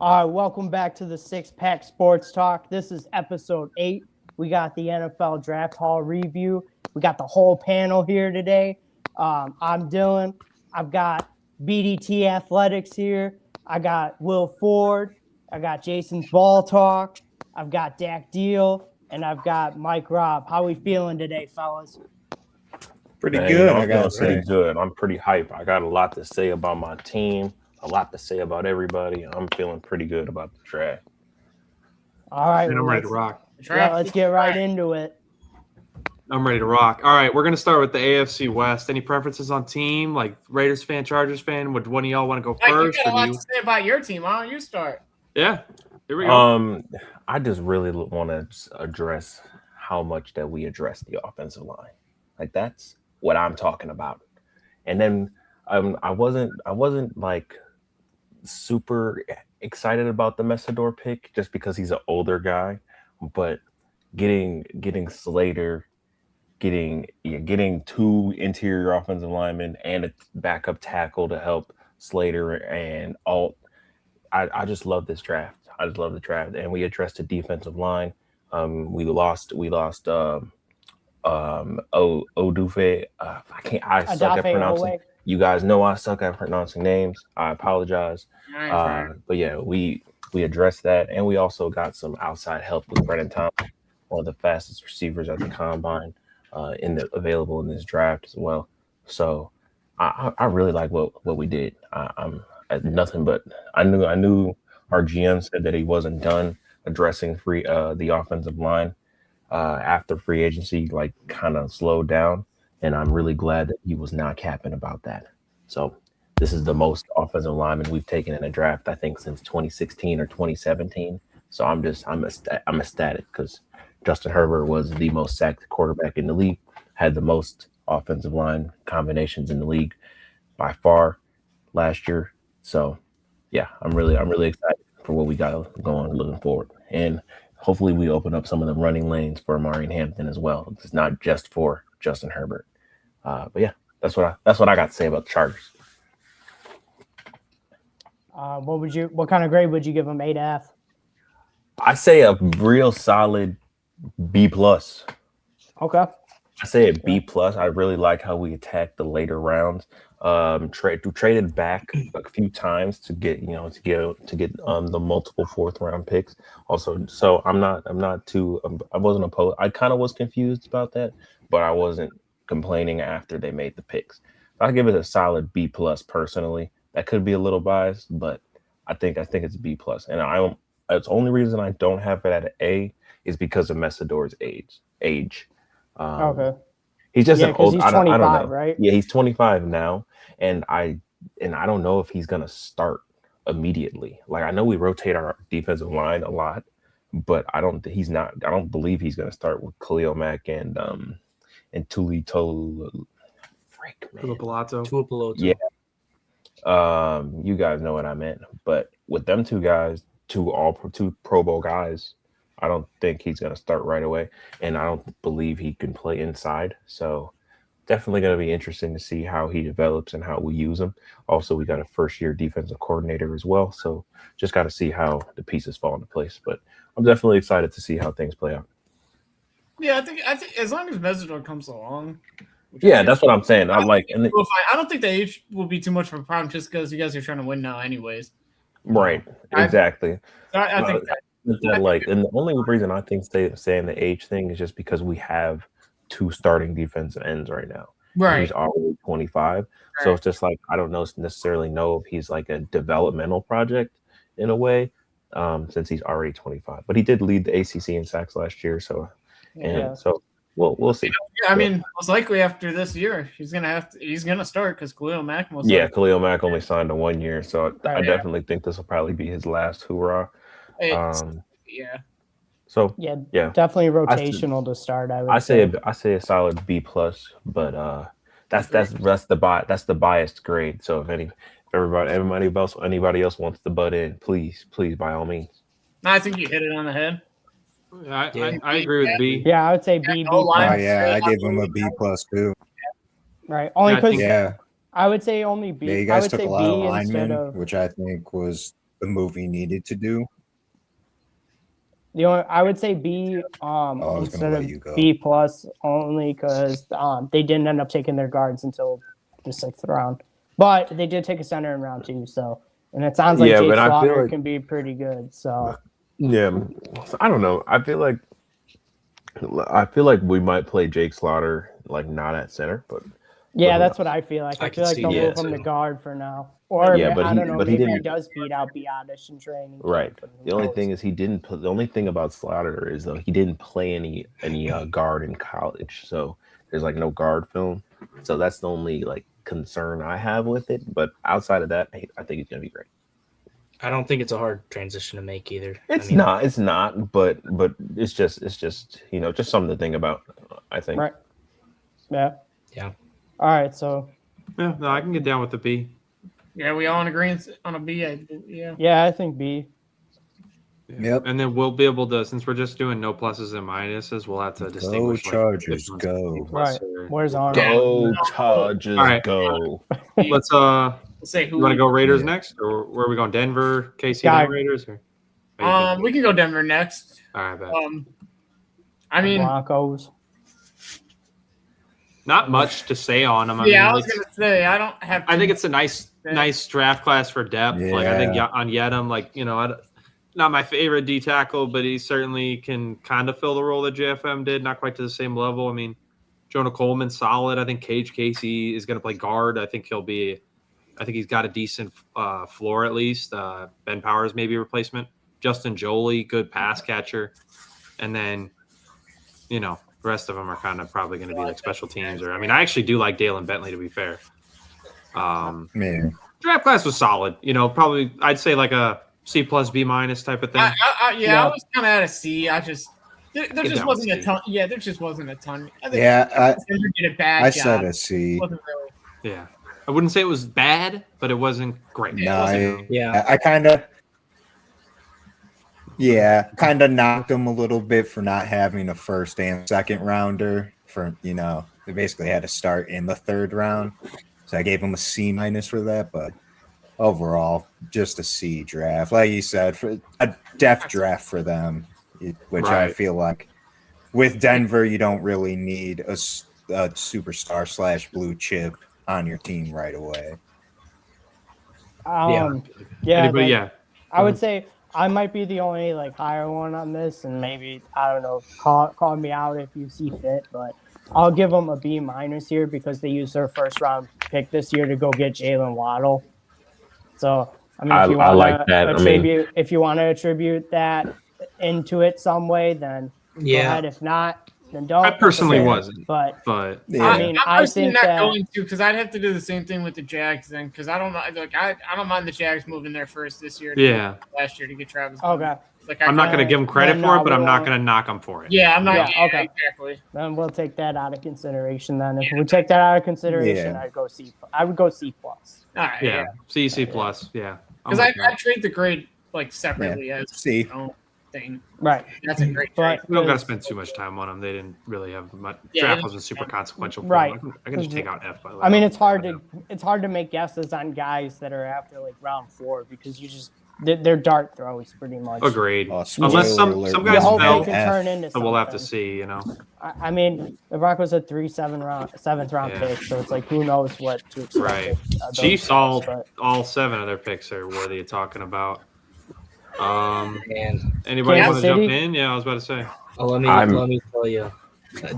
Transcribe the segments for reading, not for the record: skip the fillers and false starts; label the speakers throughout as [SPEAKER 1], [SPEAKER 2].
[SPEAKER 1] Welcome back to the Six Pack Sports Talk. This is episode 8. We got the NFL Draft Hall review. We got the whole panel here today. I'm Dylan. I've got BDT Athletics here. I got Will Ford. I got Jason's Ball Talk. I've got Dak Deal. And I've got Mike Robb. How we feeling today, fellas?
[SPEAKER 2] Pretty
[SPEAKER 3] Man,
[SPEAKER 2] good,
[SPEAKER 3] I'm
[SPEAKER 2] I gotta
[SPEAKER 3] feeling pretty
[SPEAKER 2] say.
[SPEAKER 3] good. I'm pretty hype. I got a lot to say about my team, a lot to say about everybody. I'm feeling pretty good about the draft.
[SPEAKER 1] All right.
[SPEAKER 4] And I'm ready to rock.
[SPEAKER 1] Yeah, let's get right into it.
[SPEAKER 4] I'm ready to rock. All right, we're going to start with the AFC West. Any preferences on team? Like Raiders fan, Chargers fan? Would one of y'all want to go first?
[SPEAKER 5] You got a lot to say about your team. Why don't you start?
[SPEAKER 4] Yeah, here we go.
[SPEAKER 3] I just really want to address how much that we address the offensive line. Like that's what I'm talking about. And then I wasn't like super excited about the Messidor pick just because he's an older guy, but getting Slater, getting two interior offensive linemen and a backup tackle to help Slater and Alt. I just love this draft. I just love the draft, and we addressed the defensive line. We lost Odufe. I suck at pronouncing. You guys know I suck at pronouncing names. I apologize. But yeah, we addressed that, and we also got some outside help with Brennan Thompson, one of the fastest receivers at the combine, available in this draft as well. So I really like what we did. I'm nothing but I knew our GM said that he wasn't done addressing the offensive line after free agency like kind of slowed down, and I'm really glad that he was not capping about that. So this is the most offensive lineman we've taken in a draft, I think, since 2016 or 2017. So I'm ecstatic because Justin Herbert was the most sacked quarterback in the league, had the most offensive line combinations in the league by far last year. So yeah, I'm really excited for what we got going, looking forward, and hopefully we open up some of the running lanes for Amari Hampton as well. It's not just for Justin Herbert. But yeah, that's what I got to say about the Chargers.
[SPEAKER 1] What kind of grade would you give them? A/F?
[SPEAKER 3] I say a real solid B plus.
[SPEAKER 1] Okay.
[SPEAKER 3] I say a B plus. I really like how we attacked the later rounds. Traded back a few times to get the multiple fourth round picks. Also, so I wasn't opposed. I kind of was confused about that, but I wasn't complaining after they made the picks. I give it a solid B plus personally. That could be a little biased, but I think it's B plus. And it's the only reason I don't have it at an A is because of Messidor's age.
[SPEAKER 1] Okay.
[SPEAKER 3] He's just an old.
[SPEAKER 1] He's 25,
[SPEAKER 3] I don't know.
[SPEAKER 1] Right?
[SPEAKER 3] Yeah, he's 25 now, and I don't know if he's gonna start immediately. Like I know we rotate our defensive line a lot, but I don't believe he's gonna start with Khalil Mack and Tuli Tolu.
[SPEAKER 4] Tuipulotu.
[SPEAKER 3] Yeah. You guys know what I meant, but with them two guys, two Pro Bowl guys, I don't think he's going to start right away, and I don't believe he can play inside. So definitely going to be interesting to see how he develops and how we use him. Also, we got a first-year defensive coordinator as well, so just got to see how the pieces fall into place. But I'm definitely excited to see how things play out.
[SPEAKER 5] Yeah, I think as long as Messidor comes along.
[SPEAKER 3] Yeah, that's what I'm saying. I
[SPEAKER 5] don't think the age will be too much of a problem just because you guys are trying to win now, anyways.
[SPEAKER 3] Right. Exactly.
[SPEAKER 5] I think
[SPEAKER 3] and the only reason I think saying the age thing is just because we have two starting defensive ends right now.
[SPEAKER 5] Right.
[SPEAKER 3] He's already 25. Right. So it's just like I don't necessarily know if he's like a developmental project in a way, since he's already 25. But he did lead the ACC in sacks last year, so we'll see.
[SPEAKER 5] Yeah, I mean, most likely after this year, he's gonna start because Khalil Mack
[SPEAKER 3] Khalil Mack only signed a 1 year, so I definitely think this will probably be his last hoorah. So
[SPEAKER 1] definitely rotational to start. I
[SPEAKER 3] say a solid B plus, but that's the biased grade. So if anybody else wants to butt in, please by all means.
[SPEAKER 5] No, I think you hit it on the head.
[SPEAKER 4] I agree with B.
[SPEAKER 1] Yeah, I would say B.
[SPEAKER 2] I gave him a B plus too.
[SPEAKER 1] Right, only because
[SPEAKER 2] I
[SPEAKER 1] would say only B.
[SPEAKER 2] Yeah, you guys
[SPEAKER 1] took
[SPEAKER 2] a lot of linemen, which I think was the move he needed to do.
[SPEAKER 1] I would say B
[SPEAKER 2] was
[SPEAKER 1] instead
[SPEAKER 2] gonna let
[SPEAKER 1] of
[SPEAKER 2] you go.
[SPEAKER 1] B plus only because they didn't end up taking their guards until the 6th round, but they did take a center in round 2. So, and it sounds like
[SPEAKER 3] Yeah,
[SPEAKER 1] Jake
[SPEAKER 3] but I feel
[SPEAKER 1] Slaughter
[SPEAKER 3] like-
[SPEAKER 1] can be pretty good. So
[SPEAKER 3] Yeah, I don't know. I feel like we might play Jake Slaughter like not at center, but
[SPEAKER 1] yeah,
[SPEAKER 3] who
[SPEAKER 1] that's
[SPEAKER 3] knows?
[SPEAKER 1] what I feel like.
[SPEAKER 6] I
[SPEAKER 1] I
[SPEAKER 6] can
[SPEAKER 1] feel like
[SPEAKER 6] see
[SPEAKER 1] they'll
[SPEAKER 3] that
[SPEAKER 1] move him to
[SPEAKER 6] too.
[SPEAKER 1] guard for now, or
[SPEAKER 3] Yeah, but
[SPEAKER 1] I don't know.
[SPEAKER 3] he
[SPEAKER 1] Maybe he
[SPEAKER 3] didn't-
[SPEAKER 1] does beat out Biotish in training.
[SPEAKER 3] right.
[SPEAKER 1] But who
[SPEAKER 3] The only
[SPEAKER 1] knows?
[SPEAKER 3] thing is the only thing about Slaughter is though he didn't play any guard in college, so there's like no guard film. So that's the only like concern I have with it. But outside of that, I think it's gonna be great.
[SPEAKER 6] I don't think it's a hard transition to make either.
[SPEAKER 3] It's not, but it's just just something to think about. I think.
[SPEAKER 1] Right. Yeah.
[SPEAKER 6] Yeah.
[SPEAKER 1] All right. So
[SPEAKER 4] Yeah, no, I can get down with the B.
[SPEAKER 5] Yeah, we all in agreement on a B. Yeah.
[SPEAKER 1] yeah, I think B.
[SPEAKER 2] Yep.
[SPEAKER 4] And then we'll be able to, since we're just doing no pluses and minuses, we'll have to distinguish.
[SPEAKER 2] Chargers,
[SPEAKER 4] which one's
[SPEAKER 2] go.
[SPEAKER 4] B plus
[SPEAKER 1] Right.
[SPEAKER 4] or-
[SPEAKER 1] Where's Arnold?
[SPEAKER 3] Go Chargers,
[SPEAKER 4] All right.
[SPEAKER 3] go!
[SPEAKER 4] Let's
[SPEAKER 5] Let's say who.
[SPEAKER 4] you want to go Raiders
[SPEAKER 2] Yeah.
[SPEAKER 4] next, or where are we going? Denver, KC,
[SPEAKER 1] Guy.
[SPEAKER 4] then Raiders, or? What do you think?
[SPEAKER 5] We can go Denver next.
[SPEAKER 4] All right, bet.
[SPEAKER 5] I mean,
[SPEAKER 1] Broncos.
[SPEAKER 4] Not much to say on them.
[SPEAKER 5] yeah,
[SPEAKER 4] mean,
[SPEAKER 5] I was
[SPEAKER 4] it's-
[SPEAKER 5] gonna say I don't have.
[SPEAKER 4] I think it's a nice draft class for depth. Like I think
[SPEAKER 2] Yeah.
[SPEAKER 4] on Yedem, like not my favorite D tackle, but he certainly can kind of fill the role that JFM did. Not quite to the same level. I mean, Jonah Coleman solid. I think Cage Casey is going to play guard. I think he's got a decent floor at least. Ben Powers maybe a replacement. Justin Jolie, good pass catcher, and then the rest of them are kind of probably going to be like special teams. Or I actually do like Dalen Bentley, to be fair.
[SPEAKER 2] Man,
[SPEAKER 4] Draft class was solid. Probably I'd say like a C plus B minus type of thing.
[SPEAKER 5] I
[SPEAKER 1] Yeah.
[SPEAKER 5] was kind of at a C. I just there
[SPEAKER 4] Get
[SPEAKER 5] just
[SPEAKER 4] down
[SPEAKER 5] wasn't
[SPEAKER 4] with
[SPEAKER 5] a
[SPEAKER 4] C.
[SPEAKER 5] ton. Yeah, there just wasn't a ton. I think
[SPEAKER 2] yeah,
[SPEAKER 5] Denver did a bad
[SPEAKER 2] I
[SPEAKER 5] job.
[SPEAKER 2] said a C.
[SPEAKER 5] It wasn't really.
[SPEAKER 4] Yeah, I wouldn't say it was bad, but it wasn't great.
[SPEAKER 2] No,
[SPEAKER 6] Yeah.
[SPEAKER 2] I kind of knocked them a little bit for not having a first and second rounder. They basically had to start in the 3rd round, so I gave them a C minus for that. But overall, just a C draft, like you said, for a depth draft for them, which I
[SPEAKER 4] Right.
[SPEAKER 2] feel like with Denver, you don't really need a superstar / blue chip on your team right away.
[SPEAKER 1] Yeah.
[SPEAKER 4] Anybody?
[SPEAKER 1] like,
[SPEAKER 4] Yeah.
[SPEAKER 1] I would say I might be the only like higher one on this, and maybe I don't know. Call me out if you see fit, but I'll give them a B minus here because they used their 1st round pick this year to go get Jalen Waddle. So I mean, if you
[SPEAKER 3] I
[SPEAKER 1] want
[SPEAKER 3] like that. I mean-
[SPEAKER 1] attribute, if you want to attribute that into it some way, then go
[SPEAKER 6] Yeah.
[SPEAKER 1] ahead. If not, then don't.
[SPEAKER 4] I personally
[SPEAKER 1] Fair.
[SPEAKER 4] wasn't.
[SPEAKER 1] But
[SPEAKER 4] But
[SPEAKER 2] Yeah.
[SPEAKER 1] I mean,
[SPEAKER 5] I'm
[SPEAKER 1] I
[SPEAKER 5] personally
[SPEAKER 1] think
[SPEAKER 5] not
[SPEAKER 1] that
[SPEAKER 5] going to because I'd have to do the same thing with the Jags then because I don't know. Like I don't mind the Jags moving there first this year.
[SPEAKER 4] yeah,
[SPEAKER 5] Last year to get Travis.
[SPEAKER 1] okay,
[SPEAKER 5] Like
[SPEAKER 4] I'm not going to give him credit
[SPEAKER 1] then
[SPEAKER 4] for
[SPEAKER 1] no,
[SPEAKER 4] it, but
[SPEAKER 1] we
[SPEAKER 4] I'm not
[SPEAKER 1] won't.
[SPEAKER 4] going to knock him for it.
[SPEAKER 5] Yeah, I'm not.
[SPEAKER 1] Yeah,
[SPEAKER 5] Yeah,
[SPEAKER 1] okay.
[SPEAKER 5] exactly.
[SPEAKER 1] then we'll take that out of consideration. Then if we take that out of consideration,
[SPEAKER 2] Yeah.
[SPEAKER 1] I'd go C. I would go C plus.
[SPEAKER 5] All right.
[SPEAKER 4] Yeah, C plus. Yeah, I'm
[SPEAKER 5] Because
[SPEAKER 4] with
[SPEAKER 5] I
[SPEAKER 4] that.
[SPEAKER 5] treat the grade like separately as
[SPEAKER 2] C.
[SPEAKER 5] its own thing.
[SPEAKER 1] Right.
[SPEAKER 5] That's a great trade.
[SPEAKER 1] But
[SPEAKER 4] We don't got to
[SPEAKER 1] because-
[SPEAKER 4] spend too much time on them. They didn't really have much.
[SPEAKER 5] Yeah,
[SPEAKER 4] Draft
[SPEAKER 5] they
[SPEAKER 4] wasn't super consequential. For
[SPEAKER 1] Right.
[SPEAKER 4] them. I can just take out F. By the way.
[SPEAKER 1] I mean, it's hard to make guesses on guys that are after like round 4 because they're dart throws pretty much.
[SPEAKER 4] Agreed.
[SPEAKER 2] Oh,
[SPEAKER 4] Unless some
[SPEAKER 2] spoiler alert,
[SPEAKER 4] guys
[SPEAKER 1] You hope
[SPEAKER 4] fell,
[SPEAKER 1] they can turn into
[SPEAKER 4] so we'll have to
[SPEAKER 1] something.
[SPEAKER 4] see.
[SPEAKER 1] I mean, the Broncos had 3 7th round
[SPEAKER 4] Yeah.
[SPEAKER 1] picks, so it's like who knows what to expect.
[SPEAKER 4] Right.
[SPEAKER 1] with, those
[SPEAKER 4] Chiefs
[SPEAKER 1] guys, but-
[SPEAKER 4] all 7 of their picks are worthy of talking about.
[SPEAKER 6] And
[SPEAKER 4] Anybody
[SPEAKER 1] Kansas
[SPEAKER 4] want to jump
[SPEAKER 1] City?
[SPEAKER 4] in? Yeah, I was about to say.
[SPEAKER 6] let me tell you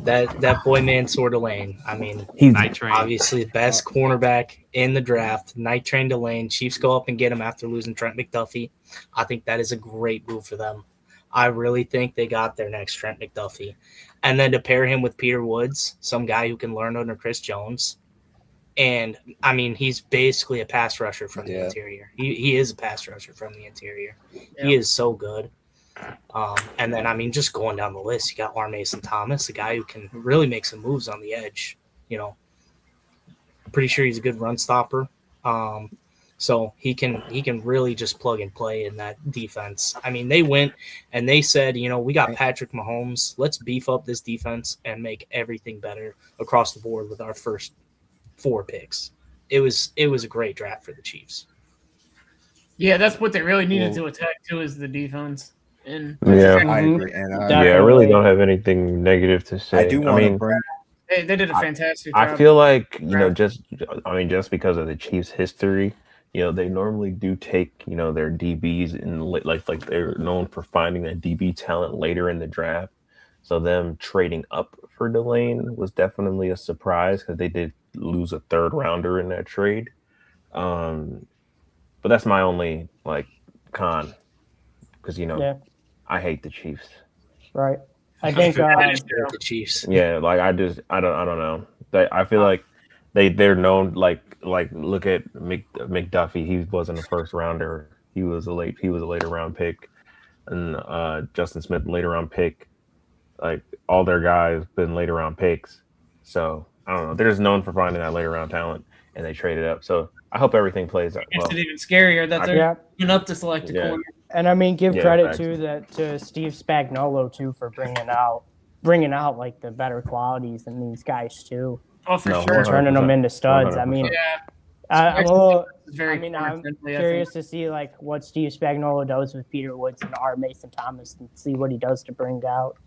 [SPEAKER 6] that boy man sort of lane. I mean,
[SPEAKER 3] He's
[SPEAKER 4] Night Train.
[SPEAKER 6] obviously the best cornerback in the draft. Night train to lane. Chiefs go up and get him after losing Trent McDuffie. I think that is a great move for them. I really think they got their next Trent McDuffie. And then to pair him with Peter Woods, some guy who can learn under Chris Jones. And, I mean, he's basically a pass rusher from the
[SPEAKER 2] Yeah.
[SPEAKER 6] interior. He is a pass rusher from the interior.
[SPEAKER 5] Yeah.
[SPEAKER 6] He is so good. And then, I mean, just going down the list, you got Warren Mason Thomas, a guy who can really make some moves on the edge. Pretty sure he's a good run stopper. So he can really just plug and play in that defense. I mean, they went and they said, we got Patrick Mahomes. Let's beef up this defense and make everything better across the board with our first 4 picks. It was a great draft for the Chiefs.
[SPEAKER 5] Yeah, that's what they really needed to attack too, is the defense. And
[SPEAKER 3] Yeah.
[SPEAKER 2] I
[SPEAKER 1] Mhm.
[SPEAKER 2] agree. And
[SPEAKER 3] Yeah, I really
[SPEAKER 1] Definitely.
[SPEAKER 3] don't have anything negative to say.
[SPEAKER 2] I do want to bring.
[SPEAKER 5] they did a fantastic job.
[SPEAKER 3] I feel like, just because of the Chiefs' history, they normally do take, their DBs in like they're known for finding that DB talent later in the draft. So them trading up for Delane was definitely a surprise because they did lose a third rounder in that trade. But that's my only con because
[SPEAKER 1] Yeah.
[SPEAKER 3] I hate the Chiefs.
[SPEAKER 1] Right. I think
[SPEAKER 6] The Chiefs.
[SPEAKER 3] Yeah, like I don't know. I feel like they're known like look at McDuffie. He wasn't a first rounder. He was a later round pick, and Justin Smith later round pick. Like all their guys been later round picks. So I don't know. They're just known for finding that later round talent, and they traded up. So I hope everything plays out well.
[SPEAKER 5] It's even scarier that they're
[SPEAKER 1] yeah.
[SPEAKER 5] even up to select a corner.
[SPEAKER 1] And I mean, give credit
[SPEAKER 3] exactly.
[SPEAKER 1] to Steve Spagnuolo too for bringing out like the better qualities in these guys too,
[SPEAKER 5] Oh, for
[SPEAKER 3] No,
[SPEAKER 5] sure.
[SPEAKER 1] turning them into studs. I mean, I'm curious to see like what Steve Spagnuolo does with Peter Woods and R. Mason Thomas and see what he does to bring out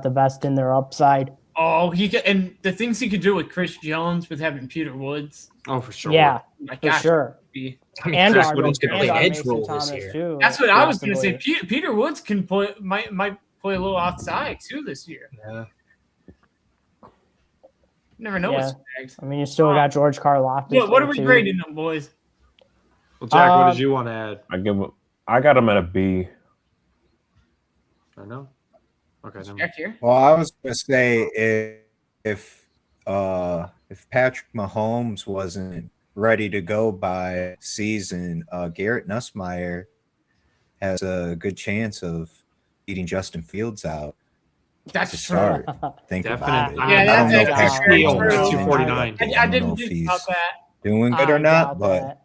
[SPEAKER 1] the best in their upside.
[SPEAKER 5] Oh, and the things he could do with Chris Jones with having Peter Woods.
[SPEAKER 4] Oh, for sure.
[SPEAKER 1] Yeah,
[SPEAKER 5] My
[SPEAKER 1] for
[SPEAKER 5] gosh,
[SPEAKER 1] sure.
[SPEAKER 6] I mean,
[SPEAKER 1] And
[SPEAKER 6] Chris
[SPEAKER 1] our
[SPEAKER 6] Woods could play
[SPEAKER 1] and our
[SPEAKER 6] edge
[SPEAKER 1] Mason
[SPEAKER 6] role
[SPEAKER 1] Thomas
[SPEAKER 6] this year.
[SPEAKER 1] too.
[SPEAKER 5] That's what I was going to say.
[SPEAKER 1] possibly.
[SPEAKER 5] Peter Woods can play might play a little outside too this year.
[SPEAKER 6] Yeah.
[SPEAKER 5] Never know
[SPEAKER 1] Yeah.
[SPEAKER 5] what's next.
[SPEAKER 1] I mean, you still got George Karlaftis.
[SPEAKER 5] Yeah, what are we
[SPEAKER 1] too.
[SPEAKER 5] grading them, boys?
[SPEAKER 4] Well, Jack, what did you want to add?
[SPEAKER 3] I got him at a B.
[SPEAKER 4] I know. Okay. Never mind.
[SPEAKER 5] Jack here.
[SPEAKER 2] Well, I was going to say if Patrick Mahomes wasn't ready to go by season, Garrett Nussmeier has a good chance of beating Justin Fields out to
[SPEAKER 5] That's true.
[SPEAKER 2] start. Think about
[SPEAKER 4] Definitely.
[SPEAKER 2] it.
[SPEAKER 5] Yeah,
[SPEAKER 2] I don't know if
[SPEAKER 5] that's
[SPEAKER 2] Patrick
[SPEAKER 5] very
[SPEAKER 2] Mahomes
[SPEAKER 5] true.
[SPEAKER 2] is
[SPEAKER 4] 249.
[SPEAKER 2] doing
[SPEAKER 5] I
[SPEAKER 2] good.
[SPEAKER 5] didn't
[SPEAKER 2] know if
[SPEAKER 5] think
[SPEAKER 2] he's
[SPEAKER 5] about that.
[SPEAKER 2] doing good or not, but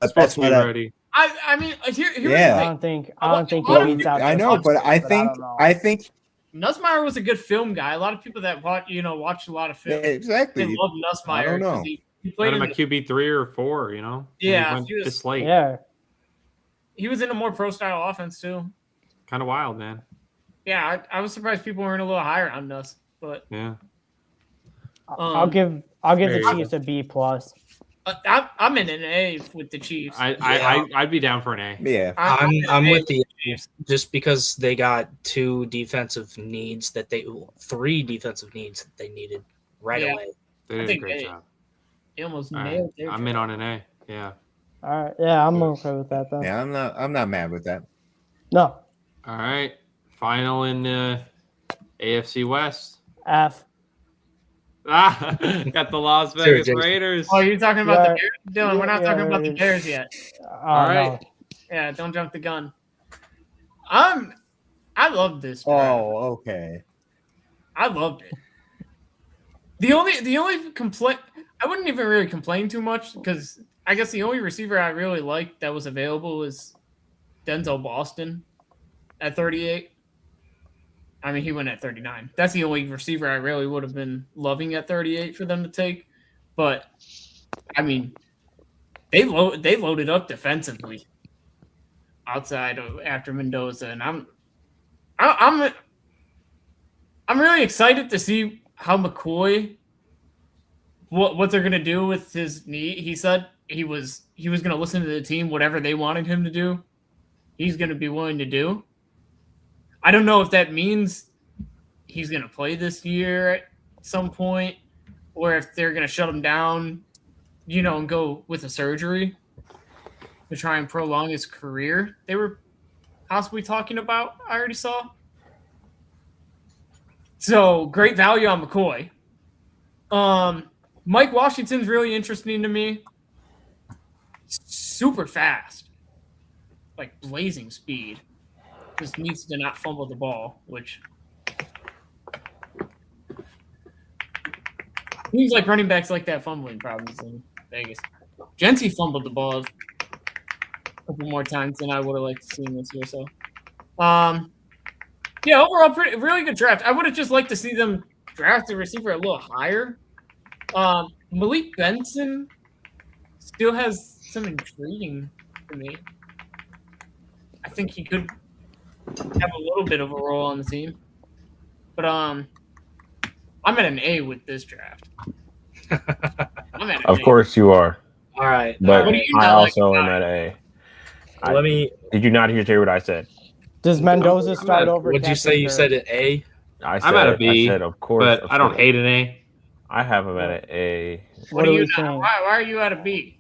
[SPEAKER 4] Supposed
[SPEAKER 2] that's
[SPEAKER 4] to be
[SPEAKER 2] what I.
[SPEAKER 4] ready.
[SPEAKER 5] I mean, here's
[SPEAKER 2] Yeah.
[SPEAKER 1] I don't think he beats out.
[SPEAKER 2] I know,
[SPEAKER 1] Justin
[SPEAKER 2] but I
[SPEAKER 1] Fields,
[SPEAKER 2] think
[SPEAKER 1] don't know.
[SPEAKER 2] I think
[SPEAKER 5] Nussmeier was a good film guy. A lot of people that watch a lot of film,
[SPEAKER 2] exactly.
[SPEAKER 5] they love Nussmeier.
[SPEAKER 2] I don't know.
[SPEAKER 5] 'cause He
[SPEAKER 4] Put
[SPEAKER 5] played
[SPEAKER 4] him
[SPEAKER 5] in
[SPEAKER 4] at QB 3 or 4.
[SPEAKER 5] Yeah,
[SPEAKER 4] He went
[SPEAKER 5] he was-
[SPEAKER 4] this late.
[SPEAKER 1] Yeah,
[SPEAKER 5] he was in a more pro style offense too.
[SPEAKER 4] Kind of wild, man.
[SPEAKER 5] Yeah, I was surprised people weren't a little higher on Nuss, but
[SPEAKER 4] Yeah.
[SPEAKER 1] I'll give
[SPEAKER 4] there
[SPEAKER 1] the
[SPEAKER 4] you go.
[SPEAKER 1] Chiefs a B plus.
[SPEAKER 5] I'm in an A with the Chiefs.
[SPEAKER 4] I'd be down for an A.
[SPEAKER 2] Yeah.
[SPEAKER 6] I'm
[SPEAKER 5] in
[SPEAKER 6] with
[SPEAKER 5] A
[SPEAKER 6] the
[SPEAKER 5] Chiefs.
[SPEAKER 6] just because they got three defensive needs that they needed right
[SPEAKER 5] Yeah.
[SPEAKER 6] away.
[SPEAKER 4] They did a
[SPEAKER 5] think
[SPEAKER 4] great
[SPEAKER 5] A.
[SPEAKER 4] job.
[SPEAKER 5] They almost
[SPEAKER 4] All right.
[SPEAKER 5] nailed their
[SPEAKER 4] I'm in on an A. Yeah.
[SPEAKER 1] All right, yeah, I'm okay with that though.
[SPEAKER 2] Yeah, I'm not mad with that.
[SPEAKER 1] No,
[SPEAKER 4] All right. Final in the AFC West.
[SPEAKER 1] F.
[SPEAKER 4] Got the Las Vegas
[SPEAKER 6] Jason.
[SPEAKER 4] Raiders.
[SPEAKER 5] Oh, you're talking about
[SPEAKER 1] Yeah.
[SPEAKER 5] the Bears? Dylan, we're not
[SPEAKER 1] Yeah,
[SPEAKER 5] talking about the
[SPEAKER 1] it's-
[SPEAKER 5] Bears yet.
[SPEAKER 1] All
[SPEAKER 4] right.
[SPEAKER 5] Yeah, don't jump the gun. I love this. draft.
[SPEAKER 2] Oh, okay.
[SPEAKER 5] I loved it. The only complaint, I wouldn't even really complain too much because I guess the only receiver I really liked that was available was Denzel Boston at 38. I mean, he went at 39. That's the only receiver I really would have been loving at 38 for them to take. But I mean, they loaded up defensively outside of after Mendoza, and I'm really excited to see how McCoy what they're gonna do with his knee. He said he was gonna listen to the team, whatever they wanted him to do, he's gonna be willing to do. I don't know if that means he's gonna play this year at some point, or if they're gonna shut him down, and go with a surgery to try and prolong his career. They were possibly talking about. I already saw. So great value on McCoy. Mike Washington's really interesting to me. Super fast, like blazing speed. Just needs to not fumble the ball, which seems like running backs like that fumbling problems in Vegas. Gentry fumbled the ball a couple more times than I would have liked to see this year. So, yeah, overall, really good draft. I would have just liked to see them draft a receiver a little higher. Malik Benson still has some intriguing to me. I think he could have a little bit of a role on the team. But I'm at an A with this draft. I'm at an
[SPEAKER 3] Of
[SPEAKER 5] A.
[SPEAKER 3] course you are,
[SPEAKER 6] All right.
[SPEAKER 3] but
[SPEAKER 5] What do you
[SPEAKER 3] I
[SPEAKER 5] not like
[SPEAKER 3] also am
[SPEAKER 5] about
[SPEAKER 3] at A.
[SPEAKER 6] Let me.
[SPEAKER 3] Did you not hear what I said?
[SPEAKER 1] Does Mendoza start
[SPEAKER 4] at-
[SPEAKER 1] over?
[SPEAKER 6] What'd you say? You said
[SPEAKER 1] Kesselberg?
[SPEAKER 6] an A.
[SPEAKER 3] I said,
[SPEAKER 4] I'm at a B,
[SPEAKER 3] I said, of course,
[SPEAKER 4] but
[SPEAKER 3] of
[SPEAKER 4] I don't
[SPEAKER 3] course.
[SPEAKER 4] hate an A.
[SPEAKER 3] I have him at an A.
[SPEAKER 1] What
[SPEAKER 5] do
[SPEAKER 1] are
[SPEAKER 5] you
[SPEAKER 1] we
[SPEAKER 5] not?
[SPEAKER 1] saying?
[SPEAKER 5] Why are you at a B?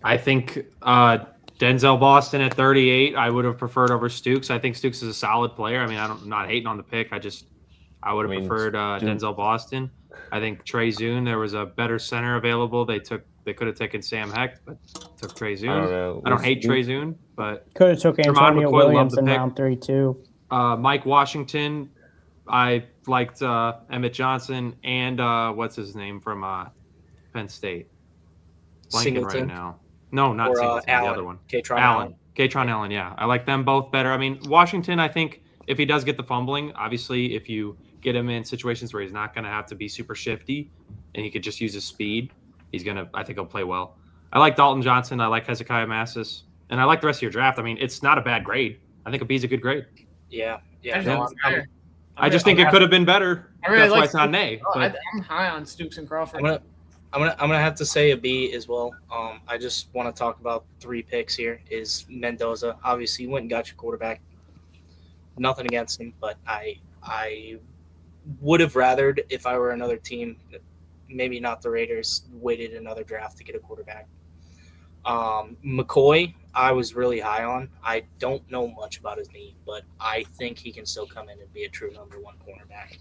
[SPEAKER 4] I think Denzel Boston at 38, I would have preferred over Stooks. I think Stooks is a solid player. I mean, I'm not hating on the pick. I would have
[SPEAKER 3] I mean,
[SPEAKER 4] preferred Denzel Boston. I think Trey Zune, there was a better center available. They could have taken Sam Heck, but took Trey
[SPEAKER 3] I don't
[SPEAKER 4] Zune.
[SPEAKER 3] know.
[SPEAKER 4] I don't hate Trey Zune, but
[SPEAKER 1] Could have took
[SPEAKER 4] Jermon
[SPEAKER 1] Antonio
[SPEAKER 4] McCoy
[SPEAKER 1] Williams
[SPEAKER 4] loved the
[SPEAKER 1] in
[SPEAKER 4] pick.
[SPEAKER 1] round 3 too.
[SPEAKER 4] Mike Washington, I liked Emmett Johnson and what's his name from Penn State. Blanking
[SPEAKER 6] Singleton.
[SPEAKER 4] right now. No, not
[SPEAKER 6] Or,
[SPEAKER 4] Singleton. The
[SPEAKER 6] Allen.
[SPEAKER 4] other one.
[SPEAKER 6] Katron
[SPEAKER 4] Allen. Katron Allen, yeah. I like them both better. I mean, Washington, I think if he does get the fumbling, obviously if you get him in situations where he's not going to have to be super shifty and he could just use his speed, I think he'll play well. I like Dalton Johnson. I like Hezekiah Massis. And I like the rest of your draft. I mean, it's not a bad grade. I think a B is a good grade.
[SPEAKER 6] Yeah.
[SPEAKER 5] I
[SPEAKER 6] No,
[SPEAKER 5] think it's higher.
[SPEAKER 4] I just think it could have been better.
[SPEAKER 5] I really
[SPEAKER 4] That's why
[SPEAKER 5] like
[SPEAKER 4] it's not an A.
[SPEAKER 5] Oh,
[SPEAKER 4] But
[SPEAKER 5] I'm high on Stooks and Crawford.
[SPEAKER 6] I'm gonna have to say a B as well. I just want to talk about 3 picks here. Is Mendoza? Obviously, you went and got your quarterback. Nothing against him, but I would have rathered if I were another team, maybe not the Raiders, waited another draft to get a quarterback. McCoy, I was really high on. I don't know much about his knee, but I think he can still come in and be a true number 1 cornerback.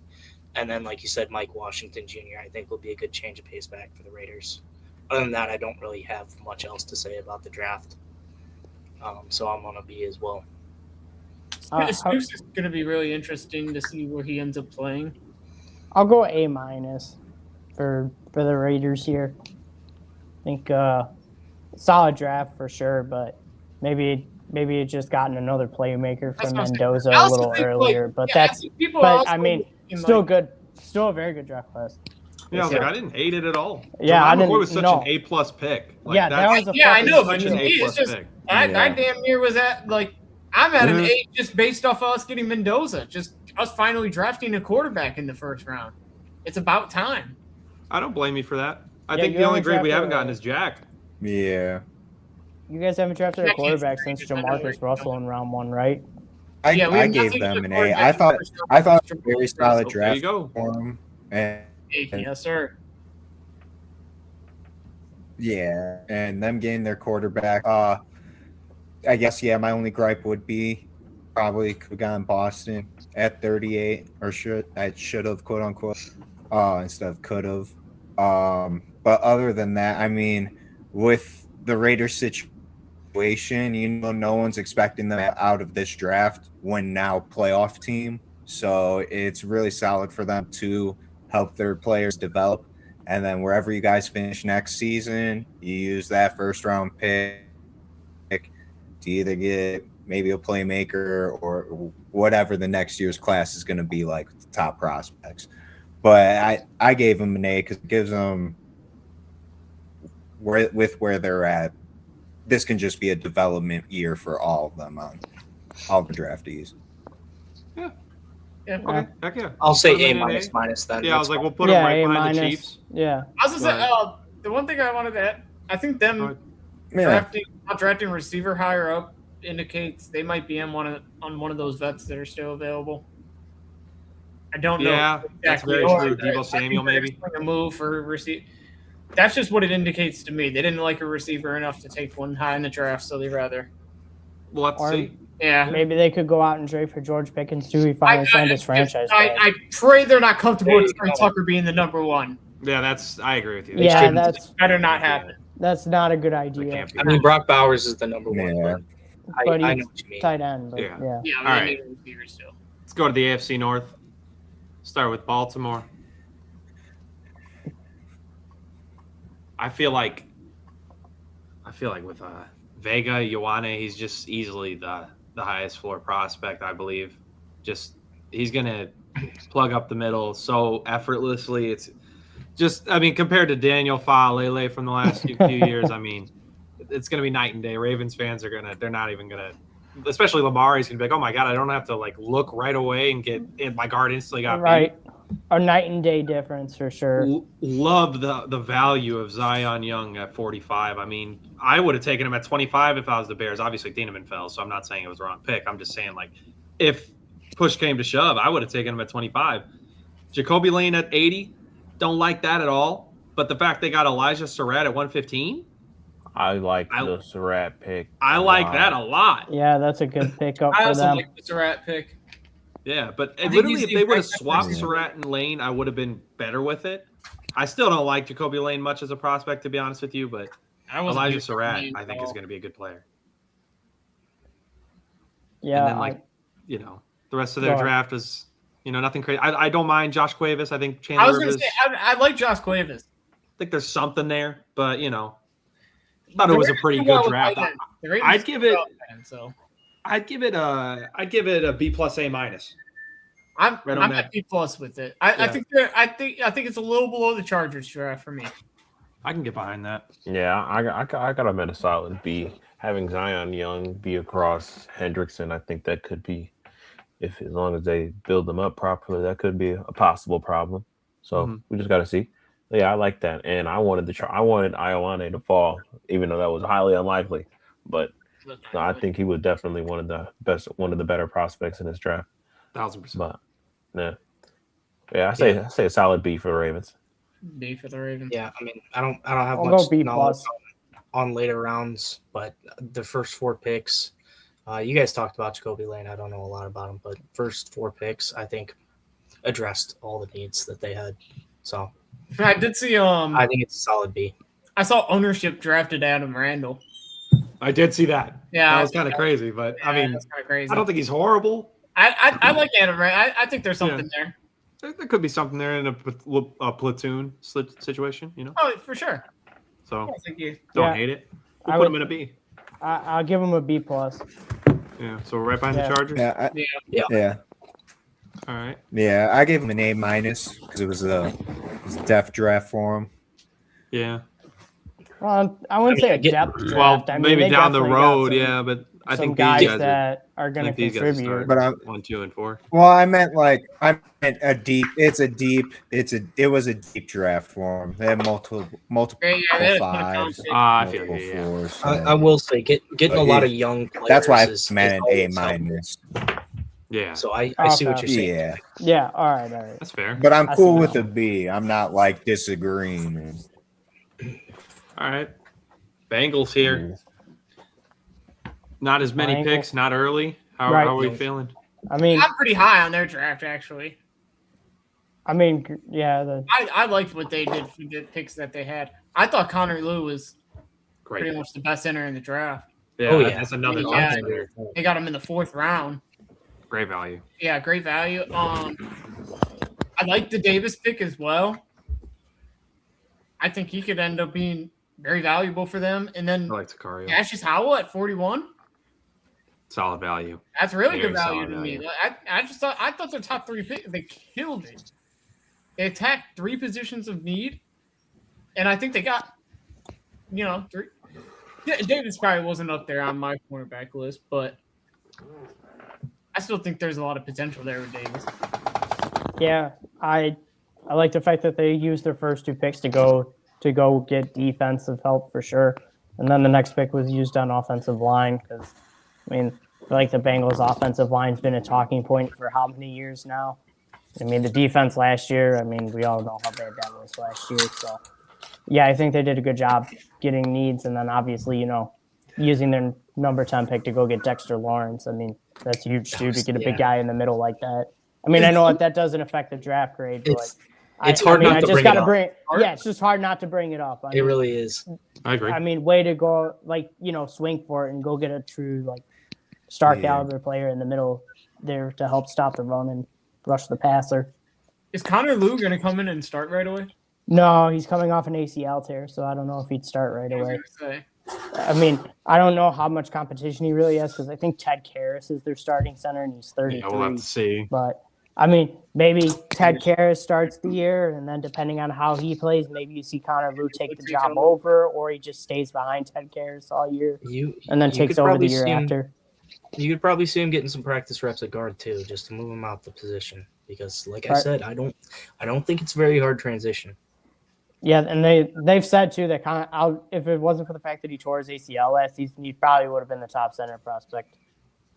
[SPEAKER 6] And then, like you said, Mike Washington Jr., I think will be a good change of pace back for the Raiders. Other than that, I don't really have much else to say about the draft. So I'm on a B as well.
[SPEAKER 5] Stooks is going to be really interesting to see where he ends up playing.
[SPEAKER 1] I'll go A minus for the Raiders here. I think solid draft for sure, but maybe it just gotten another playmaker
[SPEAKER 5] That's
[SPEAKER 1] from
[SPEAKER 5] what I'm saying.
[SPEAKER 1] Mendoza
[SPEAKER 5] I
[SPEAKER 1] a
[SPEAKER 5] also
[SPEAKER 1] little
[SPEAKER 5] think,
[SPEAKER 1] earlier.
[SPEAKER 5] like,
[SPEAKER 1] But
[SPEAKER 5] yeah,
[SPEAKER 1] that's
[SPEAKER 5] people
[SPEAKER 1] but
[SPEAKER 5] also
[SPEAKER 1] I mean
[SPEAKER 5] in,
[SPEAKER 1] still
[SPEAKER 5] like,
[SPEAKER 1] good, still a very good draft class.
[SPEAKER 4] yeah, I was like, I didn't hate it at all.
[SPEAKER 1] Yeah,
[SPEAKER 4] Jermon
[SPEAKER 1] I didn't-
[SPEAKER 4] McCoy was such
[SPEAKER 1] no.
[SPEAKER 4] an A+ pick. Like,
[SPEAKER 1] Yeah, that
[SPEAKER 4] that's
[SPEAKER 1] was a
[SPEAKER 5] Yeah, I
[SPEAKER 1] fucking
[SPEAKER 5] know, but
[SPEAKER 4] such
[SPEAKER 5] to
[SPEAKER 4] an
[SPEAKER 5] me,
[SPEAKER 1] steal.
[SPEAKER 5] it's
[SPEAKER 4] A+
[SPEAKER 5] just
[SPEAKER 4] pick.
[SPEAKER 5] I
[SPEAKER 2] Yeah.
[SPEAKER 5] damn near was at like I'm at an
[SPEAKER 4] Yeah.
[SPEAKER 5] A just based off of us getting Mendoza, just us finally drafting a quarterback in the first round. It's about time.
[SPEAKER 4] I don't blame you for that. I
[SPEAKER 1] Yeah,
[SPEAKER 4] think
[SPEAKER 1] you
[SPEAKER 4] the only
[SPEAKER 1] haven't
[SPEAKER 4] grade we
[SPEAKER 1] drafted
[SPEAKER 4] haven't
[SPEAKER 1] a-
[SPEAKER 4] gotten is Jack.
[SPEAKER 2] Yeah.
[SPEAKER 1] You guys haven't drafted a
[SPEAKER 5] Jack
[SPEAKER 1] quarterback
[SPEAKER 5] Hanson,
[SPEAKER 1] since
[SPEAKER 5] I know where
[SPEAKER 1] Jamarcus
[SPEAKER 5] you're
[SPEAKER 1] Russell
[SPEAKER 5] going.
[SPEAKER 1] in round 1, right?
[SPEAKER 2] I
[SPEAKER 5] Yeah, we
[SPEAKER 2] I
[SPEAKER 5] have
[SPEAKER 2] gave
[SPEAKER 5] nothing
[SPEAKER 2] them
[SPEAKER 5] to
[SPEAKER 2] an A.
[SPEAKER 5] quarterback
[SPEAKER 2] I
[SPEAKER 5] in the
[SPEAKER 2] thought
[SPEAKER 5] first round.
[SPEAKER 2] I thought
[SPEAKER 5] There
[SPEAKER 2] very
[SPEAKER 5] you
[SPEAKER 2] solid
[SPEAKER 4] There
[SPEAKER 2] draft
[SPEAKER 4] you go.
[SPEAKER 2] for him. And
[SPEAKER 5] Yes, sir.
[SPEAKER 2] yeah, and them getting their quarterback. I guess my only gripe would be probably could have gone Boston at 38, or should have, quote unquote, instead of could have. But other than that, I mean, with the Raiders situation, no one's expecting them out of this draft when now playoff team. So it's really solid for them to help their players develop. And then wherever you guys finish next season, you use that first round pick to either get maybe a playmaker or whatever the next year's class is going to be like with the top prospects. But I gave them an A because it gives them where they're at. This can just be a development year for all of them, all the draftees.
[SPEAKER 5] Yeah.
[SPEAKER 4] Okay, heck yeah.
[SPEAKER 6] I'll say
[SPEAKER 4] Put him
[SPEAKER 6] A
[SPEAKER 4] in an
[SPEAKER 6] minus minus then.
[SPEAKER 4] Yeah, I was
[SPEAKER 6] That's
[SPEAKER 4] like,
[SPEAKER 6] fine.
[SPEAKER 4] we'll put him
[SPEAKER 1] Yeah,
[SPEAKER 4] right
[SPEAKER 1] A
[SPEAKER 4] behind the
[SPEAKER 1] minus.
[SPEAKER 4] Chiefs.
[SPEAKER 1] Yeah.
[SPEAKER 5] I was gonna say the one thing I wanted to add, I think them
[SPEAKER 2] Yeah,
[SPEAKER 5] not drafting receiver higher up indicates they might be on one of those vets that are still available. I don't know.
[SPEAKER 4] Yeah, that's
[SPEAKER 5] exactly.
[SPEAKER 4] very
[SPEAKER 5] Or
[SPEAKER 4] true.
[SPEAKER 5] I
[SPEAKER 4] Debo
[SPEAKER 5] think
[SPEAKER 4] Samuel,
[SPEAKER 5] they're
[SPEAKER 4] maybe.
[SPEAKER 5] exploring a move for receiver. That's just what it indicates to me. They didn't like a receiver enough to take one high in the draft, so they rather.
[SPEAKER 4] We'll have to
[SPEAKER 1] Or-
[SPEAKER 4] see.
[SPEAKER 5] Yeah.
[SPEAKER 1] Maybe they could go out and trade for George Pickens too. He finally signed his franchise tag.
[SPEAKER 5] I pray they're not comfortable
[SPEAKER 6] There
[SPEAKER 5] with
[SPEAKER 6] you
[SPEAKER 5] Trent
[SPEAKER 6] go.
[SPEAKER 5] Tucker being the number 1.
[SPEAKER 4] Yeah, I agree with you.
[SPEAKER 1] Yeah,
[SPEAKER 6] shouldn't-
[SPEAKER 1] that's
[SPEAKER 5] Better not happen.
[SPEAKER 1] not a good
[SPEAKER 4] They
[SPEAKER 1] idea.
[SPEAKER 4] can't be.
[SPEAKER 6] I mean, Brock Bowers is the number 1.
[SPEAKER 2] Yeah.
[SPEAKER 6] But
[SPEAKER 1] But
[SPEAKER 6] I
[SPEAKER 1] he's
[SPEAKER 6] know what you mean.
[SPEAKER 1] tight end. But
[SPEAKER 4] Yeah.
[SPEAKER 1] yeah.
[SPEAKER 5] Yeah,
[SPEAKER 4] All
[SPEAKER 5] they
[SPEAKER 4] right.
[SPEAKER 5] need a receiver still.
[SPEAKER 4] Let's go to the AFC North. Start with Baltimore. I feel like with Vega Ioane, he's just easily the highest floor prospect, I believe. Just he's gonna plug up the middle so effortlessly. It's just, I mean, compared to Daniel Faalele from the last few years, I mean, it's going to be night and day. Ravens fans they're not even going to, especially Lamar, he's going to be like, oh my God, I don't have to like look right away and get in. My guard instantly got
[SPEAKER 1] right. A night and day difference for sure.
[SPEAKER 4] Love the value of Zion Young at 45. I mean, I would have taken him at 25 if I was the Bears. Obviously, Thieneman fell, so I'm not saying it was the wrong pick. I'm just saying, like, if push came to shove, I would have taken him at 25. Jacoby Lane at 80, don't like that at all. But the fact they got Elijah Surratt at 115,
[SPEAKER 3] I like the Surratt pick.
[SPEAKER 4] I like that a lot.
[SPEAKER 1] Yeah, that's a good pickup
[SPEAKER 5] I
[SPEAKER 1] for
[SPEAKER 5] also
[SPEAKER 1] them.
[SPEAKER 5] like the Surratt pick.
[SPEAKER 4] Yeah, but
[SPEAKER 5] think
[SPEAKER 4] literally,
[SPEAKER 5] he's
[SPEAKER 4] if they would have
[SPEAKER 5] the
[SPEAKER 4] swapped
[SPEAKER 5] best
[SPEAKER 4] Surratt and Lane, I would have been better with it. I still don't like Jacoby Lane much as a prospect, to be honest with you, but Elijah Surratt, I think, is going to be a good player.
[SPEAKER 1] Yeah,
[SPEAKER 4] And then, the rest of their draft is, nothing crazy. I don't mind Josh Cuevas. I think Chandler
[SPEAKER 5] I was going to
[SPEAKER 4] Rivers.
[SPEAKER 5] say, I like Josh Cuevas.
[SPEAKER 4] I think there's something there, but, thought it was a pretty good draft. I'd give it a B plus A minus.
[SPEAKER 5] I'm at B plus with it. I think it's a little below the Chargers draft for me.
[SPEAKER 4] I can get behind that.
[SPEAKER 3] Yeah, I got him at a solid B. Having Zion Young be across Hendrickson, I think that could be, as long as they build them up properly, that could be a possible problem. So we just got to see. Yeah, I like that, and I wanted Ioane to fall, even though that was highly unlikely. But no, I think he was definitely one of the better prospects in this draft.
[SPEAKER 4] 1,000%.
[SPEAKER 3] But yeah, I say a solid B for the Ravens.
[SPEAKER 5] B for the Ravens.
[SPEAKER 6] Yeah, I mean, I don't have
[SPEAKER 1] I'll
[SPEAKER 6] much
[SPEAKER 1] go B
[SPEAKER 6] knowledge
[SPEAKER 1] plus.
[SPEAKER 6] on later rounds, but the first 4 picks, you guys talked about Jacoby Lane. I don't know a lot about him, but first 4 picks, I think, addressed all the needs that they had. So
[SPEAKER 5] I did see.
[SPEAKER 6] I think it's a solid B.
[SPEAKER 5] I saw ownership drafted Adam Randall.
[SPEAKER 4] I did see that.
[SPEAKER 5] Yeah,
[SPEAKER 4] that was kind of crazy, but I mean,
[SPEAKER 5] that's kind of crazy.
[SPEAKER 4] I don't think he's horrible.
[SPEAKER 5] I like Adam Randall. I think there's something there.
[SPEAKER 4] There could be something there in a platoon situation,
[SPEAKER 5] Oh, for sure.
[SPEAKER 4] So
[SPEAKER 5] Thank you.
[SPEAKER 4] don't hate it. We'll put him in a B.
[SPEAKER 1] I'll give him a B plus.
[SPEAKER 4] Yeah, so we're right behind the Chargers.
[SPEAKER 2] Yeah.
[SPEAKER 4] All right.
[SPEAKER 2] Yeah, I gave him an A minus because it was a depth draft for him.
[SPEAKER 4] Yeah.
[SPEAKER 1] Well, I wouldn't say a depth draft.
[SPEAKER 4] Well,
[SPEAKER 1] I mean,
[SPEAKER 4] maybe
[SPEAKER 1] they
[SPEAKER 4] down the
[SPEAKER 1] definitely got
[SPEAKER 4] road,
[SPEAKER 1] some-
[SPEAKER 4] yeah, but I
[SPEAKER 1] some
[SPEAKER 4] think
[SPEAKER 1] guys
[SPEAKER 4] these guys
[SPEAKER 1] that are going to contribute.
[SPEAKER 2] But I'm
[SPEAKER 4] 1, 2, and 4.
[SPEAKER 2] well. I meant a deep. It was a deep draft for him. They had multiple
[SPEAKER 5] Yeah, they had a ton of
[SPEAKER 2] fives,
[SPEAKER 5] content.
[SPEAKER 4] I feel
[SPEAKER 2] multiple
[SPEAKER 4] you. Yeah.
[SPEAKER 2] fours. so-
[SPEAKER 6] I will say getting a lot of young players.
[SPEAKER 2] That's why I
[SPEAKER 6] is
[SPEAKER 2] meant an A
[SPEAKER 6] always helpful.
[SPEAKER 2] minus.
[SPEAKER 4] Yeah,
[SPEAKER 6] So I see what you're saying.
[SPEAKER 2] Yeah,
[SPEAKER 1] Yeah, all right.
[SPEAKER 4] that's fair.
[SPEAKER 2] but I'm
[SPEAKER 1] I
[SPEAKER 2] cool
[SPEAKER 1] see
[SPEAKER 2] with
[SPEAKER 1] that.
[SPEAKER 2] a B. I'm not like disagreeing.
[SPEAKER 4] All right. Bengals here. Not as many
[SPEAKER 1] Bengals.
[SPEAKER 4] picks, not early. How
[SPEAKER 1] Right.
[SPEAKER 4] are we feeling?
[SPEAKER 1] I mean,
[SPEAKER 5] I'm pretty high on their draft, actually.
[SPEAKER 1] yeah.
[SPEAKER 5] I liked what they did for the picks that they had. I thought Connor Lew was pretty
[SPEAKER 4] Great.
[SPEAKER 5] much the best center in the draft.
[SPEAKER 4] Yeah,
[SPEAKER 6] Oh, yeah.
[SPEAKER 4] that's another
[SPEAKER 5] Yeah.
[SPEAKER 4] option there.
[SPEAKER 5] They got him in the 4th round.
[SPEAKER 4] Great value.
[SPEAKER 5] Yeah, great value. I like the Davis pick as well. I think he could end up being very valuable for them. And then
[SPEAKER 4] I like Sicario.
[SPEAKER 5] Cassius Howell at 41.
[SPEAKER 4] Solid value.
[SPEAKER 5] That's really
[SPEAKER 4] Very
[SPEAKER 5] good value
[SPEAKER 4] solid
[SPEAKER 5] to me.
[SPEAKER 4] value.
[SPEAKER 5] I thought their top 3 picks, they killed it. They attacked 3 positions of need, and I think they got, 3. Yeah, Davis probably wasn't up there on my cornerback list, but I still think there's a lot of potential there with Davis.
[SPEAKER 1] Yeah, I like the fact that they used their first 2 picks to go get defensive help for sure, and then the next pick was used on offensive line because, I mean, I feel like the Bengals' offensive line's been a talking point for how many years now? I mean, the defense last year. I mean, we all know how bad that was last year. So, yeah, I think they did a good job getting needs, and then obviously, using their number 10 pick to go get Dexter Lawrence. I mean, that's huge too to get a big guy in the middle like that. I mean, I know that doesn't affect the draft grade, but
[SPEAKER 6] It's hard not to bring it up.
[SPEAKER 1] Yeah, it's just hard not to bring it up. I
[SPEAKER 6] It
[SPEAKER 1] mean,
[SPEAKER 6] really is.
[SPEAKER 4] I agree.
[SPEAKER 1] I mean, way to go, swing for it and go get a true star caliber player in the middle there to help stop the run and rush the passer.
[SPEAKER 5] Is Connor Lew going to come in and start right away?
[SPEAKER 1] No, he's coming off an ACL tear, so I don't know if he'd start right
[SPEAKER 5] I was
[SPEAKER 1] away.
[SPEAKER 5] gonna say.
[SPEAKER 1] I mean, I don't know how much competition he really has because I think Ted Karras is their starting center and he's 33.
[SPEAKER 4] Yeah, we'll have to see.
[SPEAKER 1] But I mean, maybe Ted Karras starts the year, and then depending on how he plays, maybe you see Connor Vu take the job over, or he just stays behind Ted Karras all year and then takes over the year after.
[SPEAKER 6] You could probably see him getting some practice reps at guard too, just to move him out the position. Because, like I said, I don't think it's very hard transition.
[SPEAKER 1] Yeah, and they've said too that if it wasn't for the fact that he tore his ACL last season, he probably would have been the top center prospect.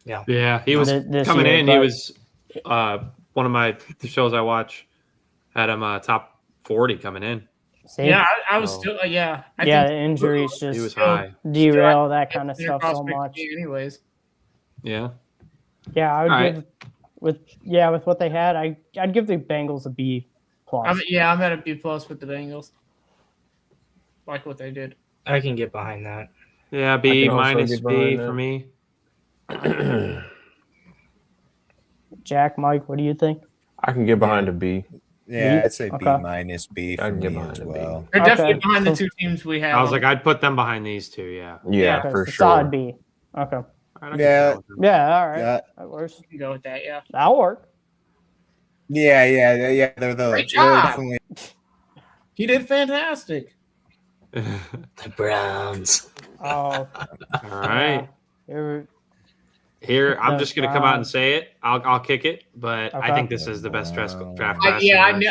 [SPEAKER 4] Yeah, he was coming in. He was one of the shows I watch had him top 40 coming in.
[SPEAKER 1] See?
[SPEAKER 5] Yeah, I was still I think
[SPEAKER 1] the injuries just
[SPEAKER 4] he was high.
[SPEAKER 1] derail that kind of stuff so much.
[SPEAKER 5] Anyways.
[SPEAKER 4] Yeah.
[SPEAKER 1] Yeah, I would with what they had, I'd give the Bengals a B plus.
[SPEAKER 5] I'm at a B plus with the Bengals. Like what they did.
[SPEAKER 6] I can get behind that.
[SPEAKER 4] Yeah, B minus B for me.
[SPEAKER 1] Jack, Mike, what do you think?
[SPEAKER 3] I can get behind a B.
[SPEAKER 2] Yeah,
[SPEAKER 1] B?
[SPEAKER 2] I'd say B minus B for me as well.
[SPEAKER 5] They're definitely behind the two teams we have.
[SPEAKER 4] I was like, I'd put them behind these two. Yeah.
[SPEAKER 3] Yeah,
[SPEAKER 1] Okay,
[SPEAKER 3] for
[SPEAKER 1] so
[SPEAKER 3] sure.
[SPEAKER 1] Solid B. Okay.
[SPEAKER 2] Yeah.
[SPEAKER 1] All right.
[SPEAKER 2] Yeah.
[SPEAKER 1] That works.
[SPEAKER 5] You can go with that, yeah.
[SPEAKER 1] That'll work.
[SPEAKER 2] Yeah. They're
[SPEAKER 5] Great job.
[SPEAKER 2] definitely.
[SPEAKER 5] He did fantastic.
[SPEAKER 6] The Browns.
[SPEAKER 1] Oh.
[SPEAKER 4] All right.
[SPEAKER 1] Here,
[SPEAKER 4] I'm just gonna come out and say it. I'll kick it, but I think this is the best draft class.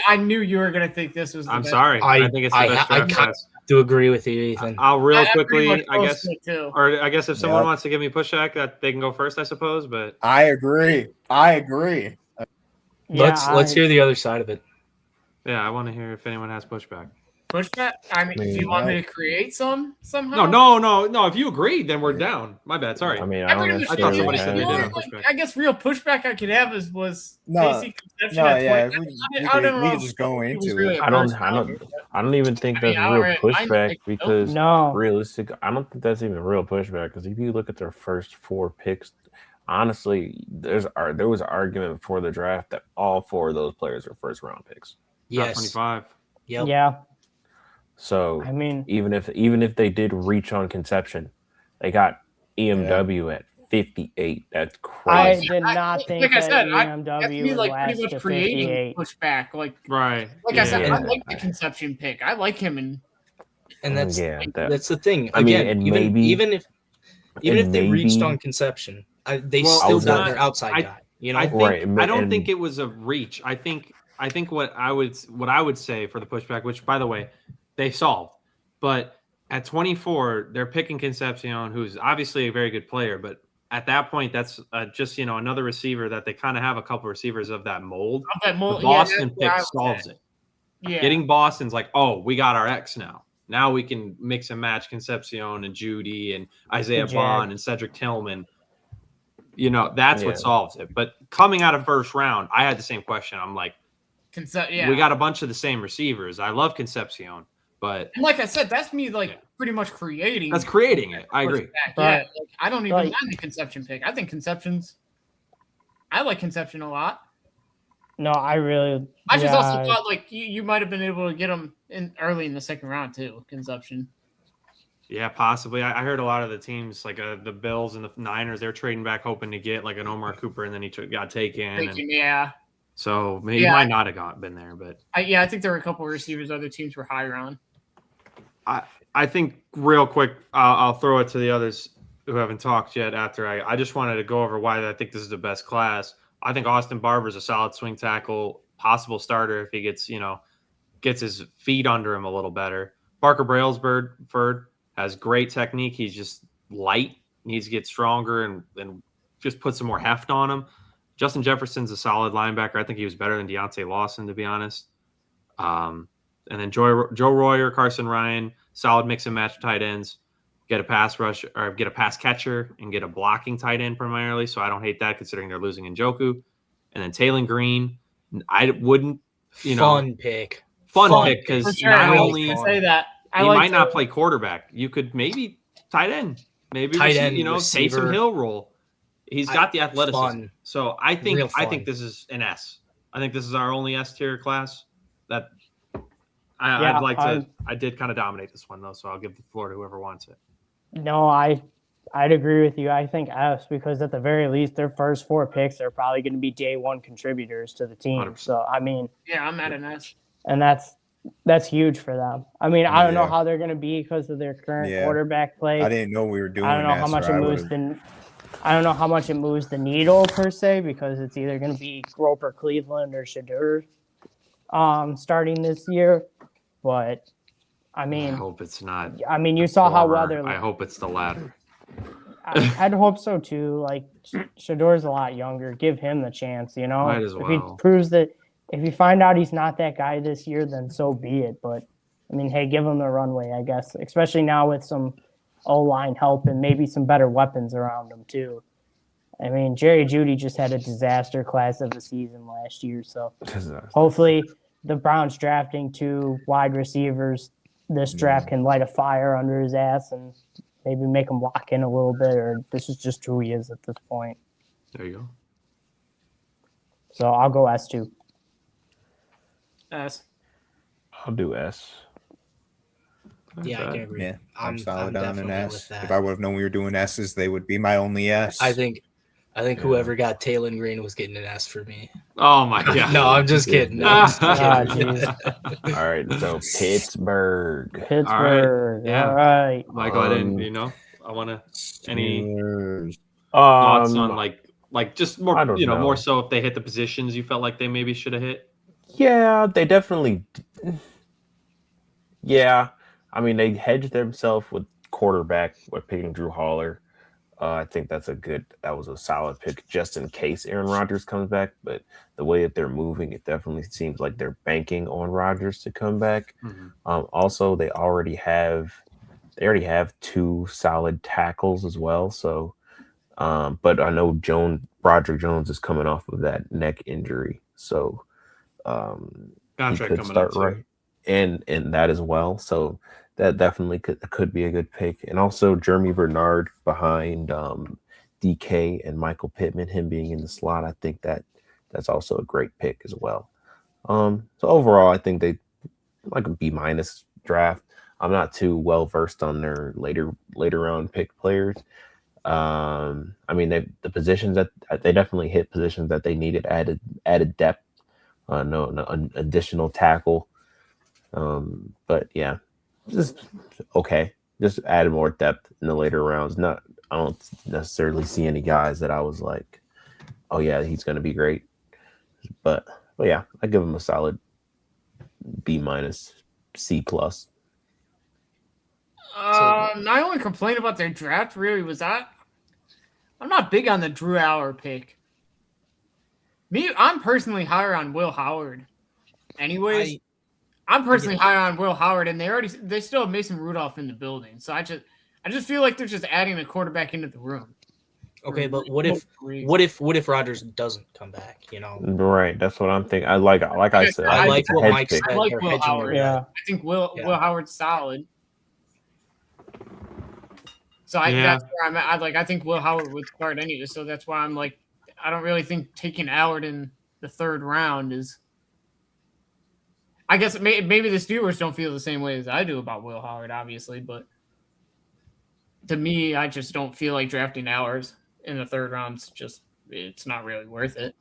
[SPEAKER 5] I knew you were gonna think this was.
[SPEAKER 4] I'm sorry. I think it's the best draft class.
[SPEAKER 6] Do agree with you, Ethan.
[SPEAKER 4] I'll real quickly, I guess,
[SPEAKER 5] too.
[SPEAKER 4] or I guess if someone wants to give me pushback, that they can go first, I suppose. But
[SPEAKER 2] I agree.
[SPEAKER 6] Let's hear the other side of it.
[SPEAKER 4] Yeah, I want to hear if anyone has pushback.
[SPEAKER 5] Pushback? I mean, do you want me to create some somehow?
[SPEAKER 4] No. If you agreed, then we're down. My bad. Sorry.
[SPEAKER 3] I mean,
[SPEAKER 5] I thought
[SPEAKER 4] somebody said they did have pushback.
[SPEAKER 5] I guess real pushback I could have was basic conception.
[SPEAKER 2] We could just go into it.
[SPEAKER 3] I don't even think that's real pushback because realistic. I don't think that's even real pushback because if you look at their first 4 picks, honestly, there was an argument before the draft that all 4 of those players were first round picks.
[SPEAKER 4] Yes. 25.
[SPEAKER 6] Yep.
[SPEAKER 1] Yeah.
[SPEAKER 3] So
[SPEAKER 1] I mean,
[SPEAKER 3] even if they did reach on conception, they got EMW at 58. That's crazy.
[SPEAKER 1] I did not think
[SPEAKER 5] like I said,
[SPEAKER 1] EMW would last
[SPEAKER 5] pretty much
[SPEAKER 1] to
[SPEAKER 5] creating
[SPEAKER 1] 58.
[SPEAKER 5] pushback.
[SPEAKER 4] Right.
[SPEAKER 5] Like I said, I like the conception pick. I like him,
[SPEAKER 6] and that's the thing.
[SPEAKER 3] I
[SPEAKER 6] Again,
[SPEAKER 3] mean,
[SPEAKER 6] even if they reached on conception, they still got their outside guy. You know,
[SPEAKER 4] I don't think it was a reach. I think what I would say for the pushback, which by the way, they solved. But at 24, they're picking Concepcion, who's obviously a very good player. But at that point, that's just another receiver that they kind of have a couple receivers of that mold. The Boston pick solves it.
[SPEAKER 5] Yeah.
[SPEAKER 4] Getting Boston's like, oh, we got our X now. Now we can mix and match Concepcion and Judy and Isaiah Bond and Cedric Tillman. That's what solves it. But coming out of first round, I had the same question. I'm like, we got a bunch of the same receivers. I love Concepcion. But
[SPEAKER 5] and like I said, that's me pretty much creating.
[SPEAKER 4] That's creating it. I agree.
[SPEAKER 5] Yeah, I don't even mind the conception pick. I think I like conception a lot.
[SPEAKER 1] No, I
[SPEAKER 5] just also thought you might have been able to get them in early in the second round too. Conception.
[SPEAKER 4] Yeah, possibly. I heard a lot of the teams like the Bills and the Niners, they're trading back hoping to get like an Omar Cooper, and then he got taken. So maybe he might not have been there, but
[SPEAKER 5] I think there were a couple of receivers other teams were higher on.
[SPEAKER 4] I think real quick, I'll throw it to the others who haven't talked yet. After I just wanted to go over why I think this is the best class. I think Austin Barber's a solid swing tackle, possible starter if he gets his feet under him a little better. Parker Brailsford has great technique. He's just light. Needs to get stronger and just put some more heft on him. Justin Jefferson's a solid linebacker. I think he was better than Deontay Lawson, to be honest. And then Joe Royer, Carson Ryan, solid mix and match tight ends. Get a pass rush or get a pass catcher and get a blocking tight end primarily. So I don't hate that considering they're losing Njoku. And then Taylon Green, I wouldn't,
[SPEAKER 6] fun pick
[SPEAKER 4] because not only
[SPEAKER 5] say that
[SPEAKER 4] he might not play quarterback. You could maybe tight end, Taysom Hill role. He's got the athleticism.
[SPEAKER 6] Fun.
[SPEAKER 4] So I think this is an S. I think this is our only S tier class. That I did kind of dominate this one though, so I'll give the floor to whoever wants it.
[SPEAKER 1] No, I I'd agree with you. I think S, because at the very least, their first 4 picks are probably going to be day one contributors to the team.
[SPEAKER 4] 100%.
[SPEAKER 1] So, I mean,
[SPEAKER 5] Yeah, I'm at an S.
[SPEAKER 1] and that's huge for them. I mean, I don't know
[SPEAKER 2] Yeah.
[SPEAKER 1] how they're going to be because of their current
[SPEAKER 2] Yeah.
[SPEAKER 1] quarterback play.
[SPEAKER 2] I didn't know we were doing
[SPEAKER 1] I don't know
[SPEAKER 2] that.
[SPEAKER 1] how much
[SPEAKER 2] so
[SPEAKER 1] it
[SPEAKER 2] I
[SPEAKER 1] moves
[SPEAKER 2] would've-
[SPEAKER 1] I don't know how much it moves the needle per se, because it's either going to be Groper Cleveland or Shadur starting this year. But I
[SPEAKER 4] I
[SPEAKER 1] mean,
[SPEAKER 4] hope it's not.
[SPEAKER 1] you saw how well
[SPEAKER 4] former.
[SPEAKER 1] they're.
[SPEAKER 4] I hope it's the latter.
[SPEAKER 1] I'd hope so too. Like Shador's a lot younger. Give him the chance, you know.
[SPEAKER 4] Might as
[SPEAKER 1] If he
[SPEAKER 4] well.
[SPEAKER 1] proves that, if you find out he's not that guy this year, then so be it. But I mean, hey, give him the runway, I guess. Especially now with some O-line help and maybe some better weapons around him too. I mean, Jerry Jeudy just had a disaster class of the season last year, so hopefully the Browns drafting 2 wide receivers this draft can light a fire under his ass and maybe make him lock in a little bit, or this is just who he is at this point.
[SPEAKER 4] There you go.
[SPEAKER 1] So I'll go S2.
[SPEAKER 5] S.
[SPEAKER 3] I'll do S.
[SPEAKER 6] Yeah, I can agree.
[SPEAKER 2] Yeah, I'm solid
[SPEAKER 6] I'm
[SPEAKER 2] on an
[SPEAKER 6] definitely
[SPEAKER 2] S.
[SPEAKER 6] with that.
[SPEAKER 2] If I would have known we were doing S's, they would be my only S.
[SPEAKER 6] I think whoever got Taylor Green was getting an S for me.
[SPEAKER 4] Oh my god.
[SPEAKER 6] No, I'm just kidding. No, I'm just
[SPEAKER 1] Ah,
[SPEAKER 6] kidding.
[SPEAKER 1] jeez.
[SPEAKER 3] All right, so Pittsburgh.
[SPEAKER 1] Pittsburgh.
[SPEAKER 4] Yeah.
[SPEAKER 1] All right.
[SPEAKER 4] Michael, I didn't. I want to. Any
[SPEAKER 2] Steelers.
[SPEAKER 4] thoughts on like just
[SPEAKER 3] I
[SPEAKER 4] more,
[SPEAKER 3] don't know.
[SPEAKER 4] more so if they hit the positions you felt like they maybe should have hit.
[SPEAKER 3] Yeah, they definitely. Yeah, I mean they hedged themselves with quarterback with picking Drew Holler. I think that was a solid pick just in case Aaron Rodgers comes back. But the way that they're moving, it definitely seems like they're banking on Rodgers to come back. Also, they already have 2 solid tackles as well. So, but I know Broderick Jones is coming off of that neck injury, so he
[SPEAKER 4] Contract
[SPEAKER 3] could
[SPEAKER 4] coming
[SPEAKER 3] start
[SPEAKER 4] up too.
[SPEAKER 3] right, and that as well. So that definitely could be a good pick. And also Jeremy Bernard behind DK and Michael Pittman, him being in the slot, I think that's also a great pick as well. So overall, I think they like a B- draft. I'm not too well versed on their later round pick players. I mean, the positions that they definitely hit positions that they needed, added depth, no additional tackle. But yeah, just okay. Just added more depth in the later rounds. I don't necessarily see any guys that I was like, oh yeah, he's going to be great. But yeah, I give him a solid B-, C+.
[SPEAKER 5] My only complaint about their draft really was that I'm not big on the Drew Aller pick. I'm personally higher on Will Howard. Anyways, I'm personally higher on Will Howard, and they still have Mason Rudolph in the building. So I just feel like they're just adding a quarterback into the room.
[SPEAKER 6] Okay, but what if Rodgers doesn't come back? You know,
[SPEAKER 3] Right, that's what I'm thinking. I said,
[SPEAKER 6] I like what
[SPEAKER 3] hedge
[SPEAKER 6] Mike
[SPEAKER 3] pick.
[SPEAKER 6] said.
[SPEAKER 5] I like
[SPEAKER 6] They're
[SPEAKER 5] Will
[SPEAKER 6] hedging
[SPEAKER 5] Howard.
[SPEAKER 6] their
[SPEAKER 1] Yeah.
[SPEAKER 6] bet.
[SPEAKER 5] I think Will Howard's solid. So
[SPEAKER 4] Yeah.
[SPEAKER 5] that's where I'm at. I think Will Howard would start anyway. So that's why I'm like, I don't really think taking Howard in the 3rd round is. I guess maybe the Steelers don't feel the same way as I do about Will Howard, obviously, but to me, I just don't feel like drafting Howard in the 3rd round. It's not really worth it.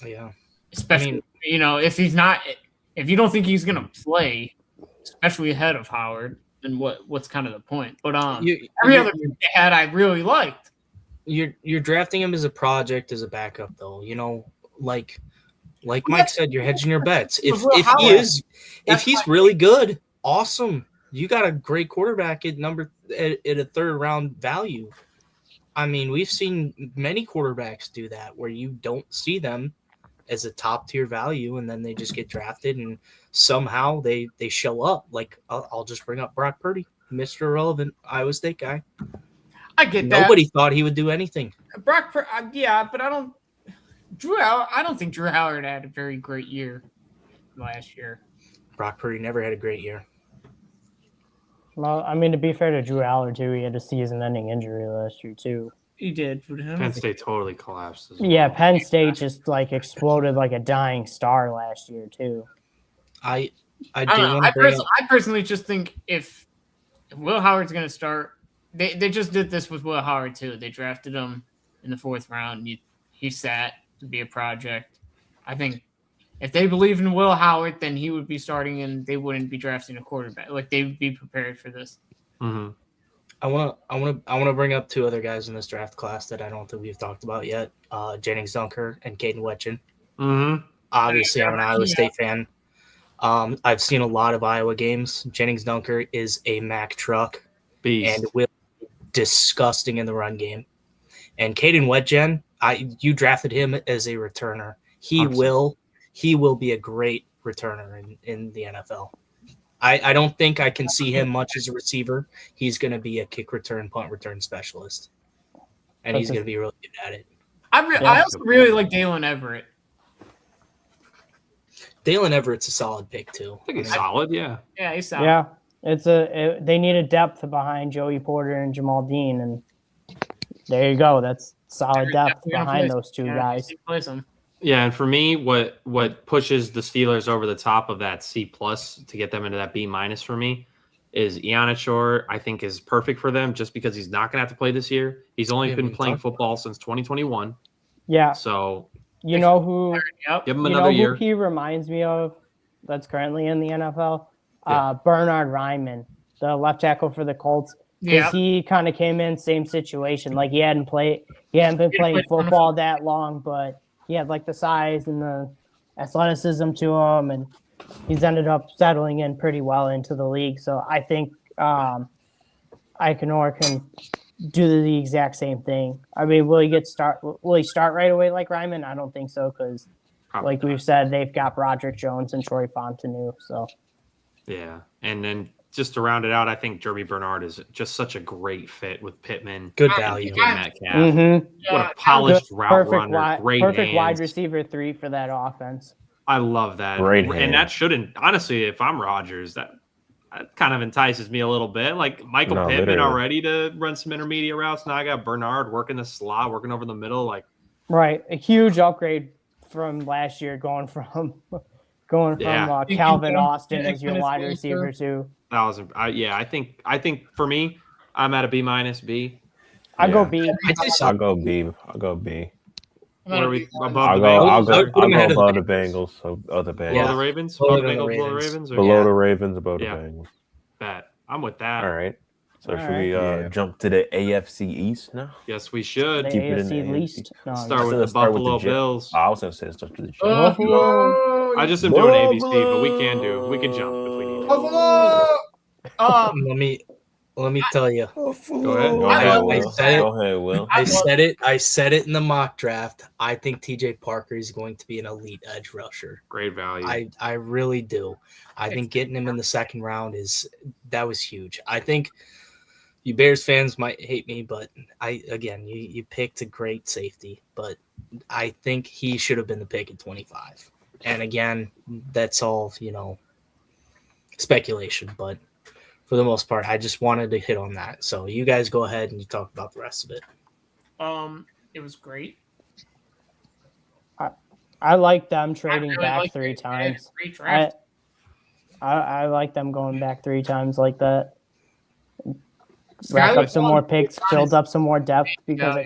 [SPEAKER 6] Yeah,
[SPEAKER 5] Especially, if you don't think he's gonna play, especially ahead of Howard, then what's kind of the point? But every other pick they had, I really liked.
[SPEAKER 6] You're drafting him as a project, as a backup, though. Like Mike said, you're hedging your bets. If he's really good, awesome. You got a great quarterback at a 3rd round value. I mean, we've seen many quarterbacks do that where you don't see them as a top tier value, and then they just get drafted, and somehow they show up. Like I'll just bring up Brock Purdy, Mr. Irrelevant Iowa State guy.
[SPEAKER 5] I get that.
[SPEAKER 6] Nobody thought he would do anything.
[SPEAKER 5] But I don't. I don't think Drew Howard had a very great year last year.
[SPEAKER 6] Brock Purdy never had a great year.
[SPEAKER 1] Well, I mean, to be fair to Drew Aller, too, he had a season-ending injury last year, too.
[SPEAKER 5] He did.
[SPEAKER 4] Penn State totally collapsed.
[SPEAKER 1] Yeah, Penn State just, exploded like a dying star last year, too.
[SPEAKER 6] I
[SPEAKER 5] personally just think if Will Howard's going to start, they just did this with Will Howard too. They drafted him in the 4th round. He sat to be a project. I think if they believed in Will Howard, then he would be starting, and they wouldn't be drafting a quarterback. Like they would be prepared for this.
[SPEAKER 4] Mm-hmm.
[SPEAKER 6] I wanna bring up 2 other guys in this draft class that I don't think we've talked about yet. Jennings Dunker and Caden Wetchen.
[SPEAKER 4] Mm-hmm.
[SPEAKER 6] Obviously, I'm an Iowa State fan. I've seen a lot of Iowa games. Jennings Dunker is a Mack truck
[SPEAKER 4] Beast.
[SPEAKER 6] and will be disgusting in the run game. And Caden Wetjen, you drafted him as a returner. He
[SPEAKER 4] 100%.
[SPEAKER 6] will be a great returner in the NFL. I don't think I can see him much as a receiver. He's going to be a kick return, punt return specialist, and he's going to be really good at it.
[SPEAKER 5] I also really like Dalen Everett.
[SPEAKER 6] Dalen Everett's a solid pick too.
[SPEAKER 4] I think he's solid, yeah.
[SPEAKER 5] Yeah, he's solid.
[SPEAKER 1] Yeah, they need a depth behind Joey Porter and Jamal Dean, and there you go. That's solid depth behind those 2 guys.
[SPEAKER 4] Yeah, and for me, what pushes the Steelers over the top of that C+ to get them into that B- for me is Iannaccio. I think is perfect for them just because he's not going to have to play this year. He's only been playing football since 2021.
[SPEAKER 1] Yeah.
[SPEAKER 4] So
[SPEAKER 1] you know who?
[SPEAKER 5] Yep.
[SPEAKER 4] Give him another year.
[SPEAKER 1] Who he reminds me of that's currently in the NFL?
[SPEAKER 4] Yeah.
[SPEAKER 1] Bernard Ryman, the left tackle for the Colts. Because he kind of came in same situation. Like he hadn't been playing football that long, but he had like the size and the athleticism to him, and he's ended up settling in pretty well into the league. So I think Eikenor can do the exact same thing. I mean, will he start right away like Ryman? I don't think so, because like we've said, they've got Broderick Jones and Troy Fontenot. So
[SPEAKER 4] yeah, and then just to round it out, I think Jeremy Bernard is just such a great fit with Pittman.
[SPEAKER 6] Good value.
[SPEAKER 4] Metcalf.
[SPEAKER 1] Mm-hmm.
[SPEAKER 4] What a polished route runner. Great
[SPEAKER 1] perfect
[SPEAKER 4] hands.
[SPEAKER 1] wide receiver 3 for that offense.
[SPEAKER 4] I love that.
[SPEAKER 3] Great
[SPEAKER 4] and
[SPEAKER 3] hands.
[SPEAKER 4] that shouldn't, honestly, if I'm Rodgers, that kind of entices me a little bit. Like Michael Pittman
[SPEAKER 3] literally.
[SPEAKER 4] already to run some intermediate routes. Now I got Bernard working the slot, working over the middle. Like,
[SPEAKER 1] right, a huge upgrade from last year, going from Calvin Austin as your wide receiver too.
[SPEAKER 4] I think for me, I'm at a B-, B.
[SPEAKER 1] I go B.
[SPEAKER 3] I'll go B. I'll go B.
[SPEAKER 4] What are we above
[SPEAKER 3] I'll
[SPEAKER 4] the
[SPEAKER 3] go.
[SPEAKER 4] Bengals?
[SPEAKER 3] I'll go
[SPEAKER 6] ahead of
[SPEAKER 3] above the Bengals. So other Bengals.
[SPEAKER 4] Below the Ravens?
[SPEAKER 6] Below
[SPEAKER 4] Above the
[SPEAKER 6] the
[SPEAKER 4] Bengals, below the
[SPEAKER 6] Ravens.
[SPEAKER 4] Ravens? Or
[SPEAKER 3] Below the Ravens, above the
[SPEAKER 4] Yeah.
[SPEAKER 3] Bengals.
[SPEAKER 4] Bet. I'm with that.
[SPEAKER 3] All right. So
[SPEAKER 1] All
[SPEAKER 3] should
[SPEAKER 1] right.
[SPEAKER 3] we
[SPEAKER 2] Yeah.
[SPEAKER 3] jump to the AFC East now?
[SPEAKER 4] Yes, we should.
[SPEAKER 1] The
[SPEAKER 3] Keep it in
[SPEAKER 1] AFC
[SPEAKER 3] the
[SPEAKER 1] least.
[SPEAKER 3] AFC.
[SPEAKER 1] No,
[SPEAKER 4] Start with
[SPEAKER 3] Let's
[SPEAKER 4] the
[SPEAKER 3] start with
[SPEAKER 4] Buffalo
[SPEAKER 3] Jets.
[SPEAKER 4] Bills.
[SPEAKER 3] I was gonna say start with the Jets.
[SPEAKER 5] Oh,
[SPEAKER 4] I just am doing ABC, but we can jump if we need to.
[SPEAKER 6] Let me tell you.
[SPEAKER 4] Go ahead.
[SPEAKER 3] Go
[SPEAKER 5] I
[SPEAKER 3] ahead,
[SPEAKER 5] love
[SPEAKER 3] Will.
[SPEAKER 6] I said it.
[SPEAKER 3] Go ahead, Will.
[SPEAKER 6] I said it in the mock draft. I think TJ Parker is going to be an elite edge rusher.
[SPEAKER 4] Great value.
[SPEAKER 6] I really do. I think getting him in the 2nd round that was huge. I think you Bears fans might hate me, but you picked a great safety, but I think he should have been the pick at 25. And again, that's all, speculation, but for the most part, I just wanted to hit on that. So you guys go ahead and you talk about the rest of it.
[SPEAKER 5] it was great.
[SPEAKER 1] I like them trading
[SPEAKER 5] I really
[SPEAKER 1] back
[SPEAKER 5] like
[SPEAKER 1] 3
[SPEAKER 5] it.
[SPEAKER 1] times.
[SPEAKER 5] Great draft.
[SPEAKER 1] I like them going back 3 times like that.
[SPEAKER 5] Skylar
[SPEAKER 1] Rack up some more
[SPEAKER 5] Thompson
[SPEAKER 1] picks, build up some more depth, because
[SPEAKER 5] Yeah.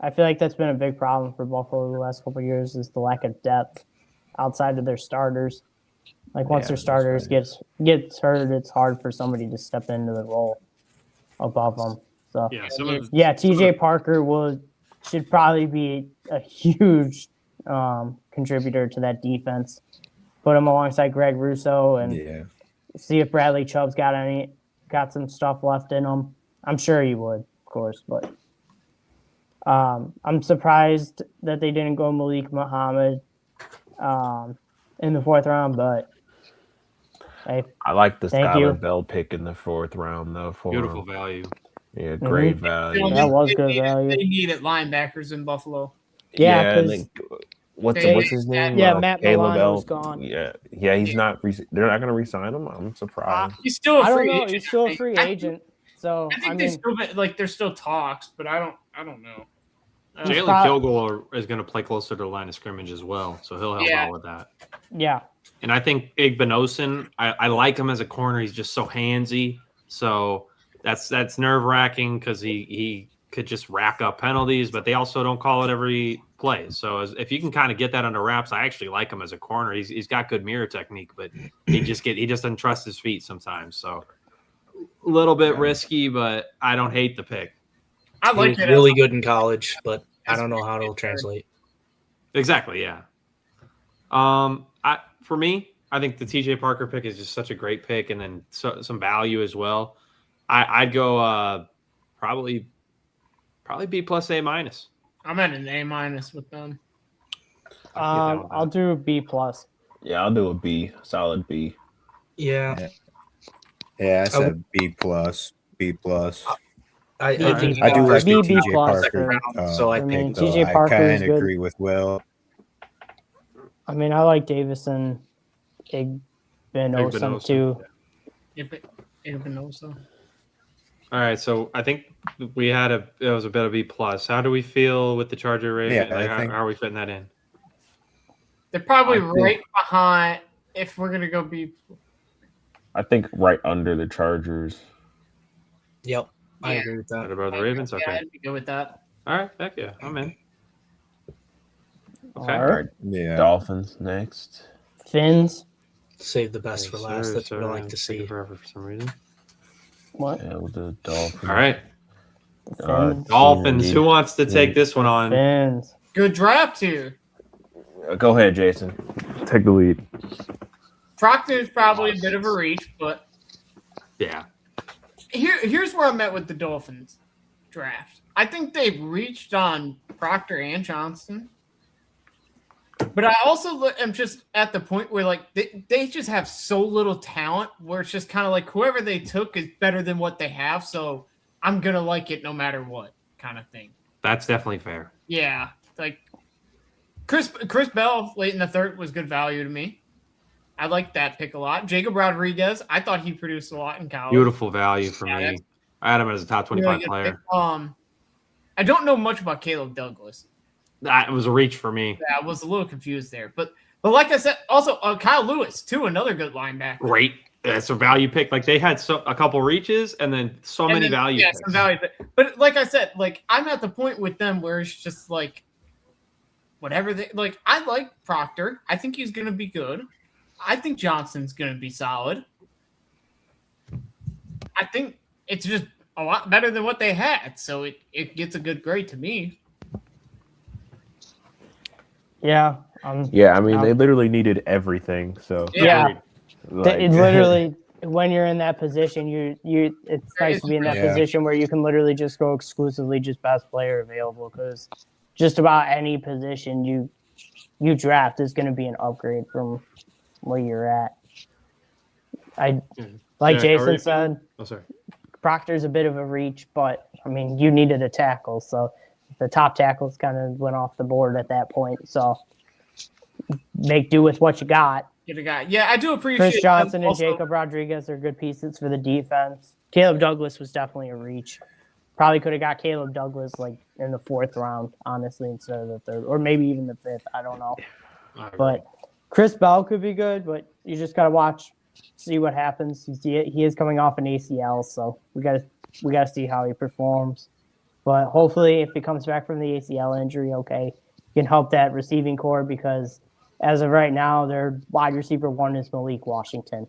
[SPEAKER 1] I feel like that's been a big problem for Buffalo the last couple of years, is the lack of depth outside of their starters. Like once
[SPEAKER 3] Yeah,
[SPEAKER 1] their
[SPEAKER 3] that's
[SPEAKER 1] starters
[SPEAKER 3] right.
[SPEAKER 1] gets hurt, it's hard for somebody to step into the role above them. So
[SPEAKER 4] yeah, some of
[SPEAKER 1] yeah, TJ Parker should probably be a huge contributor to that defense. Put him alongside Greg Russo and
[SPEAKER 2] Yeah.
[SPEAKER 1] see if Bradley Chubb's got some stuff left in him. I'm sure he would, of course, but I'm surprised that they didn't go Malik Muhammad in the 4th round, but hey,
[SPEAKER 3] I like the
[SPEAKER 1] Thank you.
[SPEAKER 3] Skylar Bell pick in the 4th round though. For
[SPEAKER 4] beautiful
[SPEAKER 3] him.
[SPEAKER 4] value.
[SPEAKER 3] Yeah, great
[SPEAKER 1] Mhm.
[SPEAKER 3] value.
[SPEAKER 1] That was good value.
[SPEAKER 5] They needed linebackers in Buffalo.
[SPEAKER 1] Yeah,
[SPEAKER 3] and
[SPEAKER 1] 'cause-
[SPEAKER 3] what's his name?
[SPEAKER 1] Yeah, Matt
[SPEAKER 3] Caleb
[SPEAKER 1] Milano's
[SPEAKER 3] Bell.
[SPEAKER 1] gone.
[SPEAKER 3] Yeah, he's not. They're not going to re-sign him. I'm surprised.
[SPEAKER 5] He's still a
[SPEAKER 1] I don't
[SPEAKER 5] free
[SPEAKER 1] know.
[SPEAKER 5] agent.
[SPEAKER 1] He's still
[SPEAKER 5] I
[SPEAKER 1] a free
[SPEAKER 5] think.
[SPEAKER 1] agent, so
[SPEAKER 5] I think
[SPEAKER 1] I
[SPEAKER 5] they
[SPEAKER 1] mean,
[SPEAKER 5] still there's still talks, but I don't know.
[SPEAKER 4] Jalen
[SPEAKER 1] prob-
[SPEAKER 4] Kilgore is going to play closer to the line of scrimmage as well, so he'll help
[SPEAKER 5] Yeah.
[SPEAKER 4] out with that.
[SPEAKER 1] yeah,
[SPEAKER 4] And I think Igbinosun, I like him as a corner. He's just so handsy. So that's nerve wracking because he could just rack up penalties, but they also don't call it every play. So if you can kind of get that under wraps, I actually like him as a corner. He's got good mirror technique, but he just doesn't trust his feet sometimes. So a little bit risky, but I don't hate the pick.
[SPEAKER 5] I like
[SPEAKER 6] He
[SPEAKER 5] it.
[SPEAKER 6] was really good in college, but I don't know how it'll translate.
[SPEAKER 4] Exactly, yeah. For me, I think the TJ Parker pick is just such a great pick, and then some value as well. I'd go probably B plus A minus.
[SPEAKER 5] I'm at an A minus with them.
[SPEAKER 1] I'll do B plus.
[SPEAKER 3] Yeah, I'll do a B, solid B.
[SPEAKER 6] Yeah.
[SPEAKER 2] Yeah, I said B plus.
[SPEAKER 6] I think
[SPEAKER 2] I do like the
[SPEAKER 1] B
[SPEAKER 2] TJ
[SPEAKER 1] plus.
[SPEAKER 2] Parker.
[SPEAKER 6] So I
[SPEAKER 1] mean,
[SPEAKER 6] picked
[SPEAKER 1] TJ
[SPEAKER 2] I
[SPEAKER 1] Parker is
[SPEAKER 2] kind of
[SPEAKER 1] good.
[SPEAKER 2] agree with Will.
[SPEAKER 1] I mean, I like Davison, Igbinosun too.
[SPEAKER 5] Igbinosun.
[SPEAKER 4] All right, so I think it was a bit of B plus. How do we feel with the Charger rating?
[SPEAKER 2] Yeah,
[SPEAKER 4] Like,
[SPEAKER 2] I think-
[SPEAKER 4] how are we fitting that in?
[SPEAKER 5] They're probably
[SPEAKER 3] I think-
[SPEAKER 5] right behind. If we're gonna go B,
[SPEAKER 3] I think right under the Chargers.
[SPEAKER 6] Yep, I
[SPEAKER 5] Yeah.
[SPEAKER 6] agree with
[SPEAKER 4] What
[SPEAKER 6] that.
[SPEAKER 4] about the Ravens?
[SPEAKER 5] yeah,
[SPEAKER 4] Okay.
[SPEAKER 5] I'd be good with that.
[SPEAKER 4] All right, heck yeah, I'm in. Okay.
[SPEAKER 1] All
[SPEAKER 3] All
[SPEAKER 1] right.
[SPEAKER 3] right,
[SPEAKER 2] Yeah.
[SPEAKER 3] Dolphins next.
[SPEAKER 1] Fins.
[SPEAKER 6] Save the best for
[SPEAKER 4] Yes,
[SPEAKER 6] last.
[SPEAKER 4] sir,
[SPEAKER 6] That's what I
[SPEAKER 4] sir.
[SPEAKER 6] like to
[SPEAKER 4] It's taking
[SPEAKER 6] see.
[SPEAKER 4] forever for some reason.
[SPEAKER 1] What?
[SPEAKER 3] Yeah, with the Dolphins.
[SPEAKER 4] All right,
[SPEAKER 1] Fins.
[SPEAKER 4] Dolphins. Who wants to take this one on?
[SPEAKER 1] Fins.
[SPEAKER 5] Good draft here.
[SPEAKER 3] Go ahead, Jason. Take the lead.
[SPEAKER 5] Proctor's probably a bit of a reach, but
[SPEAKER 4] Yeah,
[SPEAKER 5] here's where I'm at with the Dolphins draft. I think they've reached on Proctor and Johnston. But I also am just at the point where like they just have so little talent where it's just kind of like whoever they took is better than what they have. So I'm going to like it no matter what kind of thing.
[SPEAKER 4] that's definitely fair.
[SPEAKER 5] Yeah. Like Chris Bell late in the third was good value to me. I like that pick a lot. Jacob Rodriguez, I thought he produced a lot in college.
[SPEAKER 4] Beautiful value for
[SPEAKER 5] Yeah,
[SPEAKER 4] me.
[SPEAKER 5] that's-
[SPEAKER 4] I had him as a top 25
[SPEAKER 5] Really good
[SPEAKER 4] player.
[SPEAKER 5] pick. I don't know much about Caleb Douglas.
[SPEAKER 4] That was a reach for me.
[SPEAKER 5] Yeah, I was a little confused there. But like I said, also Kyle Lewis, too, another good linebacker.
[SPEAKER 4] Great. That's a value pick. Like they had a couple reaches and then
[SPEAKER 5] And
[SPEAKER 4] many
[SPEAKER 5] then,
[SPEAKER 4] value
[SPEAKER 5] yeah,
[SPEAKER 4] picks.
[SPEAKER 5] some value. But like I said, like I'm at the point with them where it's just like whatever they like. I like Proctor. I think he's gonna be good. I think Johnson's gonna be solid. I think it's just a lot better than what they had, so it gets a good grade to me.
[SPEAKER 1] Yeah.
[SPEAKER 3] Yeah, I mean,
[SPEAKER 1] Um,
[SPEAKER 3] they literally needed everything. So,
[SPEAKER 1] Yeah.
[SPEAKER 3] like,
[SPEAKER 1] It's literally when you're in that position, it's nice to be in that
[SPEAKER 2] Yeah.
[SPEAKER 1] position where you can literally just go exclusively just best player available because just about any position you draft is going to be an upgrade from where you're at. Like
[SPEAKER 4] Yeah, how are
[SPEAKER 1] Jason
[SPEAKER 4] you
[SPEAKER 1] said,
[SPEAKER 4] Oh, sorry.
[SPEAKER 1] Proctor's a bit of a reach, but I mean, you needed a tackle, so the top tackles kind of went off the board at that point. So make do with what you got.
[SPEAKER 5] Get a guy. Yeah, I do appreciate
[SPEAKER 1] Chris Johnson and
[SPEAKER 5] also-
[SPEAKER 1] Jacob Rodriguez are good pieces for the defense. Caleb Douglas was definitely a reach. Probably could have got Caleb Douglas like in the 4th round, honestly, instead of the 3rd, or maybe even the 5th. I don't know.
[SPEAKER 4] I agree.
[SPEAKER 1] But Chris Bell could be good, but you just gotta watch, see what happens. He is coming off an ACL, so we gotta see how he performs. But hopefully, if he comes back from the ACL injury, okay, he can help that receiving core because as of right now, their wide receiver 1 is Malik Washington.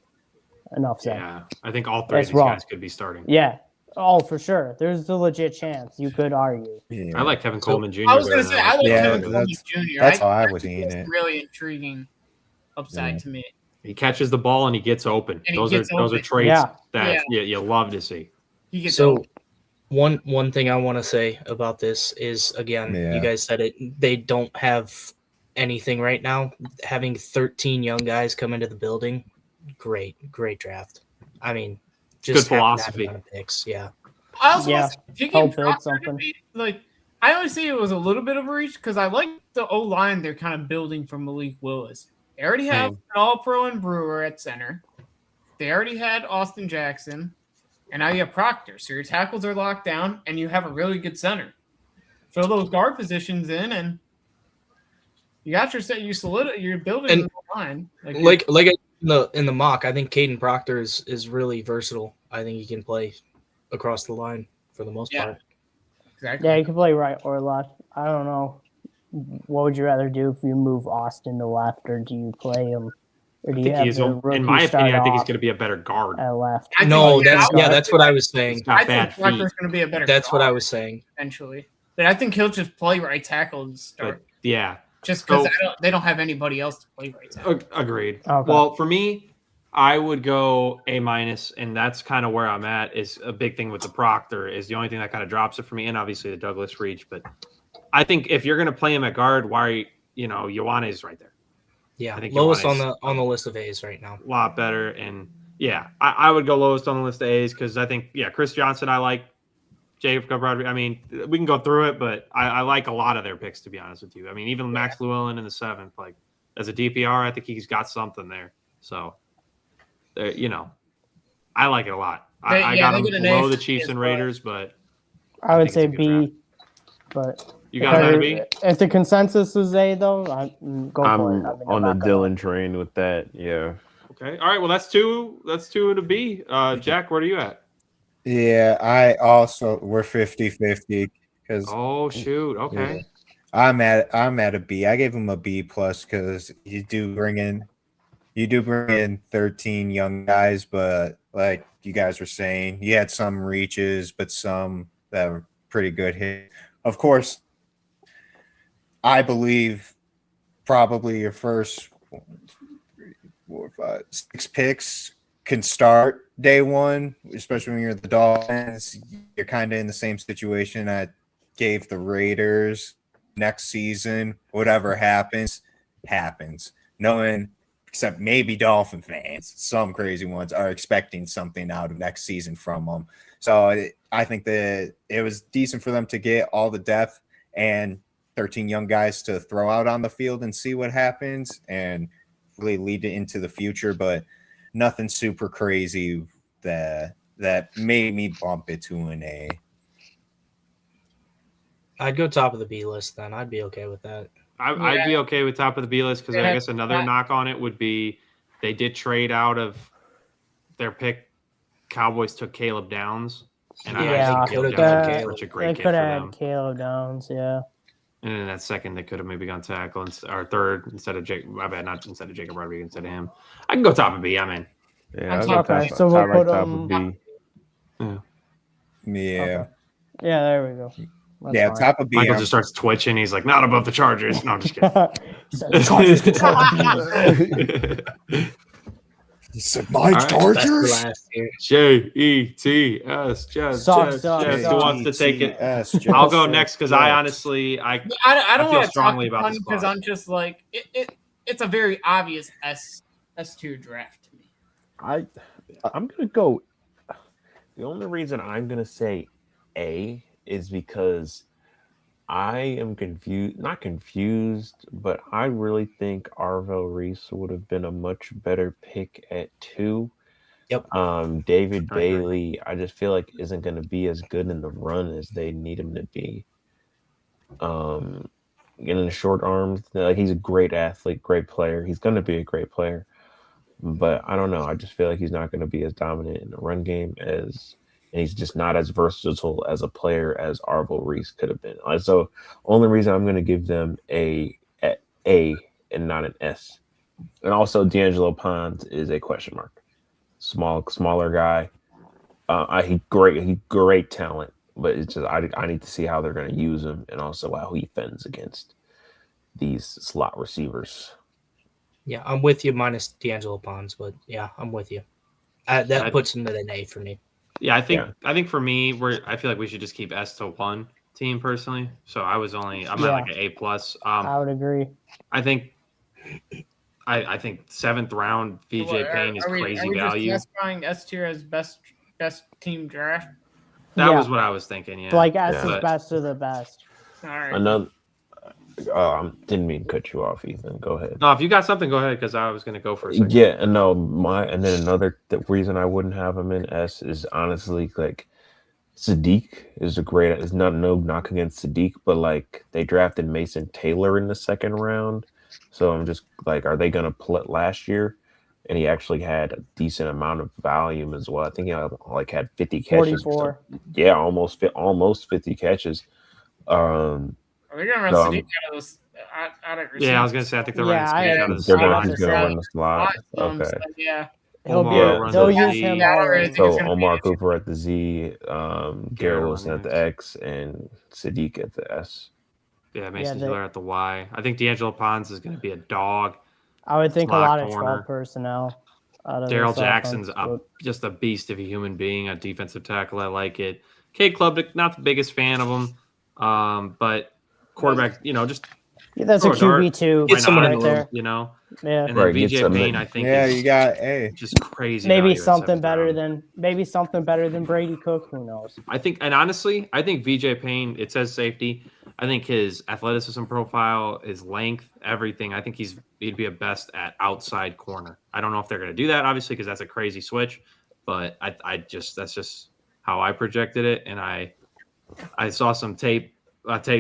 [SPEAKER 1] Enough said.
[SPEAKER 4] Yeah, I think all three
[SPEAKER 1] That's
[SPEAKER 4] of these
[SPEAKER 1] wrong.
[SPEAKER 4] guys could be starting.
[SPEAKER 1] Yeah. Oh, for sure. There's a legit chance. You could argue.
[SPEAKER 2] Yeah.
[SPEAKER 4] I like Kevin Coleman Jr.
[SPEAKER 5] I was
[SPEAKER 4] better
[SPEAKER 5] going to
[SPEAKER 4] than
[SPEAKER 5] say, I like
[SPEAKER 2] Yeah,
[SPEAKER 5] Kevin Coleman
[SPEAKER 2] that's-
[SPEAKER 5] Jr.
[SPEAKER 2] that's how I
[SPEAKER 5] think
[SPEAKER 2] was seeing
[SPEAKER 5] he's
[SPEAKER 2] it.
[SPEAKER 5] really intriguing upside to me.
[SPEAKER 4] He catches the ball and he gets open.
[SPEAKER 5] And he
[SPEAKER 4] Those
[SPEAKER 5] gets
[SPEAKER 4] are
[SPEAKER 5] open.
[SPEAKER 4] traits
[SPEAKER 1] Yeah.
[SPEAKER 4] that you love to see.
[SPEAKER 5] He gets
[SPEAKER 6] So
[SPEAKER 5] open.
[SPEAKER 6] one thing I want to say about this is again,
[SPEAKER 2] Yeah.
[SPEAKER 6] you guys said it. They don't have anything right now. Having 13 young guys come into the building, great draft. I mean, just
[SPEAKER 4] Good
[SPEAKER 6] have that
[SPEAKER 4] philosophy.
[SPEAKER 6] amount of picks. Yeah,
[SPEAKER 5] I also
[SPEAKER 1] Yeah.
[SPEAKER 5] was picking
[SPEAKER 1] Help build
[SPEAKER 5] Proctor to
[SPEAKER 1] something.
[SPEAKER 5] be, like I always see it was a little bit of a reach because I like the O line they're kind of building from Malik Willis. They already have an All-Pro and Brewer at center. They already had Austin Jackson, and now you have Proctor. So your tackles are locked down, and you have a really good center. Fill those guard positions in, and you got your set. You're building
[SPEAKER 6] And
[SPEAKER 5] the line.
[SPEAKER 6] like in the mock, I think Caden Proctor is really versatile. I think he can play across the line for the most
[SPEAKER 5] Yeah.
[SPEAKER 6] part.
[SPEAKER 5] Exactly.
[SPEAKER 1] Yeah, you can play right or left. I don't know. What would you rather do if you move Austin to left, or do you play him, or do
[SPEAKER 4] I
[SPEAKER 1] you
[SPEAKER 4] think
[SPEAKER 1] have
[SPEAKER 4] he's,
[SPEAKER 1] the
[SPEAKER 4] in
[SPEAKER 1] rookie
[SPEAKER 4] my
[SPEAKER 1] start
[SPEAKER 4] opinion, I think he's
[SPEAKER 1] off
[SPEAKER 4] going to be a better guard.
[SPEAKER 1] at left?
[SPEAKER 5] I think-
[SPEAKER 6] No,
[SPEAKER 5] yeah,
[SPEAKER 6] that's what I was
[SPEAKER 4] He's
[SPEAKER 6] saying.
[SPEAKER 4] got
[SPEAKER 5] I
[SPEAKER 4] bad
[SPEAKER 5] think Proctor's
[SPEAKER 4] feet.
[SPEAKER 5] going to be a better.
[SPEAKER 6] That's what I
[SPEAKER 5] guard
[SPEAKER 6] was saying.
[SPEAKER 5] eventually, but I think he'll just play right tackle and
[SPEAKER 4] But
[SPEAKER 5] start
[SPEAKER 4] yeah,
[SPEAKER 5] just because
[SPEAKER 4] So-
[SPEAKER 5] they don't have anybody else to play right tackle.
[SPEAKER 4] agreed.
[SPEAKER 1] Okay.
[SPEAKER 4] Well, for me, I would go A-, and that's kind of where I'm at. Is a big thing with the Proctor is the only thing that kind of drops it for me, and obviously the Douglas reach. But I think if you're going to play him at guard, why Ioane is right there.
[SPEAKER 6] Yeah,
[SPEAKER 4] I think
[SPEAKER 6] lowest
[SPEAKER 4] Ioane's
[SPEAKER 6] on the list of A's right now.
[SPEAKER 4] a lot better. And yeah, I would go lowest on the list of A's because I think, Chris Johnson, I like. Jacob Rodriguez. I mean, we can go through it, but I like a lot of their picks, to be honest with you. I mean, even Max Llewellyn in the 7th, like as a DPR, I think he's got something there. So, I like it a lot. I got him
[SPEAKER 5] they get an
[SPEAKER 4] below
[SPEAKER 5] A
[SPEAKER 4] the
[SPEAKER 5] for
[SPEAKER 4] Chiefs
[SPEAKER 5] me as
[SPEAKER 4] and
[SPEAKER 5] well.
[SPEAKER 4] Raiders, but
[SPEAKER 1] I would
[SPEAKER 4] think
[SPEAKER 1] say
[SPEAKER 4] it's a good
[SPEAKER 1] B, but
[SPEAKER 4] you got him at a B?
[SPEAKER 1] if the consensus is A, though, go
[SPEAKER 7] I'm
[SPEAKER 1] for it. I mean,
[SPEAKER 7] on
[SPEAKER 1] I'm
[SPEAKER 7] the
[SPEAKER 1] not gonna-
[SPEAKER 7] Dylan train with that. Yeah.
[SPEAKER 4] Okay. All right. Well, that's two to B. Jack, where are you at?
[SPEAKER 2] Yeah, we're 50-50 because
[SPEAKER 4] Oh shoot. Okay.
[SPEAKER 2] I'm at a B. I gave him a B plus because you do bring in 13 young guys, but like you guys were saying, you had some reaches, but some that were pretty good hit. Of course, I believe probably your first 1, 2, 3, 4, 5, 6 picks can start day one, especially when you're the Dolphins. You're kind of in the same situation I gave the Raiders next season. Whatever happens. Knowing, except maybe Dolphin fans, some crazy ones are expecting something out of next season from them. So I think that it was decent for them to get all the depth and 13 young guys to throw out on the field and see what happens and really lead it into the future, but nothing super crazy that made me bump it to an A.
[SPEAKER 6] I'd go top of the B list then. I'd be okay with that.
[SPEAKER 4] I'd be okay with top of the B list because I guess another knock on it would be they did trade out of their pick. Cowboys took Caleb Downs, and
[SPEAKER 1] Yeah,
[SPEAKER 4] I think
[SPEAKER 6] could've
[SPEAKER 4] Caleb
[SPEAKER 6] done
[SPEAKER 4] Downs is
[SPEAKER 6] Caleb.
[SPEAKER 4] such a
[SPEAKER 1] They
[SPEAKER 4] great kid
[SPEAKER 1] could
[SPEAKER 4] for
[SPEAKER 1] have
[SPEAKER 4] them.
[SPEAKER 1] had Caleb Downs, yeah.
[SPEAKER 4] And in that second, they could have maybe gone tackle or third instead of Jake. My bad, not instead of Jacob Rodriguez, instead of him. I can go top of B. I'm in.
[SPEAKER 7] Yeah.
[SPEAKER 5] I'm
[SPEAKER 7] I got
[SPEAKER 1] okay,
[SPEAKER 7] top,
[SPEAKER 1] so we'll
[SPEAKER 7] I like
[SPEAKER 1] put
[SPEAKER 7] top
[SPEAKER 1] him-
[SPEAKER 7] of B.
[SPEAKER 2] Yeah.
[SPEAKER 1] Okay. Yeah, there we go. That's
[SPEAKER 2] Yeah,
[SPEAKER 1] fine.
[SPEAKER 2] top of B.
[SPEAKER 4] Michael
[SPEAKER 2] I'm-
[SPEAKER 4] just starts twitching. He's like, not above the Chargers. No, I'm just kidding.
[SPEAKER 1] He said, "The Chargers can go B."
[SPEAKER 2] He said,
[SPEAKER 4] All right.
[SPEAKER 6] Best for last year.
[SPEAKER 4] Jets. Jets.
[SPEAKER 1] Sucks.
[SPEAKER 4] Who wants to take it?
[SPEAKER 2] Yes,
[SPEAKER 4] I'll go
[SPEAKER 2] Jets.
[SPEAKER 4] next because I honestly,
[SPEAKER 5] I
[SPEAKER 4] I
[SPEAKER 5] don't
[SPEAKER 4] feel
[SPEAKER 5] want to
[SPEAKER 4] strongly
[SPEAKER 5] talk
[SPEAKER 4] about this
[SPEAKER 5] because
[SPEAKER 4] spot.
[SPEAKER 5] I'm just like it's a very obvious S2 draft to me.
[SPEAKER 3] I'm gonna go. The only reason I'm gonna say A is because I am not confused, but I really think Arvell Reese would have been a much better pick at 2.
[SPEAKER 6] Yep.
[SPEAKER 3] David
[SPEAKER 4] I agree.
[SPEAKER 3] Bailey, I just feel like isn't going to be as good in the run as they need him to be. In the short arms, like he's a great athlete, great player. He's going to be a great player, but I don't know. I just feel like he's not going to be as dominant in the run game and he's just not as versatile as a player as Arvell Reese could have been. So, only reason I'm going to give them a and not an S. And also, D'Angelo Pons is a question mark. Smaller guy. He great talent, but it's just I need to see how they're going to use him and also how he fends against these slot receivers.
[SPEAKER 6] Yeah, I'm with you minus D'Angelo Pons, but yeah, I'm with you. That puts him at an A for me.
[SPEAKER 4] Yeah, I think for me, I feel like we should just keep S to 1 team personally. So I'm at like an A plus.
[SPEAKER 1] I would agree.
[SPEAKER 4] I think 7th round VJ Payne is crazy
[SPEAKER 5] are we
[SPEAKER 4] value.
[SPEAKER 5] Just classifying S tier as best team draft.
[SPEAKER 4] That
[SPEAKER 1] Yeah.
[SPEAKER 4] was what I was thinking. Yeah,
[SPEAKER 1] Like S
[SPEAKER 4] Yeah.
[SPEAKER 1] is best of the best.
[SPEAKER 5] All right.
[SPEAKER 3] Another. Didn't mean to cut you off, Ethan. Go ahead.
[SPEAKER 4] No, if you got something, go ahead because I was going to go for a second.
[SPEAKER 3] Yeah, and no, and then the reason I wouldn't have him in S is honestly like Sadiq is not no knock against Sadiq, but like they drafted Mason Taylor in the 2nd round, so I'm just like, are they gonna play last year? and he actually had a decent amount of volume as well. I think he had 50 catches.
[SPEAKER 1] 44.
[SPEAKER 3] Yeah, almost 50 catches.
[SPEAKER 5] Are they gonna run Sadiq out of
[SPEAKER 4] Yeah, I was gonna say I think they're
[SPEAKER 1] Yeah,
[SPEAKER 4] running out of the
[SPEAKER 3] They're
[SPEAKER 4] slot.
[SPEAKER 3] he's gonna run the slot. Okay.
[SPEAKER 5] Yeah.
[SPEAKER 1] They'll use him.
[SPEAKER 3] So Omar Cooper at the Z, Garrett Wilson at the X, and Sadiq at the S.
[SPEAKER 4] Yeah, Mason Taylor at the Y. I think D'Angelo Pons is going to be a dog.
[SPEAKER 1] I would think a lot of
[SPEAKER 4] corner.
[SPEAKER 1] 12 personnel.
[SPEAKER 4] Daryl Jackson's just a beast of a human being, a defensive tackle. I like it. Cade Klubnik, not the biggest fan of him, but quarterback, just
[SPEAKER 1] that's a QB2.
[SPEAKER 5] Get someone
[SPEAKER 1] right there.
[SPEAKER 4] Yeah. And then VJ Payne, I think.
[SPEAKER 2] Yeah, you got A.
[SPEAKER 4] Just crazy.
[SPEAKER 1] Maybe something better than Brady Cook. Who knows?
[SPEAKER 4] I think VJ Payne. It says safety. I think his athleticism profile, his length, everything. I think he'd be a best at outside corner. I don't know if they're going to do that, obviously, because that's a crazy switch. But that's just how I projected it, and I saw some tape.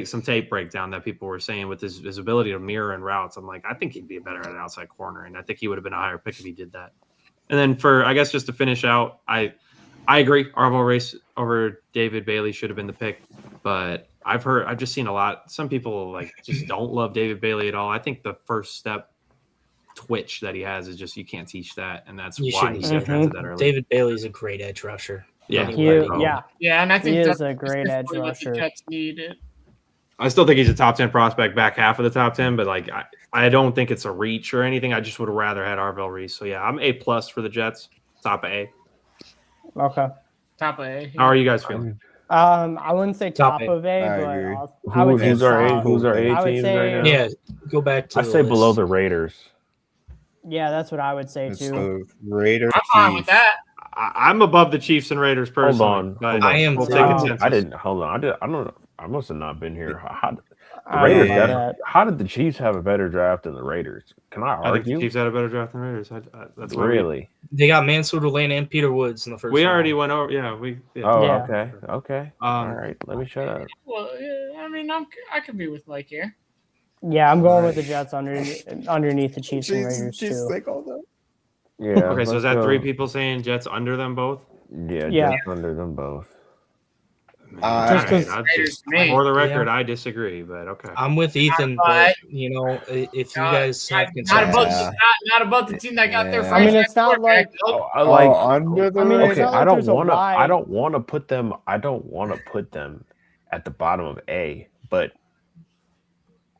[SPEAKER 4] Some tape breakdown that people were saying with his ability to mirror and routes. I'm like, I think he'd be better at an outside corner, and I think he would have been a higher pick if he did that. And then just to finish out, I agree. Arvo Race over David Bailey should have been the pick, but I've just seen a lot. Some people just don't love David Bailey at all. I think the first step twitch that he has is just you can't teach that, and that's why he got drafted that early.
[SPEAKER 6] David Bailey's a great edge rusher.
[SPEAKER 1] Yeah,
[SPEAKER 5] and I think
[SPEAKER 1] he is a great edge rusher.
[SPEAKER 4] I still think he's a top 10 prospect, back half of the top 10, but I don't think it's a reach or anything. I just would have rather had Arvell Reese. So yeah, I'm A+ for the Jets, top of A.
[SPEAKER 1] Okay.
[SPEAKER 5] Top of A.
[SPEAKER 4] How are you guys feeling?
[SPEAKER 1] I wouldn't say top of A, but I would say
[SPEAKER 3] who's our A teams right now?
[SPEAKER 6] Yeah, go back to.
[SPEAKER 3] I say below the Raiders.
[SPEAKER 1] Yeah, that's what I would say too.
[SPEAKER 2] Raiders.
[SPEAKER 5] I'm fine with that.
[SPEAKER 4] I'm above the Chiefs and Raiders personally.
[SPEAKER 3] Hold on.
[SPEAKER 6] I am.
[SPEAKER 3] I didn't. Hold on. I don't know. I must have not been here. How did the Chiefs have a better draft than the Raiders? Can I argue?
[SPEAKER 4] I think the Chiefs had a better draft than Raiders. That's
[SPEAKER 3] really.
[SPEAKER 6] They got Mansour Lane and Peter Woods in the first.
[SPEAKER 4] We
[SPEAKER 6] round.
[SPEAKER 4] already went over. Yeah,
[SPEAKER 3] Okay. All right. Let me shut up.
[SPEAKER 5] Well, I mean, I could be with Mike here.
[SPEAKER 1] Yeah, I'm going with the Jets underneath the Chiefs and Raiders too.
[SPEAKER 3] Yeah.
[SPEAKER 4] Okay, so is that 3 people saying Jets under them both?
[SPEAKER 3] Yeah. Jets under them both.
[SPEAKER 4] For the record, I disagree, but okay.
[SPEAKER 6] I'm with Ethan, but if you guys have concerns,
[SPEAKER 5] not about the team that got their.
[SPEAKER 1] I mean, it's not like
[SPEAKER 2] under the.
[SPEAKER 3] Okay, I don't want to put them. I don't want to put them at the bottom of A, but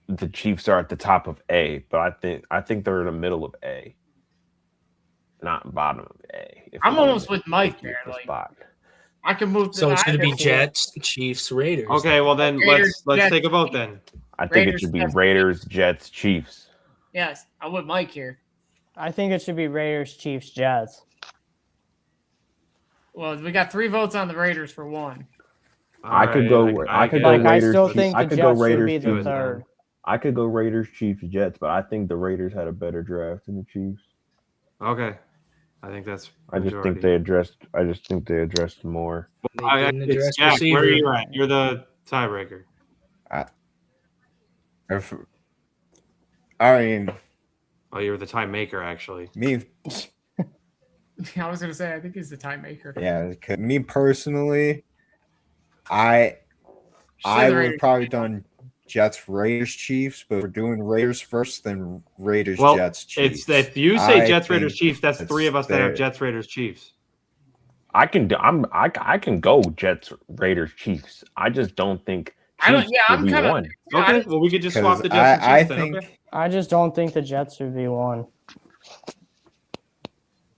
[SPEAKER 3] the Chiefs are at the top of A. But I think they're in the middle of A, not bottom of A.
[SPEAKER 5] I'm almost with Mike there.
[SPEAKER 3] Spot.
[SPEAKER 5] I can move.
[SPEAKER 6] So it's going to be Jets, Chiefs, Raiders.
[SPEAKER 4] Okay, well then let's take a vote then.
[SPEAKER 3] I think it should be Raiders, Jets, Chiefs.
[SPEAKER 5] Yes, I'm with Mike here.
[SPEAKER 1] I think it should be Raiders, Chiefs, Jets.
[SPEAKER 5] Well, we got 3 votes on the Raiders for 1.
[SPEAKER 3] I could go Raiders.
[SPEAKER 1] I still think the Jets should be the third.
[SPEAKER 3] I could go Raiders, Chiefs, Jets, but I think the Raiders had a better draft than the Chiefs.
[SPEAKER 4] Okay. I think that's.
[SPEAKER 3] I just think they addressed more.
[SPEAKER 4] Where are you at? You're the tiebreaker. You're the tie maker, actually.
[SPEAKER 2] Me.
[SPEAKER 5] I was gonna say I think he's the tie maker.
[SPEAKER 2] Yeah, me personally, I would probably done Jets, Raiders, Chiefs, but we're doing Raiders first, then Raiders, Jets, Chiefs.
[SPEAKER 4] If you say Jets, Raiders, Chiefs, that's 3 of us that have Jets, Raiders, Chiefs.
[SPEAKER 3] I can go Jets, Raiders, Chiefs. I just don't think.
[SPEAKER 5] I'm kind of one.
[SPEAKER 4] Okay, well we could just swap the Jets and Chiefs. Okay.
[SPEAKER 1] I just don't think the Jets should be 1.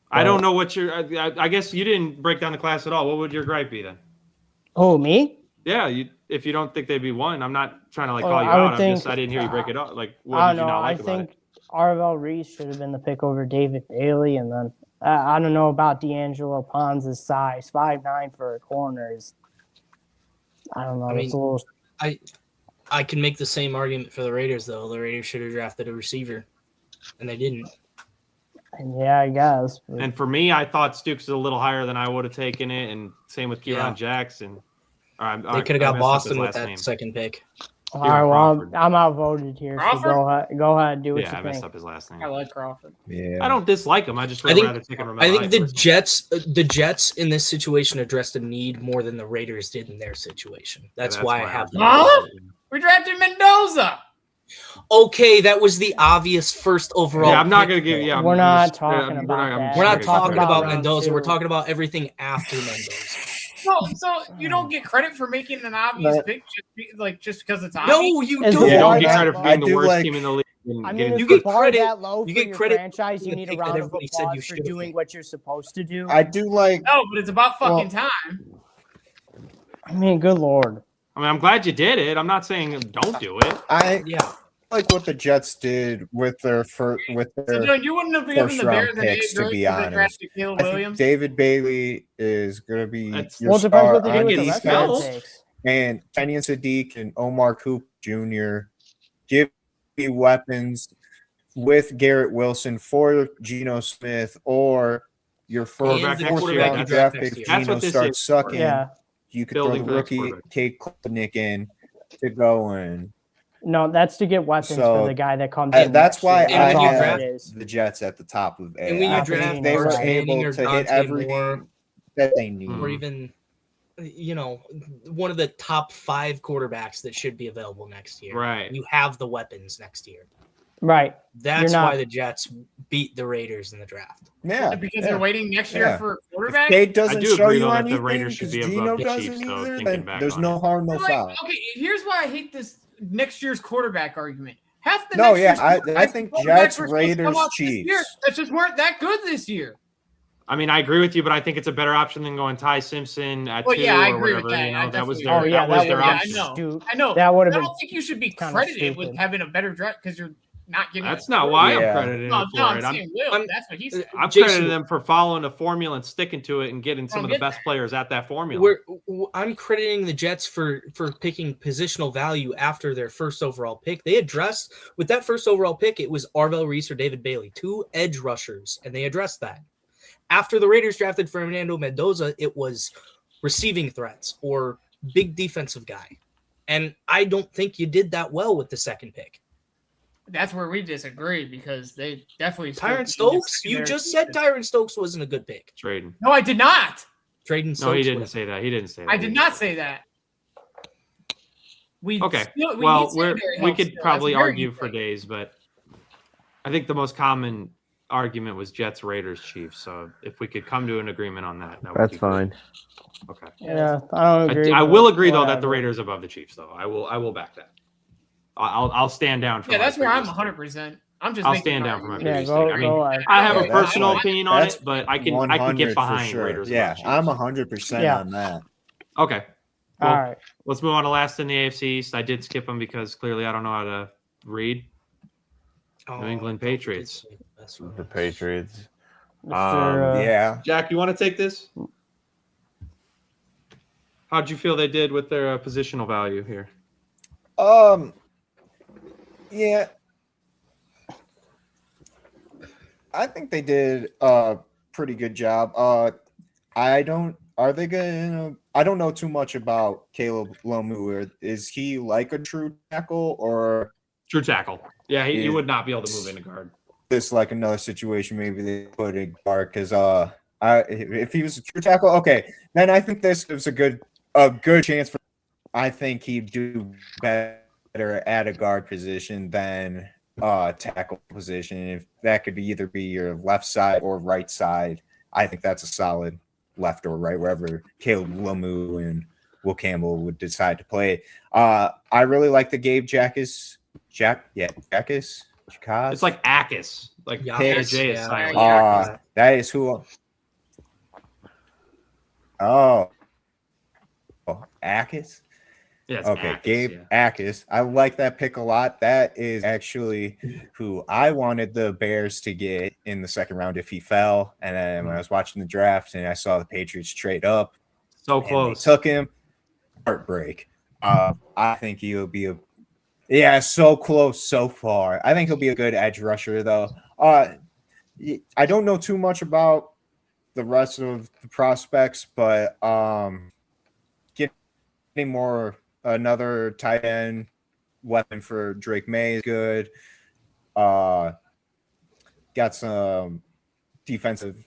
[SPEAKER 4] I don't know what your. I guess you didn't break down the class at all. What would your gripe be then?
[SPEAKER 1] Oh, me?
[SPEAKER 4] Yeah, if you don't think they'd be 1, I'm not trying to call you out. I didn't hear you break it up. Like, what did you not like about it? I think
[SPEAKER 1] Arvell Reese should have been the pick over David Bailey, and then I don't know about D'Angelo Pons' size, 5'9" for a corner is. I don't know. It's a little.
[SPEAKER 6] I can make the same argument for the Raiders though. The Raiders should have drafted a receiver, and they didn't.
[SPEAKER 1] Yeah, I guess. But...
[SPEAKER 4] And for me, I thought Stukes is a little higher than I would have taken it, and same with Keelan Jackson.
[SPEAKER 6] They could have got Boston with that second pick.
[SPEAKER 1] All right, well,
[SPEAKER 4] Crawford.
[SPEAKER 1] I'm outvoted here, so
[SPEAKER 5] Crawford?
[SPEAKER 1] go ahead, do what
[SPEAKER 4] Yeah, I
[SPEAKER 1] you
[SPEAKER 4] messed
[SPEAKER 1] think.
[SPEAKER 4] up his last name.
[SPEAKER 5] I like Crawford.
[SPEAKER 2] Yeah.
[SPEAKER 4] I don't dislike him. I just would
[SPEAKER 6] I think-
[SPEAKER 4] rather take him.
[SPEAKER 6] I think the Jets in this situation addressed a need more than the Raiders did in their situation. That's why I have them.
[SPEAKER 5] Huh? We drafted Mendoza.
[SPEAKER 6] Okay, that was the obvious first overall.
[SPEAKER 4] Yeah, I'm not
[SPEAKER 6] pick,
[SPEAKER 4] gonna give.
[SPEAKER 6] though.
[SPEAKER 4] Yeah,
[SPEAKER 1] We're
[SPEAKER 4] I'm
[SPEAKER 1] not
[SPEAKER 4] just-
[SPEAKER 1] talking
[SPEAKER 4] I'm-
[SPEAKER 1] about
[SPEAKER 4] I'm
[SPEAKER 1] that.
[SPEAKER 4] just
[SPEAKER 6] We're
[SPEAKER 4] gonna
[SPEAKER 6] not
[SPEAKER 4] give
[SPEAKER 6] talking
[SPEAKER 4] credit.
[SPEAKER 6] about
[SPEAKER 1] round
[SPEAKER 6] Mendoza. We're
[SPEAKER 1] two.
[SPEAKER 6] talking about everything after Mendoza.
[SPEAKER 5] So you don't get credit for making an obvious
[SPEAKER 2] No.
[SPEAKER 5] pick just because it's obvious.
[SPEAKER 6] No, you
[SPEAKER 1] Is
[SPEAKER 6] don't.
[SPEAKER 1] the
[SPEAKER 4] You don't
[SPEAKER 1] bar
[SPEAKER 4] get
[SPEAKER 1] that
[SPEAKER 4] credit for
[SPEAKER 1] low?
[SPEAKER 4] being
[SPEAKER 2] I
[SPEAKER 4] the
[SPEAKER 2] do
[SPEAKER 4] worst
[SPEAKER 2] like-
[SPEAKER 4] team in the league. And
[SPEAKER 1] I mean,
[SPEAKER 4] getting
[SPEAKER 1] is
[SPEAKER 6] You
[SPEAKER 1] the
[SPEAKER 6] get
[SPEAKER 1] bar
[SPEAKER 6] credit-
[SPEAKER 1] that low
[SPEAKER 6] you
[SPEAKER 1] for
[SPEAKER 6] get
[SPEAKER 1] your
[SPEAKER 6] credit
[SPEAKER 1] franchise?
[SPEAKER 6] for
[SPEAKER 1] You
[SPEAKER 6] the
[SPEAKER 1] need a
[SPEAKER 6] pick that
[SPEAKER 1] round of
[SPEAKER 6] everybody said
[SPEAKER 1] applause
[SPEAKER 6] you
[SPEAKER 1] for
[SPEAKER 6] should have
[SPEAKER 1] doing
[SPEAKER 6] picked.
[SPEAKER 1] what you're supposed to do.
[SPEAKER 2] I do like.
[SPEAKER 5] No, but it's about fucking time.
[SPEAKER 1] I mean, good lord.
[SPEAKER 4] I mean, I'm glad you did it. I'm not saying don't do it.
[SPEAKER 2] I
[SPEAKER 6] Yeah.
[SPEAKER 2] like what the Jets did with their first, with
[SPEAKER 5] So,
[SPEAKER 2] their
[SPEAKER 5] Joe, you wouldn't have given
[SPEAKER 2] first
[SPEAKER 5] the
[SPEAKER 2] round
[SPEAKER 5] Bears an
[SPEAKER 2] picks, to
[SPEAKER 5] A grade
[SPEAKER 2] be
[SPEAKER 5] because they
[SPEAKER 2] honest.
[SPEAKER 5] drafted Caleb
[SPEAKER 2] I think
[SPEAKER 5] Williams.
[SPEAKER 2] David Bailey is going to be
[SPEAKER 4] That's-
[SPEAKER 2] your
[SPEAKER 1] Well, it depends
[SPEAKER 2] star
[SPEAKER 1] what they do
[SPEAKER 2] on
[SPEAKER 1] with the rest of their
[SPEAKER 2] defense.
[SPEAKER 1] picks.
[SPEAKER 2] And Kenyon Sadiq and Omar Coop Jr. give me weapons with Garrett Wilson for Geno Smith, or your
[SPEAKER 4] Quarterback
[SPEAKER 2] fourth
[SPEAKER 4] next year.
[SPEAKER 2] round
[SPEAKER 4] That's-
[SPEAKER 2] draft
[SPEAKER 6] next
[SPEAKER 2] pick.
[SPEAKER 6] year.
[SPEAKER 2] If
[SPEAKER 4] That's
[SPEAKER 2] Geno
[SPEAKER 4] what this
[SPEAKER 2] starts
[SPEAKER 4] is.
[SPEAKER 2] sucking,
[SPEAKER 1] Yeah.
[SPEAKER 2] you could
[SPEAKER 4] Building
[SPEAKER 2] throw
[SPEAKER 4] for
[SPEAKER 2] the
[SPEAKER 4] next
[SPEAKER 2] rookie
[SPEAKER 4] quarterback.
[SPEAKER 2] Cade Klubnik in to go in.
[SPEAKER 1] No, that's to get weapons
[SPEAKER 2] So,
[SPEAKER 1] for the guy that comes in.
[SPEAKER 2] That's
[SPEAKER 1] next
[SPEAKER 2] why
[SPEAKER 1] year.
[SPEAKER 6] And
[SPEAKER 2] I
[SPEAKER 1] That's
[SPEAKER 6] when you
[SPEAKER 1] all
[SPEAKER 2] have
[SPEAKER 1] that is.
[SPEAKER 2] the Jets at the top of A.
[SPEAKER 6] And when you
[SPEAKER 2] I
[SPEAKER 1] draft
[SPEAKER 2] think they were
[SPEAKER 1] Arch
[SPEAKER 2] able
[SPEAKER 6] Manning or
[SPEAKER 2] to hit
[SPEAKER 6] Dante
[SPEAKER 2] everything
[SPEAKER 6] Moore,
[SPEAKER 2] that they need.
[SPEAKER 6] or even, one of the top 5 quarterbacks that should be available next year.
[SPEAKER 4] Right.
[SPEAKER 6] You have the weapons next year.
[SPEAKER 1] Right.
[SPEAKER 6] That's
[SPEAKER 1] You're not-
[SPEAKER 6] why the Jets beat the Raiders in the draft.
[SPEAKER 2] Yeah,
[SPEAKER 5] Because
[SPEAKER 2] yeah.
[SPEAKER 5] they're waiting next year
[SPEAKER 2] Yeah.
[SPEAKER 5] for a
[SPEAKER 2] If
[SPEAKER 5] quarterback.
[SPEAKER 2] Cade doesn't
[SPEAKER 4] do
[SPEAKER 2] show
[SPEAKER 4] agree,
[SPEAKER 2] you
[SPEAKER 4] though, that the
[SPEAKER 2] anything
[SPEAKER 4] Raiders should
[SPEAKER 2] because
[SPEAKER 4] be
[SPEAKER 2] Geno
[SPEAKER 4] above the
[SPEAKER 2] doesn't
[SPEAKER 4] Chiefs, though,
[SPEAKER 2] either,
[SPEAKER 4] thinking
[SPEAKER 2] then
[SPEAKER 4] back
[SPEAKER 2] there's
[SPEAKER 4] on
[SPEAKER 2] no
[SPEAKER 4] it.
[SPEAKER 2] harm, no
[SPEAKER 5] Like,
[SPEAKER 2] foul.
[SPEAKER 5] okay, here's why I hate this next year's quarterback argument. Half the
[SPEAKER 2] No,
[SPEAKER 5] next
[SPEAKER 2] yeah,
[SPEAKER 5] year's
[SPEAKER 2] I
[SPEAKER 5] quarterbacks
[SPEAKER 2] think
[SPEAKER 5] were supposed
[SPEAKER 2] Jets,
[SPEAKER 5] to come
[SPEAKER 2] Raiders,
[SPEAKER 5] out this year
[SPEAKER 2] Chiefs.
[SPEAKER 5] that just weren't that good this year.
[SPEAKER 4] I mean, I agree with you, but I think it's a better option than going Ty Simpson at
[SPEAKER 5] Well,
[SPEAKER 4] 2
[SPEAKER 5] yeah, I
[SPEAKER 4] or
[SPEAKER 5] agree with
[SPEAKER 4] whatever.
[SPEAKER 5] that.
[SPEAKER 4] You know,
[SPEAKER 5] I
[SPEAKER 4] that was
[SPEAKER 5] definitely
[SPEAKER 4] their,
[SPEAKER 1] Oh yeah,
[SPEAKER 4] that was
[SPEAKER 1] that
[SPEAKER 4] their
[SPEAKER 1] would have
[SPEAKER 4] option.
[SPEAKER 1] been
[SPEAKER 5] I know.
[SPEAKER 1] stupid.
[SPEAKER 5] I know.
[SPEAKER 1] That would have
[SPEAKER 5] I
[SPEAKER 1] been
[SPEAKER 5] don't think you should be
[SPEAKER 1] kinda
[SPEAKER 5] credited with
[SPEAKER 1] stupid.
[SPEAKER 5] having a better draft because you're not getting.
[SPEAKER 4] That's not why
[SPEAKER 2] Yeah.
[SPEAKER 4] I'm crediting
[SPEAKER 5] No,
[SPEAKER 4] him
[SPEAKER 5] no,
[SPEAKER 4] for
[SPEAKER 5] I'm
[SPEAKER 4] it. I'm,
[SPEAKER 5] saying Will.
[SPEAKER 6] I'm-
[SPEAKER 5] That's what he said.
[SPEAKER 4] I'm
[SPEAKER 6] Jason-
[SPEAKER 4] crediting them for following a formula and sticking to it and getting some of the
[SPEAKER 5] get
[SPEAKER 4] best players at that formula.
[SPEAKER 6] I'm crediting the Jets for picking positional value after their first overall pick. They addressed with that first overall pick, it was Arvell Reese or David Bailey, 2 edge rushers, and they addressed that. After the Raiders drafted Fernando Mendoza, it was receiving threats or big defensive guy. And I don't think you did that well with the second pick.
[SPEAKER 5] That's where we disagree because they definitely.
[SPEAKER 6] Tyron Stokes, you just said Tyron Stokes wasn't a good pick.
[SPEAKER 4] Trading.
[SPEAKER 5] No, I did not.
[SPEAKER 6] Trading Stokes.
[SPEAKER 4] No, he didn't
[SPEAKER 6] was.
[SPEAKER 4] say that. He didn't say that.
[SPEAKER 5] I did not say that. We
[SPEAKER 4] Okay.
[SPEAKER 5] still- we
[SPEAKER 4] Well,
[SPEAKER 5] need secondary
[SPEAKER 4] we
[SPEAKER 5] help
[SPEAKER 4] could
[SPEAKER 5] still.
[SPEAKER 4] probably
[SPEAKER 5] That's a very
[SPEAKER 4] argue
[SPEAKER 5] good
[SPEAKER 4] for
[SPEAKER 5] pick.
[SPEAKER 4] days, but I think the most common argument was Jets, Raiders, Chiefs. So if we could come to an agreement on that, that would
[SPEAKER 7] That's
[SPEAKER 4] be good.
[SPEAKER 7] fine.
[SPEAKER 4] Okay.
[SPEAKER 1] Yeah, I don't agree.
[SPEAKER 4] I
[SPEAKER 1] but
[SPEAKER 4] will agree though that the
[SPEAKER 1] whatever.
[SPEAKER 4] Raiders are above the Chiefs though. I will back that. I'll stand down for
[SPEAKER 5] Yeah,
[SPEAKER 4] my
[SPEAKER 5] that's where I'm
[SPEAKER 4] previous
[SPEAKER 5] 100%. I'm just.
[SPEAKER 4] I'll
[SPEAKER 5] making
[SPEAKER 4] stand
[SPEAKER 5] an
[SPEAKER 4] down for my
[SPEAKER 5] argument.
[SPEAKER 1] Yeah,
[SPEAKER 4] previous
[SPEAKER 1] go
[SPEAKER 4] thing. I mean,
[SPEAKER 1] go ahead.
[SPEAKER 4] I have
[SPEAKER 2] Yeah,
[SPEAKER 4] a
[SPEAKER 2] that's
[SPEAKER 4] personal
[SPEAKER 2] fine.
[SPEAKER 4] opinion on
[SPEAKER 2] That's
[SPEAKER 4] it, but I can get
[SPEAKER 2] 100
[SPEAKER 4] behind
[SPEAKER 2] for sure.
[SPEAKER 4] Raiders.
[SPEAKER 2] Yeah,
[SPEAKER 4] above Chiefs.
[SPEAKER 2] I'm 100%
[SPEAKER 1] Yeah.
[SPEAKER 2] on that.
[SPEAKER 4] Okay. Well,
[SPEAKER 1] All right.
[SPEAKER 4] let's move on to last in the AFC East. I did skip them because clearly I don't know how to read. New England
[SPEAKER 6] I thought we did
[SPEAKER 4] Patriots.
[SPEAKER 6] say that's what
[SPEAKER 7] The
[SPEAKER 6] it was.
[SPEAKER 7] Patriots.
[SPEAKER 1] Mr.
[SPEAKER 2] Yeah.
[SPEAKER 4] Jack, you want to take this? How'd you feel they did with their positional value here?
[SPEAKER 2] Yeah. I think they did a pretty good job. I don't know too much about Caleb Lomu. Is he like a true tackle, or
[SPEAKER 4] True tackle. Yeah, he
[SPEAKER 2] Yeah.
[SPEAKER 4] would not be able to move into guard.
[SPEAKER 2] this like another situation maybe they put in guard? Because if he was a true tackle, okay, then I think this is a good chance for. I think he'd do better at a guard position than tackle position. If that could either be your left side or right side, I think that's a solid left or right, wherever Caleb Lomu and Will Campbell would decide to play. I really like the Gabe Jacas. Jacas.
[SPEAKER 4] It's like Akis. Like
[SPEAKER 6] Yeah,
[SPEAKER 4] J
[SPEAKER 6] Akis,
[SPEAKER 4] is
[SPEAKER 6] yeah.
[SPEAKER 4] silent.
[SPEAKER 2] That is who. Oh, Akis.
[SPEAKER 4] Yeah, it's
[SPEAKER 2] Okay,
[SPEAKER 4] Akis,
[SPEAKER 2] Gabe
[SPEAKER 4] yeah.
[SPEAKER 2] Akis. I like that pick a lot. That is actually who I wanted the Bears to get in the second round if he fell. And then when I was watching the draft and I saw the Patriots trade up,
[SPEAKER 4] So
[SPEAKER 2] and they
[SPEAKER 4] close.
[SPEAKER 2] took him. Heartbreak. I think he'll be so close so far. I think he'll be a good edge rusher though. I don't know too much about the rest of the prospects, but getting more another tight end weapon for Drake May is good. Got some defensive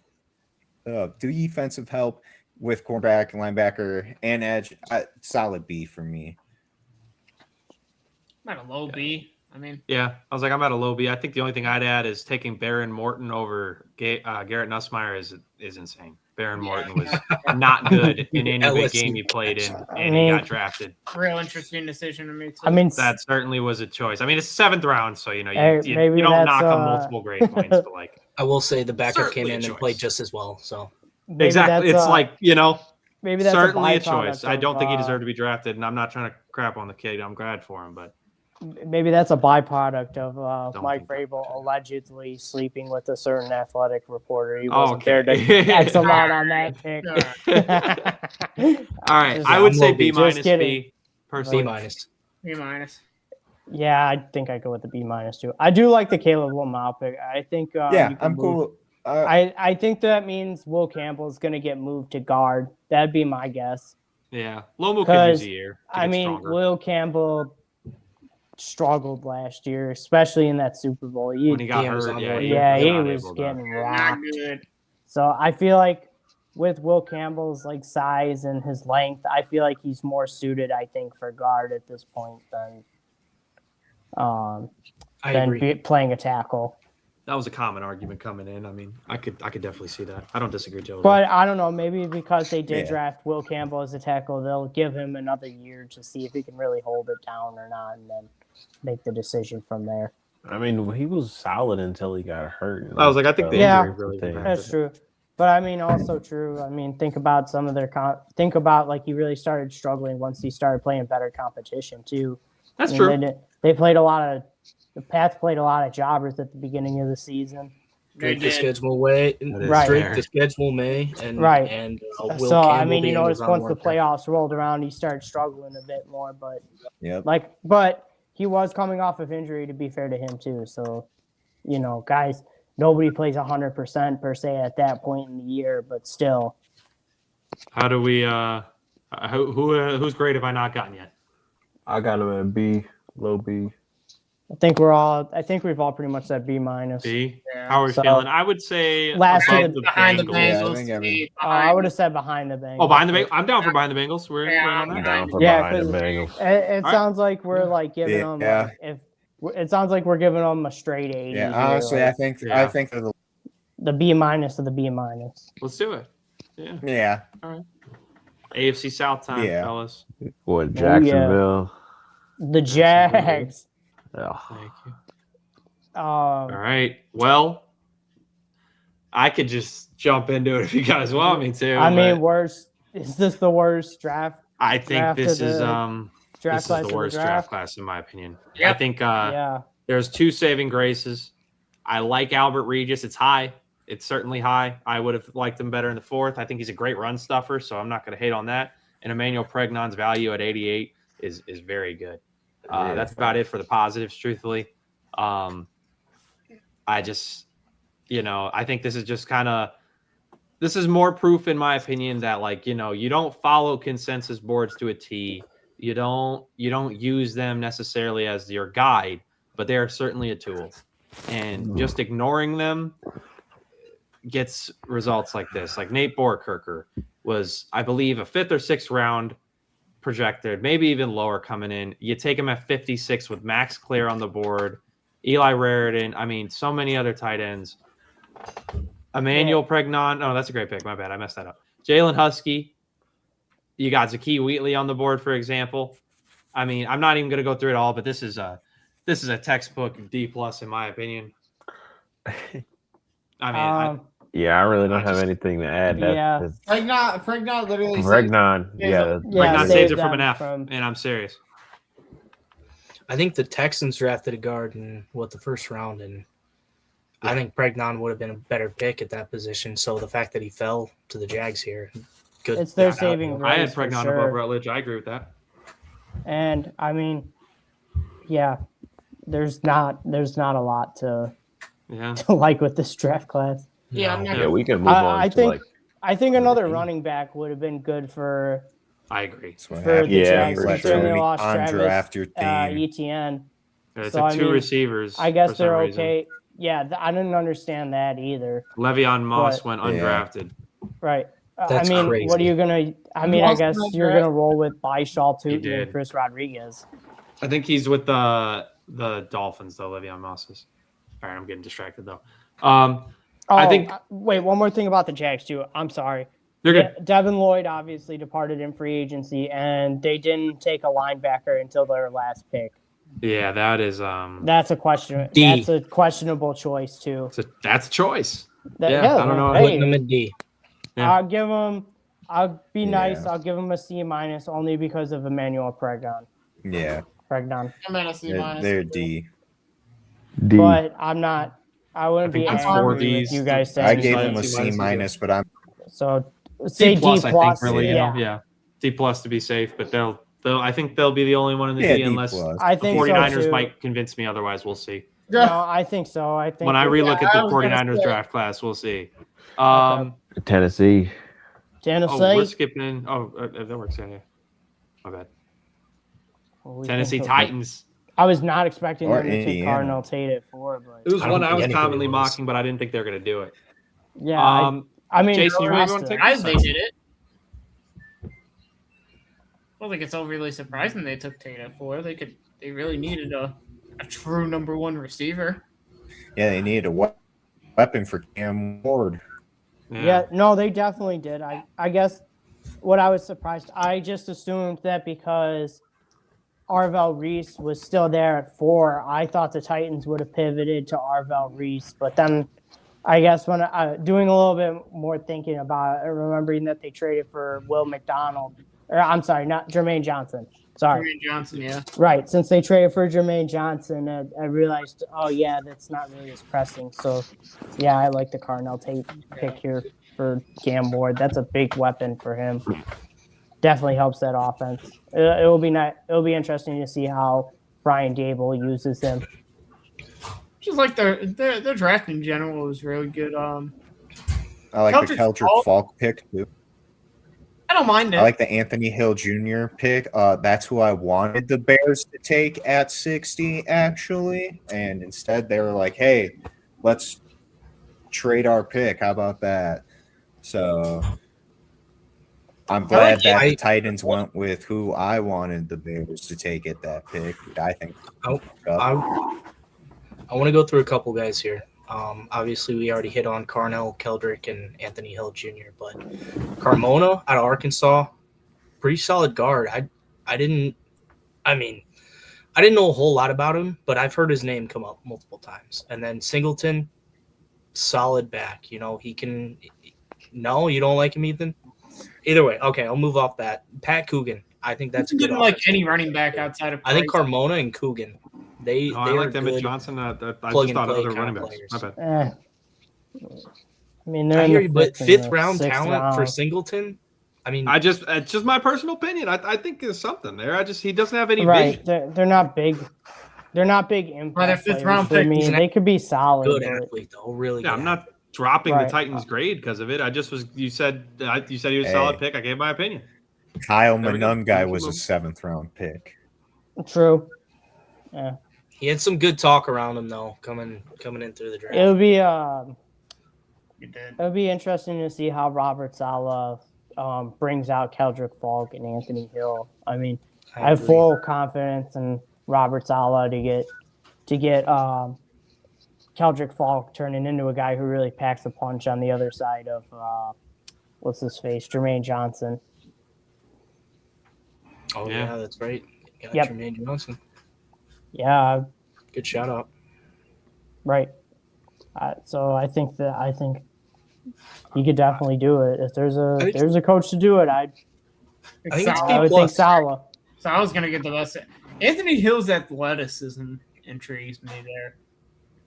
[SPEAKER 2] help with cornerback, linebacker, and edge. Solid B for me.
[SPEAKER 5] Not a low B. I mean,
[SPEAKER 4] Yeah, I was like, I'm at a low B. I think the only thing I'd add is taking Baron Morton over Garrett Nussmeier is insane. Baron Morton was not good in any big game he played in, and he got drafted.
[SPEAKER 5] real interesting decision to me too.
[SPEAKER 1] I mean,
[SPEAKER 4] That certainly was a choice. I mean, it's 7th round, so you
[SPEAKER 1] Maybe
[SPEAKER 4] don't
[SPEAKER 1] that's,
[SPEAKER 4] knock on multiple grade points, but like
[SPEAKER 6] I will say the backup came
[SPEAKER 4] Certainly a
[SPEAKER 6] in and
[SPEAKER 4] choice.
[SPEAKER 6] played just as well. So
[SPEAKER 1] maybe
[SPEAKER 4] exactly,
[SPEAKER 1] that's
[SPEAKER 4] it's like
[SPEAKER 1] maybe that's
[SPEAKER 4] certainly a
[SPEAKER 1] byproduct
[SPEAKER 4] choice. I
[SPEAKER 1] of,
[SPEAKER 4] don't think he deserved to be drafted, and I'm not trying to crap on the kid. I'm glad for him, but
[SPEAKER 1] maybe that's a byproduct of Mike
[SPEAKER 4] think
[SPEAKER 1] Vrabel allegedly sleeping with a certain athletic reporter. He
[SPEAKER 4] Oh,
[SPEAKER 1] wasn't there to
[SPEAKER 4] okay.
[SPEAKER 1] X him out on that pick.
[SPEAKER 4] all right,
[SPEAKER 1] Just-
[SPEAKER 4] I would
[SPEAKER 6] I'm
[SPEAKER 4] say
[SPEAKER 6] low B.
[SPEAKER 4] B minus
[SPEAKER 1] kidding.
[SPEAKER 4] B personally.
[SPEAKER 6] B minus.
[SPEAKER 5] B minus.
[SPEAKER 1] Yeah, I think I go with the B minus too. I do like the Caleb Lamau pick. I think you can
[SPEAKER 2] I'm
[SPEAKER 1] move-
[SPEAKER 2] cool.
[SPEAKER 1] I think that means Will Campbell is going to get moved to guard. That'd be my guess.
[SPEAKER 4] Yeah, Lomu could
[SPEAKER 1] Because,
[SPEAKER 4] use a year.
[SPEAKER 1] I mean, Will Campbell struggled last year, especially in that Super Bowl.
[SPEAKER 4] when he got
[SPEAKER 6] he was
[SPEAKER 4] hurt,
[SPEAKER 6] on
[SPEAKER 4] yeah,
[SPEAKER 6] board.
[SPEAKER 4] he
[SPEAKER 1] He
[SPEAKER 4] not
[SPEAKER 1] was
[SPEAKER 4] able to-
[SPEAKER 1] getting
[SPEAKER 5] Not
[SPEAKER 1] rocked.
[SPEAKER 5] good.
[SPEAKER 1] So I feel like with Will Campbell's like size and his length, I feel like he's more suited, I think, for guard at this point than
[SPEAKER 6] I agree.
[SPEAKER 1] playing a tackle.
[SPEAKER 4] That was a common argument coming in. I mean, I could definitely see that. I don't disagree, Joe.
[SPEAKER 1] But I don't know, maybe because they did
[SPEAKER 2] Yeah.
[SPEAKER 1] draft Will Campbell as a tackle, they'll give him another year to see if he can really hold it down or not, and then make the decision from there.
[SPEAKER 7] I mean, he was solid until he got hurt.
[SPEAKER 4] I was like, I think the
[SPEAKER 1] Yeah.
[SPEAKER 4] injury really
[SPEAKER 7] Thing.
[SPEAKER 1] That's true. But I mean, also true. I mean, think about some of their think about like he really started struggling once he started playing better competition too.
[SPEAKER 4] That's
[SPEAKER 1] I
[SPEAKER 4] true.
[SPEAKER 1] mean, they played a lot of the Pats played a lot of jobbers at the beginning of the season.
[SPEAKER 5] They
[SPEAKER 6] Drake the
[SPEAKER 5] did.
[SPEAKER 6] schedule way.
[SPEAKER 4] That is
[SPEAKER 1] Right.
[SPEAKER 6] Drake
[SPEAKER 4] fair.
[SPEAKER 6] the schedule May and
[SPEAKER 1] Right.
[SPEAKER 6] and Will
[SPEAKER 1] So I
[SPEAKER 6] Campbell
[SPEAKER 1] mean,
[SPEAKER 6] being
[SPEAKER 1] it's
[SPEAKER 6] his
[SPEAKER 1] once the
[SPEAKER 6] unworked.
[SPEAKER 1] playoffs rolled around, he started struggling a bit more. But
[SPEAKER 2] Yep.
[SPEAKER 1] but he was coming off of injury. To be fair to him too, so guys, nobody plays 100% per se at that point in the year, but still.
[SPEAKER 4] How do we? Who's great have I not gotten yet?
[SPEAKER 7] I got him at B, low B.
[SPEAKER 1] I think we've all pretty much said B minus.
[SPEAKER 4] B.
[SPEAKER 5] Yeah.
[SPEAKER 4] How are we
[SPEAKER 1] So,
[SPEAKER 4] feeling? I would say
[SPEAKER 1] last
[SPEAKER 4] above
[SPEAKER 1] to
[SPEAKER 4] the
[SPEAKER 5] Behind the
[SPEAKER 4] Bengals.
[SPEAKER 2] Yeah, I
[SPEAKER 5] Bengals.
[SPEAKER 2] think every-
[SPEAKER 1] I would have said behind the Bengals.
[SPEAKER 4] Oh, behind the Bengals. I'm down for behind the Bengals. We're
[SPEAKER 5] Yeah,
[SPEAKER 4] on
[SPEAKER 5] I'm
[SPEAKER 4] that.
[SPEAKER 7] Down for
[SPEAKER 1] Yeah,
[SPEAKER 7] behind the
[SPEAKER 1] 'cause-
[SPEAKER 7] Bengals.
[SPEAKER 1] It
[SPEAKER 4] All
[SPEAKER 1] sounds like we're like giving
[SPEAKER 2] Yeah.
[SPEAKER 1] them it sounds like we're giving them a straight 80.
[SPEAKER 2] Yeah,
[SPEAKER 1] here,
[SPEAKER 2] honestly,
[SPEAKER 1] like,
[SPEAKER 2] I think they're
[SPEAKER 1] the B minus of the B minus.
[SPEAKER 4] Let's do it. Yeah.
[SPEAKER 2] yeah.
[SPEAKER 4] AFC South time,
[SPEAKER 2] Yeah.
[SPEAKER 4] fellas.
[SPEAKER 7] What, Jacksonville?
[SPEAKER 1] The Jags.
[SPEAKER 7] Ugh.
[SPEAKER 4] Thank you.
[SPEAKER 1] Um,
[SPEAKER 4] All right. Well, I could just jump into it if you guys want me to.
[SPEAKER 1] I mean,
[SPEAKER 4] but
[SPEAKER 1] is this the worst draft
[SPEAKER 4] I think
[SPEAKER 1] draft
[SPEAKER 4] this
[SPEAKER 1] of
[SPEAKER 4] is
[SPEAKER 1] the
[SPEAKER 4] this
[SPEAKER 1] draft
[SPEAKER 4] is
[SPEAKER 1] class
[SPEAKER 4] the
[SPEAKER 1] of the
[SPEAKER 4] worst
[SPEAKER 1] draft?
[SPEAKER 4] draft class in my opinion. I
[SPEAKER 5] Yep.
[SPEAKER 4] think
[SPEAKER 1] Yeah.
[SPEAKER 4] there's two saving graces. I like Albert Regis. It's high. It's certainly high. I would have liked him better in the 4th. I think he's a great run stuffer, so I'm not going to hate on that. And Emmanuel Pregnon's value at 88 is very good.
[SPEAKER 7] Yeah.
[SPEAKER 4] That's about it for the positives, truthfully. I just, I think this is just this is more proof, in my opinion, that you don't follow consensus boards to a T. You don't use them necessarily as your guide, but they are certainly a tool. And just ignoring them gets results like this. Like Nate Borkirker was, I believe, a 5th or 6th round projected, maybe even lower coming in. You take him at 56 with Max Clear on the board, Eli Raritan. I mean, so many other tight ends. Emmanuel Pregnon. Oh, that's a great pick. My bad. I messed that up. Jalen Husky. You got Zakee Wheatley on the board, for example. I mean, I'm not even going to go through it all, but this is a textbook D+ in my opinion. I mean,
[SPEAKER 7] Yeah, I really don't
[SPEAKER 4] I
[SPEAKER 7] have
[SPEAKER 4] just-
[SPEAKER 7] anything to add.
[SPEAKER 1] Yeah.
[SPEAKER 5] Pregnant literally said-
[SPEAKER 7] Regnon. Yeah.
[SPEAKER 1] Yeah,
[SPEAKER 4] Pregnon
[SPEAKER 1] save
[SPEAKER 4] saves it from
[SPEAKER 1] them
[SPEAKER 4] an F,
[SPEAKER 1] from-
[SPEAKER 4] and I'm serious.
[SPEAKER 6] I think the Texans drafted a guard in the first round, and I think Pregnon would have been a better pick at that position. So the fact that he fell to the Jags here, good.
[SPEAKER 1] It's their
[SPEAKER 6] shout out.
[SPEAKER 1] saving
[SPEAKER 4] I had
[SPEAKER 1] grace for
[SPEAKER 4] Pregnon
[SPEAKER 1] sure.
[SPEAKER 4] above Rutledge. I agree with that.
[SPEAKER 1] And I mean, yeah, there's not a lot to
[SPEAKER 4] Yeah.
[SPEAKER 1] like with this draft class.
[SPEAKER 5] Yeah, I'm not
[SPEAKER 7] Yeah, we can move on.
[SPEAKER 1] I
[SPEAKER 7] to
[SPEAKER 1] think
[SPEAKER 7] like
[SPEAKER 1] I think another running back would have been good for
[SPEAKER 4] I agree.
[SPEAKER 2] That's what
[SPEAKER 1] for the
[SPEAKER 2] happens.
[SPEAKER 7] Yeah,
[SPEAKER 1] Jags,
[SPEAKER 7] for
[SPEAKER 1] considering they
[SPEAKER 7] sure.
[SPEAKER 1] lost Travis
[SPEAKER 2] Undraft your team.
[SPEAKER 1] Etienne.
[SPEAKER 4] It's
[SPEAKER 1] So,
[SPEAKER 4] like
[SPEAKER 1] I
[SPEAKER 4] two
[SPEAKER 1] mean,
[SPEAKER 4] receivers.
[SPEAKER 1] I guess
[SPEAKER 4] for some
[SPEAKER 1] they're
[SPEAKER 4] reason.
[SPEAKER 1] okay. Yeah, I didn't understand that either.
[SPEAKER 4] Le'Veon Moss
[SPEAKER 1] But-
[SPEAKER 4] went
[SPEAKER 2] Yeah.
[SPEAKER 4] undrafted.
[SPEAKER 1] Right.
[SPEAKER 6] That's
[SPEAKER 1] I mean,
[SPEAKER 6] crazy.
[SPEAKER 1] what are you gonna? I mean, I
[SPEAKER 5] Moss
[SPEAKER 1] guess
[SPEAKER 5] went
[SPEAKER 1] you're
[SPEAKER 5] undrafted.
[SPEAKER 1] gonna roll with Byshaw,
[SPEAKER 4] He
[SPEAKER 1] Tootin, and
[SPEAKER 4] did.
[SPEAKER 1] Chris Rodriguez.
[SPEAKER 4] I think he's with the Dolphins though. Le'Veon Moss is. All right, I'm getting distracted though. I think
[SPEAKER 1] Wait, one more thing about the Jags too. I'm sorry.
[SPEAKER 4] they're good.
[SPEAKER 1] Devin Lloyd obviously departed in free agency, and they didn't take a linebacker until their last pick.
[SPEAKER 4] Yeah, that is
[SPEAKER 1] That's a question.
[SPEAKER 6] D.
[SPEAKER 1] That's a questionable choice too.
[SPEAKER 4] that's a choice.
[SPEAKER 1] That-
[SPEAKER 4] Yeah, I don't know.
[SPEAKER 6] Putting them
[SPEAKER 1] Hey,
[SPEAKER 6] in D.
[SPEAKER 4] Yeah.
[SPEAKER 1] I'll give him. I'll be nice.
[SPEAKER 2] Yeah.
[SPEAKER 1] I'll give him a C- only because of Emmanuel Pregnon.
[SPEAKER 2] Yeah,
[SPEAKER 1] Pregnon.
[SPEAKER 5] I'm at a C
[SPEAKER 2] they're,
[SPEAKER 5] minus.
[SPEAKER 2] they're D.
[SPEAKER 7] D.
[SPEAKER 1] But I'm not. I wouldn't
[SPEAKER 4] I think
[SPEAKER 1] be
[SPEAKER 4] it's
[SPEAKER 1] angry
[SPEAKER 4] four
[SPEAKER 1] with
[SPEAKER 4] Ds.
[SPEAKER 1] you guys
[SPEAKER 2] I
[SPEAKER 1] saying
[SPEAKER 2] gave
[SPEAKER 4] C
[SPEAKER 2] him a
[SPEAKER 4] minus,
[SPEAKER 2] C minus, but I'm
[SPEAKER 1] so. Say
[SPEAKER 4] D plus,
[SPEAKER 1] D
[SPEAKER 4] I
[SPEAKER 1] plus.
[SPEAKER 4] think, really.
[SPEAKER 1] Yeah.
[SPEAKER 4] Yeah, D plus to be safe, but they'll. I think they'll be the only one in the
[SPEAKER 2] yeah,
[SPEAKER 4] D
[SPEAKER 2] D
[SPEAKER 4] unless
[SPEAKER 2] plus.
[SPEAKER 1] I
[SPEAKER 4] the
[SPEAKER 1] think
[SPEAKER 4] 49ers
[SPEAKER 1] so too.
[SPEAKER 4] might convince me otherwise. We'll see.
[SPEAKER 1] No, I think so. I think
[SPEAKER 4] When I relook at
[SPEAKER 5] I
[SPEAKER 4] the
[SPEAKER 5] was gonna
[SPEAKER 4] 49ers
[SPEAKER 5] say-
[SPEAKER 4] draft class, we'll see.
[SPEAKER 7] Tennessee.
[SPEAKER 1] Tennessee.
[SPEAKER 4] Oh, we're skipping. Oh, that works. Yeah. My bad.
[SPEAKER 1] We
[SPEAKER 4] Tennessee
[SPEAKER 1] can-
[SPEAKER 4] Titans.
[SPEAKER 1] I was not expecting
[SPEAKER 2] Or
[SPEAKER 1] them to take
[SPEAKER 2] Indiana.
[SPEAKER 1] Cardinal Tate at 4, but
[SPEAKER 4] It was
[SPEAKER 6] I don't
[SPEAKER 4] one I
[SPEAKER 6] think
[SPEAKER 4] was
[SPEAKER 6] anybody
[SPEAKER 4] commonly
[SPEAKER 6] was.
[SPEAKER 4] mocking, but I didn't think they were going to do it.
[SPEAKER 1] yeah. I mean,
[SPEAKER 4] Jason, you
[SPEAKER 1] it
[SPEAKER 4] really
[SPEAKER 1] has
[SPEAKER 4] want to
[SPEAKER 1] to.
[SPEAKER 4] take
[SPEAKER 5] Guys, they did it. I don't think it's overly surprising they took Tate at 4. They really needed a true number one receiver.
[SPEAKER 2] Yeah, they needed a weapon for Cam Ward.
[SPEAKER 1] Yeah, no, they definitely did. I guess what I was surprised, I just assumed that because Arvell Reese was still there at 4, I thought the Titans would have pivoted to Arvell Reese. But then I guess when doing a little bit more thinking about it, remembering that they traded for Will McDonald, or I'm sorry, not Jermaine Johnson. Sorry.
[SPEAKER 5] Jermaine Johnson, yeah.
[SPEAKER 1] Right. Since they traded for Jermaine Johnson, I realized, oh, yeah, that's not really as pressing. So, yeah, I like the Cardinal Tate pick here for Cam Ward. That's a big weapon for him. Definitely helps that offense. It will be It'll be interesting to see how Brian Dable uses him.
[SPEAKER 5] Just like their draft in general was really good.
[SPEAKER 2] I like the
[SPEAKER 5] Keldrick
[SPEAKER 2] Keldrick Falk pick too.
[SPEAKER 5] I don't mind it.
[SPEAKER 2] I like the Anthony Hill Jr. pick. That's who I wanted the Bears to take at 60, actually. And instead, they were like, hey, let's trade our pick. How about that? So I'm glad that the Titans went with who I wanted the Bears to take at that pick. I think.
[SPEAKER 6] I want to go through a couple guys here. Obviously, we already hit on Carnell, Keldrick, and Anthony Hill Jr., but Carmona out of Arkansas, pretty solid guard. I didn't know a whole lot about him, but I've heard his name come up multiple times. And then Singleton, solid back. You know, he can – no, you don't like him, Ethan? Either way, okay, I'll move off that. Pat Coogan, I think that's a good
[SPEAKER 5] didn't like
[SPEAKER 6] offensive
[SPEAKER 5] any
[SPEAKER 6] player.
[SPEAKER 5] running back outside of
[SPEAKER 6] I think
[SPEAKER 5] Price.
[SPEAKER 6] Carmona and Coogan, they
[SPEAKER 4] I
[SPEAKER 6] are
[SPEAKER 4] like them at
[SPEAKER 6] good.
[SPEAKER 4] Johnson. I just
[SPEAKER 6] plug and
[SPEAKER 4] thought of
[SPEAKER 6] play
[SPEAKER 4] other
[SPEAKER 6] kind
[SPEAKER 4] running
[SPEAKER 6] of
[SPEAKER 4] backs.
[SPEAKER 6] players.
[SPEAKER 4] My bad.
[SPEAKER 1] I mean, they're
[SPEAKER 6] I
[SPEAKER 1] in
[SPEAKER 6] hear
[SPEAKER 1] the
[SPEAKER 6] you, but
[SPEAKER 1] and
[SPEAKER 6] fifth
[SPEAKER 1] the
[SPEAKER 6] round
[SPEAKER 1] sixth
[SPEAKER 6] talent for
[SPEAKER 1] round.
[SPEAKER 6] Singleton. I mean,
[SPEAKER 4] It's just my personal opinion. I think there's something there. He doesn't have any
[SPEAKER 1] Right.
[SPEAKER 4] vision.
[SPEAKER 1] They're not big. They're not big impact
[SPEAKER 5] Right, their fifth
[SPEAKER 1] players
[SPEAKER 5] round
[SPEAKER 1] for
[SPEAKER 5] pick.
[SPEAKER 1] me.
[SPEAKER 6] He's an
[SPEAKER 1] They could be solid.
[SPEAKER 6] good
[SPEAKER 1] but-
[SPEAKER 6] athlete though, really.
[SPEAKER 4] Yeah,
[SPEAKER 6] good
[SPEAKER 4] I'm not dropping
[SPEAKER 1] Right.
[SPEAKER 4] the Titans' grade because of it. I just was. You said he was a
[SPEAKER 2] Hey.
[SPEAKER 4] solid pick. I gave my opinion.
[SPEAKER 2] Kyle
[SPEAKER 4] There we go.
[SPEAKER 2] Manum guy
[SPEAKER 4] Keep
[SPEAKER 2] was a
[SPEAKER 4] moving.
[SPEAKER 2] 7th round pick.
[SPEAKER 1] True.
[SPEAKER 6] He had some good talk around him though, coming in through the draft.
[SPEAKER 1] It'll be
[SPEAKER 5] You did.
[SPEAKER 1] it'll be interesting to see how Robert Saleh brings out Keldrick Falk and Anthony Hill. I mean, I have
[SPEAKER 6] agree.
[SPEAKER 1] full confidence in Robert Saleh to get Keldrick Falk turning into a guy who really packs a punch on the other side of what's his face, Jermaine Johnson.
[SPEAKER 6] Oh
[SPEAKER 4] Yeah.
[SPEAKER 6] yeah, that's right. Got
[SPEAKER 1] Yep.
[SPEAKER 6] Jermaine Johnson.
[SPEAKER 1] Yeah,
[SPEAKER 6] Good shout out.
[SPEAKER 1] right. So I think he could definitely do it. If there's a coach to do it,
[SPEAKER 6] I think it's
[SPEAKER 1] I would
[SPEAKER 6] B+.
[SPEAKER 1] think Saleh.
[SPEAKER 5] So I was gonna get the best. Anthony Hill's athleticism intrigues me there.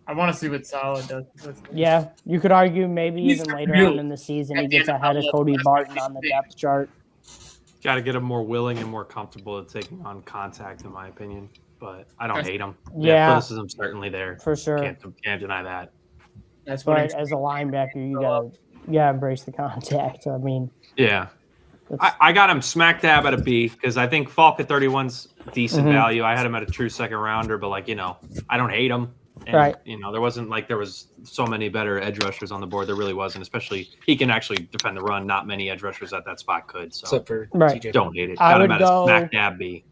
[SPEAKER 5] I want to see what Salah does.
[SPEAKER 1] Yeah, you could argue maybe
[SPEAKER 5] He's
[SPEAKER 1] even later
[SPEAKER 5] real
[SPEAKER 1] on in the season he
[SPEAKER 5] at the
[SPEAKER 1] gets
[SPEAKER 5] NFL
[SPEAKER 1] ahead of
[SPEAKER 5] level.
[SPEAKER 1] Cody
[SPEAKER 5] That's
[SPEAKER 1] Barton
[SPEAKER 5] what
[SPEAKER 1] on the
[SPEAKER 5] he's
[SPEAKER 1] depth chart.
[SPEAKER 4] Got to get him more willing and more comfortable at taking on contact, in my opinion. But I don't hate him. The
[SPEAKER 1] Yeah.
[SPEAKER 4] athleticism's certainly there.
[SPEAKER 1] For sure.
[SPEAKER 4] Can't deny that.
[SPEAKER 5] That's what.
[SPEAKER 1] But as a linebacker, you gotta embrace the contact. I mean,
[SPEAKER 4] Yeah. I got him smack dab at a B because I think Falk at 31's decent
[SPEAKER 1] Mhm.
[SPEAKER 4] value. I had him at a true second rounder, but like, I don't hate him. And,
[SPEAKER 1] Right.
[SPEAKER 4] there wasn't like there was so many better edge rushers on the board. There really wasn't, especially he can actually defend the run. Not many edge rushers at that spot could. So
[SPEAKER 6] Except for
[SPEAKER 1] Right.
[SPEAKER 6] TJ.
[SPEAKER 4] don't hate it.
[SPEAKER 1] I
[SPEAKER 4] Got him
[SPEAKER 1] would
[SPEAKER 4] at
[SPEAKER 1] go-
[SPEAKER 4] a smack dab B.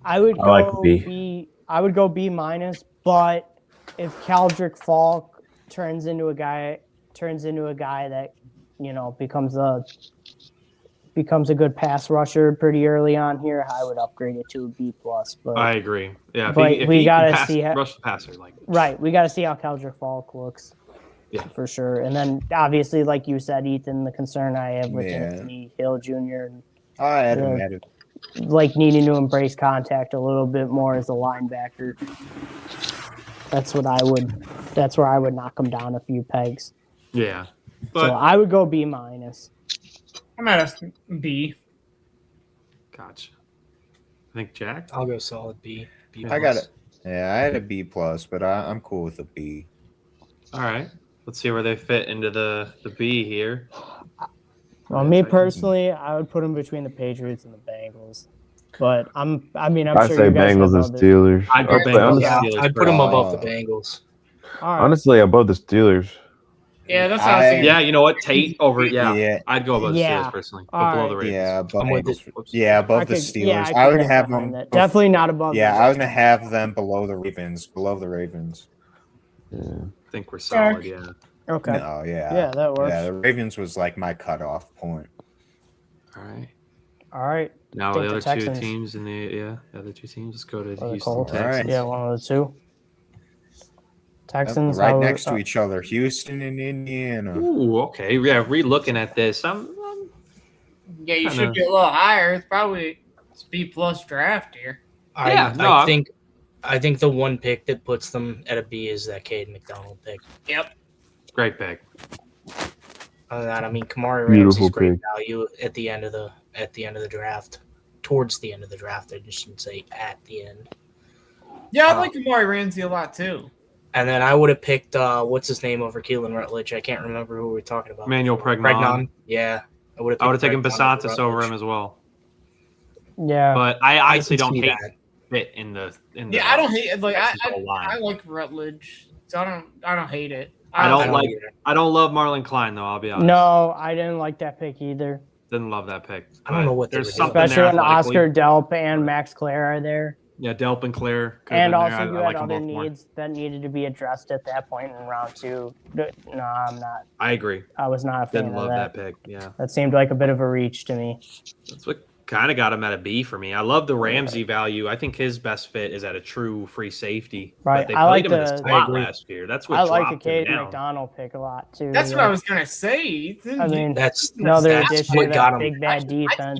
[SPEAKER 1] I would
[SPEAKER 7] I
[SPEAKER 1] go
[SPEAKER 7] like B.
[SPEAKER 1] B. I would go B minus, but if Caldrick Falk turns into a guy that becomes a good pass rusher pretty early on here, I would upgrade it to a B plus. But
[SPEAKER 4] I agree. Yeah,
[SPEAKER 1] But
[SPEAKER 4] if
[SPEAKER 1] we
[SPEAKER 4] he
[SPEAKER 1] gotta
[SPEAKER 4] can
[SPEAKER 1] see how-
[SPEAKER 4] rush the passer like
[SPEAKER 1] right, we got to see how Caldrick Falk looks.
[SPEAKER 4] Yeah.
[SPEAKER 1] For sure. And then obviously, like you said, Ethan, the concern I have with
[SPEAKER 2] Yeah.
[SPEAKER 1] Anthony Hill Jr. and
[SPEAKER 2] I had him
[SPEAKER 1] Yeah.
[SPEAKER 2] at a
[SPEAKER 1] like needing to embrace contact a little bit more as a linebacker. That's where I would knock him down a few pegs.
[SPEAKER 4] Yeah,
[SPEAKER 1] So
[SPEAKER 4] but
[SPEAKER 1] I would go B minus.
[SPEAKER 5] I'm at a B.
[SPEAKER 4] gotcha. I think Jack.
[SPEAKER 6] I'll go solid B. B
[SPEAKER 2] I got
[SPEAKER 6] plus.
[SPEAKER 2] it. Yeah, I had a B plus, but I'm cool with a B.
[SPEAKER 4] All right, let's see where they fit into the B here.
[SPEAKER 1] Well, me personally, I would put him between the Patriots and the Bengals. But I'm
[SPEAKER 7] I
[SPEAKER 1] sure
[SPEAKER 7] say
[SPEAKER 1] you guys
[SPEAKER 7] Bengals
[SPEAKER 1] have
[SPEAKER 7] and
[SPEAKER 1] others.
[SPEAKER 7] Steelers.
[SPEAKER 4] I'd go
[SPEAKER 7] Honestly,
[SPEAKER 4] Bengals.
[SPEAKER 6] Yeah,
[SPEAKER 4] Steelers
[SPEAKER 6] I'd put him
[SPEAKER 2] first.
[SPEAKER 6] above the Bengals.
[SPEAKER 1] All right.
[SPEAKER 7] Honestly, above the Steelers.
[SPEAKER 5] Yeah, that's what I was thinking.
[SPEAKER 4] Yeah, you know what? Tate over. Yeah,
[SPEAKER 2] Yeah.
[SPEAKER 4] I'd go above the
[SPEAKER 1] Yeah.
[SPEAKER 4] Steelers personally, but
[SPEAKER 1] All
[SPEAKER 4] below
[SPEAKER 1] right.
[SPEAKER 4] the Ravens.
[SPEAKER 2] Yeah, above
[SPEAKER 6] I'm with
[SPEAKER 2] Bengals.
[SPEAKER 4] Whoops.
[SPEAKER 2] Yeah,
[SPEAKER 1] I
[SPEAKER 2] above the
[SPEAKER 1] could-
[SPEAKER 2] Steelers.
[SPEAKER 1] yeah,
[SPEAKER 2] I
[SPEAKER 1] could
[SPEAKER 2] would
[SPEAKER 1] get
[SPEAKER 2] have
[SPEAKER 1] behind
[SPEAKER 2] them.
[SPEAKER 1] that. Definitely not above.
[SPEAKER 2] Yeah,
[SPEAKER 1] the
[SPEAKER 2] I was gonna have them below the Ravens. Below the Ravens.
[SPEAKER 7] Yeah.
[SPEAKER 4] I think we're solid. Yeah.
[SPEAKER 1] Okay.
[SPEAKER 2] No, yeah.
[SPEAKER 1] Yeah, that works.
[SPEAKER 2] Yeah, the Ravens was like my cutoff point.
[SPEAKER 4] All right.
[SPEAKER 1] All right.
[SPEAKER 4] Now
[SPEAKER 1] Think
[SPEAKER 4] the
[SPEAKER 1] the
[SPEAKER 4] other
[SPEAKER 1] Texans.
[SPEAKER 4] two teams in the other two teams. Let's go to
[SPEAKER 1] Or the
[SPEAKER 4] Houston
[SPEAKER 1] Colts.
[SPEAKER 2] All right.
[SPEAKER 4] Texans.
[SPEAKER 1] Yeah, one of the two.
[SPEAKER 2] Yep,
[SPEAKER 1] Texans.
[SPEAKER 2] right
[SPEAKER 1] I would-
[SPEAKER 2] next to each other, Houston and Indiana.
[SPEAKER 4] Ooh, okay. Yeah, re-looking at this,
[SPEAKER 5] Yeah, you
[SPEAKER 4] Kinda-
[SPEAKER 5] should be a little higher. It's probably B plus draft here.
[SPEAKER 4] Yeah, no, I'm-
[SPEAKER 6] I think the one pick that puts them at a B is that Cade McDonald pick.
[SPEAKER 5] Yep.
[SPEAKER 4] great pick.
[SPEAKER 6] Other than that, I mean, Kamari
[SPEAKER 7] Beautiful
[SPEAKER 6] Ramsey's great
[SPEAKER 7] pick.
[SPEAKER 6] value at the end of the draft. Towards the end of the draft, I just shouldn't say at the end.
[SPEAKER 5] Yeah, I like Amari Ramsey a lot too.
[SPEAKER 6] And then I would have picked what's his name over Keelan Rutledge. I can't remember who we were talking about.
[SPEAKER 4] Manuel Pregnon.
[SPEAKER 6] Yeah, I would
[SPEAKER 4] I would have taken Basantis over him as well,
[SPEAKER 1] Yeah.
[SPEAKER 4] but I honestly
[SPEAKER 6] can
[SPEAKER 4] don't
[SPEAKER 6] see
[SPEAKER 4] hate
[SPEAKER 6] that.
[SPEAKER 4] fit in the.
[SPEAKER 5] Yeah, I don't hate it. Like
[SPEAKER 4] Texans whole line.
[SPEAKER 5] I like Rutledge, so I don't hate it.
[SPEAKER 4] I don't like-
[SPEAKER 6] either.
[SPEAKER 4] I don't love Marlon Klein though. I'll be honest.
[SPEAKER 1] No, I didn't like that pick either.
[SPEAKER 4] Didn't love that pick.
[SPEAKER 6] I don't know what they
[SPEAKER 4] there's
[SPEAKER 6] were doing.
[SPEAKER 4] something
[SPEAKER 1] Especially
[SPEAKER 4] there
[SPEAKER 1] when
[SPEAKER 4] athletically.
[SPEAKER 1] Oscar Delp and Max Clare are there.
[SPEAKER 4] Yeah, Delp and Claire. could've
[SPEAKER 1] And
[SPEAKER 4] been
[SPEAKER 1] also
[SPEAKER 4] there.
[SPEAKER 1] you
[SPEAKER 4] I
[SPEAKER 1] had
[SPEAKER 4] like them
[SPEAKER 1] other
[SPEAKER 4] both more.
[SPEAKER 1] needs that needed to be addressed at that point in round two. No, I'm not.
[SPEAKER 4] I agree.
[SPEAKER 1] I was not a fan
[SPEAKER 4] Didn't
[SPEAKER 1] of
[SPEAKER 4] love
[SPEAKER 1] that.
[SPEAKER 4] that pick. Yeah,
[SPEAKER 1] That seemed like a bit of a reach to me.
[SPEAKER 4] that's what kind of got him at a B for me. I love the Ramsey value. I think his best fit is at a true free safety.
[SPEAKER 1] Right,
[SPEAKER 4] But they
[SPEAKER 1] I
[SPEAKER 4] played
[SPEAKER 1] like
[SPEAKER 4] him in the
[SPEAKER 1] the-
[SPEAKER 6] I
[SPEAKER 4] slot
[SPEAKER 6] agree.
[SPEAKER 4] last year. That's what
[SPEAKER 1] I like the
[SPEAKER 4] dropped him
[SPEAKER 1] Cade
[SPEAKER 4] down.
[SPEAKER 1] McDonald pick a lot too.
[SPEAKER 5] That's what
[SPEAKER 1] yeah.
[SPEAKER 5] I was gonna say. Ethan.
[SPEAKER 1] I mean,
[SPEAKER 6] That's
[SPEAKER 1] another
[SPEAKER 6] that's
[SPEAKER 1] addition
[SPEAKER 6] what
[SPEAKER 1] to
[SPEAKER 6] got
[SPEAKER 1] that
[SPEAKER 6] him.
[SPEAKER 1] big bad
[SPEAKER 5] I think
[SPEAKER 1] defense.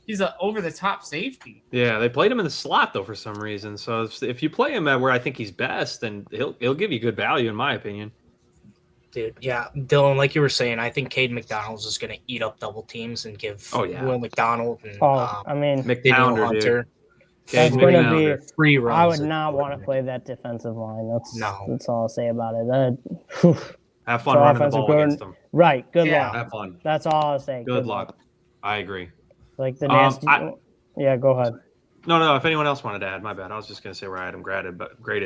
[SPEAKER 5] he's a over the top safety.
[SPEAKER 4] Yeah, they played him in the slot though for some reason. So if you play him at where I think he's best, then he'll give you good value in my opinion.
[SPEAKER 6] Dude, yeah, Dylan, like you were saying, I think Cade McDonald's is going to eat up double teams and give
[SPEAKER 4] Oh, yeah.
[SPEAKER 6] Will McDonald and
[SPEAKER 1] Oh, I mean,
[SPEAKER 6] Daniel
[SPEAKER 4] McPounder, dude.
[SPEAKER 6] Hunter
[SPEAKER 1] that's
[SPEAKER 4] Cade
[SPEAKER 1] going to
[SPEAKER 4] McPounder.
[SPEAKER 1] be.
[SPEAKER 6] free runs.
[SPEAKER 1] I would
[SPEAKER 6] at
[SPEAKER 1] not want to
[SPEAKER 6] quarterback.
[SPEAKER 1] play that defensive line.
[SPEAKER 6] No.
[SPEAKER 1] That's all I'll say about it. Whew.
[SPEAKER 4] Have fun
[SPEAKER 1] So
[SPEAKER 4] running the
[SPEAKER 1] offensive
[SPEAKER 4] ball
[SPEAKER 1] guard-
[SPEAKER 4] against them.
[SPEAKER 1] Right. Good
[SPEAKER 5] Yeah.
[SPEAKER 1] luck.
[SPEAKER 4] Have fun.
[SPEAKER 1] That's all I'll say.
[SPEAKER 4] Good luck. I agree.
[SPEAKER 1] Like the
[SPEAKER 4] Um,
[SPEAKER 1] nasty.
[SPEAKER 4] I-
[SPEAKER 1] Yeah, go ahead.
[SPEAKER 4] No. If anyone else wanted to add, my bad. I was just gonna say where I had him graded,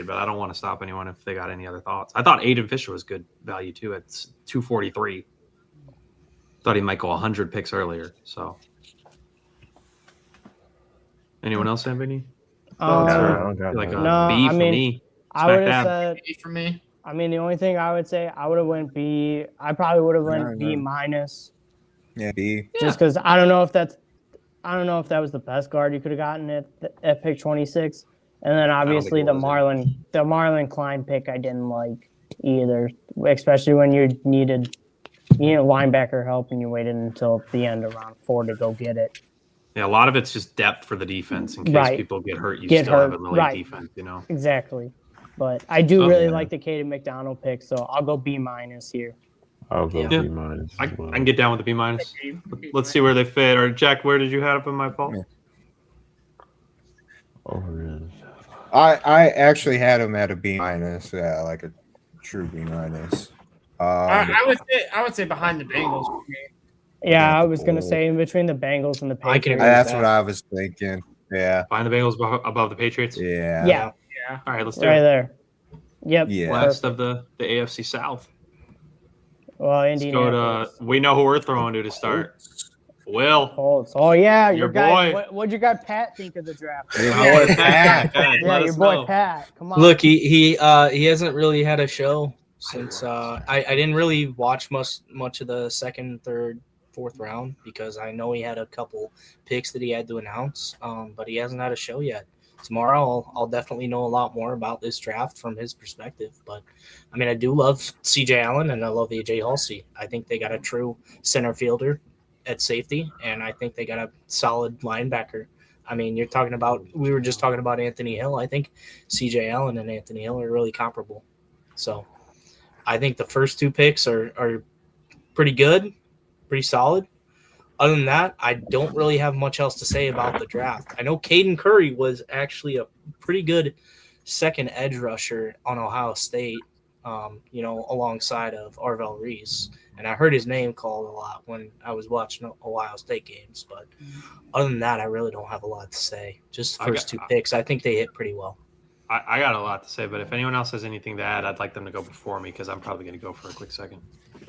[SPEAKER 4] but I don't want to stop anyone if they got any other thoughts. I thought Aiden Fisher was good value too at 243. Thought he might go 100 picks earlier. So, anyone else have any?
[SPEAKER 1] Um,
[SPEAKER 7] I don't got
[SPEAKER 4] Like a
[SPEAKER 7] that.
[SPEAKER 1] No,
[SPEAKER 4] B
[SPEAKER 1] I
[SPEAKER 4] for
[SPEAKER 1] mean,
[SPEAKER 4] me.
[SPEAKER 1] I would have
[SPEAKER 4] Smack
[SPEAKER 1] said.
[SPEAKER 5] A for me.
[SPEAKER 1] I mean, the only thing I would say, I would have went B. I probably would have went
[SPEAKER 2] Yeah,
[SPEAKER 1] B
[SPEAKER 2] yeah.
[SPEAKER 1] minus,
[SPEAKER 2] Yeah, B.
[SPEAKER 1] just because I don't know if that was the best guard you could have gotten at pick 26. And then obviously
[SPEAKER 4] think
[SPEAKER 1] the
[SPEAKER 4] it was,
[SPEAKER 1] Marlon Klein pick I didn't like either, especially when you needed linebacker help and you waited until the end of round 4 to go get it.
[SPEAKER 4] Yeah, a lot of it's just depth for the defense in case
[SPEAKER 1] Right.
[SPEAKER 4] people get hurt. You
[SPEAKER 1] Get
[SPEAKER 4] still have
[SPEAKER 1] hurt,
[SPEAKER 4] an elite
[SPEAKER 1] right.
[SPEAKER 4] defense.
[SPEAKER 1] Exactly. But I do
[SPEAKER 4] Oh,
[SPEAKER 1] really
[SPEAKER 2] yeah.
[SPEAKER 1] like the Caden McDonald pick, so I'll go B minus here.
[SPEAKER 7] I'll go
[SPEAKER 4] Yeah.
[SPEAKER 7] B minus.
[SPEAKER 4] I
[SPEAKER 7] as well.
[SPEAKER 4] can get down with the B minus. Let's see where they fit. Or Jack, where did you have in my fault?
[SPEAKER 2] Yeah.
[SPEAKER 7] Over is.
[SPEAKER 2] I actually had him at a B minus. Yeah, like a true B minus.
[SPEAKER 5] I would say behind the Bengals for me.
[SPEAKER 1] Yeah, I was gonna say in between the Bengals and the
[SPEAKER 6] I can
[SPEAKER 1] Patriots.
[SPEAKER 6] agree.
[SPEAKER 2] That's
[SPEAKER 6] that.
[SPEAKER 2] what I was thinking. Yeah.
[SPEAKER 4] Find the Bengals above the Patriots.
[SPEAKER 2] Yeah.
[SPEAKER 1] Yeah,
[SPEAKER 5] Yeah.
[SPEAKER 4] All right, let's do
[SPEAKER 1] right
[SPEAKER 4] it.
[SPEAKER 1] there. Yep.
[SPEAKER 2] Yeah.
[SPEAKER 4] Last of the AFC South.
[SPEAKER 1] Well,
[SPEAKER 4] Let's go
[SPEAKER 1] Indianapolis.
[SPEAKER 4] to. We know who we're throwing to start. Will.
[SPEAKER 1] Colts. Oh yeah,
[SPEAKER 4] Your
[SPEAKER 1] your guy.
[SPEAKER 4] boy.
[SPEAKER 1] What'd your guy Pat think of the draft?
[SPEAKER 2] Your boy Pat.
[SPEAKER 4] Pat,
[SPEAKER 1] Yeah,
[SPEAKER 4] let
[SPEAKER 1] your
[SPEAKER 4] us
[SPEAKER 1] boy
[SPEAKER 4] know.
[SPEAKER 1] Pat. Come on.
[SPEAKER 6] Look, he hasn't really had a show since I didn't really watch much of the second, third, fourth round because I know he had a couple picks that he had to announce, but he hasn't had a show yet. Tomorrow I'll definitely know a lot more about this draft from his perspective. But I mean, I do love CJ Allen and I love AJ Halsey. I think they got a true center fielder at safety, and I think they got a solid linebacker. I mean, we were just talking about Anthony Hill. I think CJ Allen and Anthony Hill are really comparable. So I think the first two picks are pretty good, pretty solid. Other than that, I don't really have much else to say about the draft. I know Caden Curry was actually a pretty good second edge rusher on Ohio State, alongside of Arvell Reese. And I heard his name called a lot when I was watching Ohio State games. But other than that, I really don't have a lot to say. Just the first two picks. I think they hit pretty well.
[SPEAKER 4] I got a lot to say, but if anyone else has anything to add, I'd like them to go before me because I'm probably going to go for a quick second.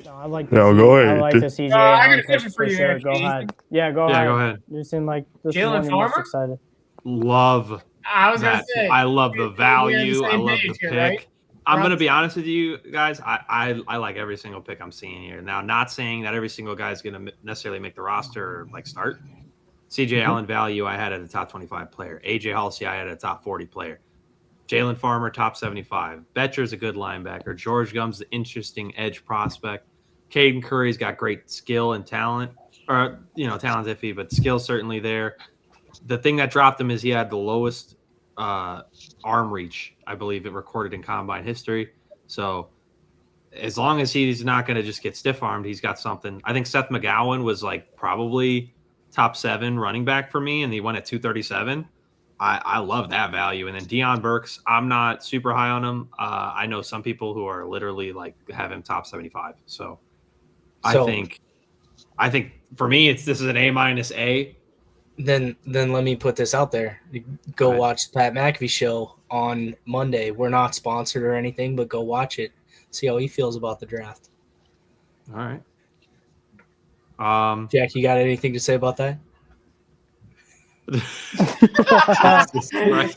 [SPEAKER 1] No, I like.
[SPEAKER 7] No, go ahead.
[SPEAKER 1] I like the CJ.
[SPEAKER 5] I got a
[SPEAKER 1] Allen pick
[SPEAKER 5] question for you,
[SPEAKER 1] sure. Go
[SPEAKER 5] Anthony.
[SPEAKER 1] ahead. Yeah, go
[SPEAKER 4] Yeah,
[SPEAKER 1] ahead.
[SPEAKER 4] go ahead.
[SPEAKER 1] You seem like this
[SPEAKER 5] Jalen
[SPEAKER 1] one you're most
[SPEAKER 5] Farmer?
[SPEAKER 1] excited.
[SPEAKER 4] Love
[SPEAKER 5] I was gonna
[SPEAKER 4] that.
[SPEAKER 5] say.
[SPEAKER 4] I love the
[SPEAKER 5] we're on the
[SPEAKER 4] value. I
[SPEAKER 5] same
[SPEAKER 4] love the
[SPEAKER 5] page
[SPEAKER 4] pick.
[SPEAKER 5] here, right?
[SPEAKER 4] I'm going to be honest with you guys. I like every single pick I'm seeing here. Now, not saying that every single guy is going to necessarily make the roster or like start. CJ Allen value I had at a top 25 player. AJ Halsey I had at a top 40 player. Jalen Farmer top 75. Betcher's a good linebacker. George Gumb's the interesting edge prospect. Caden Curry's got great skill and talent. Or talent's iffy, but skill certainly there. The thing that dropped him is he had the lowest arm reach, I believe it recorded in combine history. So as long as he's not going to just get stiff armed, he's got something. I think Seth McGowan was like probably top 7 running back for me, and he went at 237. I love that value. And then Deion Burks, I'm not super high on him. I know some people who are literally like have him top 75. So I think for me, this is an A-.
[SPEAKER 6] Then let me put this out there. Go watch Pat McAfee show on Monday. We're not sponsored or anything, but go watch it. See how he feels about the draft.
[SPEAKER 4] All right.
[SPEAKER 6] Jack, you got anything to say about that?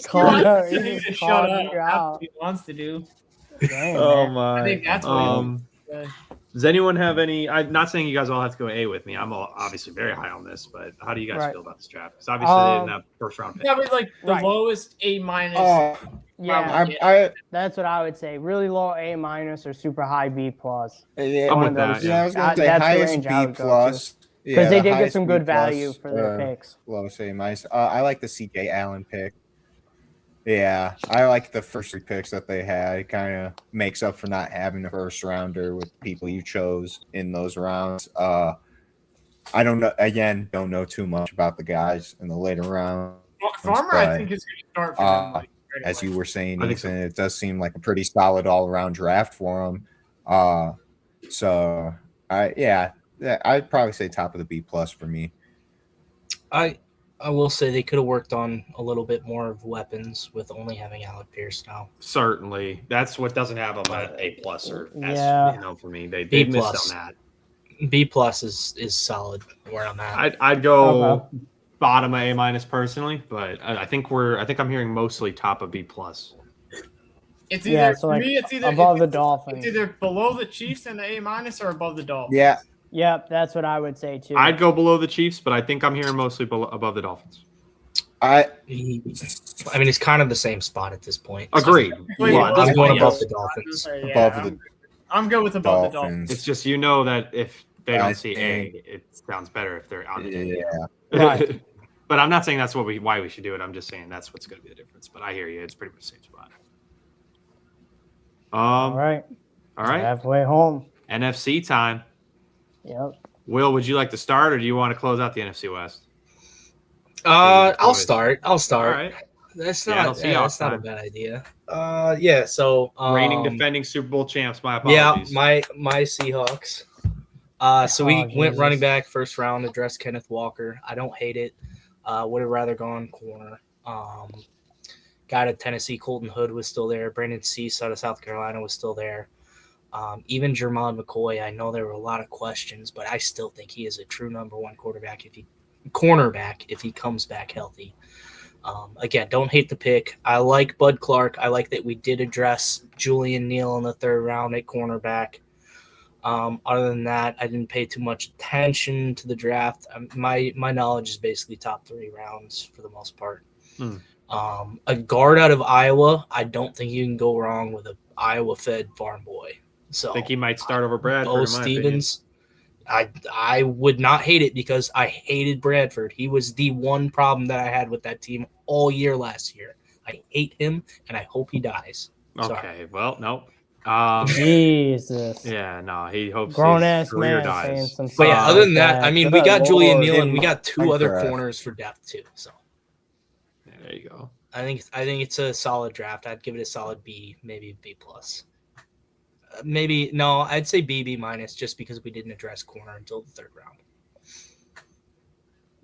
[SPEAKER 1] Calm down.
[SPEAKER 5] He
[SPEAKER 1] You
[SPEAKER 5] needs to
[SPEAKER 1] just
[SPEAKER 5] shut
[SPEAKER 1] called
[SPEAKER 5] up.
[SPEAKER 1] you
[SPEAKER 5] That's
[SPEAKER 1] out.
[SPEAKER 5] what he wants to do.
[SPEAKER 1] Dang,
[SPEAKER 7] Oh
[SPEAKER 1] man.
[SPEAKER 7] my.
[SPEAKER 5] I think that's what
[SPEAKER 4] Does anyone have any? I'm not saying you guys all have to go A with me. I'm obviously very high on this, but how do you guys
[SPEAKER 1] Right.
[SPEAKER 4] feel about this draft? Because obviously they didn't have first round pick.
[SPEAKER 5] probably like the
[SPEAKER 1] Right.
[SPEAKER 5] lowest A-.
[SPEAKER 1] Yeah,
[SPEAKER 2] I
[SPEAKER 1] that's what I would say. Really low A- or super high B+.
[SPEAKER 2] yeah,
[SPEAKER 4] I'm
[SPEAKER 1] One
[SPEAKER 4] with
[SPEAKER 1] of
[SPEAKER 4] that.
[SPEAKER 1] those.
[SPEAKER 2] I was gonna say
[SPEAKER 1] That's the
[SPEAKER 2] highest
[SPEAKER 1] range I
[SPEAKER 2] B
[SPEAKER 1] would go
[SPEAKER 2] plus.
[SPEAKER 1] Because they
[SPEAKER 2] the
[SPEAKER 1] did get
[SPEAKER 2] highest
[SPEAKER 1] some
[SPEAKER 2] B
[SPEAKER 1] good
[SPEAKER 2] plus,
[SPEAKER 1] value for their picks.
[SPEAKER 2] Lowest A minus. I like the CJ Allen pick. Yeah, I like the first 3 picks that they had. It kind of makes up for not having a first rounder with people you chose in those rounds. I don't know. Again, don't know too much about the guys in the later round.
[SPEAKER 5] Farmer, I think, is going to start for them. Like, right
[SPEAKER 2] As
[SPEAKER 5] away.
[SPEAKER 2] you were saying,
[SPEAKER 4] I think
[SPEAKER 2] Ethan, it does seem like a pretty solid all-around draft for him. I'd probably say top of the B plus for me.
[SPEAKER 6] I will say they could have worked on a little bit more of weapons with only having Alec Pierce now.
[SPEAKER 4] Certainly, that's what doesn't have them at A plus or S.
[SPEAKER 1] Yeah.
[SPEAKER 4] For me, they
[SPEAKER 6] B
[SPEAKER 4] missed
[SPEAKER 6] plus.
[SPEAKER 4] on that.
[SPEAKER 6] B plus is solid where I'm at.
[SPEAKER 4] I'd go
[SPEAKER 1] Okay.
[SPEAKER 4] bottom of A- personally, but I think I'm hearing mostly top of B plus.
[SPEAKER 5] It's
[SPEAKER 1] Yeah,
[SPEAKER 5] either
[SPEAKER 1] so
[SPEAKER 5] for
[SPEAKER 1] like
[SPEAKER 5] me. It's either
[SPEAKER 1] above the
[SPEAKER 5] it's
[SPEAKER 1] Dolphins.
[SPEAKER 5] either below the Chiefs and the A- or above the Dolphins.
[SPEAKER 2] Yeah,
[SPEAKER 1] Yep, that's what I would say too.
[SPEAKER 4] I'd go below the Chiefs, but I think I'm hearing mostly above the Dolphins.
[SPEAKER 2] I
[SPEAKER 6] It's kind of the same spot at this point.
[SPEAKER 4] Agreed.
[SPEAKER 5] Wait,
[SPEAKER 4] Yeah,
[SPEAKER 6] I'm going
[SPEAKER 4] yes.
[SPEAKER 6] above the Dolphins.
[SPEAKER 5] Yeah,
[SPEAKER 2] above the
[SPEAKER 5] I'm good with above the Dolphins.
[SPEAKER 2] Dolphins.
[SPEAKER 4] It's just that if they
[SPEAKER 2] I
[SPEAKER 4] don't see A,
[SPEAKER 2] think-
[SPEAKER 4] it sounds better if they're on the
[SPEAKER 2] Yeah,
[SPEAKER 1] Right.
[SPEAKER 4] But I'm not saying that's why we should do it. I'm just saying that's what's going to be the difference. But I hear you. It's pretty much the same spot.
[SPEAKER 1] All right.
[SPEAKER 4] All right.
[SPEAKER 1] Halfway home.
[SPEAKER 4] NFC time.
[SPEAKER 1] Yep.
[SPEAKER 4] Will, would you like to start, or do you want to close out the NFC West?
[SPEAKER 6] I'll start.
[SPEAKER 4] All right.
[SPEAKER 6] That's
[SPEAKER 4] Yeah, I
[SPEAKER 6] not.
[SPEAKER 4] don't see
[SPEAKER 6] Yeah,
[SPEAKER 4] y'all
[SPEAKER 6] that's not a
[SPEAKER 4] time.
[SPEAKER 6] bad idea. So
[SPEAKER 4] Reigning defending Super Bowl champs. My
[SPEAKER 6] yeah,
[SPEAKER 4] apologies.
[SPEAKER 6] my Seahawks. So we
[SPEAKER 1] Oh,
[SPEAKER 6] went
[SPEAKER 1] Jesus.
[SPEAKER 6] running back first round, addressed Kenneth Walker. I don't hate it. Would have rather gone corner. Guy at Tennessee, Colton Hood was still there. Brandon Cease out of South Carolina was still there. Even Jermon McCoy, I know there were a lot of questions, but I still think he is a true number one cornerback if he comes back healthy. Again, don't hate the pick. I like Bud Clark. I like that we did address Julian Neal in the third round at cornerback. Other than that, I didn't pay too much attention to the draft. My knowledge is basically top 3 rounds for the most part. A guard out of Iowa, I don't think you can go wrong with an Iowa-fed farm boy. So
[SPEAKER 4] I think he might start over Bradford.
[SPEAKER 6] Bo
[SPEAKER 4] in my opinion.
[SPEAKER 6] Stevens, I would not hate it because I hated Bradford. He was the one problem that I had with that team all year last year. I hate him, and I hope he dies. Sorry.
[SPEAKER 4] Okay, well, no.
[SPEAKER 1] Jesus.
[SPEAKER 4] Yeah, no, he hopes
[SPEAKER 1] Grown
[SPEAKER 4] his
[SPEAKER 1] ass
[SPEAKER 4] career
[SPEAKER 1] man saying
[SPEAKER 4] dies.
[SPEAKER 1] some
[SPEAKER 6] But yeah,
[SPEAKER 1] stuff
[SPEAKER 6] other
[SPEAKER 1] like
[SPEAKER 6] than that, I mean,
[SPEAKER 2] Good
[SPEAKER 6] we got Julian
[SPEAKER 2] Lord,
[SPEAKER 6] Neal and we got 2 other
[SPEAKER 2] Minecraft.
[SPEAKER 6] corners for depth too. So
[SPEAKER 4] Yeah, there you go.
[SPEAKER 6] I think it's a solid draft. I'd give it a solid B, maybe B plus. Maybe no, I'd say B minus just because we didn't address corner until the 3rd round.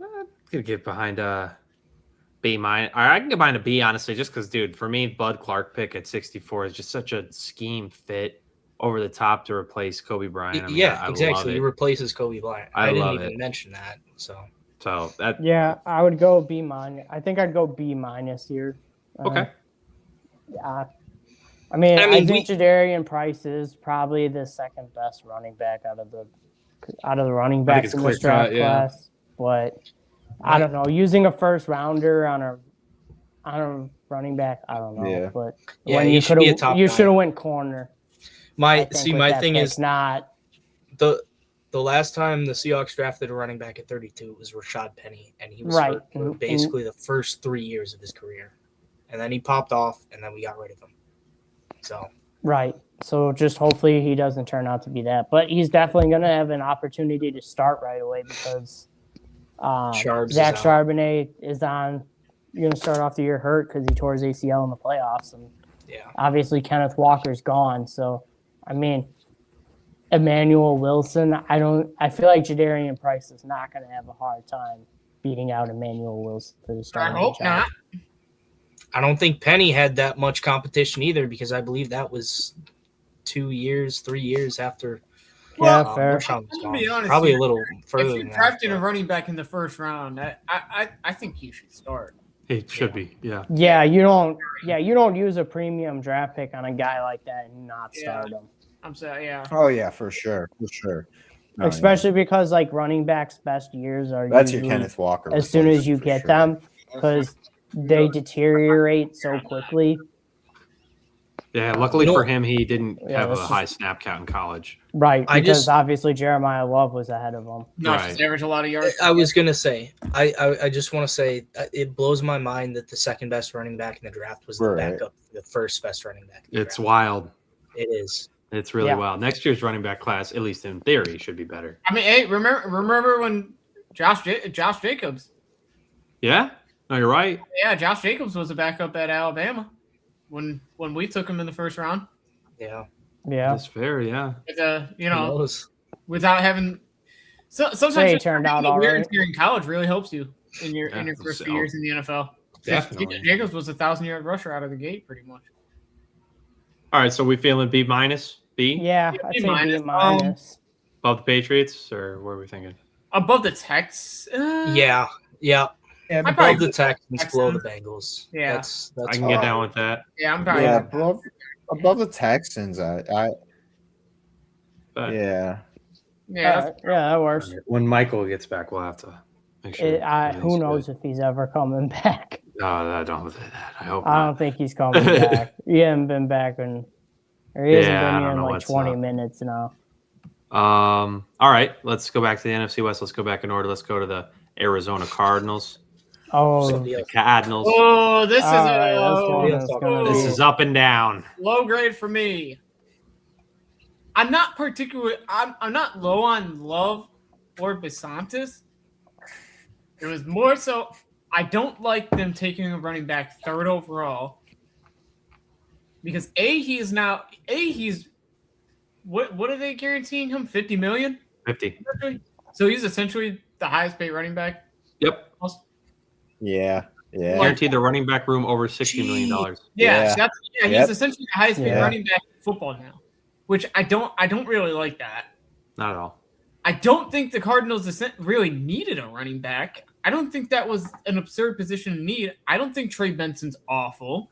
[SPEAKER 4] I'm gonna get behind B minus. I can get behind a B honestly, just because, dude, for me, Bud Clark pick at 64 is just such a scheme fit over the top to replace Kobe Bryant. I mean,
[SPEAKER 6] Yeah,
[SPEAKER 4] I
[SPEAKER 6] exactly.
[SPEAKER 4] love
[SPEAKER 6] He
[SPEAKER 4] it.
[SPEAKER 6] replaces Kobe Bryant.
[SPEAKER 4] I
[SPEAKER 6] I didn't
[SPEAKER 4] love
[SPEAKER 6] even
[SPEAKER 4] it.
[SPEAKER 6] mention that. So
[SPEAKER 4] That
[SPEAKER 1] Yeah, I would go B minus. I think I'd go B minus here.
[SPEAKER 4] Okay.
[SPEAKER 1] Yeah. I mean,
[SPEAKER 6] I
[SPEAKER 1] I
[SPEAKER 6] mean,
[SPEAKER 1] think Jadarian Price is probably the second best running back out of the running
[SPEAKER 4] I think
[SPEAKER 1] backs
[SPEAKER 4] it's
[SPEAKER 1] in this
[SPEAKER 4] clear
[SPEAKER 1] draft
[SPEAKER 4] cut, yeah.
[SPEAKER 1] class. But I don't know. Using a first rounder on a running back, I don't know.
[SPEAKER 2] Yeah.
[SPEAKER 1] But
[SPEAKER 6] Yeah,
[SPEAKER 1] when
[SPEAKER 6] he
[SPEAKER 1] you
[SPEAKER 6] should be a
[SPEAKER 1] could
[SPEAKER 6] top
[SPEAKER 1] you
[SPEAKER 6] guy.
[SPEAKER 1] should have went corner. I
[SPEAKER 6] my
[SPEAKER 1] think with
[SPEAKER 6] my
[SPEAKER 1] that
[SPEAKER 6] thing
[SPEAKER 1] pick,
[SPEAKER 6] is
[SPEAKER 1] not
[SPEAKER 6] the last time the Seahawks drafted a running back at 32 was Rashad Penny, and he was
[SPEAKER 1] Right.
[SPEAKER 6] hurt for
[SPEAKER 1] And-
[SPEAKER 6] basically the first 3 years of his career, and then he popped off, and then we got rid of him. So
[SPEAKER 1] right. So just hopefully he doesn't turn out to be that. But he's definitely going to have an opportunity to start right away because
[SPEAKER 6] Charbs is
[SPEAKER 1] Zach
[SPEAKER 6] out.
[SPEAKER 1] Charbonnet is going to start off the year hurt because he tore his ACL in the playoffs. And
[SPEAKER 6] yeah,
[SPEAKER 1] obviously Kenneth Walker's gone. So, I mean, Emmanuel Wilson, I feel like Jadarian Price is not going to have a hard time beating out Emmanuel Wilson for the
[SPEAKER 5] I
[SPEAKER 1] starting
[SPEAKER 5] hope
[SPEAKER 1] job.
[SPEAKER 5] not.
[SPEAKER 6] I don't think Penny had that much competition either because I believe that was 3 years after.
[SPEAKER 1] Yeah,
[SPEAKER 5] Well,
[SPEAKER 1] fair.
[SPEAKER 6] Marshawn was
[SPEAKER 5] I'm
[SPEAKER 6] gone.
[SPEAKER 5] gonna be honest
[SPEAKER 6] Probably
[SPEAKER 5] here.
[SPEAKER 6] a little
[SPEAKER 5] If
[SPEAKER 6] further
[SPEAKER 5] you're
[SPEAKER 6] than that.
[SPEAKER 5] drafting a
[SPEAKER 6] but-
[SPEAKER 5] running back in the first round, I think you should start.
[SPEAKER 4] it should be. Yeah.
[SPEAKER 1] Yeah, you don't use a premium draft pick on a guy like that and not
[SPEAKER 5] Yeah.
[SPEAKER 1] start him.
[SPEAKER 5] I'm sorry, yeah.
[SPEAKER 2] Oh yeah, for sure. No,
[SPEAKER 1] Especially because like running backs' best years are
[SPEAKER 2] yeah. That's your
[SPEAKER 1] usually
[SPEAKER 2] Kenneth Walker.
[SPEAKER 1] as soon as you
[SPEAKER 2] replacement for
[SPEAKER 1] get
[SPEAKER 2] sure.
[SPEAKER 1] them because they deteriorate so quickly.
[SPEAKER 4] Yeah. Luckily
[SPEAKER 6] You know-
[SPEAKER 4] for him, he didn't
[SPEAKER 1] Yeah,
[SPEAKER 4] have a
[SPEAKER 1] that's
[SPEAKER 4] high
[SPEAKER 1] just-
[SPEAKER 4] snap count in college.
[SPEAKER 1] Right,
[SPEAKER 6] I
[SPEAKER 1] because
[SPEAKER 6] just-
[SPEAKER 1] obviously Jeremiah Love was ahead of him.
[SPEAKER 5] Not
[SPEAKER 4] Right.
[SPEAKER 5] just average a lot of yards.
[SPEAKER 6] I was gonna say, I just want to say it blows my mind that the second best running back in the draft was the
[SPEAKER 2] Right.
[SPEAKER 6] backup, the first best running back. In the
[SPEAKER 4] It's
[SPEAKER 6] draft.
[SPEAKER 4] wild.
[SPEAKER 6] It is.
[SPEAKER 4] It's really
[SPEAKER 1] Yeah.
[SPEAKER 4] wild. Next year's running back class, at least in theory, should be better.
[SPEAKER 5] I mean, hey, remember when Josh Jacobs?
[SPEAKER 4] Yeah. No, you're right.
[SPEAKER 5] Yeah, Josh Jacobs was a backup at Alabama when we took him in the first round.
[SPEAKER 6] Yeah.
[SPEAKER 1] Yeah,
[SPEAKER 4] That's fair. Yeah.
[SPEAKER 5] With,
[SPEAKER 6] Who knows?
[SPEAKER 5] without having. So sometimes
[SPEAKER 1] Say he
[SPEAKER 5] just
[SPEAKER 1] turned out
[SPEAKER 5] having
[SPEAKER 1] all
[SPEAKER 5] weird
[SPEAKER 1] right.
[SPEAKER 5] here in college really helps you in your
[SPEAKER 4] Yeah,
[SPEAKER 5] first
[SPEAKER 4] so-
[SPEAKER 5] few years in the NFL.
[SPEAKER 4] Definitely.
[SPEAKER 5] Jacobs was 1,000-yard rusher out of the gate, pretty much.
[SPEAKER 4] All right. So we feeling B minus, B
[SPEAKER 1] yeah,
[SPEAKER 5] Yeah,
[SPEAKER 1] I'd
[SPEAKER 5] B
[SPEAKER 1] say
[SPEAKER 5] minus.
[SPEAKER 1] B minus.
[SPEAKER 4] above the Patriots, or what are we thinking?
[SPEAKER 5] Above the Tex.
[SPEAKER 6] Yeah.
[SPEAKER 2] Yeah,
[SPEAKER 5] I
[SPEAKER 6] Above
[SPEAKER 5] probably
[SPEAKER 6] the Texans, below the
[SPEAKER 5] Texans.
[SPEAKER 6] Bengals.
[SPEAKER 5] Yeah.
[SPEAKER 6] That's
[SPEAKER 4] I can get
[SPEAKER 6] fine.
[SPEAKER 4] down with that.
[SPEAKER 5] Yeah, I'm probably.
[SPEAKER 2] yeah, above the Texans.
[SPEAKER 4] But
[SPEAKER 2] Yeah.
[SPEAKER 5] Yeah,
[SPEAKER 1] Yeah, that works.
[SPEAKER 4] when Michael gets back, we'll have to make sure.
[SPEAKER 1] Who knows if he's ever coming back?
[SPEAKER 4] No, I don't say that. I hope
[SPEAKER 1] I
[SPEAKER 4] not.
[SPEAKER 1] don't think he's coming back. He hasn't been back or he hasn't
[SPEAKER 4] Yeah, I
[SPEAKER 1] been
[SPEAKER 4] don't
[SPEAKER 1] here in
[SPEAKER 4] know
[SPEAKER 1] like
[SPEAKER 4] what's
[SPEAKER 1] 20
[SPEAKER 4] up.
[SPEAKER 1] minutes now.
[SPEAKER 4] All right, let's go back to the NFC West. Let's go back in order. Let's go to the Arizona Cardinals,
[SPEAKER 1] Oh,
[SPEAKER 6] Somebody
[SPEAKER 4] the
[SPEAKER 6] else.
[SPEAKER 4] Cardinals.
[SPEAKER 5] Oh, this is
[SPEAKER 1] All right, this one
[SPEAKER 6] yeah,
[SPEAKER 1] is
[SPEAKER 6] talk
[SPEAKER 1] gonna
[SPEAKER 6] about
[SPEAKER 4] This
[SPEAKER 1] be-
[SPEAKER 4] is up and down.
[SPEAKER 5] low grade for me. I'm not particularly. I'm not low on Love or Besantis. It was more so. I don't like them taking a running back third overall because he's what are they guaranteeing him? $50 million
[SPEAKER 4] 50.
[SPEAKER 5] So he's essentially the highest paid running back.
[SPEAKER 4] Yep.
[SPEAKER 2] Yeah. Yeah.
[SPEAKER 4] Guaranteed the running back room over $60 million.
[SPEAKER 5] Yeah,
[SPEAKER 2] Yeah.
[SPEAKER 5] he's essentially the highest paid
[SPEAKER 2] Yeah.
[SPEAKER 5] running back in football now, which I don't really like that.
[SPEAKER 4] Not at all.
[SPEAKER 5] I don't think the Cardinals really needed a running back. I don't think that was an absurd position to need. I don't think Trey Benson's awful.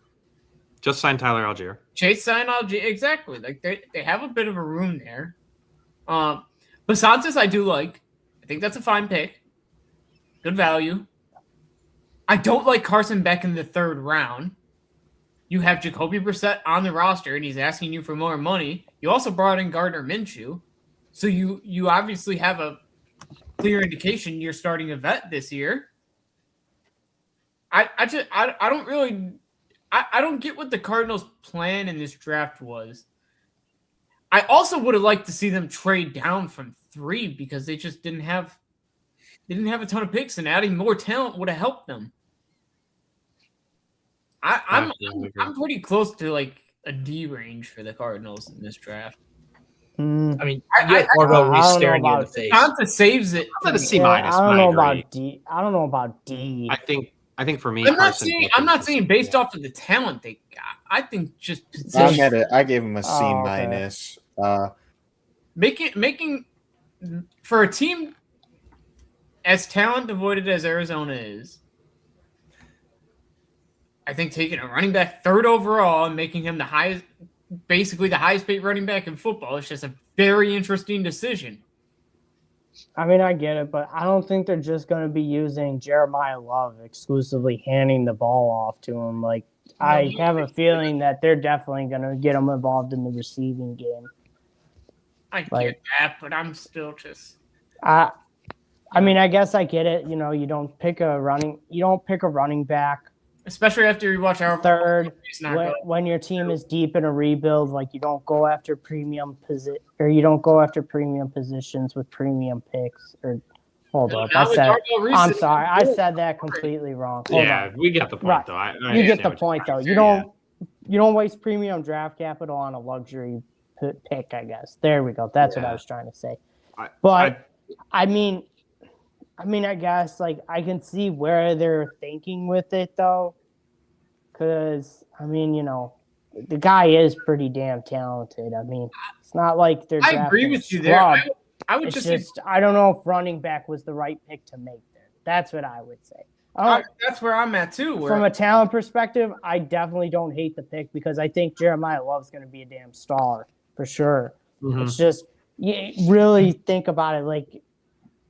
[SPEAKER 4] Just sign Tyler Algier.
[SPEAKER 5] Chase signed Algier, exactly. Like they have a bit of a room there. Basantis, I do like. I think that's a fine pick. Good value. I don't like Carson Beck in the 3rd round. You have Jacoby Brissett on the roster, and he's asking you for more money. You also brought in Gardner Minshew. So you obviously have a clear indication you're starting a vet this year. I don't get what the Cardinals' plan in this draft was. I also would have liked to see them trade down from 3 because they just didn't have a ton of picks, and adding more talent would have helped them. I'm pretty close to like a D range for the Cardinals in this draft.
[SPEAKER 6] I mean,
[SPEAKER 5] I
[SPEAKER 6] Reese staring you in the face.
[SPEAKER 5] Santa saves it.
[SPEAKER 4] I'm at a C minus.
[SPEAKER 1] I don't know about D. I don't know about D.
[SPEAKER 4] I think for me,
[SPEAKER 5] I'm not saying based off of the talent they got. I think just position.
[SPEAKER 2] I gave him a C
[SPEAKER 1] Oh, okay.
[SPEAKER 2] minus.
[SPEAKER 5] Making for a team as talent devoid as Arizona is, I think taking a running back 3rd overall and making him basically the highest paid running back in football is just a very interesting decision.
[SPEAKER 1] I mean, I get it, but I don't think they're just going to be using Jeremiah Love exclusively, handing the ball off to him. Like, I have a feeling that they're definitely going to get him involved in the receiving game.
[SPEAKER 5] I get that, but I'm still just.
[SPEAKER 1] I mean, I guess I get it. You know, you don't pick a running back,
[SPEAKER 5] Especially after you watch our
[SPEAKER 1] 3rd when your team is deep in a rebuild. Like, you don't go after premium positions with premium picks. Or hold up, I'm sorry, I said that completely wrong. Hold on.
[SPEAKER 4] We get the point
[SPEAKER 1] Right.
[SPEAKER 4] though. I
[SPEAKER 1] You get the
[SPEAKER 4] understand what
[SPEAKER 1] point though.
[SPEAKER 4] you're trying to
[SPEAKER 1] You don't waste premium draft capital on a luxury pick. I guess there we go. That's what I was trying to say. I mean, I guess like I can see where they're thinking with it though, because I mean, you know, the guy is pretty damn talented. I mean, it's not like they're.
[SPEAKER 5] I agree with you there. I would just
[SPEAKER 1] I don't know if running back was the right pick to make there. That's what I would say.
[SPEAKER 5] That's where I'm at too.
[SPEAKER 1] From a talent perspective, I definitely don't hate the pick because I think Jeremiah Love's going to be a damn star for sure.
[SPEAKER 4] Mm-hmm.
[SPEAKER 1] It's just you really think about it. Like,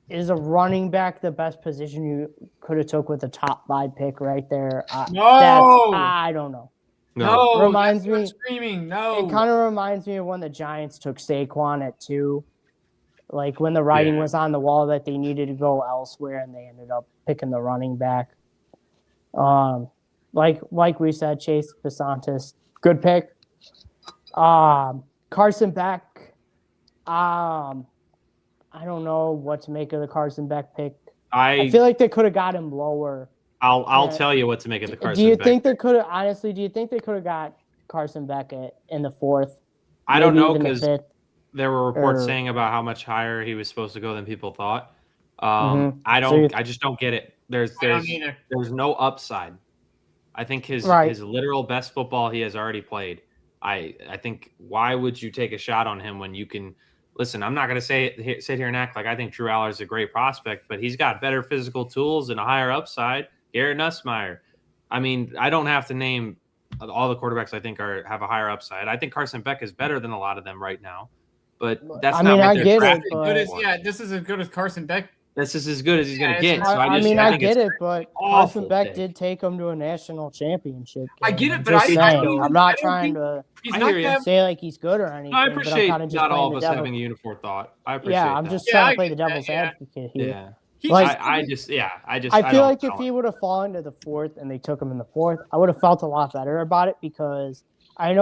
[SPEAKER 1] is a running back the best position you could have took with a top 5 pick right there?
[SPEAKER 5] No,
[SPEAKER 1] I don't know.
[SPEAKER 5] No,
[SPEAKER 1] it reminds me.
[SPEAKER 5] Screaming, no.
[SPEAKER 1] It kind of reminds me of when the Giants took Saquon at 2. Like when the writing was on the wall that they needed to go elsewhere, and they ended up picking the running back. Like we said, Chase Basantis, good pick. Carson Beck. I don't know what to make of the Carson Beck pick. I feel like they could have got him lower.
[SPEAKER 4] I'll tell you what to make of the Carson Beck.
[SPEAKER 1] Do you think they could have got Carson Beck in the 4th?
[SPEAKER 4] I don't know, because there were reports saying about how much higher he was supposed to go than people thought. I just don't get it. There's no upside. I think his literal best football he has already played. I think, why would you take a shot on him when you can? Listen, I'm not going to sit here and act like I think Drew Aller's a great prospect, but he's got better physical tools and a higher upside. Garrett Nussmeier. I mean, I don't have to name all the quarterbacks I think have a higher upside. I think Carson Beck is better than a lot of them right now, but that's not what they're drafting.
[SPEAKER 5] This is as good as Carson Beck.
[SPEAKER 4] This is as good as he's going to get. So
[SPEAKER 1] I get it, but Carson Beck did take him to a national championship game.
[SPEAKER 5] I get it, but
[SPEAKER 1] I'm not trying to say like he's good or anything.
[SPEAKER 4] I appreciate not all of us having a uniform thought. I appreciate that.
[SPEAKER 1] I'm just trying to play the devil's advocate here.
[SPEAKER 4] Yeah. I
[SPEAKER 1] feel like if he would have fallen to the 4th and they took him in the 4th, I would have felt a lot better about it, because I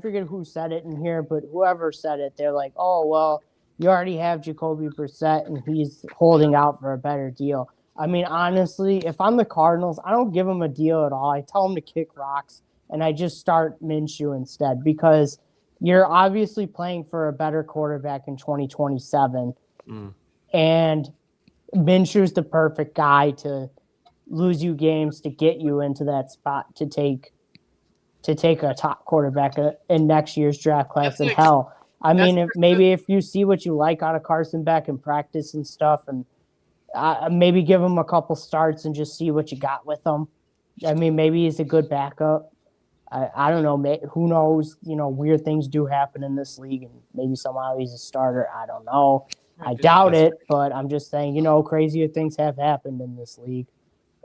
[SPEAKER 1] forget who said it in here, but whoever said it, they're like, oh, well, you already have Jacoby Brissett and he's holding out for a better deal. I mean, honestly, if I'm the Cardinals, I don't give him a deal at all. I tell him to kick rocks and I just start Minshew instead, because you're obviously playing for a better quarterback in 2027. And Minshew's the perfect guy to lose you games to get you into that spot to take a top quarterback in next year's draft class. And hell, I mean, if you see what you like out of Carson Beck in practice and stuff, and maybe give him a couple starts and just see what you got with him. I mean, maybe he's a good backup. I don't know. Who knows? You know, weird things do happen in this league, and maybe somehow he's a starter. I don't know. I doubt it, but I'm just saying, you know, crazier things have happened in this league.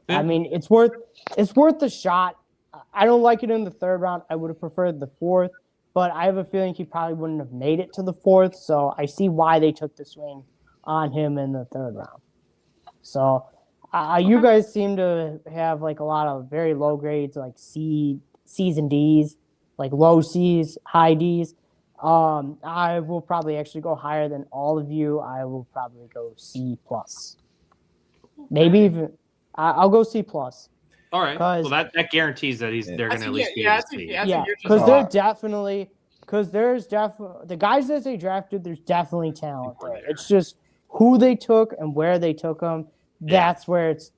[SPEAKER 1] Yeah. I mean, it's worth the shot. I don't like it in the third round. I would have preferred the fourth, but I have a feeling he probably wouldn't have made it to the fourth. So I see why they took the swing on him in the third round. So you guys seem to have like a lot of very low grades, like C's and D's, like low C's, high D's. I will probably actually go higher than all of you. I will probably go C+. Maybe even I'll go C+.
[SPEAKER 4] All right. Well, that guarantees that they're going to at least be able to see.
[SPEAKER 1] Yeah, because they're definitely the guys that they drafted. There's definitely talent there. It's just who they took and where they took them. That's where it's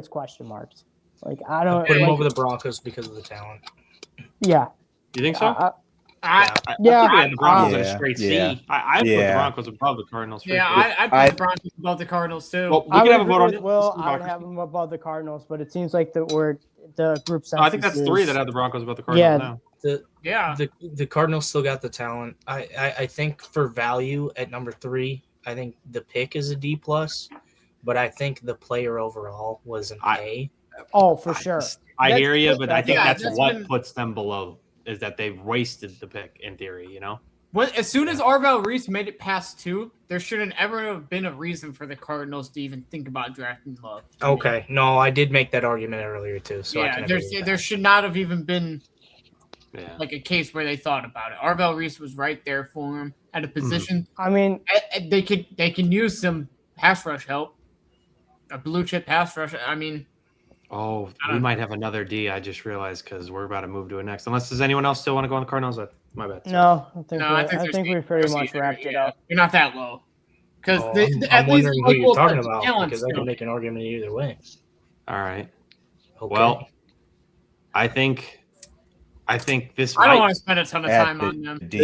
[SPEAKER 1] question marks. Like I don't
[SPEAKER 6] put him over the Broncos because of the talent.
[SPEAKER 1] Yeah.
[SPEAKER 4] You think so?
[SPEAKER 1] I
[SPEAKER 4] think we had the Broncos at a straight C. I put the Broncos above the Cardinals.
[SPEAKER 5] I put the Broncos above the Cardinals too.
[SPEAKER 4] Well, we can have a vote on this.
[SPEAKER 1] I would have them above the Cardinals, but it seems like the group census.
[SPEAKER 4] I think that's three that have the Broncos above the Cardinals now.
[SPEAKER 6] The Cardinals still got the talent. I think for value at number 3, I think the pick is a D+, but I think the player overall was an A.
[SPEAKER 1] Oh, for sure.
[SPEAKER 4] I hear you, but I think that's what puts them below. Is that they've wasted the pick in theory, you know?
[SPEAKER 5] As soon as Arvell Reese made it past 2, there shouldn't ever have been a reason for the Cardinals to even think about drafting Love.
[SPEAKER 6] Okay, no, I did make that argument earlier too. So
[SPEAKER 5] there should not have even been like a case where they thought about it. Arvell Reese was right there for him at a position.
[SPEAKER 1] I mean,
[SPEAKER 5] they can use some pass rush help, a blue chip pass rush. I mean.
[SPEAKER 4] Oh, we might have another D. I just realized because we're about to move to it next. Unless does anyone else still want to go on the Cardinals? My bad.
[SPEAKER 1] No, I think we pretty much wrapped it up.
[SPEAKER 5] You're not that low. Because
[SPEAKER 6] I'm wondering who you're talking about because I can make an argument either way.
[SPEAKER 4] All right.
[SPEAKER 6] Okay.
[SPEAKER 4] Well, I think this.
[SPEAKER 5] I don't want to spend a ton of time on them.
[SPEAKER 4] We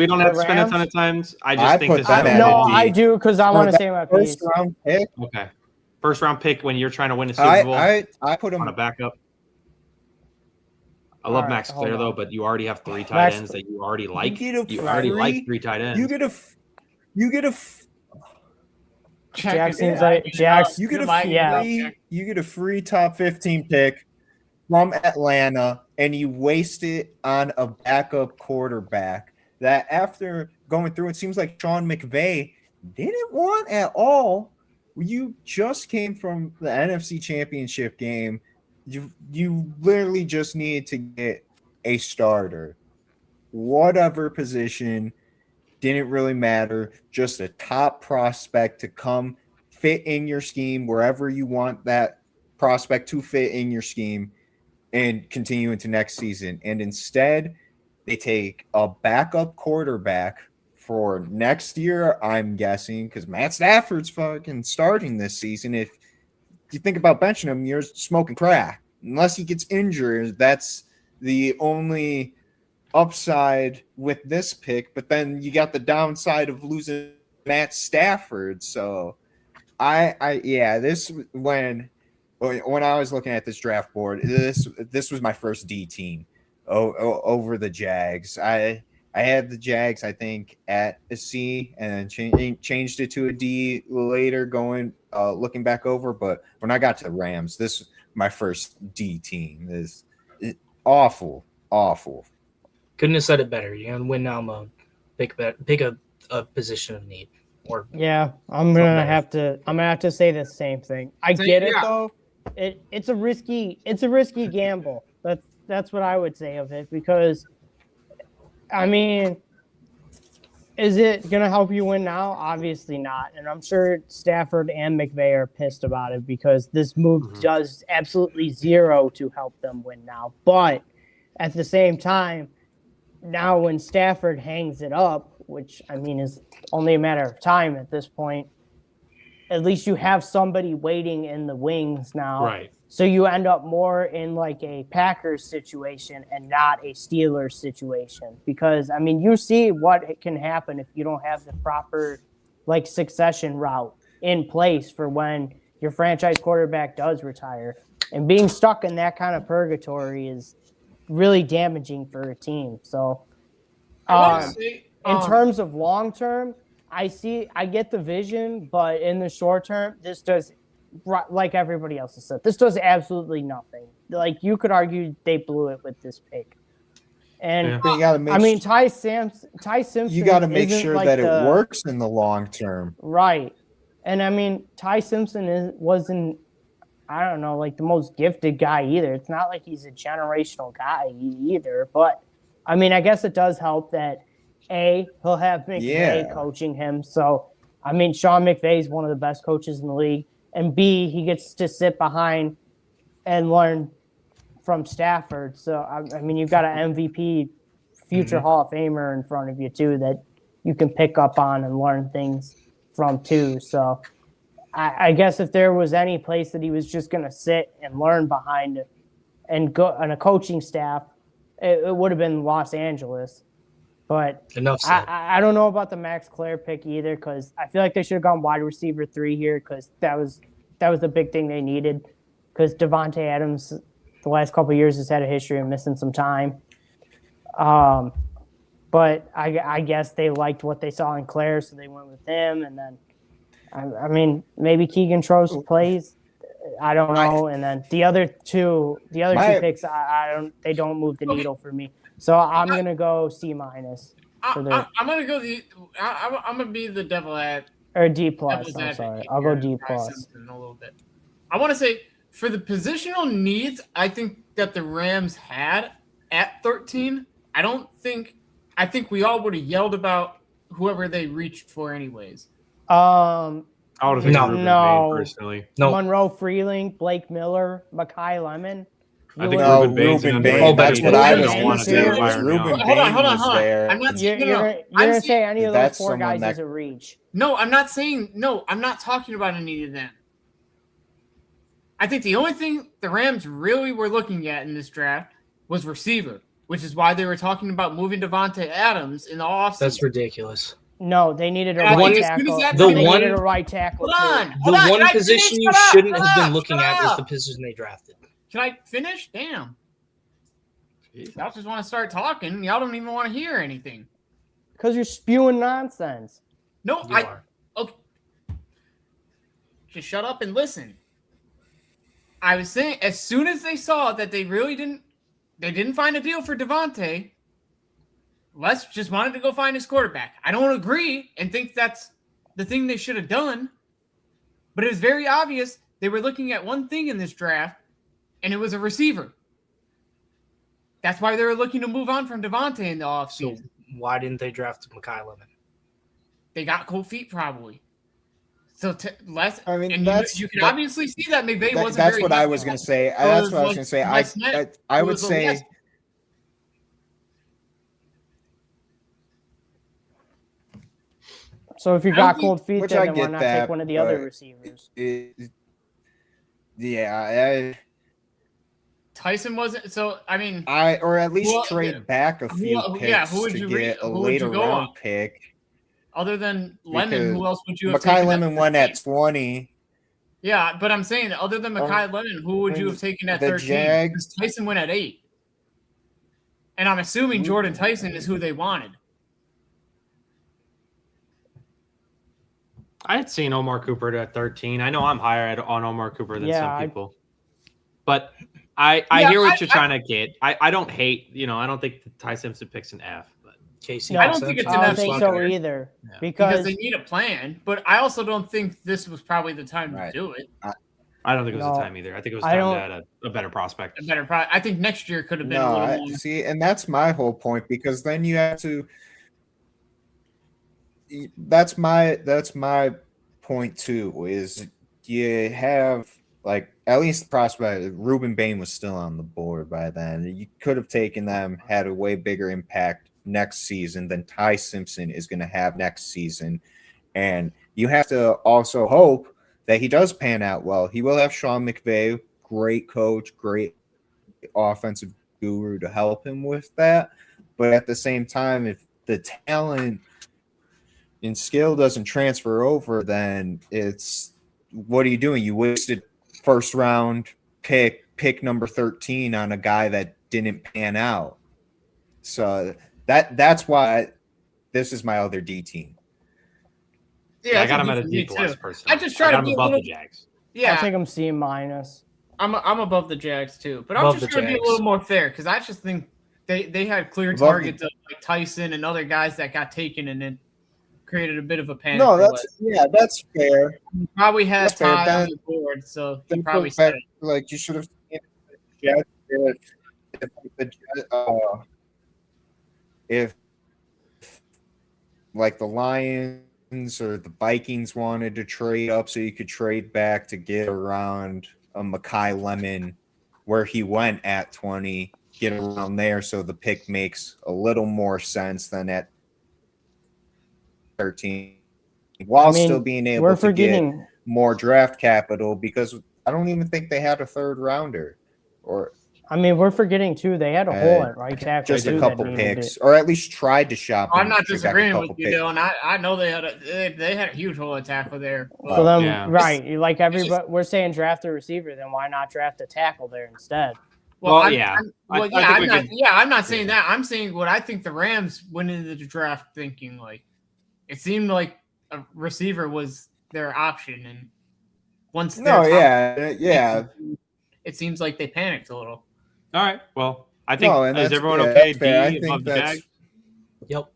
[SPEAKER 4] don't have to spend a ton of time. I think this.
[SPEAKER 1] I do because I want to say my piece.
[SPEAKER 2] First round pick.
[SPEAKER 4] Okay. First round pick when you're trying to win a Super Bowl.
[SPEAKER 2] I put him
[SPEAKER 4] on a backup. I love Max Clare though, but you already have 3 tight ends that you already like. You already like 3 tight ends.
[SPEAKER 2] You get a free top 15 pick from Atlanta, and you waste it on a backup quarterback that after going through, it seems like Sean McVay didn't want at all. You just came from the NFC Championship game. You literally just need to get a starter. Whatever position, didn't really matter. Just a top prospect to come fit in your scheme wherever you want that prospect to fit in your scheme and continue into next season. And instead, they take a backup quarterback for next year, I'm guessing, because Matt Stafford's fucking starting this season. If you think about benching him, you're smoking crack. Unless he gets injured, that's the only upside with this pick. But then you got the downside of losing Matt Stafford. So when I was looking at this draft board, this was my first D team over the Jags. I had the Jags, I think, at a C and then changed it to a D later looking back over. But when I got to the Rams, this was my first D team. This is awful.
[SPEAKER 6] Couldn't have said it better. You're going to win now mode. Pick a position of need.
[SPEAKER 1] I'm gonna have to say the same thing. I get it though. It's a risky gamble. That's what I would say of it, because I mean, is it going to help you win now? Obviously not. And I'm sure Stafford and McVay are pissed about it because this move does absolutely zero to help them win now. But at the same time, now when Stafford hangs it up, which I mean is only a matter of time at this point. At least you have somebody waiting in the wings now.
[SPEAKER 4] Right.
[SPEAKER 1] So you end up more in like a Packers situation and not a Steelers situation. Because, I mean, you see what can happen if you don't have the proper like succession route in place for when your franchise quarterback does retire. And being stuck in that kind of purgatory is really damaging for a team. So in terms of long term, I get the vision, but in the short term, this does, like everybody else has said, this does absolutely nothing. Like you could argue they blew it with this pick. And
[SPEAKER 2] you gotta make
[SPEAKER 1] I mean, Ty Simpson.
[SPEAKER 2] You got to make sure
[SPEAKER 1] like
[SPEAKER 2] that it works in the long term.
[SPEAKER 1] Right. And I mean, Ty Simpson wasn't, I don't know, like the most gifted guy either. It's not like he's a generational guy either. But I mean, I guess it does help that he'll have McVay coaching him. So, I mean, Sean McVay is one of the best coaches in the league. And B, he gets to sit behind and learn from Stafford. So, I mean, you've got an MVP, future Hall of Famer in front of you, too, that you can pick up on and learn things from, too. So, I guess if there was any place that he was just going to sit and learn behind and go on a coaching staff, it would have been Los Angeles. But I don't know about the Max Clare pick either, because I feel like they should have gone wide receiver 3 here, because that was the big thing they needed. Because Devontae Adams, the last couple of years, has had a history of missing some time. But I guess they liked what they saw in Clare, so they went with him. And then, I mean, maybe Keegan Trost plays. I don't know. And then the other two picks, they don't move the needle for me. So I'm gonna go C-.
[SPEAKER 5] I'm gonna go I'm gonna be the devil at
[SPEAKER 1] or D+. I'm sorry, I'll go D+.
[SPEAKER 5] A little bit. I want to say for the positional needs, I think that the Rams had at 13. I think we all would have yelled about whoever they reached for, anyways.
[SPEAKER 4] I would have taken Ruben Bain personally.
[SPEAKER 1] No. Monroe Freeling, Blake Miller, Makai Lemon.
[SPEAKER 4] I think Ruben Bain.
[SPEAKER 2] That's what I was going to say.
[SPEAKER 5] Hold on.
[SPEAKER 2] There.
[SPEAKER 5] I'm not.
[SPEAKER 1] You're going to say any of those 4 guys is a reach.
[SPEAKER 5] No, I'm not saying. No, I'm not talking about any of them. I think the only thing the Rams really were looking at in this draft was receiver, which is why they were talking about moving Devontae Adams in the offseason.
[SPEAKER 6] That's ridiculous.
[SPEAKER 1] No, they needed a right tackle. Needed a right tackle.
[SPEAKER 5] Hold on.
[SPEAKER 6] The one position you shouldn't have been looking at is the position they drafted.
[SPEAKER 5] Can I finish? Damn. Y'all just want to start talking. Y'all don't even want to hear anything.
[SPEAKER 1] Because you're spewing nonsense.
[SPEAKER 5] No, okay. Just shut up and listen. I was saying, as soon as they saw that they didn't find a deal for Devontae, Les just wanted to go find his quarterback. I don't agree and think that's the thing they should have done, but it was very obvious they were looking at one thing in this draft, and it was a receiver. That's why they were looking to move on from Devontae in the offseason.
[SPEAKER 6] So why didn't they draft Makai Lemon?
[SPEAKER 5] They got cold feet, probably. So Les,
[SPEAKER 2] I mean,
[SPEAKER 5] you can obviously see that McVay wasn't.
[SPEAKER 2] That's what I was going to say. That's what I was going to say. I would say.
[SPEAKER 1] So if you got cold feet, then why not take one of the other receivers?
[SPEAKER 5] Tyson wasn't. So I mean,
[SPEAKER 2] or at least trade back a few picks to get a later round pick.
[SPEAKER 5] Other than Lemon, who else would you have
[SPEAKER 2] taken? Makai Lemon went at 20.
[SPEAKER 5] Yeah, but I'm saying, other than Makai Lemon, who would you have taken at 13? Because Tyson went at 8. And I'm assuming Jordan Tyson is who they wanted.
[SPEAKER 4] I had seen Omar Cooper at 13. I know I'm higher on Omar Cooper than some people. But I hear what you're trying to get. I don't hate, I don't think the Ty Simpson picks an F.
[SPEAKER 6] Casey,
[SPEAKER 5] I don't think it's
[SPEAKER 1] I don't think so either.
[SPEAKER 4] Yeah.
[SPEAKER 1] Because
[SPEAKER 5] they need a plan, but I also don't think this was probably the time to do it.
[SPEAKER 4] I don't think it was the time either. I think it was time to add a better prospect.
[SPEAKER 5] I think next year could have been a little more.
[SPEAKER 2] See, and that's my whole point, because then you have to. That's my point too. Is you have at least the prospect. Ruben Bain was still on the board by then. You could have taken them, had a way bigger impact next season than Ty Simpson is going to have next season. And you have to also hope that he does pan out well. He will have Sean McVay, great coach, great offensive guru to help him with that. But at the same time, if the talent and skill doesn't transfer over, then it's what are you doing? You wasted first round pick number 13 on a guy that didn't pan out. So that's why this is my other D team.
[SPEAKER 4] Yeah, I got him
[SPEAKER 5] that's
[SPEAKER 4] at a
[SPEAKER 5] D
[SPEAKER 4] D
[SPEAKER 5] for me,
[SPEAKER 4] plus
[SPEAKER 5] too.
[SPEAKER 4] personally.
[SPEAKER 5] I just try to
[SPEAKER 4] got him
[SPEAKER 5] be a
[SPEAKER 4] above
[SPEAKER 5] little-
[SPEAKER 4] the Jags.
[SPEAKER 1] I
[SPEAKER 5] Yeah,
[SPEAKER 1] think I'm C minus.
[SPEAKER 5] I'm above the Jags too, but I'm
[SPEAKER 6] Above
[SPEAKER 5] just
[SPEAKER 6] the
[SPEAKER 5] trying to be a
[SPEAKER 6] Jags.
[SPEAKER 5] little more fair because I just think they had clear
[SPEAKER 2] Above the-
[SPEAKER 5] targets of like Tyson and other guys that got taken and it created a bit of a panic.
[SPEAKER 2] No,
[SPEAKER 5] for
[SPEAKER 2] that's fair.
[SPEAKER 5] Wes. Probably had
[SPEAKER 2] that's fair.
[SPEAKER 5] Ty on
[SPEAKER 2] Then-
[SPEAKER 5] the board, so he
[SPEAKER 2] Then
[SPEAKER 5] probably
[SPEAKER 2] goes back,
[SPEAKER 5] said it.
[SPEAKER 2] like you should have seen the Jets if like the Lions or the Vikings wanted to trade up so you could trade back to get around a Mekhi Lemon where he went at 20, get around there so the pick makes a little more sense than at 13 while
[SPEAKER 1] I mean,
[SPEAKER 2] still being able
[SPEAKER 1] We're
[SPEAKER 2] to get
[SPEAKER 1] forgetting.
[SPEAKER 2] more draft capital because I don't even think they had a third rounder or
[SPEAKER 1] I mean, we're forgetting too. They had a hole at right tackle.
[SPEAKER 2] just a
[SPEAKER 1] too,
[SPEAKER 2] couple
[SPEAKER 1] that needed
[SPEAKER 2] picks,
[SPEAKER 1] it.
[SPEAKER 2] or at least tried to shop.
[SPEAKER 5] I'm
[SPEAKER 2] him
[SPEAKER 5] not
[SPEAKER 2] to get a
[SPEAKER 5] disagreeing
[SPEAKER 2] couple
[SPEAKER 5] with you,
[SPEAKER 2] picks.
[SPEAKER 5] Dylan. I know they had a huge hole at tackle there.
[SPEAKER 1] So then,
[SPEAKER 4] Yeah.
[SPEAKER 1] right, like
[SPEAKER 5] just-
[SPEAKER 1] everybody, we're saying draft a receiver. Then why not draft a tackle there instead?
[SPEAKER 4] Well,
[SPEAKER 5] I'm-
[SPEAKER 4] yeah.
[SPEAKER 5] I'm-
[SPEAKER 4] I
[SPEAKER 5] well,
[SPEAKER 4] think
[SPEAKER 5] yeah,
[SPEAKER 4] we
[SPEAKER 5] I'm not.
[SPEAKER 4] could-
[SPEAKER 5] Yeah, I'm not saying that. I'm saying what I think the Rams went into the draft thinking. Like, it seemed like a receiver was their option, and once
[SPEAKER 2] No,
[SPEAKER 5] their
[SPEAKER 2] yeah.
[SPEAKER 5] it seems like they panicked a little.
[SPEAKER 4] All right. Well, I think
[SPEAKER 2] No, and
[SPEAKER 4] is
[SPEAKER 2] that's-
[SPEAKER 4] everyone
[SPEAKER 2] yeah,
[SPEAKER 4] okay?
[SPEAKER 2] that's fair. I
[SPEAKER 4] D
[SPEAKER 2] think
[SPEAKER 4] above the
[SPEAKER 2] that's-
[SPEAKER 4] Jags?
[SPEAKER 6] Yep.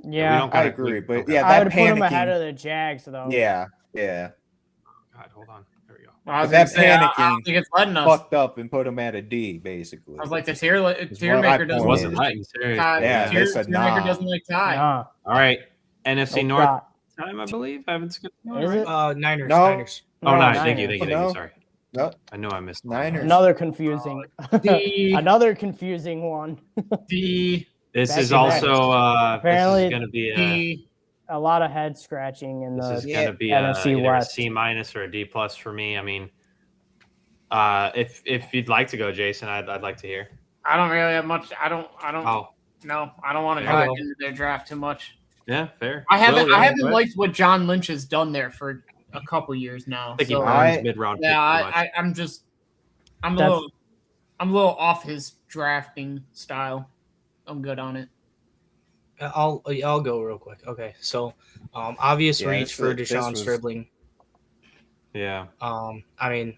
[SPEAKER 1] Yeah,
[SPEAKER 4] don't
[SPEAKER 2] I
[SPEAKER 4] gotta-
[SPEAKER 2] agree, but
[SPEAKER 4] okay.
[SPEAKER 2] yeah,
[SPEAKER 1] I
[SPEAKER 2] that
[SPEAKER 1] would put him
[SPEAKER 2] panicking.
[SPEAKER 1] ahead of the Jags though.
[SPEAKER 2] Yeah.
[SPEAKER 4] God, hold on. There we go.
[SPEAKER 5] Well, I was
[SPEAKER 2] But that
[SPEAKER 5] gonna say, I
[SPEAKER 2] panicking
[SPEAKER 5] don't think it's letting us.
[SPEAKER 2] Fucked up and put him at a D, basically.
[SPEAKER 5] I was like, the tier
[SPEAKER 2] Is what
[SPEAKER 5] maker
[SPEAKER 2] my
[SPEAKER 5] doesn't
[SPEAKER 4] It
[SPEAKER 2] point
[SPEAKER 4] wasn't
[SPEAKER 2] is.
[SPEAKER 5] like
[SPEAKER 4] letting serious.
[SPEAKER 5] Ty.
[SPEAKER 2] Yeah, they
[SPEAKER 5] tier
[SPEAKER 2] said
[SPEAKER 5] tier maker
[SPEAKER 2] nah.
[SPEAKER 5] doesn't like Ty.
[SPEAKER 1] Nah,
[SPEAKER 4] All right. NFC
[SPEAKER 1] no
[SPEAKER 4] North
[SPEAKER 1] shot.
[SPEAKER 4] time, I believe. I haven't skipped.
[SPEAKER 1] Is it?
[SPEAKER 6] Niners.
[SPEAKER 2] No.
[SPEAKER 6] Niners.
[SPEAKER 4] Oh,
[SPEAKER 1] No,
[SPEAKER 4] nice. Thank you.
[SPEAKER 1] Niners.
[SPEAKER 4] Thank you.
[SPEAKER 2] No.
[SPEAKER 4] Sorry.
[SPEAKER 2] No,
[SPEAKER 4] I know I missed
[SPEAKER 2] Niners.
[SPEAKER 1] Another confusing.
[SPEAKER 5] D
[SPEAKER 1] Another confusing one.
[SPEAKER 5] D
[SPEAKER 4] This
[SPEAKER 1] Back
[SPEAKER 4] is
[SPEAKER 1] to back.
[SPEAKER 4] also
[SPEAKER 1] Apparently-
[SPEAKER 4] this is going to be a,
[SPEAKER 5] D.
[SPEAKER 1] A lot of head scratching in
[SPEAKER 4] this
[SPEAKER 1] the
[SPEAKER 4] is
[SPEAKER 2] Yeah.
[SPEAKER 4] going to be
[SPEAKER 1] NFC
[SPEAKER 4] either a
[SPEAKER 1] West.
[SPEAKER 4] C minus or a D plus for me. I mean, if you'd like to go, Jason, I'd like to hear.
[SPEAKER 5] I don't really have much. I don't.
[SPEAKER 4] Oh,
[SPEAKER 5] No, I don't want to
[SPEAKER 4] Yeah.
[SPEAKER 5] go back into their draft too much.
[SPEAKER 4] yeah, fair.
[SPEAKER 5] I haven't.
[SPEAKER 4] Will,
[SPEAKER 5] I
[SPEAKER 4] yeah,
[SPEAKER 5] haven't
[SPEAKER 4] go ahead.
[SPEAKER 5] liked what John Lynch has done there for a couple years now.
[SPEAKER 4] I think he
[SPEAKER 5] So,
[SPEAKER 2] I-
[SPEAKER 4] burns mid round.
[SPEAKER 5] yeah, I'm just. I'm a
[SPEAKER 1] That's-
[SPEAKER 5] little. I'm a little off his drafting style. I'm good on it.
[SPEAKER 6] I'll go real quick. Okay, so obvious
[SPEAKER 2] Yeah,
[SPEAKER 6] reach for
[SPEAKER 2] this
[SPEAKER 6] Deshaun
[SPEAKER 2] was-
[SPEAKER 6] Stribling.
[SPEAKER 4] Yeah.
[SPEAKER 6] I mean,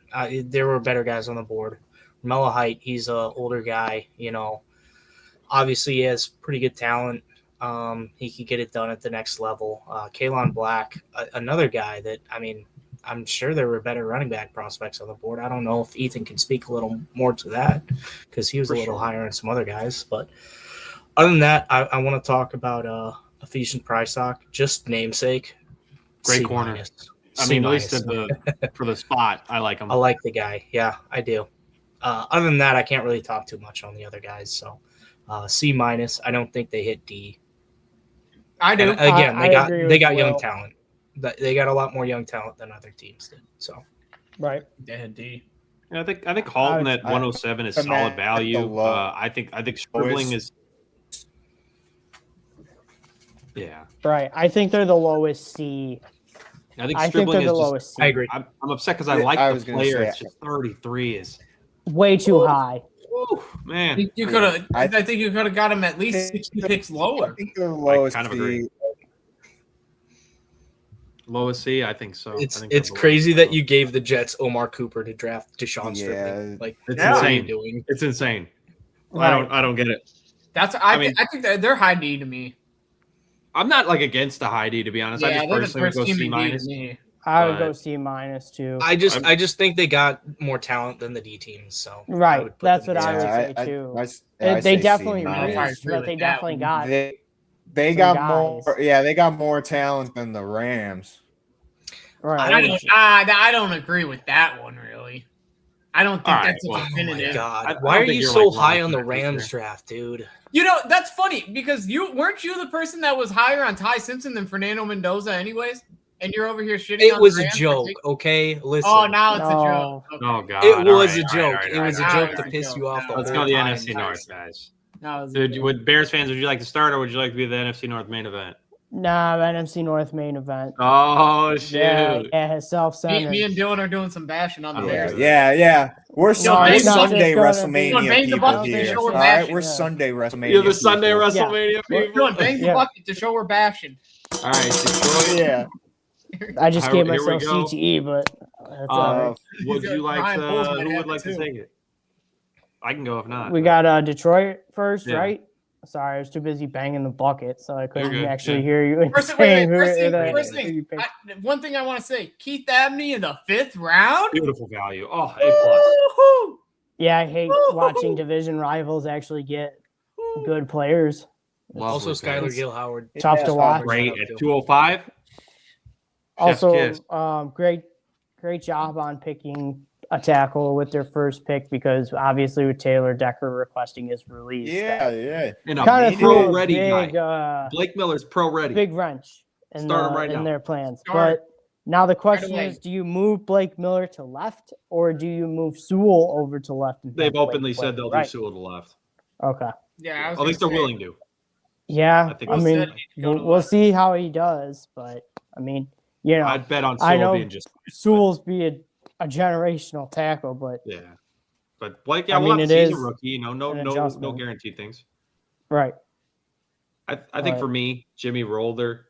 [SPEAKER 6] there were better guys on the board. Melo Height, he's an older guy. You know, obviously he has pretty good talent. He could get it done at the next level. Kalon Black, another guy that I mean, I'm sure there were better running back prospects on the board. I don't know if Ethan can speak a little more to that because he was
[SPEAKER 4] For
[SPEAKER 6] a little
[SPEAKER 4] sure.
[SPEAKER 6] higher on some other guys. But other than that, I want to talk about Ephesian Prysock, just namesake.
[SPEAKER 4] Great
[SPEAKER 6] C
[SPEAKER 4] corner.
[SPEAKER 6] minus.
[SPEAKER 4] I
[SPEAKER 6] C
[SPEAKER 4] mean, at least
[SPEAKER 6] minus.
[SPEAKER 4] for the spot, I like him.
[SPEAKER 6] I like the guy. Yeah, I do. Other than that, I can't really talk too much on the other guys. So C minus. I don't think they hit D.
[SPEAKER 5] I do.
[SPEAKER 6] And again,
[SPEAKER 1] I agree
[SPEAKER 6] they
[SPEAKER 1] with
[SPEAKER 6] got young
[SPEAKER 1] Will.
[SPEAKER 6] talent. They got a lot more young talent than other teams did. So
[SPEAKER 1] right.
[SPEAKER 5] They had D.
[SPEAKER 4] Yeah, I think Halton at
[SPEAKER 2] I-
[SPEAKER 4] 107 is
[SPEAKER 2] I'm
[SPEAKER 4] solid
[SPEAKER 2] at
[SPEAKER 4] value.
[SPEAKER 2] the low-
[SPEAKER 4] I think Stribling is. Yeah,
[SPEAKER 1] Right. I think they're the lowest C.
[SPEAKER 4] I think
[SPEAKER 1] I think
[SPEAKER 4] Stribling
[SPEAKER 1] they're
[SPEAKER 4] is
[SPEAKER 1] the
[SPEAKER 4] just.
[SPEAKER 1] lowest C.
[SPEAKER 6] I agree.
[SPEAKER 4] I'm upset because I
[SPEAKER 2] Yeah,
[SPEAKER 4] like
[SPEAKER 2] I
[SPEAKER 4] the
[SPEAKER 2] was gonna
[SPEAKER 4] player.
[SPEAKER 2] say-
[SPEAKER 4] It's just 33 is.
[SPEAKER 1] Way too high.
[SPEAKER 4] Woo, man.
[SPEAKER 5] You could have.
[SPEAKER 2] I-
[SPEAKER 5] I think you could have got him at least 60 picks
[SPEAKER 2] I
[SPEAKER 5] lower.
[SPEAKER 2] think the lowest
[SPEAKER 4] kind of
[SPEAKER 2] C-
[SPEAKER 4] agree. Lowest C, I think so. I
[SPEAKER 6] it's
[SPEAKER 4] think
[SPEAKER 6] it's
[SPEAKER 4] they're
[SPEAKER 6] crazy
[SPEAKER 4] below.
[SPEAKER 6] that you gave the Jets Omar Cooper to draft Deshaun
[SPEAKER 2] Yeah.
[SPEAKER 6] Stribling. Like
[SPEAKER 4] It's
[SPEAKER 6] what are you
[SPEAKER 4] insane.
[SPEAKER 6] doing?
[SPEAKER 4] It's insane.
[SPEAKER 1] Right.
[SPEAKER 4] I don't get it.
[SPEAKER 5] That's.
[SPEAKER 4] I mean-
[SPEAKER 5] I think they're high D to me.
[SPEAKER 4] I'm not like against the high D to be honest. I
[SPEAKER 5] Yeah,
[SPEAKER 4] just
[SPEAKER 5] they're the
[SPEAKER 4] personally would
[SPEAKER 5] first
[SPEAKER 4] go
[SPEAKER 5] team
[SPEAKER 4] C
[SPEAKER 5] in D to
[SPEAKER 4] minus.
[SPEAKER 5] me.
[SPEAKER 1] I would
[SPEAKER 4] But-
[SPEAKER 1] go C minus too.
[SPEAKER 6] I just think they got more talent than the D teams. So I
[SPEAKER 1] Right,
[SPEAKER 6] would put
[SPEAKER 1] that's
[SPEAKER 6] them
[SPEAKER 1] what I
[SPEAKER 6] there.
[SPEAKER 1] would
[SPEAKER 2] Yeah,
[SPEAKER 1] say too.
[SPEAKER 2] I
[SPEAKER 1] They
[SPEAKER 2] say
[SPEAKER 1] definitely
[SPEAKER 2] C
[SPEAKER 5] minus.
[SPEAKER 2] minus.
[SPEAKER 5] I
[SPEAKER 1] reached,
[SPEAKER 5] agree
[SPEAKER 1] but
[SPEAKER 5] with
[SPEAKER 1] they
[SPEAKER 5] that
[SPEAKER 1] definitely
[SPEAKER 5] one.
[SPEAKER 1] got.
[SPEAKER 2] They
[SPEAKER 1] some
[SPEAKER 2] got
[SPEAKER 1] guys.
[SPEAKER 2] more. Yeah, they got more talent than the Rams.
[SPEAKER 1] Right.
[SPEAKER 5] I don't agree with that one really. I don't think
[SPEAKER 4] All right,
[SPEAKER 5] that's a
[SPEAKER 4] well,
[SPEAKER 5] definitive.
[SPEAKER 6] God,
[SPEAKER 4] I don't
[SPEAKER 6] why are
[SPEAKER 4] think
[SPEAKER 6] you
[SPEAKER 4] you're,
[SPEAKER 6] so
[SPEAKER 4] like,
[SPEAKER 6] high
[SPEAKER 4] wrong
[SPEAKER 6] on
[SPEAKER 4] for
[SPEAKER 6] the
[SPEAKER 4] that
[SPEAKER 6] Rams
[SPEAKER 4] answer.
[SPEAKER 6] draft, dude?
[SPEAKER 5] You know, that's funny because weren't you the person that was higher on Ty Simpson than Fernando Mendoza, anyways? And you're over here shitting
[SPEAKER 6] It
[SPEAKER 5] on
[SPEAKER 6] was
[SPEAKER 5] the
[SPEAKER 6] a
[SPEAKER 5] Rams for
[SPEAKER 6] joke,
[SPEAKER 5] taking-
[SPEAKER 6] okay? Listen.
[SPEAKER 5] Oh, now it's a
[SPEAKER 1] No.
[SPEAKER 5] joke. Okay.
[SPEAKER 4] Oh God!
[SPEAKER 6] It
[SPEAKER 4] All
[SPEAKER 6] was
[SPEAKER 4] right,
[SPEAKER 6] a
[SPEAKER 4] all
[SPEAKER 6] joke.
[SPEAKER 4] right,
[SPEAKER 6] It was a
[SPEAKER 5] all
[SPEAKER 6] joke
[SPEAKER 5] right,
[SPEAKER 6] to
[SPEAKER 5] all
[SPEAKER 6] piss
[SPEAKER 5] right.
[SPEAKER 6] you off the
[SPEAKER 4] Let's
[SPEAKER 6] whole
[SPEAKER 4] go to the
[SPEAKER 6] time.
[SPEAKER 4] NFC North, guys.
[SPEAKER 5] Now it was a joke.
[SPEAKER 4] Would Bears fans, would you like to start, or would you like to be the NFC North main event?
[SPEAKER 1] Nah, NFC North main event.
[SPEAKER 4] Oh shoot!
[SPEAKER 1] Yeah,
[SPEAKER 5] Me
[SPEAKER 1] self-centered.
[SPEAKER 5] and Dylan are doing some bashing on the
[SPEAKER 4] Yeah,
[SPEAKER 5] Bears.
[SPEAKER 2] Yeah. We're
[SPEAKER 5] No,
[SPEAKER 2] we're
[SPEAKER 5] it's not
[SPEAKER 2] Sunday
[SPEAKER 1] just gonna be-
[SPEAKER 5] Dylan,
[SPEAKER 2] WrestleMania
[SPEAKER 5] bang the
[SPEAKER 2] people
[SPEAKER 5] bucket to
[SPEAKER 2] here.
[SPEAKER 5] show
[SPEAKER 2] All
[SPEAKER 5] we're
[SPEAKER 2] right,
[SPEAKER 5] bashing.
[SPEAKER 2] we're
[SPEAKER 1] Yeah.
[SPEAKER 2] Sunday WrestleMania.
[SPEAKER 4] You're the Sunday
[SPEAKER 2] people.
[SPEAKER 4] WrestleMania people.
[SPEAKER 5] Dylan, bang the
[SPEAKER 1] Yeah.
[SPEAKER 5] bucket to show we're bashing.
[SPEAKER 4] All right, Detroit.
[SPEAKER 2] Yeah.
[SPEAKER 1] I just
[SPEAKER 4] Here
[SPEAKER 1] gave
[SPEAKER 4] we
[SPEAKER 1] myself
[SPEAKER 4] go.
[SPEAKER 1] CTE, but that's all right.
[SPEAKER 4] Would you like
[SPEAKER 5] Ryan Poles might
[SPEAKER 4] to? Who
[SPEAKER 5] have
[SPEAKER 4] would
[SPEAKER 5] it
[SPEAKER 4] like to
[SPEAKER 5] too.
[SPEAKER 4] take it? I can go if not.
[SPEAKER 1] We got Detroit first,
[SPEAKER 4] Yeah.
[SPEAKER 1] right? Sorry, I was too busy banging the bucket, so I couldn't
[SPEAKER 4] good,
[SPEAKER 1] actually
[SPEAKER 4] yeah.
[SPEAKER 1] hear you.
[SPEAKER 5] First
[SPEAKER 1] saying
[SPEAKER 5] thing,
[SPEAKER 1] who you picked.
[SPEAKER 5] one thing I want to say: Keith Abney in the 5th round.
[SPEAKER 4] Beautiful value. Oh, A plus.
[SPEAKER 5] Woo-hoo!
[SPEAKER 1] Yeah, I hate watching division rivals actually get good players.
[SPEAKER 6] Also,
[SPEAKER 4] Lovely
[SPEAKER 6] Skylar
[SPEAKER 4] pick.
[SPEAKER 6] Gill Howard.
[SPEAKER 1] Tough
[SPEAKER 2] Yeah,
[SPEAKER 1] to watch.
[SPEAKER 4] Great at 205. Chef's
[SPEAKER 1] Also,
[SPEAKER 4] kiss.
[SPEAKER 1] great job on picking a tackle with their first pick because obviously with Taylor Decker requesting his release,
[SPEAKER 2] Yeah.
[SPEAKER 4] And a
[SPEAKER 1] kind of threw
[SPEAKER 4] pro
[SPEAKER 1] a
[SPEAKER 4] ready
[SPEAKER 1] big,
[SPEAKER 4] guy. Blake Miller's pro ready.
[SPEAKER 1] big wrench in,
[SPEAKER 4] Start him right
[SPEAKER 1] in
[SPEAKER 4] now.
[SPEAKER 1] their plans.
[SPEAKER 5] Start.
[SPEAKER 1] But now the question
[SPEAKER 5] away.
[SPEAKER 1] is, do you move Blake Miller to left or do you move Sewell over to left? And
[SPEAKER 4] They've
[SPEAKER 1] have Blake
[SPEAKER 4] openly
[SPEAKER 1] play
[SPEAKER 4] said they'll
[SPEAKER 1] right?
[SPEAKER 4] do Sewell to the left.
[SPEAKER 1] Okay.
[SPEAKER 5] Yeah, I was
[SPEAKER 4] At least they're
[SPEAKER 5] gonna say,
[SPEAKER 4] willing to.
[SPEAKER 1] Yeah,
[SPEAKER 4] I think
[SPEAKER 1] I
[SPEAKER 4] we'll
[SPEAKER 1] mean,
[SPEAKER 5] said he'd go to
[SPEAKER 1] we'll
[SPEAKER 5] left.
[SPEAKER 1] see how he does, but I mean, you know,
[SPEAKER 4] I'd bet on
[SPEAKER 1] I
[SPEAKER 4] Sewell
[SPEAKER 1] know
[SPEAKER 4] being just
[SPEAKER 1] Sewell's be a generational tackle, but
[SPEAKER 4] yeah. But Blake,
[SPEAKER 1] I
[SPEAKER 4] we'll
[SPEAKER 1] mean,
[SPEAKER 4] have to
[SPEAKER 1] it
[SPEAKER 4] see. He's
[SPEAKER 1] is
[SPEAKER 4] a rookie. You know, no
[SPEAKER 1] an adjustment.
[SPEAKER 4] guaranteed things.
[SPEAKER 1] right.
[SPEAKER 4] I think
[SPEAKER 1] Right.
[SPEAKER 4] for me, Jimmy Rolder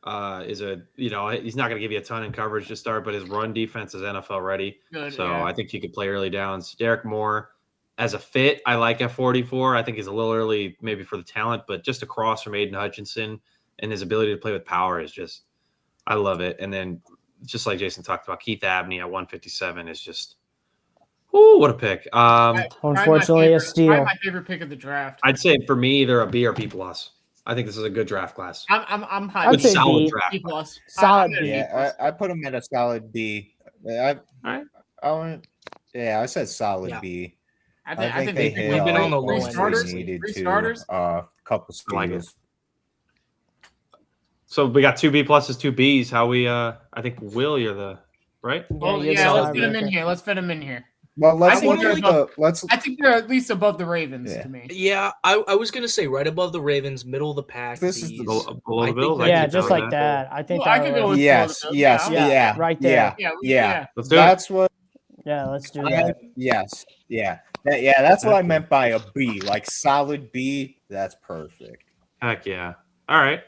[SPEAKER 4] is he's not going to give you a ton in coverage to start, but his run defense is NFL ready.
[SPEAKER 5] Good,
[SPEAKER 4] So
[SPEAKER 5] yeah.
[SPEAKER 4] I think he could play early downs. Derek Moore, as a fit, I like at 44. I think he's a little early maybe for the talent, but just across from Aiden Hutchinson and his ability to play with power is just, I love it. And then just like Jason talked about, Keith Abney at 157 is just, ooh, what a pick.
[SPEAKER 1] Unfortunately, a steal.
[SPEAKER 5] Probably my favorite pick of the draft.
[SPEAKER 4] I'd say for me, either a B or B plus. I think this is a good draft class.
[SPEAKER 5] I'm high.
[SPEAKER 1] I'd
[SPEAKER 4] Good
[SPEAKER 1] say
[SPEAKER 4] solid
[SPEAKER 1] B.
[SPEAKER 4] draft.
[SPEAKER 5] B plus.
[SPEAKER 1] Solid
[SPEAKER 5] I'm at a
[SPEAKER 1] B.
[SPEAKER 5] B
[SPEAKER 2] Yeah,
[SPEAKER 5] plus.
[SPEAKER 2] I put him at a solid B. I said solid
[SPEAKER 6] Yeah.
[SPEAKER 2] B.
[SPEAKER 5] I
[SPEAKER 2] I think
[SPEAKER 5] they
[SPEAKER 2] they hit
[SPEAKER 6] We've been
[SPEAKER 2] all
[SPEAKER 6] on the
[SPEAKER 2] the
[SPEAKER 6] low
[SPEAKER 2] points
[SPEAKER 6] end
[SPEAKER 5] starters.
[SPEAKER 2] they needed
[SPEAKER 5] Three
[SPEAKER 2] to.
[SPEAKER 5] starters.
[SPEAKER 2] Couple
[SPEAKER 4] I like it.
[SPEAKER 2] steals.
[SPEAKER 4] So we got 2 B pluses, 2 Bs. How we I think Will, you're the right?
[SPEAKER 5] Well,
[SPEAKER 1] you're the
[SPEAKER 5] yeah, let's fit them
[SPEAKER 1] tiebreaker.
[SPEAKER 5] in here. Let's fit them in here.
[SPEAKER 2] Well, let's
[SPEAKER 5] I think
[SPEAKER 2] look
[SPEAKER 5] they're
[SPEAKER 2] at
[SPEAKER 5] above-
[SPEAKER 2] the let's
[SPEAKER 5] I think they're at least above the Ravens
[SPEAKER 2] Yeah.
[SPEAKER 5] to me.
[SPEAKER 6] Yeah, I was gonna say right above the Ravens, middle of the pack.
[SPEAKER 2] This is the-
[SPEAKER 6] B's.
[SPEAKER 4] Below
[SPEAKER 6] I
[SPEAKER 4] the
[SPEAKER 6] think
[SPEAKER 4] Bills.
[SPEAKER 6] that-
[SPEAKER 4] I
[SPEAKER 1] Yeah,
[SPEAKER 4] can
[SPEAKER 1] just
[SPEAKER 4] go
[SPEAKER 1] like
[SPEAKER 4] with
[SPEAKER 1] that. I think
[SPEAKER 5] Well, I
[SPEAKER 1] that
[SPEAKER 5] could go
[SPEAKER 1] was-
[SPEAKER 5] with
[SPEAKER 2] yes,
[SPEAKER 5] Below the
[SPEAKER 2] yes,
[SPEAKER 5] Bills.
[SPEAKER 2] yeah,
[SPEAKER 1] right there.
[SPEAKER 2] yeah.
[SPEAKER 4] Let's do it.
[SPEAKER 2] That's what.
[SPEAKER 1] Yeah, let's do that.
[SPEAKER 2] Yes, yeah, that's what I meant by a B, like solid B. That's perfect.
[SPEAKER 4] Heck yeah. All right.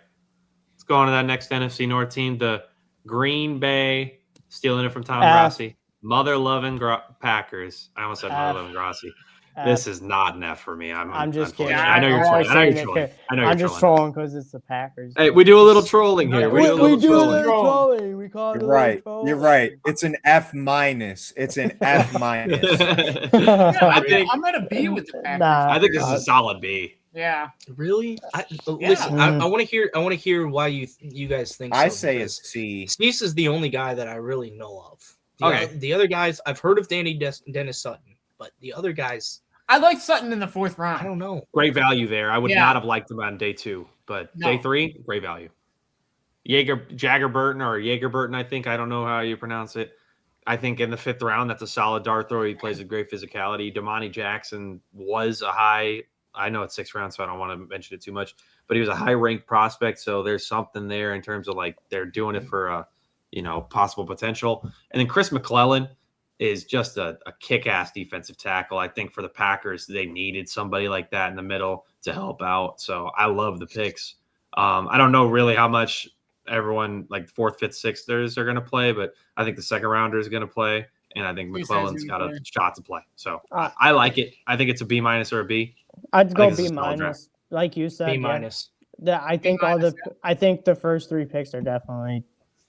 [SPEAKER 4] Let's go on to that next NFC North team, the Green Bay, stealing it from Tom
[SPEAKER 1] F.
[SPEAKER 4] Grassi. Mother loving Packers. I almost said
[SPEAKER 1] F.
[SPEAKER 4] Mother loving Grassi.
[SPEAKER 1] Uh,
[SPEAKER 4] This is not an F for me.
[SPEAKER 1] I'm just kidding.
[SPEAKER 4] unfortunate. I know you're
[SPEAKER 1] I'm
[SPEAKER 4] trolling.
[SPEAKER 1] always
[SPEAKER 4] I know you're
[SPEAKER 1] saying
[SPEAKER 4] trolling.
[SPEAKER 1] it.
[SPEAKER 4] I know you're
[SPEAKER 1] I'm just
[SPEAKER 4] trolling.
[SPEAKER 1] trolling because it's the Packers.
[SPEAKER 4] Hey, we do a little trolling here.
[SPEAKER 5] We
[SPEAKER 4] We do a little
[SPEAKER 1] do a
[SPEAKER 4] trolling.
[SPEAKER 1] little trolling. We call it
[SPEAKER 2] You're
[SPEAKER 1] a little
[SPEAKER 2] right.
[SPEAKER 1] trolling.
[SPEAKER 2] You're right. It's an F minus. It's an F minus.
[SPEAKER 4] I think
[SPEAKER 5] I'm at a B with the Packers.
[SPEAKER 1] Nah,
[SPEAKER 4] I think this is a solid B.
[SPEAKER 5] Yeah.
[SPEAKER 6] Really? Listen,
[SPEAKER 1] Mm.
[SPEAKER 6] I want to hear why you guys think.
[SPEAKER 2] I
[SPEAKER 6] so,
[SPEAKER 2] say
[SPEAKER 6] because
[SPEAKER 2] it's C.
[SPEAKER 6] Cease is the only guy that I really know of.
[SPEAKER 4] Okay.
[SPEAKER 6] The other guys, I've heard of Dennis Sutton, but the other guys,
[SPEAKER 5] I like Sutton in the 4th round.
[SPEAKER 6] I don't know.
[SPEAKER 4] Great value there. I would
[SPEAKER 5] Yeah.
[SPEAKER 4] not have liked him on day 2, but
[SPEAKER 5] No.
[SPEAKER 4] day 3, great value. Jagger Burton, I think. I don't know how you pronounce it. I think in the 5th round, that's a solid dart throw. He plays with great physicality. Damani Jackson was a high. I know it's 6th round, so I don't want to mention it too much. But he was a high-ranked prospect, so there's something there in terms of like they're doing it for possible potential. And then Chris McClellan is just a kick-ass defensive tackle. I think for the Packers, they needed somebody like that in the middle to help out. So I love the picks. I don't know really how much everyone like 4th, 5th, 6thers are going to play, but I think the 2nd rounder is going to play, and I think
[SPEAKER 5] Who says
[SPEAKER 4] McClellan's
[SPEAKER 5] he's
[SPEAKER 4] got a
[SPEAKER 5] gonna play?
[SPEAKER 4] shot to play. So
[SPEAKER 1] Uh,
[SPEAKER 4] I like it. I think it's a B minus or a B.
[SPEAKER 1] I'd
[SPEAKER 4] I
[SPEAKER 1] go
[SPEAKER 4] think this
[SPEAKER 1] B
[SPEAKER 4] is a solid
[SPEAKER 1] minus, like you said.
[SPEAKER 6] B
[SPEAKER 1] yeah.
[SPEAKER 6] minus.
[SPEAKER 1] I think I think the first 3 picks are definitely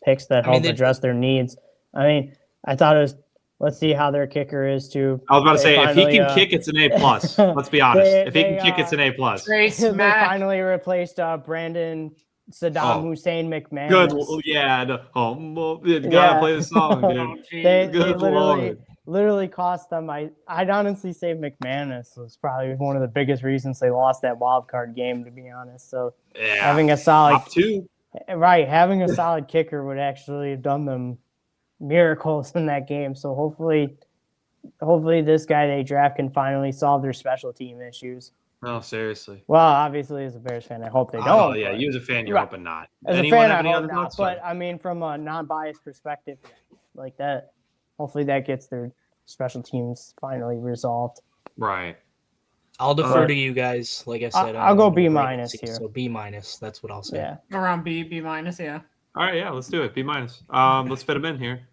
[SPEAKER 1] picks that
[SPEAKER 6] I mean,
[SPEAKER 1] help
[SPEAKER 6] they-
[SPEAKER 1] address their needs. I mean, I thought it was. Let's see how their kicker is too.
[SPEAKER 4] I was about to
[SPEAKER 1] They
[SPEAKER 4] say, if he
[SPEAKER 1] finally,
[SPEAKER 4] can kick, it's an A plus. Let's be honest.
[SPEAKER 1] they-
[SPEAKER 4] If he can
[SPEAKER 1] they,
[SPEAKER 4] kick, it's an A plus.
[SPEAKER 5] Trace
[SPEAKER 1] They
[SPEAKER 5] Mack.
[SPEAKER 1] finally replaced Brandon Saddam
[SPEAKER 4] Oh.
[SPEAKER 1] Hussein McMahon.
[SPEAKER 4] Good, yeah. The humble, you gotta
[SPEAKER 1] Yeah.
[SPEAKER 4] play the song, dude.
[SPEAKER 5] Oh, geez.
[SPEAKER 1] They
[SPEAKER 4] Good
[SPEAKER 1] literally
[SPEAKER 4] Lord.
[SPEAKER 1] literally cost them. I'd honestly say McManus was probably one of the biggest reasons they lost that wild card game, to be honest. So
[SPEAKER 4] Yeah.
[SPEAKER 1] having a solid
[SPEAKER 4] Top two.
[SPEAKER 1] having a solid kicker would actually have done them miracles in that game. So hopefully this guy they draft can finally solve their special team issues.
[SPEAKER 4] No, seriously.
[SPEAKER 1] Well, obviously, as a Bears fan, I hope they don't.
[SPEAKER 4] Oh, yeah.
[SPEAKER 1] but-
[SPEAKER 4] You as a fan, you're
[SPEAKER 1] Right.
[SPEAKER 4] hoping not.
[SPEAKER 1] As
[SPEAKER 4] Anyone
[SPEAKER 1] a fan,
[SPEAKER 4] have
[SPEAKER 1] I
[SPEAKER 4] any
[SPEAKER 1] hope
[SPEAKER 4] other
[SPEAKER 1] not.
[SPEAKER 4] thoughts?
[SPEAKER 1] But I mean, from a non-biased perspective, like that, hopefully that gets their special teams finally resolved.
[SPEAKER 4] Right.
[SPEAKER 6] I'll defer to you guys. Like I said,
[SPEAKER 1] I'll go
[SPEAKER 6] I'm
[SPEAKER 1] B-
[SPEAKER 6] gonna break
[SPEAKER 1] here.
[SPEAKER 6] So B-. That's what I'll say.
[SPEAKER 1] Yeah.
[SPEAKER 5] Around B minus, yeah.
[SPEAKER 4] All right, yeah, let's do it. B-. Let's fit them in here.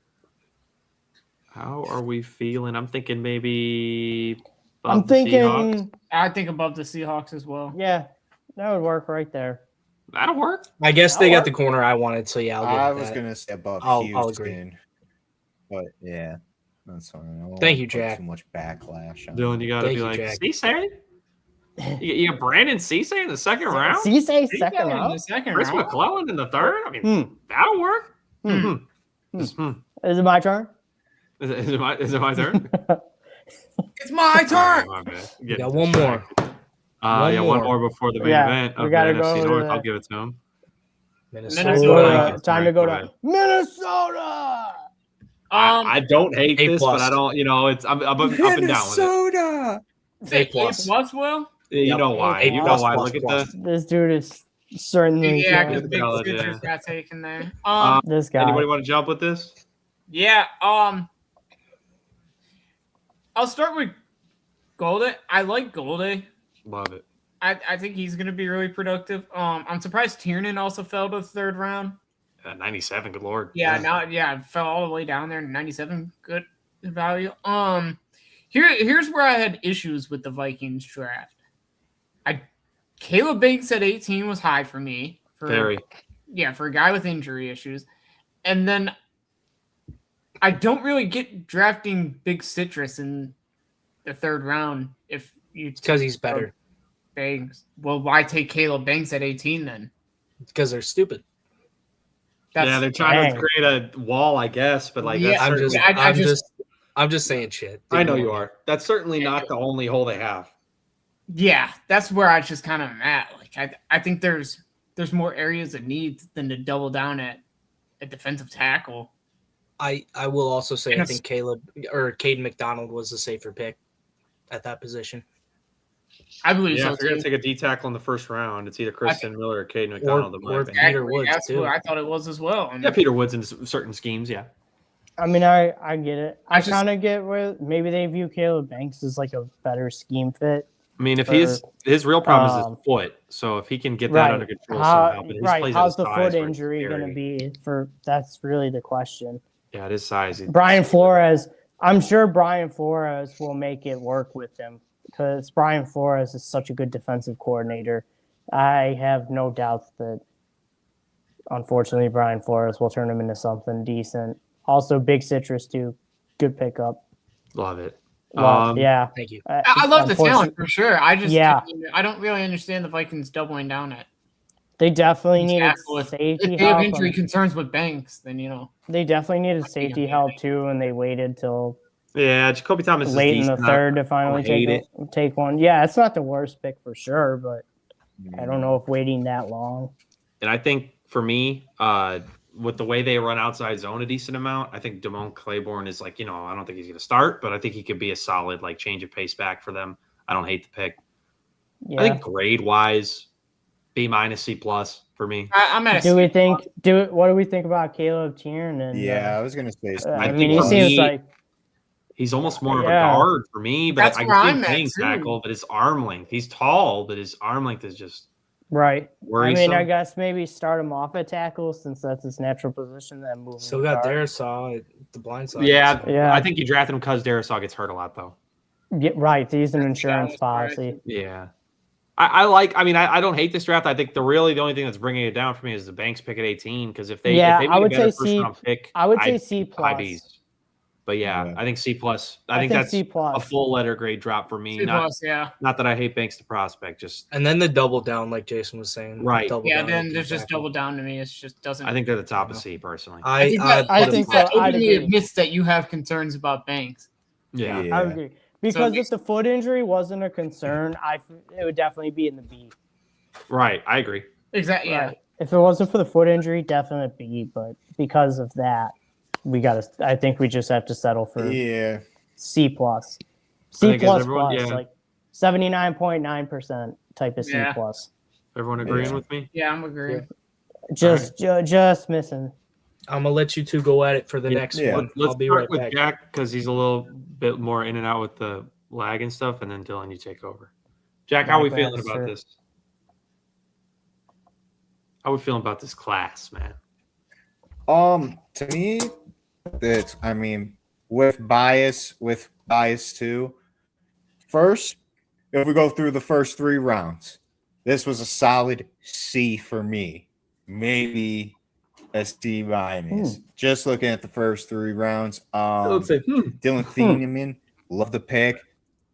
[SPEAKER 4] How are we feeling? I'm thinking maybe.
[SPEAKER 1] I'm
[SPEAKER 4] above the Seahawks.
[SPEAKER 1] thinking,
[SPEAKER 5] I think above the Seahawks as well.
[SPEAKER 1] yeah, that would work right there.
[SPEAKER 4] That'll work.
[SPEAKER 6] I guess they
[SPEAKER 1] That'll
[SPEAKER 6] got the corner I wanted, so yeah, I'll
[SPEAKER 2] I
[SPEAKER 6] go with
[SPEAKER 2] was
[SPEAKER 6] that.
[SPEAKER 2] gonna say above
[SPEAKER 6] I'll
[SPEAKER 2] Houston,
[SPEAKER 6] agree.
[SPEAKER 2] but yeah, that's fine. I won't
[SPEAKER 6] Thank you,
[SPEAKER 2] put
[SPEAKER 6] Jack.
[SPEAKER 2] Too much backlash. On
[SPEAKER 4] Dylan, you got to
[SPEAKER 6] Thank
[SPEAKER 4] be
[SPEAKER 6] you,
[SPEAKER 4] like,
[SPEAKER 6] Jack.
[SPEAKER 4] Cisse? You got Brandon Cisse in the second round?
[SPEAKER 1] Cisse
[SPEAKER 5] Yeah,
[SPEAKER 1] second
[SPEAKER 5] in the
[SPEAKER 1] round?
[SPEAKER 5] second
[SPEAKER 4] Chris
[SPEAKER 5] round.
[SPEAKER 4] McClellan in the third? I mean, that'll work.
[SPEAKER 1] Hmm.
[SPEAKER 4] Just,
[SPEAKER 1] Is it my turn?
[SPEAKER 4] Is it my turn?
[SPEAKER 5] It's my turn.
[SPEAKER 4] Oh, my bad.
[SPEAKER 6] We got one more.
[SPEAKER 4] One
[SPEAKER 6] more.
[SPEAKER 4] more before the main
[SPEAKER 1] Yeah,
[SPEAKER 4] event
[SPEAKER 1] we
[SPEAKER 4] of the
[SPEAKER 1] gotta go
[SPEAKER 4] NFC
[SPEAKER 1] to
[SPEAKER 4] North.
[SPEAKER 1] the-
[SPEAKER 4] I'll give it to him.
[SPEAKER 5] Minnesota.
[SPEAKER 1] Time to go
[SPEAKER 4] Right.
[SPEAKER 1] to Minnesota.
[SPEAKER 4] I don't hate
[SPEAKER 6] A
[SPEAKER 4] this,
[SPEAKER 6] plus.
[SPEAKER 4] but I don't. It's I'm up and down with it.
[SPEAKER 2] Minnesota.
[SPEAKER 6] A plus.
[SPEAKER 5] Will?
[SPEAKER 4] You
[SPEAKER 6] Yep.
[SPEAKER 4] know why?
[SPEAKER 6] A
[SPEAKER 4] You know
[SPEAKER 6] plus,
[SPEAKER 4] why?
[SPEAKER 6] plus,
[SPEAKER 4] Look
[SPEAKER 6] plus.
[SPEAKER 4] at
[SPEAKER 1] This dude is certainly
[SPEAKER 5] Yeah,
[SPEAKER 1] killing
[SPEAKER 5] because
[SPEAKER 1] it.
[SPEAKER 5] big
[SPEAKER 4] College,
[SPEAKER 5] citrus
[SPEAKER 4] yeah.
[SPEAKER 5] got taken there.
[SPEAKER 1] This
[SPEAKER 4] the.
[SPEAKER 1] guy.
[SPEAKER 4] Anybody want to jump with this?
[SPEAKER 5] Yeah. I'll start with Golden. I like Golden.
[SPEAKER 4] Love it.
[SPEAKER 5] I think he's going to be really productive. I'm surprised Tiernan also fell to the third round.
[SPEAKER 4] 97. Good lord.
[SPEAKER 5] Yeah, fell all the way down there. 97, good value. Here's where I had issues with the Vikings draft. Caleb Banks at 18 was high for me.
[SPEAKER 4] Very.
[SPEAKER 5] Yeah, for a guy with injury issues. And then I don't really get drafting Big Citrus in the third round if you
[SPEAKER 6] Because he's better.
[SPEAKER 5] Banks. Well, why take Caleb Banks at 18 then?
[SPEAKER 6] Because they're stupid.
[SPEAKER 4] Yeah, they're trying
[SPEAKER 1] Dang.
[SPEAKER 4] to create a wall, I guess, but like
[SPEAKER 5] Yeah,
[SPEAKER 4] that's
[SPEAKER 6] I'm
[SPEAKER 4] certainly,
[SPEAKER 6] I'm just saying shit.
[SPEAKER 4] I know you are. That's certainly not the only hole they have.
[SPEAKER 5] Yeah, that's where I just kind of am at. Like I think there's more areas of need than to double down at defensive tackle.
[SPEAKER 6] I will also say I
[SPEAKER 5] Yes.
[SPEAKER 6] think Caden McDonald was the safer pick at that position.
[SPEAKER 5] I believe
[SPEAKER 4] Yeah,
[SPEAKER 5] so
[SPEAKER 4] if you're
[SPEAKER 5] too.
[SPEAKER 4] gonna take a D tackle in the first round, it's either Kristen Miller or Caden McDonald. in my
[SPEAKER 6] or
[SPEAKER 4] opinion.
[SPEAKER 6] Peter Woods,
[SPEAKER 5] That's
[SPEAKER 6] too.
[SPEAKER 5] what I thought it was as well.
[SPEAKER 4] Yeah, Peter Woods in certain schemes. Yeah,
[SPEAKER 1] I mean, I get it. I
[SPEAKER 5] just-
[SPEAKER 1] kind of get where maybe they view Caleb Banks as like a better scheme fit.
[SPEAKER 4] I mean, if
[SPEAKER 1] Or,
[SPEAKER 4] his real problem is his
[SPEAKER 1] um,
[SPEAKER 4] foot, so if he can get that under control somehow, but his plays
[SPEAKER 1] How's
[SPEAKER 4] at
[SPEAKER 1] the
[SPEAKER 4] size
[SPEAKER 1] foot
[SPEAKER 4] where it's
[SPEAKER 1] injury going to
[SPEAKER 4] scary.
[SPEAKER 1] be? That's really the question.
[SPEAKER 4] Yeah, it is size.
[SPEAKER 1] Brian Flores. I'm sure Brian Flores will make it work with him because Brian Flores is such a good defensive coordinator. I have no doubt that, unfortunately, Brian Flores will turn him into something decent. Also, Big Citrus too. Good pickup.
[SPEAKER 4] Love it.
[SPEAKER 1] Well, yeah.
[SPEAKER 6] Thank you.
[SPEAKER 5] I love the
[SPEAKER 1] Unfortunately-
[SPEAKER 5] talent for sure. I just
[SPEAKER 1] Yeah.
[SPEAKER 5] I don't really understand the Vikings doubling down at.
[SPEAKER 1] They definitely needed
[SPEAKER 5] tackle. If
[SPEAKER 1] safety
[SPEAKER 5] they have
[SPEAKER 1] help.
[SPEAKER 5] injury
[SPEAKER 1] and
[SPEAKER 5] concerns with Banks, then
[SPEAKER 1] They definitely needed safety help too, and they waited till
[SPEAKER 4] Yeah, Jacoby Thomas is
[SPEAKER 1] late in the
[SPEAKER 4] decent.
[SPEAKER 1] third to finally
[SPEAKER 4] hate
[SPEAKER 1] take one. Yeah, it's not the worst pick for sure, but I don't know if waiting that long.
[SPEAKER 4] And I think for me, with the way they run outside zone a decent amount, I think Damone Claiborne is like, I don't think he's going to start, but I think he could be a solid like change of pace back for them. I don't hate the pick.
[SPEAKER 1] Yeah.
[SPEAKER 4] I think grade wise, B-, C+ for me.
[SPEAKER 5] I'm at a
[SPEAKER 1] Do we
[SPEAKER 5] C+.
[SPEAKER 1] think? What do we think about Caleb Tiernan?
[SPEAKER 2] Yeah, I was gonna say.
[SPEAKER 1] I
[SPEAKER 4] I
[SPEAKER 1] mean,
[SPEAKER 4] think
[SPEAKER 1] he
[SPEAKER 4] for
[SPEAKER 1] seems
[SPEAKER 4] me,
[SPEAKER 1] like
[SPEAKER 4] He's almost more of a
[SPEAKER 1] Yeah.
[SPEAKER 4] guard for me, but
[SPEAKER 5] That's
[SPEAKER 4] I
[SPEAKER 5] where
[SPEAKER 4] can see
[SPEAKER 5] I'm
[SPEAKER 4] him
[SPEAKER 5] at,
[SPEAKER 4] playing
[SPEAKER 5] too.
[SPEAKER 4] tackle, but his arm length, he's tall, but his arm length is just
[SPEAKER 1] right.
[SPEAKER 4] worrisome.
[SPEAKER 1] I guess maybe start him off at tackle since that's his natural position. Then move. him
[SPEAKER 6] Still
[SPEAKER 1] to
[SPEAKER 6] got
[SPEAKER 1] guard.
[SPEAKER 6] Darisaw at the blind side.
[SPEAKER 4] Yeah,
[SPEAKER 1] Yeah.
[SPEAKER 4] I think you drafted him because Darisaw gets hurt a lot, though.
[SPEAKER 1] Yeah, right. He's an insurance
[SPEAKER 5] That's right.
[SPEAKER 1] policy.
[SPEAKER 4] Yeah. I don't hate this draft. I think the only thing that's bringing it down for me is the Banks pick at 18. Because if they
[SPEAKER 1] Yeah,
[SPEAKER 4] make
[SPEAKER 1] I
[SPEAKER 4] a
[SPEAKER 1] would
[SPEAKER 4] better
[SPEAKER 1] say
[SPEAKER 4] first
[SPEAKER 1] C-
[SPEAKER 4] round pick,
[SPEAKER 1] I would say
[SPEAKER 4] I'd
[SPEAKER 1] C
[SPEAKER 4] high
[SPEAKER 1] plus.
[SPEAKER 4] Bs. But yeah,
[SPEAKER 2] Yeah.
[SPEAKER 4] I think C+. I
[SPEAKER 1] I
[SPEAKER 4] think
[SPEAKER 1] think
[SPEAKER 4] that's
[SPEAKER 1] C
[SPEAKER 4] a
[SPEAKER 1] plus.
[SPEAKER 4] full letter grade drop for me.
[SPEAKER 5] C+,
[SPEAKER 4] Not
[SPEAKER 5] yeah.
[SPEAKER 4] that I hate Banks the prospect, just
[SPEAKER 6] And then the double down, like Jason was saying.
[SPEAKER 4] Right.
[SPEAKER 6] Double
[SPEAKER 5] Yeah,
[SPEAKER 6] down
[SPEAKER 5] then
[SPEAKER 6] at
[SPEAKER 5] there's just
[SPEAKER 6] tackle.
[SPEAKER 5] double down to me. It just doesn't.
[SPEAKER 4] I think they're the top of C personally.
[SPEAKER 6] I
[SPEAKER 5] think that-
[SPEAKER 1] I
[SPEAKER 6] put him
[SPEAKER 1] think
[SPEAKER 6] high.
[SPEAKER 1] so. I'd
[SPEAKER 5] openly
[SPEAKER 1] agree.
[SPEAKER 5] admits that you have concerns about Banks.
[SPEAKER 4] Yeah.
[SPEAKER 1] I would agree. Because
[SPEAKER 5] So-
[SPEAKER 1] if the foot injury wasn't a concern, it would definitely be in the B.
[SPEAKER 4] Right. I agree.
[SPEAKER 5] Exactly. Yeah.
[SPEAKER 1] Right. If it wasn't for the foot injury, definite B. But because of that, I think we just have to settle for
[SPEAKER 2] Yeah.
[SPEAKER 1] C plus.
[SPEAKER 4] I
[SPEAKER 1] C
[SPEAKER 4] think as
[SPEAKER 1] plus
[SPEAKER 4] everyone-
[SPEAKER 1] plus,
[SPEAKER 4] yeah.
[SPEAKER 1] like 79.9% type of C
[SPEAKER 5] Yeah.
[SPEAKER 1] plus.
[SPEAKER 4] Everyone agreeing
[SPEAKER 2] Yeah.
[SPEAKER 4] with me?
[SPEAKER 5] Yeah, I'm agreeing.
[SPEAKER 1] Just missing.
[SPEAKER 6] I'm gonna let you two go at it for the
[SPEAKER 3] Yeah.
[SPEAKER 6] next
[SPEAKER 2] Yeah.
[SPEAKER 6] one.
[SPEAKER 4] Let's
[SPEAKER 6] I'll be
[SPEAKER 4] start
[SPEAKER 6] right
[SPEAKER 4] with
[SPEAKER 6] back.
[SPEAKER 4] Jack because he's a little bit more in and out with the lag and stuff, and then Dylan, you take over. Jack, how are we
[SPEAKER 1] Jack
[SPEAKER 4] feeling
[SPEAKER 1] Baxter.
[SPEAKER 4] about this? How are we feeling about this class, man?
[SPEAKER 2] To me, it's with bias too. First, if we go through the first 3 rounds, this was a solid C for me. Maybe a C minus. Just looking at the first 3 rounds. Dylan Thieneman, love the pick.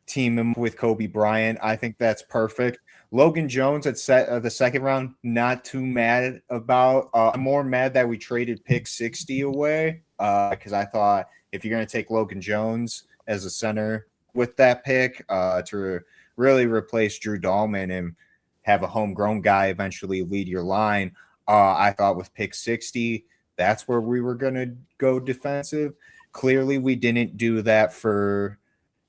[SPEAKER 2] Team him with Kobe Bryant. I think that's perfect. Logan Jones at the second round, not too mad about. I'm more mad that we traded pick 60 away because I thought if you're going to take Logan Jones as a center with that pick to really replace Drew Dahlman and have a homegrown guy eventually lead your line, I thought with pick 60, that's where we were going to go defensive. Clearly, we didn't do that for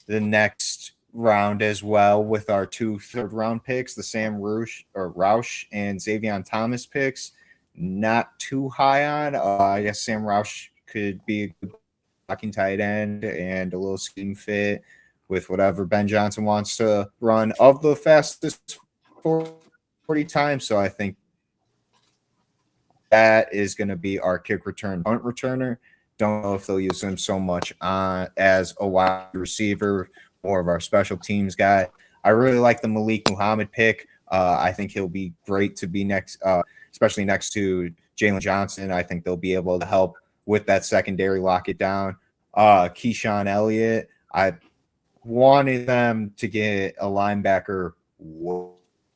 [SPEAKER 2] the next round as well with our 2 third-round picks, the Sam Roush and Xavier Thomas picks. Not too high on. I guess Sam Roush could be a good blocking tight end and a little scheme fit with whatever Ben Johnson wants to run of the fastest 40 times. So I think that is going to be our kick return punt returner. Don't know if they'll use him so much as a wide receiver, more of our special teams guy. I really like the Malik Muhammad pick. I think he'll be great to be next, especially next to Jalen Johnson. I think they'll be able to help with that secondary, lock it down. Keyshawn Elliott, I wanted them to get a linebacker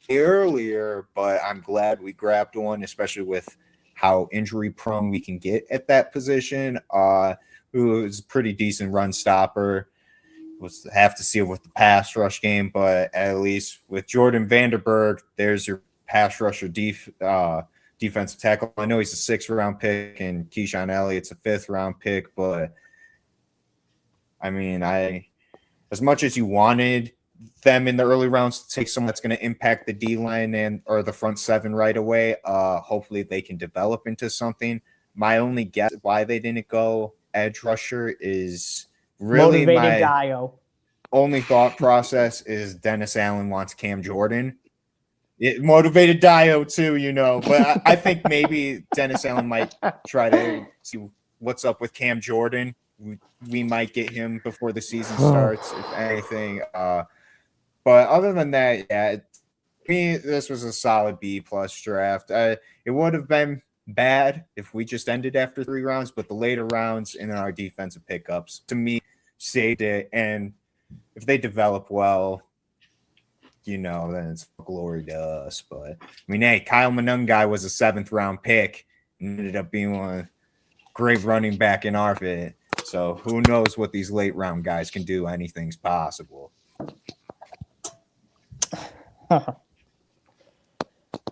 [SPEAKER 2] earlier, but I'm glad we grabbed one, especially with how injury prone we can get at that position. Who is a pretty decent run stopper. We'll have to see it with the pass rush game, but at least with Jordan Vanderberg, there's your pass rusher defensive tackle. I know he's a 6th-round pick, and Keyshawn Elliott's a 5th-round pick, but I mean, as much as you wanted them in the early rounds to take someone that's going to impact the D line or the front 7 right away, hopefully they can develop into something. My only guess why they didn't go edge rusher is really
[SPEAKER 1] Motivated
[SPEAKER 2] my
[SPEAKER 1] Dio.
[SPEAKER 2] only thought process is Dennis Allen wants Cam Jordan. It motivated Dio too, but I think maybe Dennis Allen might try to see what's up with Cam Jordan. We might get him before the season starts, if anything. But other than that, yeah, this was a solid B plus draft. It would have been bad if we just ended after 3 rounds, but the later rounds and our defensive pickups, to me, saved it. And if they develop well, then it's glory to us. But hey, Kyle Monungai was a 7th-round pick and ended up being one great running back in our fit. So who knows what these late round guys can do? Anything's possible.
[SPEAKER 1] All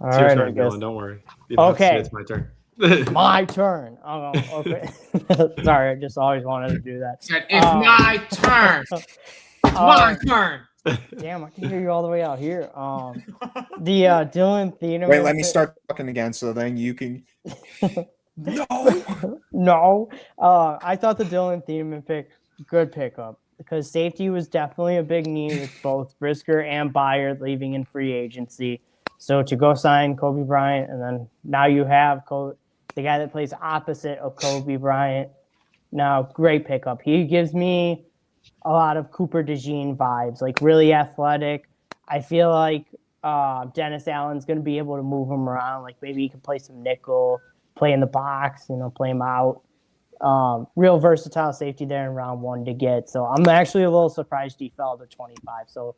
[SPEAKER 4] It's your
[SPEAKER 1] right,
[SPEAKER 4] turn,
[SPEAKER 1] I guess.
[SPEAKER 4] Dylan. Don't worry.
[SPEAKER 1] Okay.
[SPEAKER 4] It's my turn.
[SPEAKER 1] My turn. Oh, okay. Sorry, I just always wanted to do that.
[SPEAKER 5] Said, it's my turn. It's my turn.
[SPEAKER 1] Damn, I can hear you all the way out here. The Dylan Thieneman.
[SPEAKER 2] Wait, let me start talking again so then you can.
[SPEAKER 1] No. I thought the Dylan Thieneman pick, good pickup, because safety was definitely a big need with both Brisker and Byard leaving in free agency. So to go sign Kobe Bryant, and then now you have the guy that plays opposite of Kobe Bryant. Now, great pickup. He gives me a lot of Cooper DeJean vibes, like really athletic. I feel like Dennis Allen's going to be able to move him around. Like maybe he can play some nickel, play in the box, play him out. Real versatile safety there in round 1 to get. So I'm actually a little surprised he fell to 25. So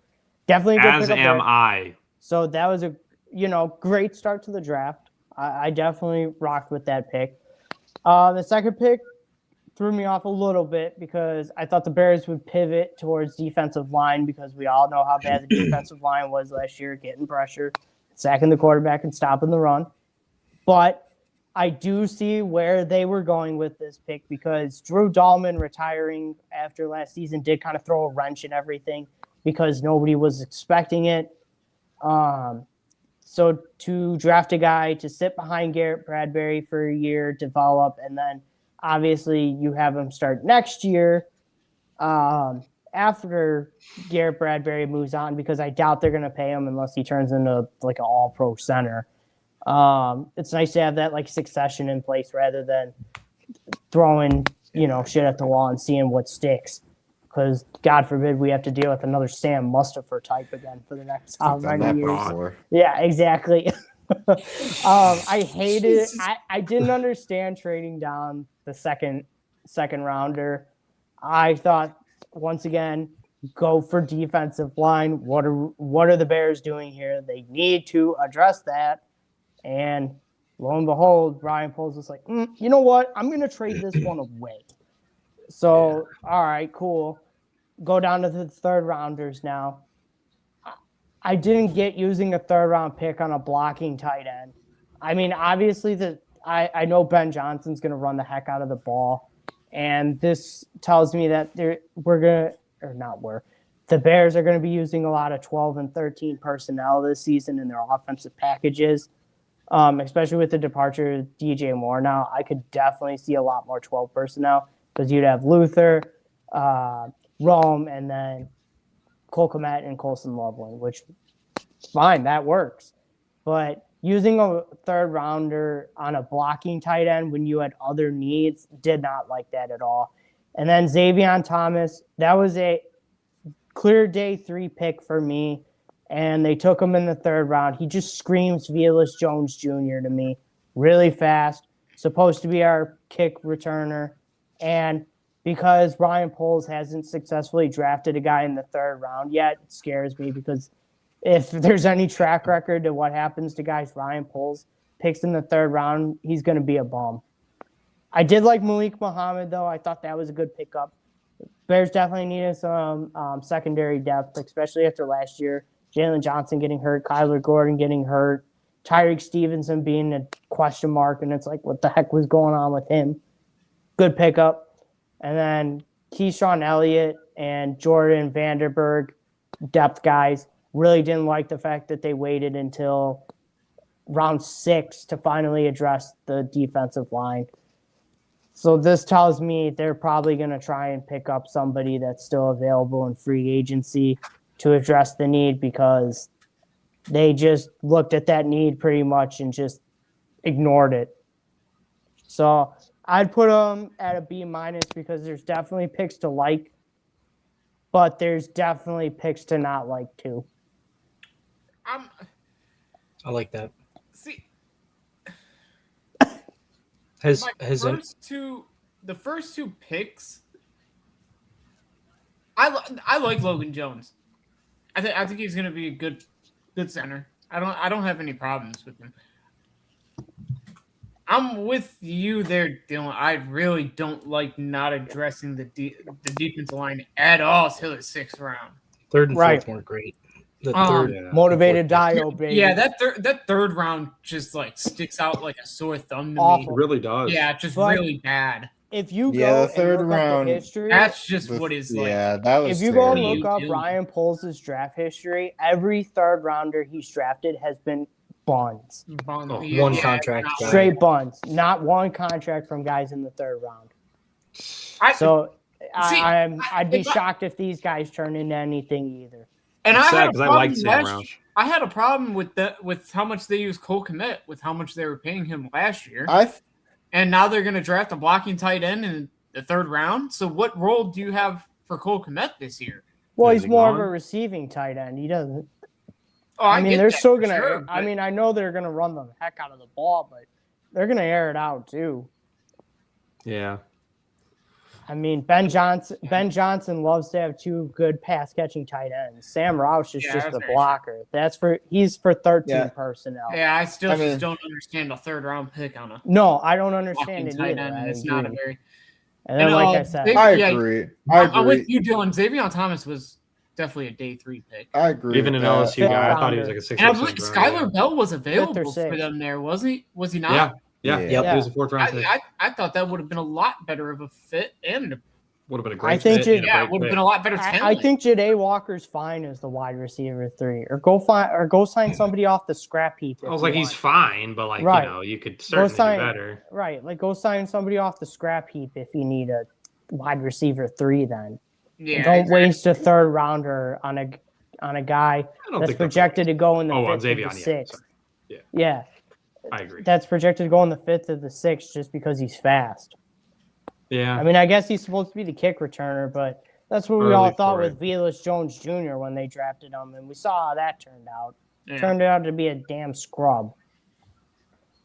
[SPEAKER 1] definitely a good
[SPEAKER 4] As
[SPEAKER 1] pickup
[SPEAKER 4] am
[SPEAKER 1] there.
[SPEAKER 4] I.
[SPEAKER 1] So that was a great start to the draft. I definitely rocked with that pick. The second pick, threw me off a little bit because I thought the Bears would pivot towards defensive line because we all know how bad the defensive line was last year, getting pressure, sacking the quarterback, and stopping the run. But I do see where they were going with this pick because Drew Dahlman retiring after last season did kind of throw a wrench in everything because nobody was expecting it. So to draft a guy to sit behind Garrett Bradbury for a year, develop, and then obviously you have him start next year after Garrett Bradbury moves on because I doubt they're going to pay him unless he turns into like an all-pro center. It's nice to have that like succession in place rather than throwing, shit at the wall and seeing what sticks. Because God forbid we have to deal with another Sam Mustipher type again for the next how many years. Yeah, exactly. I hated it. I didn't understand trading down the second rounder. I thought once again, go for defensive line. What are the Bears doing here? They need to address that. And lo and behold, Ryan Poles was like, you know what? I'm going to trade this one away. So, all right, cool. Go down to the third rounders now. I didn't get using a third round pick on a blocking tight end. I mean, obviously, I know Ben Johnson's going to run the heck out of the ball. And this tells me that the Bears are going to be using a lot of 12 and 13 personnel this season in their offensive packages. Especially with the departure of DJ Moore now, I could definitely see a lot more 12 personnel because you'd have Luther, Rome, and then Cole Kmet and Colson Loveland, which fine, that works. But using a third rounder on a blocking tight end when you had other needs, did not like that at all. And then Xavier Thomas, that was a clear day 3 pick for me. And they took him in the third round. He just screams Velus Jones Jr. to me. Really fast. Supposed to be our kick returner. And because Ryan Poles hasn't successfully drafted a guy in the third round yet, it scares me because if there's any track record to what happens to guys Ryan Poles picks in the third round, he's going to be a bum. I did like Malik Muhammad, though. I thought that was a good pickup. Bears definitely needed some secondary depth, especially after last year. Jalen Johnson getting hurt, Kyler Gordon getting hurt, Tyreek Stevenson being a question mark, and it's like, what the heck was going on with him? Good pickup. And then Keyshawn Elliott and Jordan Vanderberg, depth guys, really didn't like the fact that they waited until round 6 to finally address the defensive line. So this tells me they're probably going to try and pick up somebody that's still available in free agency to address the need because they just looked at that need pretty much and just ignored it. So I'd put them at a B- because there's definitely picks to like, but there's definitely picks to not like too.
[SPEAKER 6] I like that.
[SPEAKER 5] See, the first two picks, I like Logan Jones. I think he's going to be a good center. I don't have any problems with him. I'm with you there, Dylan. I really don't like not addressing the defensive line at all till the 6th round.
[SPEAKER 6] Third and fourth weren't great. The third
[SPEAKER 1] motivated Dio, baby.
[SPEAKER 5] Yeah, that third round just like sticks out like a sore thumb to
[SPEAKER 1] Awful.
[SPEAKER 5] me.
[SPEAKER 4] It really does.
[SPEAKER 5] Yeah, just really bad.
[SPEAKER 1] If you go
[SPEAKER 2] third
[SPEAKER 1] and look
[SPEAKER 2] round,
[SPEAKER 1] up the history,
[SPEAKER 5] that's just what is like.
[SPEAKER 2] Yeah, that was.
[SPEAKER 1] If you go and
[SPEAKER 2] terrible.
[SPEAKER 1] look up Ryan Poles' draft history, every third rounder he's drafted has been buns.
[SPEAKER 6] One contract.
[SPEAKER 1] Straight buns. Not one contract from guys in the third round. I'd be shocked if these guys turn into anything either.
[SPEAKER 5] And
[SPEAKER 4] I
[SPEAKER 5] liked
[SPEAKER 4] Sam Roush.
[SPEAKER 5] I had a problem with how much they used Cole Kmet, with how much they were paying him last year. And now they're going to draft a blocking tight end in the third round. So what role do you have for Cole Kmet this year?
[SPEAKER 1] Well, he's more of a receiving tight end. He doesn't.
[SPEAKER 5] Oh,
[SPEAKER 1] I mean, they're still going to.
[SPEAKER 5] Sure,
[SPEAKER 1] I mean, I know they're going to run the heck out of the ball, but they're going to air it out too.
[SPEAKER 4] Yeah.
[SPEAKER 1] I mean, Ben Johnson loves to have 2 good pass catching tight ends. Sam Roush is just a blocker. He's for 13 personnel.
[SPEAKER 5] Yeah, I just don't understand a third round pick on a.
[SPEAKER 1] No, I don't understand it either.
[SPEAKER 5] It's not a very.
[SPEAKER 1] And then,
[SPEAKER 5] And,
[SPEAKER 1] like I said,
[SPEAKER 2] I
[SPEAKER 5] Yeah,
[SPEAKER 2] agree.
[SPEAKER 5] I'm with you, Dylan. Xavier Thomas was definitely a day 3 pick.
[SPEAKER 2] I agree.
[SPEAKER 4] Even
[SPEAKER 2] with
[SPEAKER 4] an
[SPEAKER 2] that.
[SPEAKER 4] LSU guy, I thought he was
[SPEAKER 1] rounder.
[SPEAKER 4] like a 6
[SPEAKER 5] And I
[SPEAKER 4] or
[SPEAKER 5] believe
[SPEAKER 4] 7th rounder.
[SPEAKER 5] Skylar Bell was
[SPEAKER 1] or
[SPEAKER 5] available for
[SPEAKER 1] sixth.
[SPEAKER 5] them there, wasn't he? Was he not?
[SPEAKER 4] Yeah. Yeah.
[SPEAKER 2] Yeah.
[SPEAKER 1] Yeah.
[SPEAKER 4] He was a 4th round pick.
[SPEAKER 5] I thought that would have been a lot better of a fit, and
[SPEAKER 4] Would have been a great
[SPEAKER 1] I think
[SPEAKER 4] fit.
[SPEAKER 1] it-
[SPEAKER 4] and a
[SPEAKER 5] yeah,
[SPEAKER 4] great
[SPEAKER 5] it would have
[SPEAKER 4] pick.
[SPEAKER 5] been a lot better talent.
[SPEAKER 1] I think Ja'Day Walker's fine as the wide receiver 3, or go sign somebody off the scrap heap.
[SPEAKER 4] I
[SPEAKER 1] if
[SPEAKER 4] was
[SPEAKER 1] you
[SPEAKER 4] like, he's
[SPEAKER 1] want.
[SPEAKER 4] fine, but like
[SPEAKER 1] Right.
[SPEAKER 4] you could certainly
[SPEAKER 1] sign-
[SPEAKER 4] do better.
[SPEAKER 1] Right, like go sign somebody off the scrap heap if you need a wide receiver 3. Then
[SPEAKER 5] yeah,
[SPEAKER 1] don't
[SPEAKER 5] exactly.
[SPEAKER 1] waste a 3rd rounder on a guy
[SPEAKER 4] I don't
[SPEAKER 1] that's
[SPEAKER 4] think
[SPEAKER 1] projected to go in the
[SPEAKER 4] Oh,
[SPEAKER 1] 5th
[SPEAKER 4] on
[SPEAKER 1] or
[SPEAKER 4] Xavier,
[SPEAKER 1] the
[SPEAKER 4] yeah,
[SPEAKER 1] 6th.
[SPEAKER 4] sorry.
[SPEAKER 1] Yeah,
[SPEAKER 4] I agree.
[SPEAKER 1] that's projected to go in the 5th or the 6th just because he's fast.
[SPEAKER 4] Yeah.
[SPEAKER 1] I mean, I guess he's supposed to be the kick returner, but that's what we
[SPEAKER 4] Early
[SPEAKER 1] all thought
[SPEAKER 4] for
[SPEAKER 1] with
[SPEAKER 4] it.
[SPEAKER 1] Velus Jones Jr. when they drafted him, and we saw how that turned out.
[SPEAKER 5] Yeah.
[SPEAKER 1] Turned out to be a damn scrub.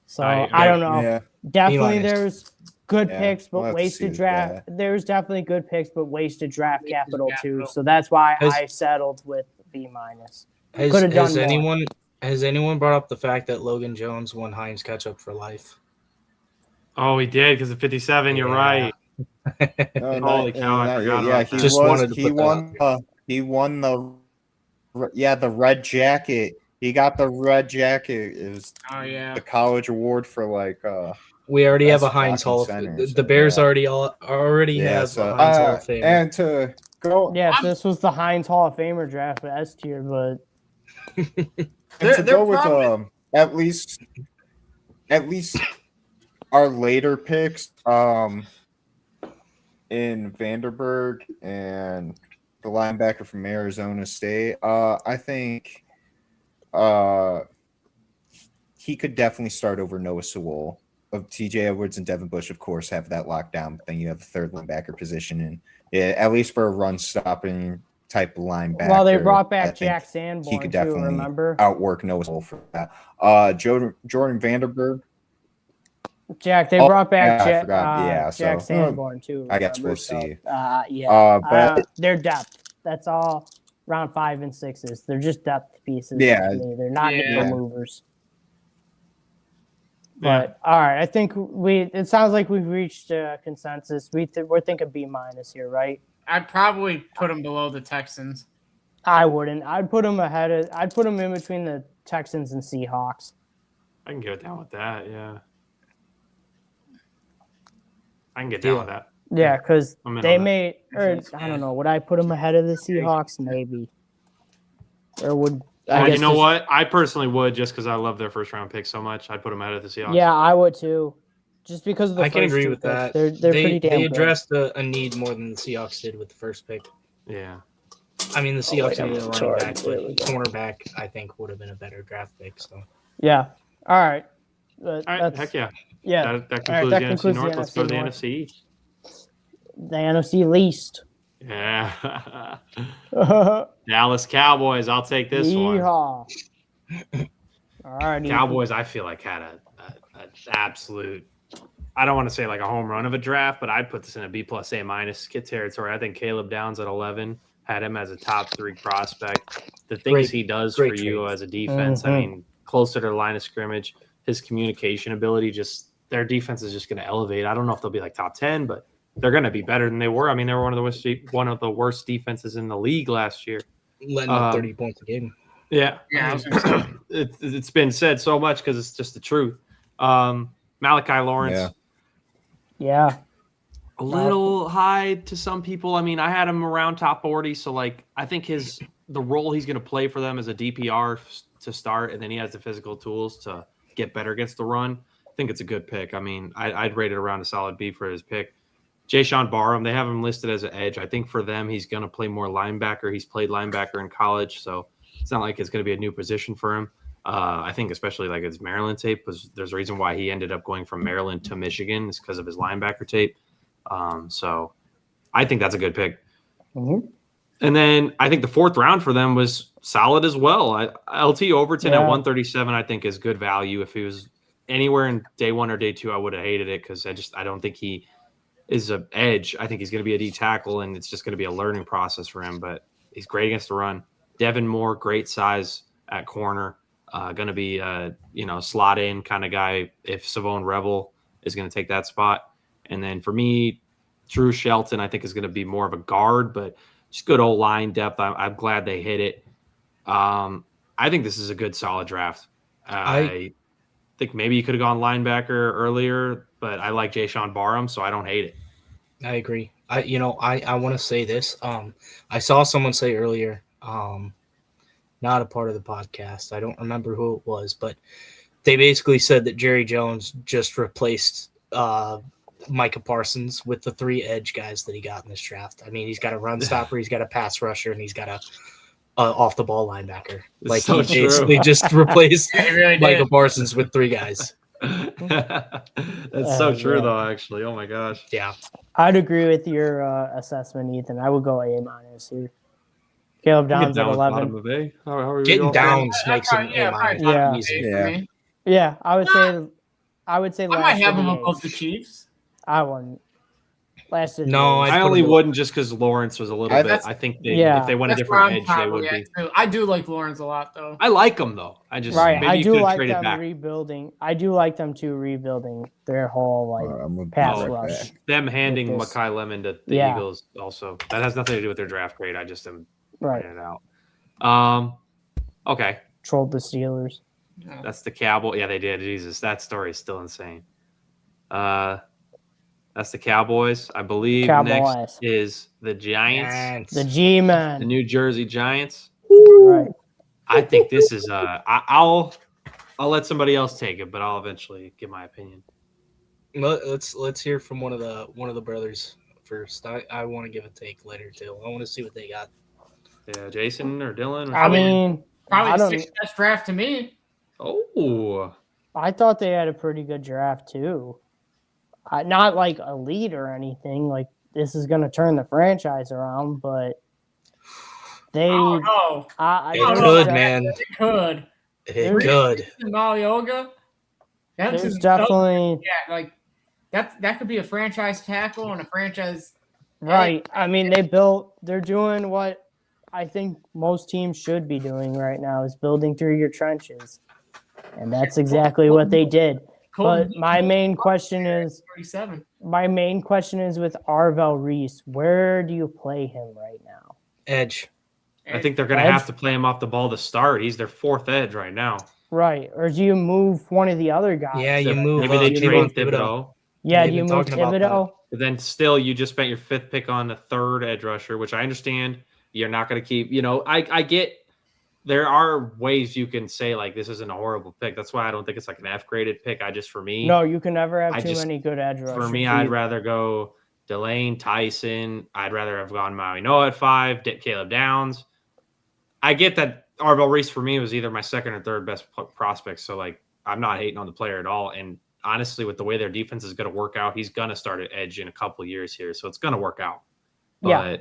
[SPEAKER 1] So
[SPEAKER 4] I-
[SPEAKER 1] I don't know.
[SPEAKER 2] Yeah.
[SPEAKER 1] Definitely,
[SPEAKER 6] B-minus.
[SPEAKER 1] there's good
[SPEAKER 2] Yeah,
[SPEAKER 1] picks, but
[SPEAKER 2] we'll have to see
[SPEAKER 1] wasted
[SPEAKER 2] with
[SPEAKER 1] draft. There's definitely good picks, but wasted draft
[SPEAKER 5] Wasted
[SPEAKER 1] capital too.
[SPEAKER 5] capital.
[SPEAKER 1] So that's why
[SPEAKER 6] Has-
[SPEAKER 1] I settled with B-minus.
[SPEAKER 6] Has,
[SPEAKER 1] Could have done
[SPEAKER 6] has
[SPEAKER 1] more.
[SPEAKER 6] anyone brought up the fact that Logan Jones won Heinz Ketchup for life?
[SPEAKER 4] Oh, he did because of 57. You're
[SPEAKER 6] Yeah.
[SPEAKER 4] right.
[SPEAKER 2] No,
[SPEAKER 4] Holy cow, I forgot
[SPEAKER 2] yeah,
[SPEAKER 4] about
[SPEAKER 2] he
[SPEAKER 4] that.
[SPEAKER 6] Just
[SPEAKER 2] was.
[SPEAKER 6] wanted to
[SPEAKER 2] He
[SPEAKER 6] put that
[SPEAKER 2] won. He won the red jacket. He got the red jacket. It was
[SPEAKER 5] Oh yeah.
[SPEAKER 2] the college award for
[SPEAKER 6] We already have a
[SPEAKER 2] Best
[SPEAKER 6] Heinz Hall of
[SPEAKER 2] blocking center,
[SPEAKER 6] The
[SPEAKER 2] so,
[SPEAKER 6] Bears
[SPEAKER 2] yeah.
[SPEAKER 6] already
[SPEAKER 2] yeah.
[SPEAKER 6] have
[SPEAKER 2] So
[SPEAKER 6] a Heinz Hall of Fame.
[SPEAKER 2] and to go
[SPEAKER 1] Yes, this was the Heinz Hall of Famer draft for S tier, but
[SPEAKER 2] and to
[SPEAKER 5] They're
[SPEAKER 2] go with
[SPEAKER 5] probably-
[SPEAKER 2] at least our later picks in Vanderburg and the linebacker from Arizona State. I think he could definitely start over Noah Sewell. Of TJ Edwards and Devin Bush, of course, have that locked down. But then you have the 3rd linebacker position, and at least for a run stopping type of linebacker.
[SPEAKER 1] well, they brought
[SPEAKER 2] I
[SPEAKER 1] back
[SPEAKER 2] think
[SPEAKER 1] Jack Sanborn
[SPEAKER 2] he could
[SPEAKER 1] too.
[SPEAKER 2] definitely
[SPEAKER 1] Remember,
[SPEAKER 2] outwork Noah Sewell for that. Jordan Vanderberg.
[SPEAKER 1] Jack? They
[SPEAKER 2] Oh,
[SPEAKER 1] brought back
[SPEAKER 2] yeah, I forgot. Yeah,
[SPEAKER 1] Jack
[SPEAKER 2] so,
[SPEAKER 1] Sanborn too.
[SPEAKER 2] I guess
[SPEAKER 1] remember?
[SPEAKER 2] we'll see.
[SPEAKER 1] Yeah,
[SPEAKER 2] But
[SPEAKER 1] their depth. That's all. Round 5 and 6s. They're just depth pieces.
[SPEAKER 2] Yeah.
[SPEAKER 1] to me. They're not
[SPEAKER 5] Yeah.
[SPEAKER 1] nickel movers.
[SPEAKER 4] Yeah.
[SPEAKER 1] But all right, I think it sounds like we've reached a consensus. We're thinking B-minus here, right?
[SPEAKER 5] I'd probably put him below the Texans.
[SPEAKER 1] I wouldn't. I'd put him in between the Texans and Seahawks.
[SPEAKER 4] I can get down with that. Yeah. I can get down with that.
[SPEAKER 1] Yeah, because
[SPEAKER 4] I'm in
[SPEAKER 1] they
[SPEAKER 4] on that.
[SPEAKER 1] made, or I don't know, would I put them ahead of the Seahawks? Maybe. Or would I
[SPEAKER 4] Well,
[SPEAKER 1] guess
[SPEAKER 4] you know
[SPEAKER 1] just-
[SPEAKER 4] what? I personally would just because I love their 1st round pick so much. I'd put them out of the Seahawks.
[SPEAKER 1] Yeah, I would too. Just because of the
[SPEAKER 6] I can
[SPEAKER 1] first
[SPEAKER 6] agree
[SPEAKER 1] two
[SPEAKER 6] with
[SPEAKER 1] picks.
[SPEAKER 6] that.
[SPEAKER 1] They're
[SPEAKER 6] they
[SPEAKER 1] pretty damn good.
[SPEAKER 6] addressed a need more than the Seahawks did with the first pick.
[SPEAKER 4] Yeah.
[SPEAKER 6] I mean, the Seahawks
[SPEAKER 1] wait,
[SPEAKER 6] needed a
[SPEAKER 1] I'm
[SPEAKER 6] running
[SPEAKER 1] sorry.
[SPEAKER 6] back,
[SPEAKER 1] There
[SPEAKER 6] but
[SPEAKER 1] we go.
[SPEAKER 6] cornerback, I think, would have been a better draft pick. So
[SPEAKER 1] Yeah. All right.
[SPEAKER 4] All right.
[SPEAKER 1] That's-
[SPEAKER 4] Heck yeah.
[SPEAKER 1] Yeah.
[SPEAKER 4] That
[SPEAKER 1] All right,
[SPEAKER 4] concludes
[SPEAKER 1] that
[SPEAKER 4] the NFC
[SPEAKER 1] concludes the
[SPEAKER 4] North. Let's go to the
[SPEAKER 1] NFC
[SPEAKER 4] NFC.
[SPEAKER 1] The NFC least.
[SPEAKER 4] Yeah.
[SPEAKER 1] Yeehaw.
[SPEAKER 4] Dallas Cowboys. I'll take this one.
[SPEAKER 1] All right.
[SPEAKER 4] Cowboys, I feel like had an absolute. I don't want to say like a home run of a draft, but I'd put this in a B plus A minus kid territory. I think Caleb Downs at 11 had him as a top 3 prospect. The things
[SPEAKER 6] Great-
[SPEAKER 4] he does for
[SPEAKER 6] great
[SPEAKER 4] you
[SPEAKER 6] trade.
[SPEAKER 4] as a defense, I
[SPEAKER 1] Mhm.
[SPEAKER 4] mean, closer to the line of scrimmage, his communication ability, just their defense is just going to elevate. I don't know if they'll be like top 10, but they're going to be better than they were. I mean, they were one of the worst defenses in the league last year.
[SPEAKER 6] letting up
[SPEAKER 4] Um,
[SPEAKER 6] 30 points a game.
[SPEAKER 4] Yeah,
[SPEAKER 5] Yeah, I was gonna say.
[SPEAKER 4] it's been said so much because it's just the truth. Malachi Lawrence,
[SPEAKER 2] Yeah.
[SPEAKER 1] Yeah.
[SPEAKER 4] a little high to some people. I mean, I had him around top 40, so like I think the role he's going to play for them as a DPR to start, and then he has the physical tools to get better against the run. I think it's a good pick. I mean, I'd rate it around a solid B for his pick. Jay Sean Barham, they have him listed as an edge. I think for them, he's going to play more linebacker. He's played linebacker in college, so it's not like it's going to be a new position for him. I think especially like his Maryland tape, because there's a reason why he ended up going from Maryland to Michigan is because of his linebacker tape. So I think that's a good pick.
[SPEAKER 1] Mhm.
[SPEAKER 4] And then I think the 4th round for them was solid as well. LT Overton
[SPEAKER 1] Yeah.
[SPEAKER 4] at 137, I think is good value. If he was anywhere in day 1 or day 2, I would have hated it because I don't think he is an edge. I think he's going to be a D tackle, and it's just going to be a learning process for him. But he's great against the run. Devin Moore, great size at corner. Going to be a slot in kind of guy if Savone Rebel is going to take that spot. And then for me, Drew Shelton, I think, is going to be more of a guard, but just good old line depth. I'm glad they hit it. I think this is a good, solid draft. I think maybe you could have gone linebacker earlier, but I like Jayshon Barham, so I don't hate it.
[SPEAKER 6] I agree. I want to say this. I saw someone say earlier, not a part of the podcast. I don't remember who it was, but they basically said that Jerry Jones just replaced Micah Parsons with the 3 edge guys that he got in this draft. I mean, he's got a run stopper, he's got a pass rusher, and he's got a off the ball linebacker. Like
[SPEAKER 4] so
[SPEAKER 6] he basically
[SPEAKER 4] true.
[SPEAKER 6] just replaced
[SPEAKER 5] really
[SPEAKER 6] Micah Parsons with 3 guys.
[SPEAKER 4] That's so true, though. Actually, oh my gosh.
[SPEAKER 6] Yeah,
[SPEAKER 1] I'd agree with your assessment, Ethan. I would go A- here. Caleb Downs at 11.
[SPEAKER 4] Of A. How are we
[SPEAKER 6] getting
[SPEAKER 4] all
[SPEAKER 6] Downs
[SPEAKER 5] Yeah,
[SPEAKER 6] makes him
[SPEAKER 5] yeah,
[SPEAKER 6] A minus.
[SPEAKER 5] probably
[SPEAKER 1] Yeah.
[SPEAKER 5] easy
[SPEAKER 2] Yeah.
[SPEAKER 5] for me.
[SPEAKER 1] Yeah, I would say.
[SPEAKER 5] I
[SPEAKER 1] Last
[SPEAKER 5] might have
[SPEAKER 1] of
[SPEAKER 5] him
[SPEAKER 1] the
[SPEAKER 5] above
[SPEAKER 1] A's.
[SPEAKER 5] the Chiefs.
[SPEAKER 1] I wouldn't. Last of the
[SPEAKER 6] No,
[SPEAKER 1] A's.
[SPEAKER 6] I'd
[SPEAKER 4] I
[SPEAKER 6] put
[SPEAKER 4] only
[SPEAKER 6] him-
[SPEAKER 4] wouldn't just because Lawrence was a little
[SPEAKER 5] I-
[SPEAKER 4] bit.
[SPEAKER 5] that's-
[SPEAKER 4] I think
[SPEAKER 1] Yeah.
[SPEAKER 4] if they went a
[SPEAKER 5] That's where
[SPEAKER 4] different
[SPEAKER 5] I'm
[SPEAKER 4] edge, they would
[SPEAKER 5] probably
[SPEAKER 4] be.
[SPEAKER 5] at, too. I do like Lawrence a lot, though.
[SPEAKER 4] I like them though. I just
[SPEAKER 1] Right,
[SPEAKER 4] maybe
[SPEAKER 1] I
[SPEAKER 4] you
[SPEAKER 1] do
[SPEAKER 4] could have
[SPEAKER 1] like
[SPEAKER 4] traded
[SPEAKER 1] them
[SPEAKER 4] back.
[SPEAKER 1] rebuilding. I do like them too rebuilding their whole
[SPEAKER 2] I'm a
[SPEAKER 1] pass
[SPEAKER 2] big
[SPEAKER 1] rush.
[SPEAKER 2] fan.
[SPEAKER 4] Them handing
[SPEAKER 1] with this.
[SPEAKER 4] Mekhi Lemon to the
[SPEAKER 1] Yeah.
[SPEAKER 4] Eagles also. That has nothing to do with their draft grade. I just am
[SPEAKER 1] Right,
[SPEAKER 4] pointing it out. Okay,
[SPEAKER 1] trolled the Steelers.
[SPEAKER 4] that's the Cowboy. Yeah, they did. Jesus, that story is still insane. That's the Cowboys. I believe
[SPEAKER 1] Cowboys.
[SPEAKER 4] next is the Giants,
[SPEAKER 1] The
[SPEAKER 4] the
[SPEAKER 1] G-Man.
[SPEAKER 4] New Jersey Giants.
[SPEAKER 1] Right.
[SPEAKER 4] I think this is I'll let somebody else take it, but I'll eventually give my opinion.
[SPEAKER 6] Let's hear from one of the brothers first. I want to give a take later too. I want to see what they got.
[SPEAKER 4] Yeah, Jason or Dylan. Or
[SPEAKER 1] I mean,
[SPEAKER 5] Probably
[SPEAKER 1] I
[SPEAKER 5] the
[SPEAKER 1] don't.
[SPEAKER 5] 6th best draft to me.
[SPEAKER 4] oh,
[SPEAKER 1] I thought they had a pretty good draft too. Not like elite or anything. Like this is going to turn the franchise around, but they.
[SPEAKER 5] Oh, no.
[SPEAKER 1] I
[SPEAKER 6] It
[SPEAKER 1] there's
[SPEAKER 6] could,
[SPEAKER 1] def-
[SPEAKER 6] man.
[SPEAKER 5] It could.
[SPEAKER 6] It could.
[SPEAKER 5] Malioga. That's
[SPEAKER 1] There's
[SPEAKER 5] his-
[SPEAKER 1] definitely
[SPEAKER 5] Yeah, like that could be a franchise tackle and a franchise.
[SPEAKER 1] right. I mean, they're doing what I think most teams should be doing right now is building through your trenches, and that's exactly what they did. But my main question is
[SPEAKER 5] 47.
[SPEAKER 1] with Arvel Reese. Where do you play him right now?
[SPEAKER 6] Edge.
[SPEAKER 4] I think they're going to
[SPEAKER 1] Edge?
[SPEAKER 4] have to play him off the ball to start. He's their 4th edge right now.
[SPEAKER 1] Right, or do you move one of the other guys?
[SPEAKER 6] Yeah, you move.
[SPEAKER 4] Maybe they
[SPEAKER 6] you
[SPEAKER 4] trade
[SPEAKER 6] move
[SPEAKER 4] Thibodeau.
[SPEAKER 1] Yeah,
[SPEAKER 6] They've
[SPEAKER 1] do you
[SPEAKER 6] been
[SPEAKER 1] move
[SPEAKER 6] talking about
[SPEAKER 1] Thibodeau?
[SPEAKER 4] But then still, you just spent your 5th pick on the 3rd edge rusher, which I understand. You're not going to keep. I get. There are ways you can say like this isn't a horrible pick. That's why I don't think it's like an F graded pick. For me,
[SPEAKER 1] No, you can never have
[SPEAKER 4] I
[SPEAKER 1] too
[SPEAKER 4] just-
[SPEAKER 1] many good edge rushers.
[SPEAKER 4] for me, I'd rather go Delane, Tyson. I'd rather have gone Maui Noah at 5, Caleb Downs. I get that Arvel Reese for me was either my 2nd or 3rd best prospect. So like I'm not hating on the player at all. And honestly, with the way their defense is going to work out, he's going to start at edge in a couple of years here. So it's going to work out. But
[SPEAKER 1] Yeah.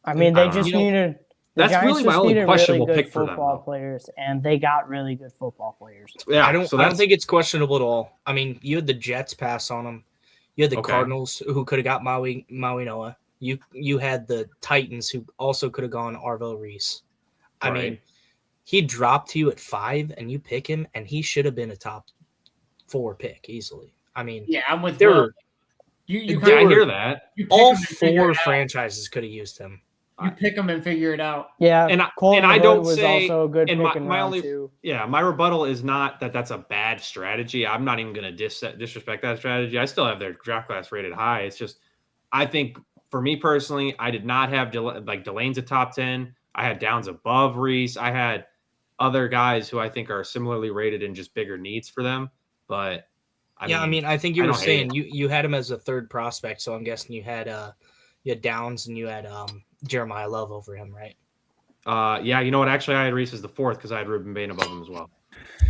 [SPEAKER 1] I mean, they
[SPEAKER 4] I don't
[SPEAKER 1] just
[SPEAKER 4] know.
[SPEAKER 1] needed. The
[SPEAKER 4] That's
[SPEAKER 1] Giants
[SPEAKER 4] really my
[SPEAKER 1] just
[SPEAKER 4] only
[SPEAKER 1] needed
[SPEAKER 4] questionable
[SPEAKER 1] really good
[SPEAKER 4] pick for them,
[SPEAKER 1] football
[SPEAKER 4] though.
[SPEAKER 1] players, and they got really good football players.
[SPEAKER 4] yeah,
[SPEAKER 6] I don't
[SPEAKER 4] so
[SPEAKER 6] I don't
[SPEAKER 4] that's
[SPEAKER 6] think it's questionable at all. I mean, you had the Jets pass on him. You had the
[SPEAKER 4] Okay.
[SPEAKER 6] Cardinals who could have got Maui Noah. You had the Titans who also could have gone Arvel Reese. I mean,
[SPEAKER 4] Right.
[SPEAKER 6] he dropped to you at 5 and you pick him and he should have been a top 4 pick easily. I mean,
[SPEAKER 5] Yeah, I'm with
[SPEAKER 6] there
[SPEAKER 5] Will.
[SPEAKER 6] were
[SPEAKER 5] You
[SPEAKER 4] yeah,
[SPEAKER 5] kinda-
[SPEAKER 4] I hear that.
[SPEAKER 5] you pick
[SPEAKER 6] all
[SPEAKER 5] 'em and figure
[SPEAKER 6] 4
[SPEAKER 5] it out.
[SPEAKER 6] franchises could have used him.
[SPEAKER 5] You pick them and figure it out.
[SPEAKER 1] Yeah,
[SPEAKER 4] And I-
[SPEAKER 1] Colton
[SPEAKER 4] and I
[SPEAKER 1] Hood
[SPEAKER 4] don't
[SPEAKER 1] was
[SPEAKER 4] say-
[SPEAKER 1] also a good
[SPEAKER 4] and
[SPEAKER 1] pick
[SPEAKER 4] my-
[SPEAKER 1] in
[SPEAKER 4] my
[SPEAKER 1] round
[SPEAKER 4] only-
[SPEAKER 1] 2.
[SPEAKER 4] Yeah, my rebuttal is not that that's a bad strategy. I'm not even going to disrespect that strategy. I still have their draft class rated high. It's just, I think for me personally, I did not have Delane's a top 10. I had Downs above Reese. I had other guys who I think are similarly rated and just bigger needs for them. But
[SPEAKER 6] I think you
[SPEAKER 4] I
[SPEAKER 6] were
[SPEAKER 4] don't hate
[SPEAKER 6] saying you had him as a 3rd prospect, so I'm guessing you had Downs and you had Jeremiah Love over him, right?
[SPEAKER 4] yeah, you know what? Actually, I had Reese as the 4th because I had Ruben Bain above him as well.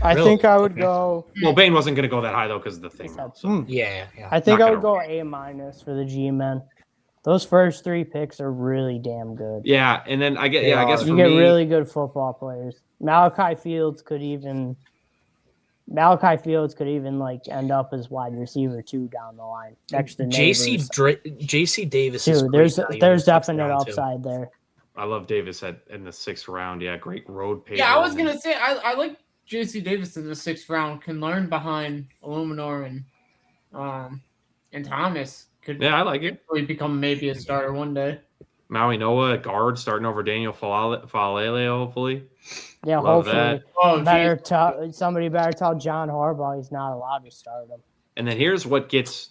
[SPEAKER 1] I
[SPEAKER 6] Really?
[SPEAKER 1] think I would
[SPEAKER 6] Okay.
[SPEAKER 1] go.
[SPEAKER 4] Well, Bain wasn't going to go that high though because of the thing. though, so.
[SPEAKER 6] Yeah.
[SPEAKER 1] I think
[SPEAKER 4] Not
[SPEAKER 1] I would
[SPEAKER 4] gonna
[SPEAKER 1] go A- for the G-Men. Those first 3 picks are really damn good.
[SPEAKER 4] Yeah, and then I guess for
[SPEAKER 1] you get
[SPEAKER 4] me,
[SPEAKER 1] really good football players. Malachi Fields could even like end up as wide receiver 2 down the line next to Neighbors.
[SPEAKER 6] JC Davis is
[SPEAKER 1] Dude,
[SPEAKER 6] great
[SPEAKER 1] there's
[SPEAKER 6] value in
[SPEAKER 1] there's
[SPEAKER 6] the first
[SPEAKER 1] definite
[SPEAKER 6] round, too.
[SPEAKER 1] upside there.
[SPEAKER 4] I love Davis in the 6th round. Yeah, great road pace.
[SPEAKER 5] Yeah, I was gonna say I like JC Davis in the 6th round. Can learn behind Illuminor and and Thomas could
[SPEAKER 4] Yeah, I like it.
[SPEAKER 5] really become maybe a starter one day.
[SPEAKER 4] Maui Noah at guard starting over Daniel Falele, hopefully.
[SPEAKER 1] Yeah,
[SPEAKER 4] Love
[SPEAKER 1] hopefully.
[SPEAKER 4] that.
[SPEAKER 5] Oh,
[SPEAKER 1] Somebody better tell John Harbaugh he's not allowed to start him.
[SPEAKER 4] And then here's what gets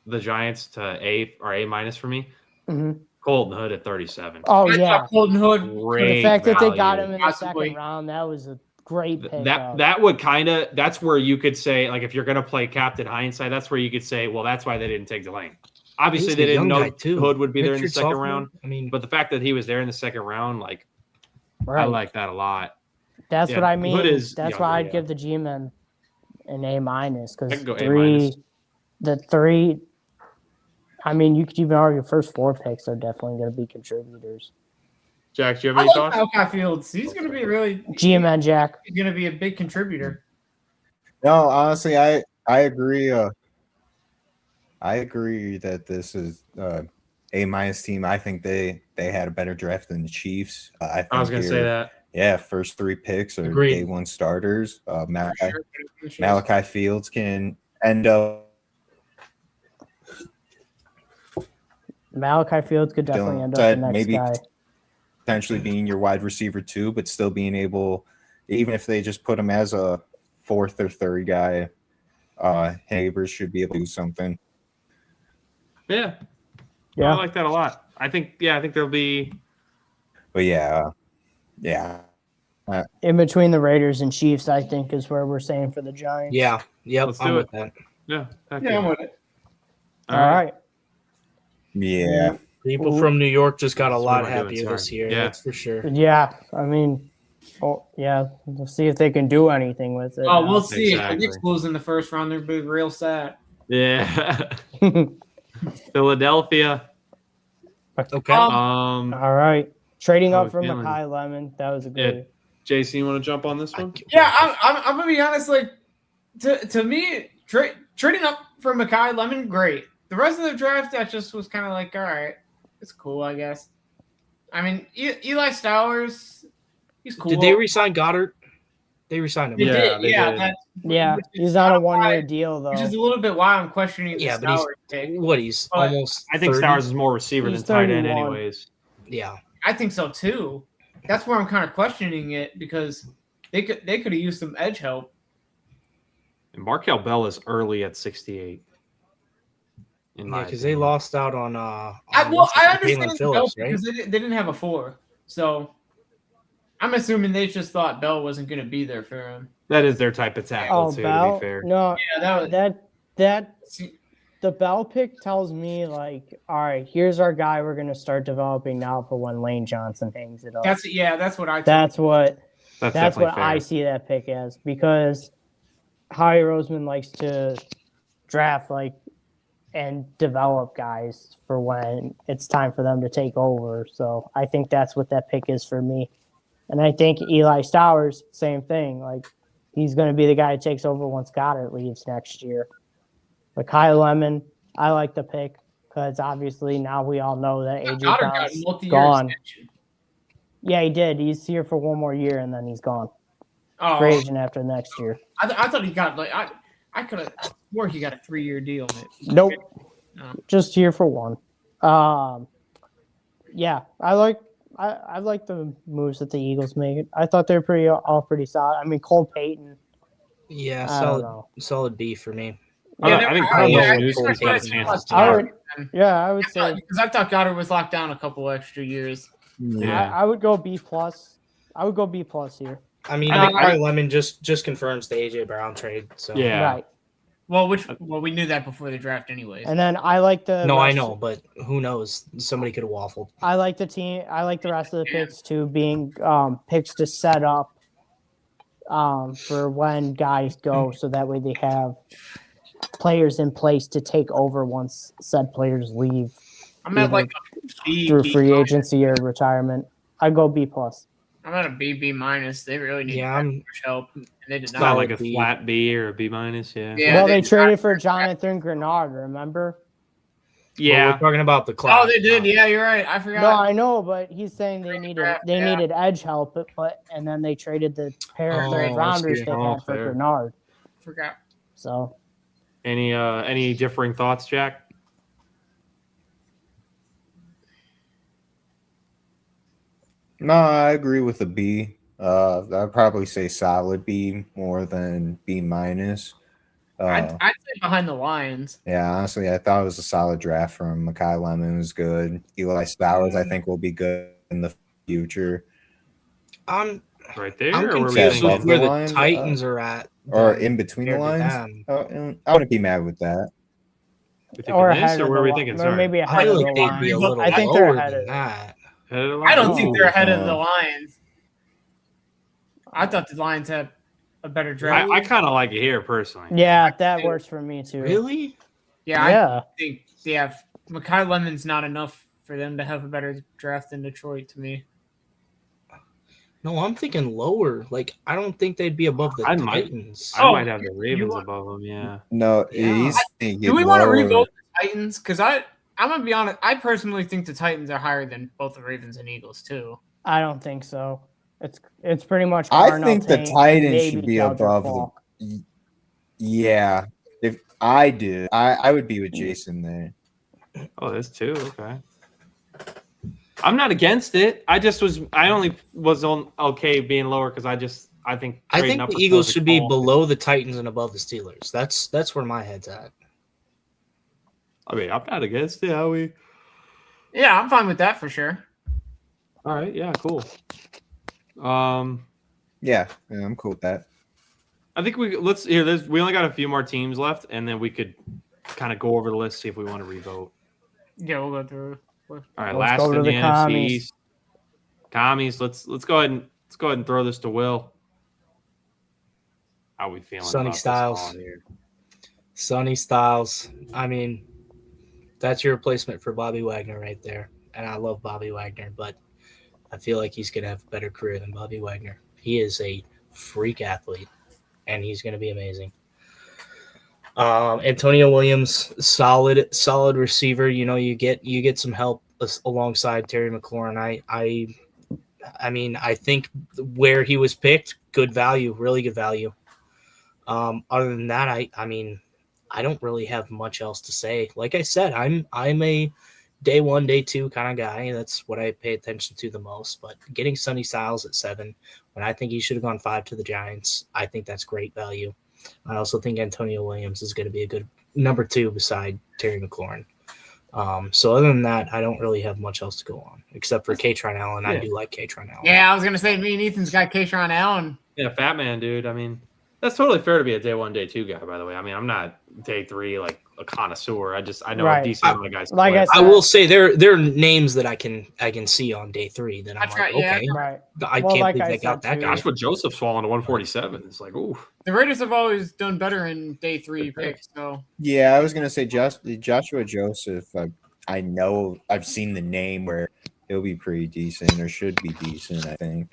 [SPEAKER 4] the Giants to A or A minus for me.
[SPEAKER 1] Mhm.
[SPEAKER 4] Colton Hood at 37.
[SPEAKER 1] Oh
[SPEAKER 5] I
[SPEAKER 1] yeah,
[SPEAKER 5] thought Colton Hood.
[SPEAKER 4] Great
[SPEAKER 1] the fact that they got
[SPEAKER 4] value.
[SPEAKER 1] him in the
[SPEAKER 5] Possibly.
[SPEAKER 1] second round, that was a great pick.
[SPEAKER 4] That would that's where you could say, like, if you're gonna play Captain Hindsight, that's where you could say, well, that's why they didn't take Delane. Obviously,
[SPEAKER 6] He's
[SPEAKER 4] they
[SPEAKER 6] a
[SPEAKER 4] didn't
[SPEAKER 6] young
[SPEAKER 4] know
[SPEAKER 6] guy, too.
[SPEAKER 4] Hood would be there in the
[SPEAKER 6] Richard
[SPEAKER 4] second
[SPEAKER 6] sophomore.
[SPEAKER 4] round.
[SPEAKER 6] I mean,
[SPEAKER 4] But the fact that he was there in the second round, like,
[SPEAKER 1] right.
[SPEAKER 4] I like that a lot.
[SPEAKER 1] That's
[SPEAKER 4] Yeah,
[SPEAKER 1] what I mean.
[SPEAKER 4] Hood is
[SPEAKER 1] That's
[SPEAKER 4] younger,
[SPEAKER 1] why I'd
[SPEAKER 4] yeah.
[SPEAKER 1] give the G-men an A minus
[SPEAKER 4] I
[SPEAKER 1] because
[SPEAKER 4] could go A-.
[SPEAKER 1] the three. I mean, you could even argue first 4 picks are definitely going to be contributors.
[SPEAKER 4] Jack, do you have
[SPEAKER 5] I
[SPEAKER 4] any
[SPEAKER 5] like
[SPEAKER 4] thoughts?
[SPEAKER 5] Malachi Fields. He's going to be really
[SPEAKER 1] G-men Jack.
[SPEAKER 5] He's going to be a big contributor.
[SPEAKER 2] No, honestly, I agree. I agree that this is A minus team. I think they had a better draft than the Chiefs.
[SPEAKER 4] I was gonna say that.
[SPEAKER 2] Yeah, first 3 picks are
[SPEAKER 6] Agreed.
[SPEAKER 2] day 1 starters. Malachi,
[SPEAKER 5] Sure.
[SPEAKER 2] Malachi Fields can end up.
[SPEAKER 1] Malachi Fields could definitely
[SPEAKER 2] Dylan
[SPEAKER 1] end up
[SPEAKER 2] said
[SPEAKER 1] the next
[SPEAKER 2] maybe
[SPEAKER 1] guy.
[SPEAKER 2] Potentially being your wide receiver too, but still being able, even if they just put him as a 4th or 3rd guy, Habers should be able to do something.
[SPEAKER 4] Yeah.
[SPEAKER 1] Yeah.
[SPEAKER 4] I like that a lot. I think there'll be.
[SPEAKER 2] But yeah.
[SPEAKER 1] In between the Raiders and Chiefs, I think is where we're saying for the Giants.
[SPEAKER 6] yeah, yep,
[SPEAKER 4] Let's
[SPEAKER 6] I'm
[SPEAKER 4] do
[SPEAKER 6] with
[SPEAKER 4] it.
[SPEAKER 6] that.
[SPEAKER 4] Yeah. heck
[SPEAKER 5] Yeah, I'm with it.
[SPEAKER 1] All right.
[SPEAKER 2] Yeah.
[SPEAKER 6] People from New York just got a
[SPEAKER 4] That's
[SPEAKER 6] lot
[SPEAKER 4] what we're doing,
[SPEAKER 6] happier this
[SPEAKER 4] sorry.
[SPEAKER 6] year.
[SPEAKER 4] Yeah.
[SPEAKER 6] That's for sure.
[SPEAKER 1] Yeah. I mean, yeah. We'll see if they can do anything with it.
[SPEAKER 5] Oh, we'll see.
[SPEAKER 4] Exactly.
[SPEAKER 5] If the Knicks lose in the first round, they'll be real sad.
[SPEAKER 4] Yeah. Philadelphia.
[SPEAKER 6] Okay.
[SPEAKER 1] All right. Trading
[SPEAKER 4] How
[SPEAKER 1] up
[SPEAKER 4] we
[SPEAKER 1] for
[SPEAKER 4] feeling?
[SPEAKER 1] Makai Lemon. That was a
[SPEAKER 4] Yeah.
[SPEAKER 1] good.
[SPEAKER 4] JC, you want to jump on this one?
[SPEAKER 5] Yeah, I'm gonna be honest. Like, to me, trading up for Makai Lemon, great. The rest of the draft, that just was kind of like, all right, it's cool, I guess. I mean, Eli Stowers, he's cool.
[SPEAKER 6] Did they re-sign Goddard? They re-signed him.
[SPEAKER 5] They
[SPEAKER 4] Yeah,
[SPEAKER 5] did,
[SPEAKER 4] they
[SPEAKER 5] yeah.
[SPEAKER 4] did.
[SPEAKER 5] That,
[SPEAKER 1] Yeah.
[SPEAKER 5] which is
[SPEAKER 1] He's on a
[SPEAKER 5] kinda why-
[SPEAKER 1] 1-year deal, though.
[SPEAKER 5] Which is a little bit why I'm questioning the
[SPEAKER 6] Yeah, but he's
[SPEAKER 5] Stowers pick.
[SPEAKER 6] what? He's
[SPEAKER 5] But
[SPEAKER 6] almost.
[SPEAKER 4] I think
[SPEAKER 6] 30?
[SPEAKER 4] Stowers is more receiver
[SPEAKER 1] He's
[SPEAKER 4] than tight end,
[SPEAKER 1] 31.
[SPEAKER 4] anyways.
[SPEAKER 6] Yeah.
[SPEAKER 5] I think so too. That's where I'm kind of questioning it because they could have used some edge help.
[SPEAKER 4] And Markel Bell is early at 68. In my
[SPEAKER 6] Yeah, because they
[SPEAKER 4] opinion.
[SPEAKER 6] lost out on.
[SPEAKER 5] I
[SPEAKER 6] what's his name?
[SPEAKER 5] understand
[SPEAKER 6] Jalen
[SPEAKER 5] Bell
[SPEAKER 6] Phillips, right?
[SPEAKER 5] because they didn't have a 4, so I'm assuming they just thought Bell wasn't going to be there for him.
[SPEAKER 4] That is their type of tackle,
[SPEAKER 1] Oh,
[SPEAKER 4] too, to
[SPEAKER 1] Bell?
[SPEAKER 4] be fair.
[SPEAKER 1] No,
[SPEAKER 5] Yeah, that was.
[SPEAKER 1] that the Bell pick tells me, like, all right, here's our guy we're going to start developing now for when Lane Johnson hangs it up.
[SPEAKER 5] That's what I.
[SPEAKER 1] That's what
[SPEAKER 4] That's
[SPEAKER 1] That's
[SPEAKER 4] definitely
[SPEAKER 1] what
[SPEAKER 4] fair.
[SPEAKER 1] I see that pick as, because Howie Roseman likes to draft and develop guys for when it's time for them to take over. So I think that's what that pick is for me. And I think Eli Stowers, same thing. Like, he's going to be the guy who takes over once Goddard leaves next year. But Kyle Lemon, I like the pick because obviously now we all know that AJ
[SPEAKER 5] Goddard got a
[SPEAKER 1] Brown's
[SPEAKER 5] multi-year
[SPEAKER 1] gone.
[SPEAKER 5] extension.
[SPEAKER 1] Yeah, he did. He's here for one more year and then he's gone.
[SPEAKER 5] Oh,
[SPEAKER 1] Free agent after next year.
[SPEAKER 5] I thought he got I could have swore he got a 3-year deal.
[SPEAKER 1] Nope.
[SPEAKER 5] No.
[SPEAKER 1] Just here for one. Yeah, I like the moves that the Eagles made. I thought they were all pretty solid. I mean, Cole Payton.
[SPEAKER 6] Yeah,
[SPEAKER 1] I don't know.
[SPEAKER 6] solid B for me.
[SPEAKER 4] I think
[SPEAKER 6] I
[SPEAKER 4] Carlos
[SPEAKER 6] would-
[SPEAKER 4] Newsom's got a chance to
[SPEAKER 1] I
[SPEAKER 4] start.
[SPEAKER 1] would, yeah, I would say
[SPEAKER 5] Because I thought Goddard was locked down a couple extra years.
[SPEAKER 4] Yeah.
[SPEAKER 1] I would go B plus. I would go B plus here.
[SPEAKER 6] I mean,
[SPEAKER 4] I think-
[SPEAKER 6] Makai Lemon just confirms the AJ Brown trade. So
[SPEAKER 4] Yeah.
[SPEAKER 1] Right.
[SPEAKER 5] Well, we knew that before the draft, anyways.
[SPEAKER 1] And then I like the
[SPEAKER 6] No, I
[SPEAKER 1] rest-
[SPEAKER 6] know, but who knows? Somebody could have waffled.
[SPEAKER 1] I like the team. I like the rest of the picks too, being picks to set up for when guys go, so that way they have players in place to take over once said players leave
[SPEAKER 5] I'm at
[SPEAKER 1] either
[SPEAKER 5] like a B.
[SPEAKER 1] through
[SPEAKER 5] B
[SPEAKER 1] free
[SPEAKER 5] minus.
[SPEAKER 1] agency or retirement. I go B plus.
[SPEAKER 5] I'm at a B minus. They really need much help. And they did
[SPEAKER 4] It's
[SPEAKER 5] not.
[SPEAKER 4] not like a
[SPEAKER 6] B.
[SPEAKER 4] flat B or a B minus. Yeah.
[SPEAKER 5] Yeah,
[SPEAKER 1] Well, they
[SPEAKER 5] did
[SPEAKER 1] traded
[SPEAKER 5] not-
[SPEAKER 1] for Jonathan Grenard. Remember?
[SPEAKER 6] Well,
[SPEAKER 4] Yeah.
[SPEAKER 6] we're talking about the class.
[SPEAKER 5] Oh, they did. Yeah, you're right. I forgot.
[SPEAKER 1] No, I know, but he's saying they
[SPEAKER 5] Yeah.
[SPEAKER 1] needed edge help, but and then they traded the pair of
[SPEAKER 6] Oh,
[SPEAKER 1] third
[SPEAKER 6] I
[SPEAKER 1] rounders
[SPEAKER 6] see.
[SPEAKER 1] they
[SPEAKER 4] Oh,
[SPEAKER 1] had for
[SPEAKER 4] fair.
[SPEAKER 1] Grenard.
[SPEAKER 5] Forgot.
[SPEAKER 4] Any differing thoughts, Jack?
[SPEAKER 2] No, I agree with a B. I'd probably say solid B more than B minus.
[SPEAKER 5] I'd say behind the Lions.
[SPEAKER 2] Yeah, honestly, I thought it was a solid draft from Makai Lemon was good. Eli Spowers, I think, will be good in the future.
[SPEAKER 6] I'm
[SPEAKER 4] Right there.
[SPEAKER 6] I'm
[SPEAKER 4] or where were you
[SPEAKER 6] confused
[SPEAKER 2] above
[SPEAKER 6] with
[SPEAKER 4] thinking?
[SPEAKER 6] where
[SPEAKER 2] the
[SPEAKER 6] the
[SPEAKER 2] lines,
[SPEAKER 6] Titans are at,
[SPEAKER 2] Or
[SPEAKER 6] than
[SPEAKER 2] in between the
[SPEAKER 6] compared to
[SPEAKER 2] lines.
[SPEAKER 6] them.
[SPEAKER 2] I wouldn't be mad with that.
[SPEAKER 4] We thinking
[SPEAKER 1] Or
[SPEAKER 4] this,
[SPEAKER 1] ahead
[SPEAKER 4] or
[SPEAKER 1] of
[SPEAKER 4] where
[SPEAKER 1] the
[SPEAKER 4] were we
[SPEAKER 1] li-
[SPEAKER 4] thinking?
[SPEAKER 1] or
[SPEAKER 4] Sorry.
[SPEAKER 1] maybe
[SPEAKER 6] I
[SPEAKER 1] ahead
[SPEAKER 6] feel
[SPEAKER 1] of
[SPEAKER 6] like
[SPEAKER 1] the
[SPEAKER 6] they'd be a
[SPEAKER 1] Lions.
[SPEAKER 6] little
[SPEAKER 1] I think they're
[SPEAKER 6] lower
[SPEAKER 1] ahead
[SPEAKER 6] than
[SPEAKER 1] of
[SPEAKER 6] that.
[SPEAKER 4] Head of the
[SPEAKER 5] I don't
[SPEAKER 4] line.
[SPEAKER 5] think they're ahead of the
[SPEAKER 2] no.
[SPEAKER 5] Lions. I thought the Lions had a better draft.
[SPEAKER 4] I kind of like it here personally.
[SPEAKER 1] Yeah, that works for me too.
[SPEAKER 6] Really?
[SPEAKER 5] Yeah,
[SPEAKER 1] Yeah.
[SPEAKER 5] I think Makai Lemon's not enough for them to have a better draft than Detroit to me.
[SPEAKER 6] No, I'm thinking lower. Like, I don't think they'd be above the
[SPEAKER 4] I might-
[SPEAKER 6] Titans.
[SPEAKER 4] I might have the
[SPEAKER 5] you
[SPEAKER 4] Ravens
[SPEAKER 5] want-
[SPEAKER 4] above them. Yeah.
[SPEAKER 2] No,
[SPEAKER 6] Yeah.
[SPEAKER 2] he's
[SPEAKER 5] Do
[SPEAKER 2] thinking
[SPEAKER 5] we want to
[SPEAKER 2] lower.
[SPEAKER 5] revote the Titans? Because I'm gonna be honest. I personally think the Titans are higher than both the Ravens and Eagles too.
[SPEAKER 1] I don't think so. It's pretty much.
[SPEAKER 2] I
[SPEAKER 1] Darnell
[SPEAKER 2] think the
[SPEAKER 1] Tank and
[SPEAKER 2] Titans
[SPEAKER 1] maybe
[SPEAKER 2] should be
[SPEAKER 1] Keldrick
[SPEAKER 2] above
[SPEAKER 1] Falk.
[SPEAKER 2] the. Yeah, if I did, I would be with Jason there.
[SPEAKER 4] Oh, there's two. Okay. I'm not against it. I only was on okay being lower because I think
[SPEAKER 6] I
[SPEAKER 4] trading
[SPEAKER 6] think
[SPEAKER 4] up
[SPEAKER 6] the
[SPEAKER 4] for
[SPEAKER 6] Eagles
[SPEAKER 4] Keldrick
[SPEAKER 6] should be
[SPEAKER 4] Falk-
[SPEAKER 6] below the Titans and above the Steelers. That's where my head's at.
[SPEAKER 4] I mean, I'm not against it. How we?
[SPEAKER 5] Yeah, I'm fine with that for sure.
[SPEAKER 4] All right. Yeah. Cool.
[SPEAKER 2] Yeah, I'm cool with that.
[SPEAKER 4] I think we we only got a few more teams left, and then we could kind of go over the list, see if we want to revote.
[SPEAKER 5] Yeah, we'll go through.
[SPEAKER 4] All right,
[SPEAKER 1] Let's
[SPEAKER 4] last
[SPEAKER 1] go to
[SPEAKER 4] in
[SPEAKER 1] the
[SPEAKER 4] the NFC
[SPEAKER 1] commies.
[SPEAKER 4] East. Commies. Let's go ahead and throw this to Will. How we feeling?
[SPEAKER 6] Sonny
[SPEAKER 4] about this
[SPEAKER 6] Styles.
[SPEAKER 4] all here?
[SPEAKER 6] Sonny Styles. I mean, that's your replacement for Bobby Wagner right there. And I love Bobby Wagner, but I feel like he's going to have a better career than Bobby Wagner. He is a freak athlete, and he's going to be amazing. Antonio Williams, solid receiver. You know, you get some help alongside Terry McLaurin. I mean, I think where he was picked, good value, really good value. Other than that, I mean, I don't really have much else to say. Like I said, I'm a day one, day two kind of guy. That's what I pay attention to the most. But getting Sonny Styles at 7, when I think he should have gone 5 to the Giants, I think that's great value. I also think Antonio Williams is going to be a good number 2 beside Terry McLaurin. So other than that, I don't really have much else to go on except for Kaytron Allen. I do like Kaytron Allen.
[SPEAKER 5] Yeah, I was gonna say me and Ethan's got Kaytron Allen.
[SPEAKER 4] Yeah, fat man, dude. I mean, that's totally fair to be a day 1, day 2 guy. By the way, I mean, I'm not day 3 like a connoisseur. I know
[SPEAKER 1] Right.
[SPEAKER 4] a decent amount of guys.
[SPEAKER 1] Like
[SPEAKER 4] play.
[SPEAKER 1] I
[SPEAKER 6] I will say there are names that I can see on day 3 that I'm
[SPEAKER 5] That's
[SPEAKER 6] like,
[SPEAKER 5] right, yeah.
[SPEAKER 6] okay,
[SPEAKER 1] Right.
[SPEAKER 6] I
[SPEAKER 1] Well,
[SPEAKER 6] can't
[SPEAKER 1] like
[SPEAKER 6] believe
[SPEAKER 1] I
[SPEAKER 6] they got
[SPEAKER 1] said,
[SPEAKER 6] that
[SPEAKER 1] too.
[SPEAKER 6] guy.
[SPEAKER 4] Joshua Joseph's fallen to 147. It's like, ooh.
[SPEAKER 5] The Raiders have always done better in day 3 picks. So
[SPEAKER 2] Yeah, I was gonna say Joshua Joseph. I know I've seen the name where he'll be pretty decent or should be decent. I think.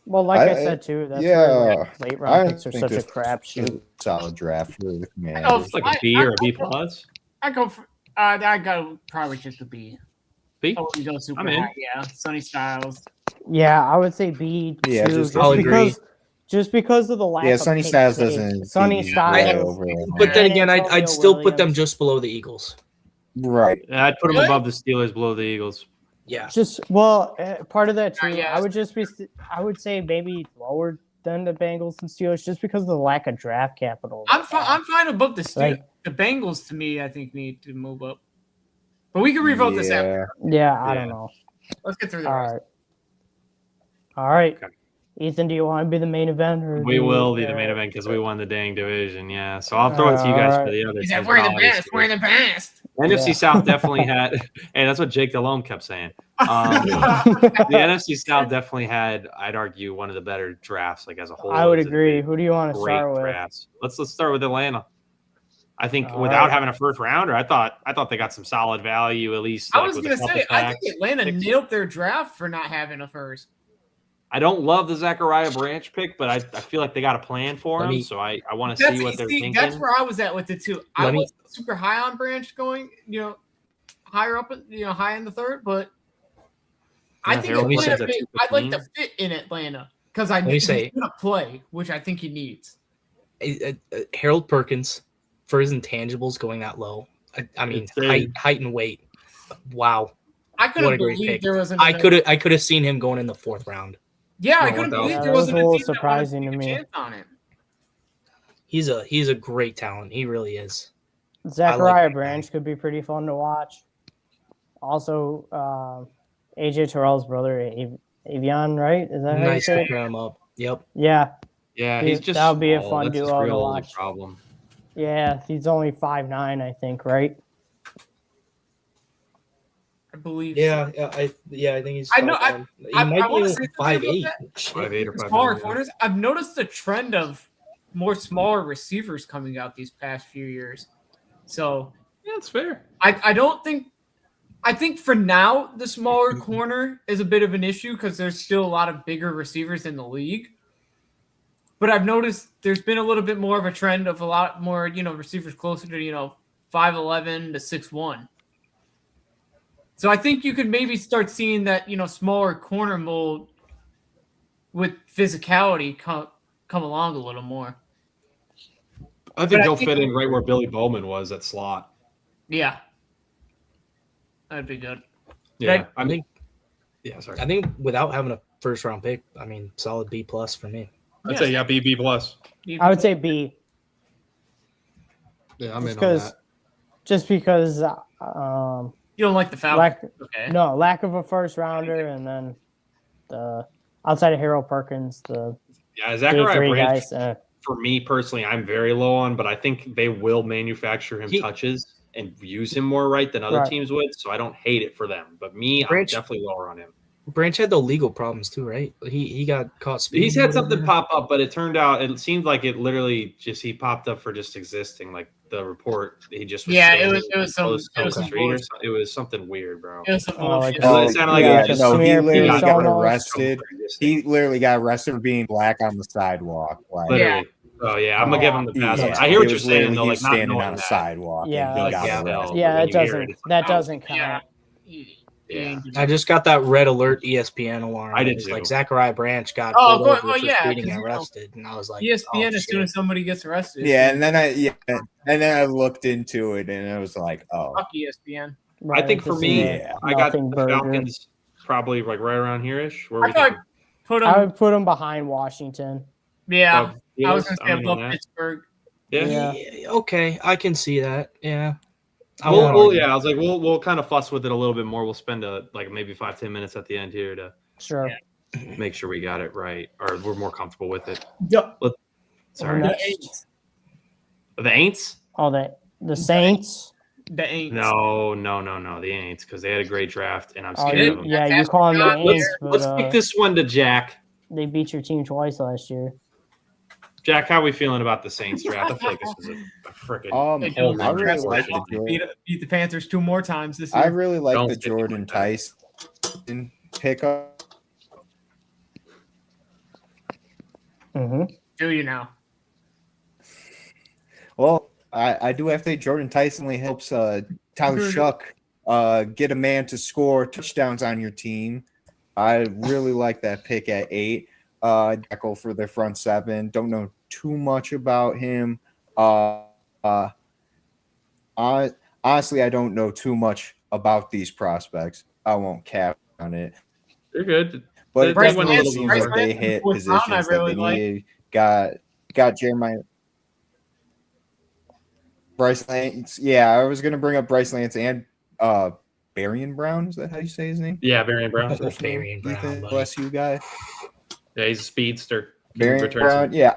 [SPEAKER 1] Well, like I said too, that's where late
[SPEAKER 2] I
[SPEAKER 1] round picks are
[SPEAKER 2] think
[SPEAKER 1] such a
[SPEAKER 2] this-
[SPEAKER 1] crapshoot.
[SPEAKER 2] Solid draft for the
[SPEAKER 5] Oh,
[SPEAKER 2] Commanders.
[SPEAKER 4] It's like a B or a B plus.
[SPEAKER 5] I go for I go probably just a B.
[SPEAKER 4] B.
[SPEAKER 5] I wouldn't go super
[SPEAKER 4] I'm in.
[SPEAKER 5] high. Yeah, Sonny Styles.
[SPEAKER 1] Yeah, I would say B
[SPEAKER 2] Yeah,
[SPEAKER 1] too,
[SPEAKER 2] just-
[SPEAKER 6] I'll agree.
[SPEAKER 1] Just because of the lack
[SPEAKER 2] Yeah,
[SPEAKER 1] of
[SPEAKER 2] Sonny
[SPEAKER 1] pick
[SPEAKER 2] Styles
[SPEAKER 1] six.
[SPEAKER 2] doesn't.
[SPEAKER 1] Sonny
[SPEAKER 2] beat
[SPEAKER 1] Styles.
[SPEAKER 2] over it.
[SPEAKER 6] But then
[SPEAKER 1] And
[SPEAKER 6] again,
[SPEAKER 1] Antonio
[SPEAKER 6] I'd still put them
[SPEAKER 1] Williams.
[SPEAKER 6] just below the Eagles.
[SPEAKER 2] Right.
[SPEAKER 4] I'd put him
[SPEAKER 5] Really?
[SPEAKER 4] above the Steelers, below the Eagles.
[SPEAKER 6] Yeah.
[SPEAKER 1] Part of that too.
[SPEAKER 5] Yeah.
[SPEAKER 1] I would say maybe lower than the Bengals and Steelers, just because of the lack of draft capital.
[SPEAKER 5] I'm fine above the Steelers.
[SPEAKER 1] Like-
[SPEAKER 5] The Bengals to me, I think need to move up. But we can revote this after.
[SPEAKER 1] Yeah, I
[SPEAKER 4] Yeah.
[SPEAKER 1] don't know.
[SPEAKER 5] Let's get through the
[SPEAKER 1] All
[SPEAKER 5] rest.
[SPEAKER 1] right. All right.
[SPEAKER 4] Okay.
[SPEAKER 1] Ethan, do you want to be the main event? Or
[SPEAKER 4] We
[SPEAKER 1] do
[SPEAKER 4] will
[SPEAKER 1] you-
[SPEAKER 4] be the main event because we won the dang division. Yeah, so I'll throw it to you guys for the other.
[SPEAKER 5] He
[SPEAKER 4] teams,
[SPEAKER 5] said, "We're
[SPEAKER 4] but
[SPEAKER 5] the
[SPEAKER 4] I'll
[SPEAKER 5] best.
[SPEAKER 4] just-
[SPEAKER 5] We're the best."
[SPEAKER 4] NFC
[SPEAKER 1] Yeah.
[SPEAKER 4] South definitely had, and that's what Jake Delhomme kept saying. The NFC South definitely had, I'd argue, one of the better drafts, like as a whole.
[SPEAKER 1] I would
[SPEAKER 4] It's a
[SPEAKER 1] agree. Who do you want to
[SPEAKER 4] Great
[SPEAKER 1] start with?
[SPEAKER 4] drafts. Let's start with Atlanta. I think
[SPEAKER 1] All
[SPEAKER 4] without
[SPEAKER 1] right.
[SPEAKER 4] having a first rounder, I thought they got some solid value at least.
[SPEAKER 5] I
[SPEAKER 4] like,
[SPEAKER 5] was
[SPEAKER 4] with a
[SPEAKER 5] gonna
[SPEAKER 4] couple
[SPEAKER 5] say, I
[SPEAKER 4] packs.
[SPEAKER 5] think Atlanta
[SPEAKER 4] picks.
[SPEAKER 5] nailed their draft for not having a first.
[SPEAKER 4] I don't love the Zachariah Branch pick, but I feel like they got a plan for
[SPEAKER 6] Let
[SPEAKER 4] him.
[SPEAKER 6] me-
[SPEAKER 4] So I want to see what they're thinking.
[SPEAKER 5] That's where I was at with it too. I
[SPEAKER 6] Let me-
[SPEAKER 5] was super high on Branch going, higher up, high in the third, but I
[SPEAKER 4] Yeah,
[SPEAKER 5] think
[SPEAKER 4] Harold
[SPEAKER 5] Atlanta
[SPEAKER 4] Williams at
[SPEAKER 5] fit, I like
[SPEAKER 4] 215.
[SPEAKER 5] the fit in Atlanta because I
[SPEAKER 6] me
[SPEAKER 5] he's
[SPEAKER 6] say-
[SPEAKER 5] gonna play, which I think he needs.
[SPEAKER 6] Harold Perkins, for his intangibles going that low. I mean,
[SPEAKER 4] Insane.
[SPEAKER 6] height and weight. Wow.
[SPEAKER 5] I could
[SPEAKER 6] What a
[SPEAKER 5] have
[SPEAKER 6] great
[SPEAKER 5] believed
[SPEAKER 6] pick.
[SPEAKER 5] there wasn't.
[SPEAKER 6] I could have seen him going in the 4th round.
[SPEAKER 5] Yeah, I
[SPEAKER 4] No,
[SPEAKER 5] couldn't
[SPEAKER 4] that
[SPEAKER 5] believe
[SPEAKER 4] was-
[SPEAKER 5] there
[SPEAKER 1] that was
[SPEAKER 5] wasn't
[SPEAKER 1] a little
[SPEAKER 5] team that wanted
[SPEAKER 1] surprising to
[SPEAKER 5] take a
[SPEAKER 1] me.
[SPEAKER 5] chance on him.
[SPEAKER 6] He's a great talent. He really is.
[SPEAKER 1] Zachariah
[SPEAKER 6] that
[SPEAKER 1] Branch could be pretty fun to watch. Also, AJ Terrell's brother, Avion, right? Is that how you
[SPEAKER 6] Nice
[SPEAKER 1] say
[SPEAKER 6] to
[SPEAKER 1] it?
[SPEAKER 6] pair him up. Yep.
[SPEAKER 1] Yeah,
[SPEAKER 4] Yeah,
[SPEAKER 1] He-
[SPEAKER 4] he's just
[SPEAKER 1] that would be a
[SPEAKER 4] small.
[SPEAKER 1] fun
[SPEAKER 4] That's his
[SPEAKER 1] duo to
[SPEAKER 4] real only
[SPEAKER 1] watch.
[SPEAKER 4] problem.
[SPEAKER 1] yeah. He's only 5'9", I think, right?
[SPEAKER 5] I believe.
[SPEAKER 6] Yeah, I think he's.
[SPEAKER 5] I know-
[SPEAKER 6] 5'9". He
[SPEAKER 5] I
[SPEAKER 6] might
[SPEAKER 5] wanna
[SPEAKER 6] be
[SPEAKER 5] say something
[SPEAKER 6] 5'8".
[SPEAKER 5] about
[SPEAKER 4] 5'8" or 5'9".
[SPEAKER 5] Smaller
[SPEAKER 4] yeah.
[SPEAKER 5] corners. I've noticed a trend of more smaller receivers coming out these past few years. So
[SPEAKER 4] Yeah, it's fair.
[SPEAKER 5] I don't think. I think for now the smaller corner is a bit of an issue because there's still a lot of bigger receivers in the league. But I've noticed there's been a little bit more of a trend of a lot more, receivers closer to 5'11" to 6'1". So I think you could maybe start seeing that smaller corner mold with physicality come along a little more.
[SPEAKER 4] I think he'll fit in right where Billy Bowman was at slot.
[SPEAKER 5] Yeah, that'd be good.
[SPEAKER 4] Yeah,
[SPEAKER 6] I think
[SPEAKER 4] sorry.
[SPEAKER 6] I think without having a 1st round pick, I mean, solid B+ for me.
[SPEAKER 4] I'd say B plus.
[SPEAKER 1] I would say B,
[SPEAKER 4] Yeah, I'm
[SPEAKER 1] just
[SPEAKER 4] in on
[SPEAKER 1] because,
[SPEAKER 5] You don't like the Falcons? Okay.
[SPEAKER 1] lack of a 1st rounder, and then the outside of Harold Perkins, the
[SPEAKER 4] Yeah,
[SPEAKER 1] day
[SPEAKER 4] Zachariah
[SPEAKER 1] 3
[SPEAKER 4] Branch.
[SPEAKER 1] guys.
[SPEAKER 4] For me personally, I'm very low on, but I think they will manufacture him
[SPEAKER 6] He-
[SPEAKER 4] touches and use him more right than other
[SPEAKER 1] Right.
[SPEAKER 4] teams would. So I don't hate it for them. But me,
[SPEAKER 6] Branch-
[SPEAKER 4] I'm definitely lower on him.
[SPEAKER 6] Branch had the legal problems too, right? He got caught speeding.
[SPEAKER 4] He's had
[SPEAKER 6] or
[SPEAKER 4] something
[SPEAKER 6] whatever.
[SPEAKER 4] pop up, but it turned out it seemed like it literally just he popped up for just existing. Like the report, he just was
[SPEAKER 5] Yeah, it
[SPEAKER 4] standing
[SPEAKER 5] was- it was some-
[SPEAKER 4] close to
[SPEAKER 5] it was
[SPEAKER 4] the
[SPEAKER 5] some
[SPEAKER 4] street or
[SPEAKER 5] bullshit.
[SPEAKER 4] something. It was something weird, bro.
[SPEAKER 5] It was some
[SPEAKER 1] Oh, like
[SPEAKER 5] bullshit.
[SPEAKER 4] It sounded like
[SPEAKER 1] yeah,
[SPEAKER 4] it was
[SPEAKER 1] just
[SPEAKER 2] no, he
[SPEAKER 1] smear
[SPEAKER 2] literally
[SPEAKER 1] piece
[SPEAKER 2] got
[SPEAKER 1] almost.
[SPEAKER 2] arrested. He literally got arrested for being black on the sidewalk. Like,
[SPEAKER 4] Literally. Oh yeah, I'm gonna give him the pass.
[SPEAKER 2] yeah,
[SPEAKER 4] I hear what
[SPEAKER 2] it
[SPEAKER 4] you're
[SPEAKER 2] was
[SPEAKER 4] saying
[SPEAKER 2] literally
[SPEAKER 4] though.
[SPEAKER 2] he
[SPEAKER 4] Like
[SPEAKER 2] was
[SPEAKER 4] not
[SPEAKER 2] standing
[SPEAKER 4] knowing
[SPEAKER 2] on a
[SPEAKER 4] that.
[SPEAKER 2] sidewalk.
[SPEAKER 1] Yeah,
[SPEAKER 2] and he
[SPEAKER 4] like,
[SPEAKER 2] got
[SPEAKER 4] yeah,
[SPEAKER 2] arrested.
[SPEAKER 1] Yeah,
[SPEAKER 4] when
[SPEAKER 1] that
[SPEAKER 4] you hear it,
[SPEAKER 1] doesn't
[SPEAKER 4] it's like, oh,
[SPEAKER 1] doesn't count.
[SPEAKER 5] Yeah.
[SPEAKER 6] I just got that red alert ESPN alarm.
[SPEAKER 4] I did
[SPEAKER 6] It was
[SPEAKER 4] too.
[SPEAKER 6] like Zachariah Branch got
[SPEAKER 5] Oh,
[SPEAKER 6] pulled
[SPEAKER 5] well,
[SPEAKER 6] over
[SPEAKER 5] well,
[SPEAKER 6] for
[SPEAKER 5] yeah,
[SPEAKER 6] speeding
[SPEAKER 5] 'cause,
[SPEAKER 6] and arrested, and I was like,
[SPEAKER 5] ESPN
[SPEAKER 6] oh,
[SPEAKER 5] as soon
[SPEAKER 6] shit.
[SPEAKER 5] as somebody gets arrested.
[SPEAKER 2] Yeah, and then I looked into it and I was like, oh,
[SPEAKER 5] Fuck ESPN.
[SPEAKER 4] I think for
[SPEAKER 1] This is
[SPEAKER 4] me,
[SPEAKER 1] a
[SPEAKER 2] Yeah.
[SPEAKER 4] I got
[SPEAKER 1] nothing
[SPEAKER 4] the
[SPEAKER 1] burger.
[SPEAKER 4] Falcons probably like right around here ish. Where
[SPEAKER 5] I
[SPEAKER 4] we
[SPEAKER 5] thought
[SPEAKER 4] think?
[SPEAKER 5] put
[SPEAKER 1] I
[SPEAKER 5] them.
[SPEAKER 1] would put them behind Washington.
[SPEAKER 5] Yeah, I was
[SPEAKER 4] Steelers?
[SPEAKER 5] gonna say
[SPEAKER 4] I'm in on
[SPEAKER 5] above
[SPEAKER 4] that.
[SPEAKER 5] Pittsburgh.
[SPEAKER 4] Yeah.
[SPEAKER 1] Yeah.
[SPEAKER 6] Okay, I can see that. Yeah. I
[SPEAKER 4] Well,
[SPEAKER 6] won't
[SPEAKER 4] well,
[SPEAKER 6] argue.
[SPEAKER 4] yeah, I was like, we'll kind of fuss with it a little bit more. We'll spend like maybe 5-10 minutes at the end here to
[SPEAKER 1] Sure.
[SPEAKER 4] make sure we got it right, or we're more comfortable with it.
[SPEAKER 5] Yep.
[SPEAKER 4] Sorry,
[SPEAKER 1] Next.
[SPEAKER 4] the Aints?
[SPEAKER 1] Oh, the Saints.
[SPEAKER 5] The Aints.
[SPEAKER 4] No, the Aints, because they had a great draft, and I'm
[SPEAKER 1] Oh,
[SPEAKER 4] scared of them.
[SPEAKER 1] yeah, you call them the
[SPEAKER 4] Let's,
[SPEAKER 1] Aints, but
[SPEAKER 4] let's pick this one to Jack.
[SPEAKER 1] they beat your team twice last year.
[SPEAKER 4] Jack, how are we feeling about the Saints draft? I feel like this was a freaking.
[SPEAKER 5] They
[SPEAKER 2] I
[SPEAKER 5] don't
[SPEAKER 2] really
[SPEAKER 5] draft
[SPEAKER 2] like
[SPEAKER 5] well.
[SPEAKER 2] the Jordan.
[SPEAKER 5] Beat the Panthers 2 more times this year.
[SPEAKER 2] I really like
[SPEAKER 4] Don't
[SPEAKER 2] the
[SPEAKER 4] pick
[SPEAKER 2] Jordan
[SPEAKER 4] it.
[SPEAKER 2] Tyson pickup.
[SPEAKER 1] Mm-hmm.
[SPEAKER 5] Do you now?
[SPEAKER 2] Well, I do have to say Jordan Tyson only helps Tyler Shuck get a man to score touchdowns on your team. I really like that pick at 8. Tackle for their front 7. Don't know too much about him. Honestly, I don't know too much about these prospects. I won't cap on it.
[SPEAKER 4] You're good.
[SPEAKER 2] But
[SPEAKER 4] They
[SPEAKER 2] it
[SPEAKER 4] went a
[SPEAKER 2] definitely
[SPEAKER 4] little
[SPEAKER 2] seems
[SPEAKER 4] bit
[SPEAKER 2] like they
[SPEAKER 5] more.
[SPEAKER 2] hit
[SPEAKER 5] Fourth round, I
[SPEAKER 2] positions that
[SPEAKER 5] really
[SPEAKER 2] they
[SPEAKER 5] like.
[SPEAKER 2] needed. Got Jeremiah. Bryce Lance. Yeah, I was gonna bring up Bryce Lance and Barian Brown. Is that how you say his name?
[SPEAKER 4] Yeah, Varian Brown.
[SPEAKER 6] Barian Brown,
[SPEAKER 2] Ethan,
[SPEAKER 6] buddy.
[SPEAKER 2] bless you, guy.
[SPEAKER 4] Yeah, he's a speedster.
[SPEAKER 2] Barian
[SPEAKER 4] Returns
[SPEAKER 2] Brown.
[SPEAKER 4] some-
[SPEAKER 2] Yeah,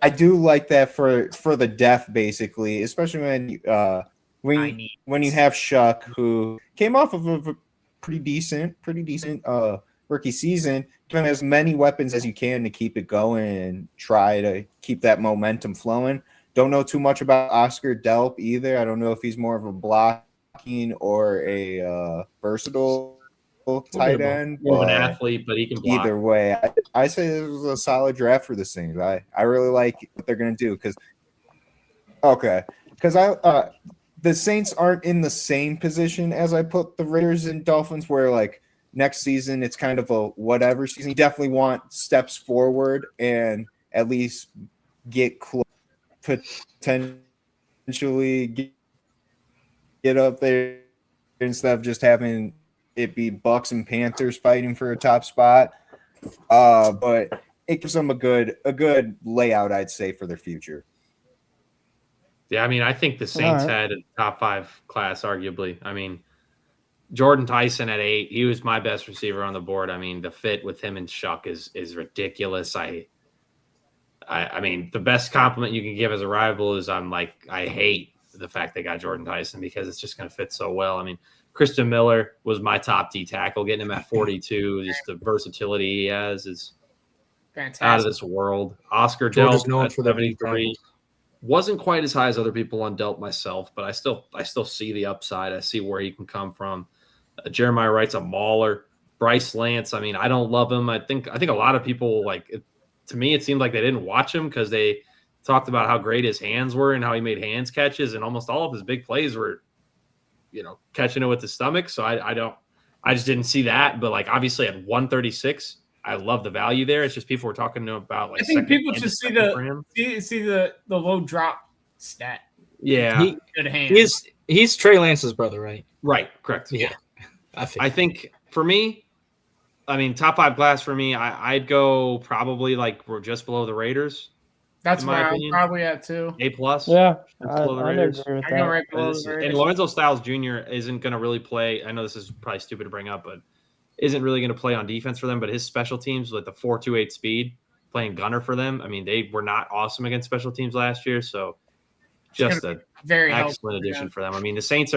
[SPEAKER 2] I do like that for the depth, basically, especially when you have Shuck, who came off of a pretty decent rookie season. Give him as many weapons as you can to keep it going and try to keep that momentum flowing. Don't know too much about Oscar Delp either. I don't know if he's more of a blocking or a versatile tight end.
[SPEAKER 4] More of an
[SPEAKER 2] but
[SPEAKER 4] athlete, but he can block.
[SPEAKER 2] either way, I say this was a solid draft for the Saints. I really like what they're going to do because the Saints aren't in the same position as I put the Raiders and Dolphins, where like next season it's kind of a whatever season. You definitely want steps forward and at least get close, potentially get up there instead of just having it be Bucks and Panthers fighting for a top spot. But it gives them a good layout, I'd say, for their future.
[SPEAKER 4] Yeah, I mean, I think the Saints had a top 5 class, arguably. I mean, Jordan Tyson at 8, he was my best receiver on the board. I mean, the fit with him and Shuck is ridiculous. I mean, the best compliment you can give as a rival is I hate the fact they got Jordan Tyson because it's just going to fit so well. I mean, Christian Miller was my top D tackle, getting him at 42. Just the versatility he has is
[SPEAKER 5] Fantastic.
[SPEAKER 4] out of this world. Oscar
[SPEAKER 6] Georgia's
[SPEAKER 4] Delp
[SPEAKER 6] known
[SPEAKER 4] at
[SPEAKER 6] for the
[SPEAKER 4] 73. Wasn't quite as high as other people on Delp myself, but I still see the upside. I see where he can come from. Jeremiah Wright's a mauler. Bryce Lance, I mean, I don't love him. I think a lot of people to me, it seemed like they didn't watch him because they talked about how great his hands were and how he made hands catches, and almost all of his big plays were, catching it with the stomach. So I just didn't see that. But obviously at 136, I love the value there. It's just people were talking about
[SPEAKER 5] I think people just see the low drop stat.
[SPEAKER 4] Yeah,
[SPEAKER 5] Good hands.
[SPEAKER 6] He's Trey Lance's brother, right?
[SPEAKER 4] Right, correct.
[SPEAKER 6] Yeah,
[SPEAKER 4] I think for me, I mean, top 5 class for me, I'd go probably we're just below the Raiders.
[SPEAKER 5] That's where I'm probably at too.
[SPEAKER 4] A+.
[SPEAKER 1] Yeah,
[SPEAKER 4] I
[SPEAKER 1] agree with
[SPEAKER 5] I go
[SPEAKER 1] that.
[SPEAKER 5] right below the Raiders.
[SPEAKER 4] And Lorenzo Styles Jr. isn't going to really play. I know this is probably stupid to bring up, but isn't really going to play on defense for them. But his special teams with the 4.28 speed, playing gunner for them. I mean, they were not awesome against special teams last year, so just a
[SPEAKER 5] very
[SPEAKER 4] excellent addition for them. I mean, the Saints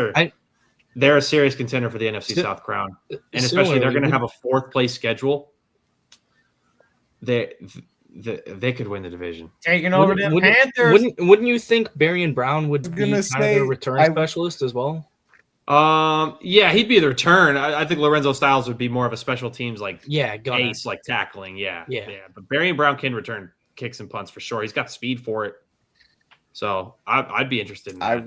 [SPEAKER 4] they're a serious contender for the NFC South crown, and especially they're going to have a 4th place schedule. They could win the division.
[SPEAKER 5] Taking over the Panthers.
[SPEAKER 6] Wouldn't you think Barian Brown would be kind of the return specialist as well?
[SPEAKER 4] Yeah, he'd be the return. I think Lorenzo Styles would be more of a special teams ace, tackling. Yeah. But Barian Brown can return kicks and punts for sure. He's got speed for it. So I'd be interested in that.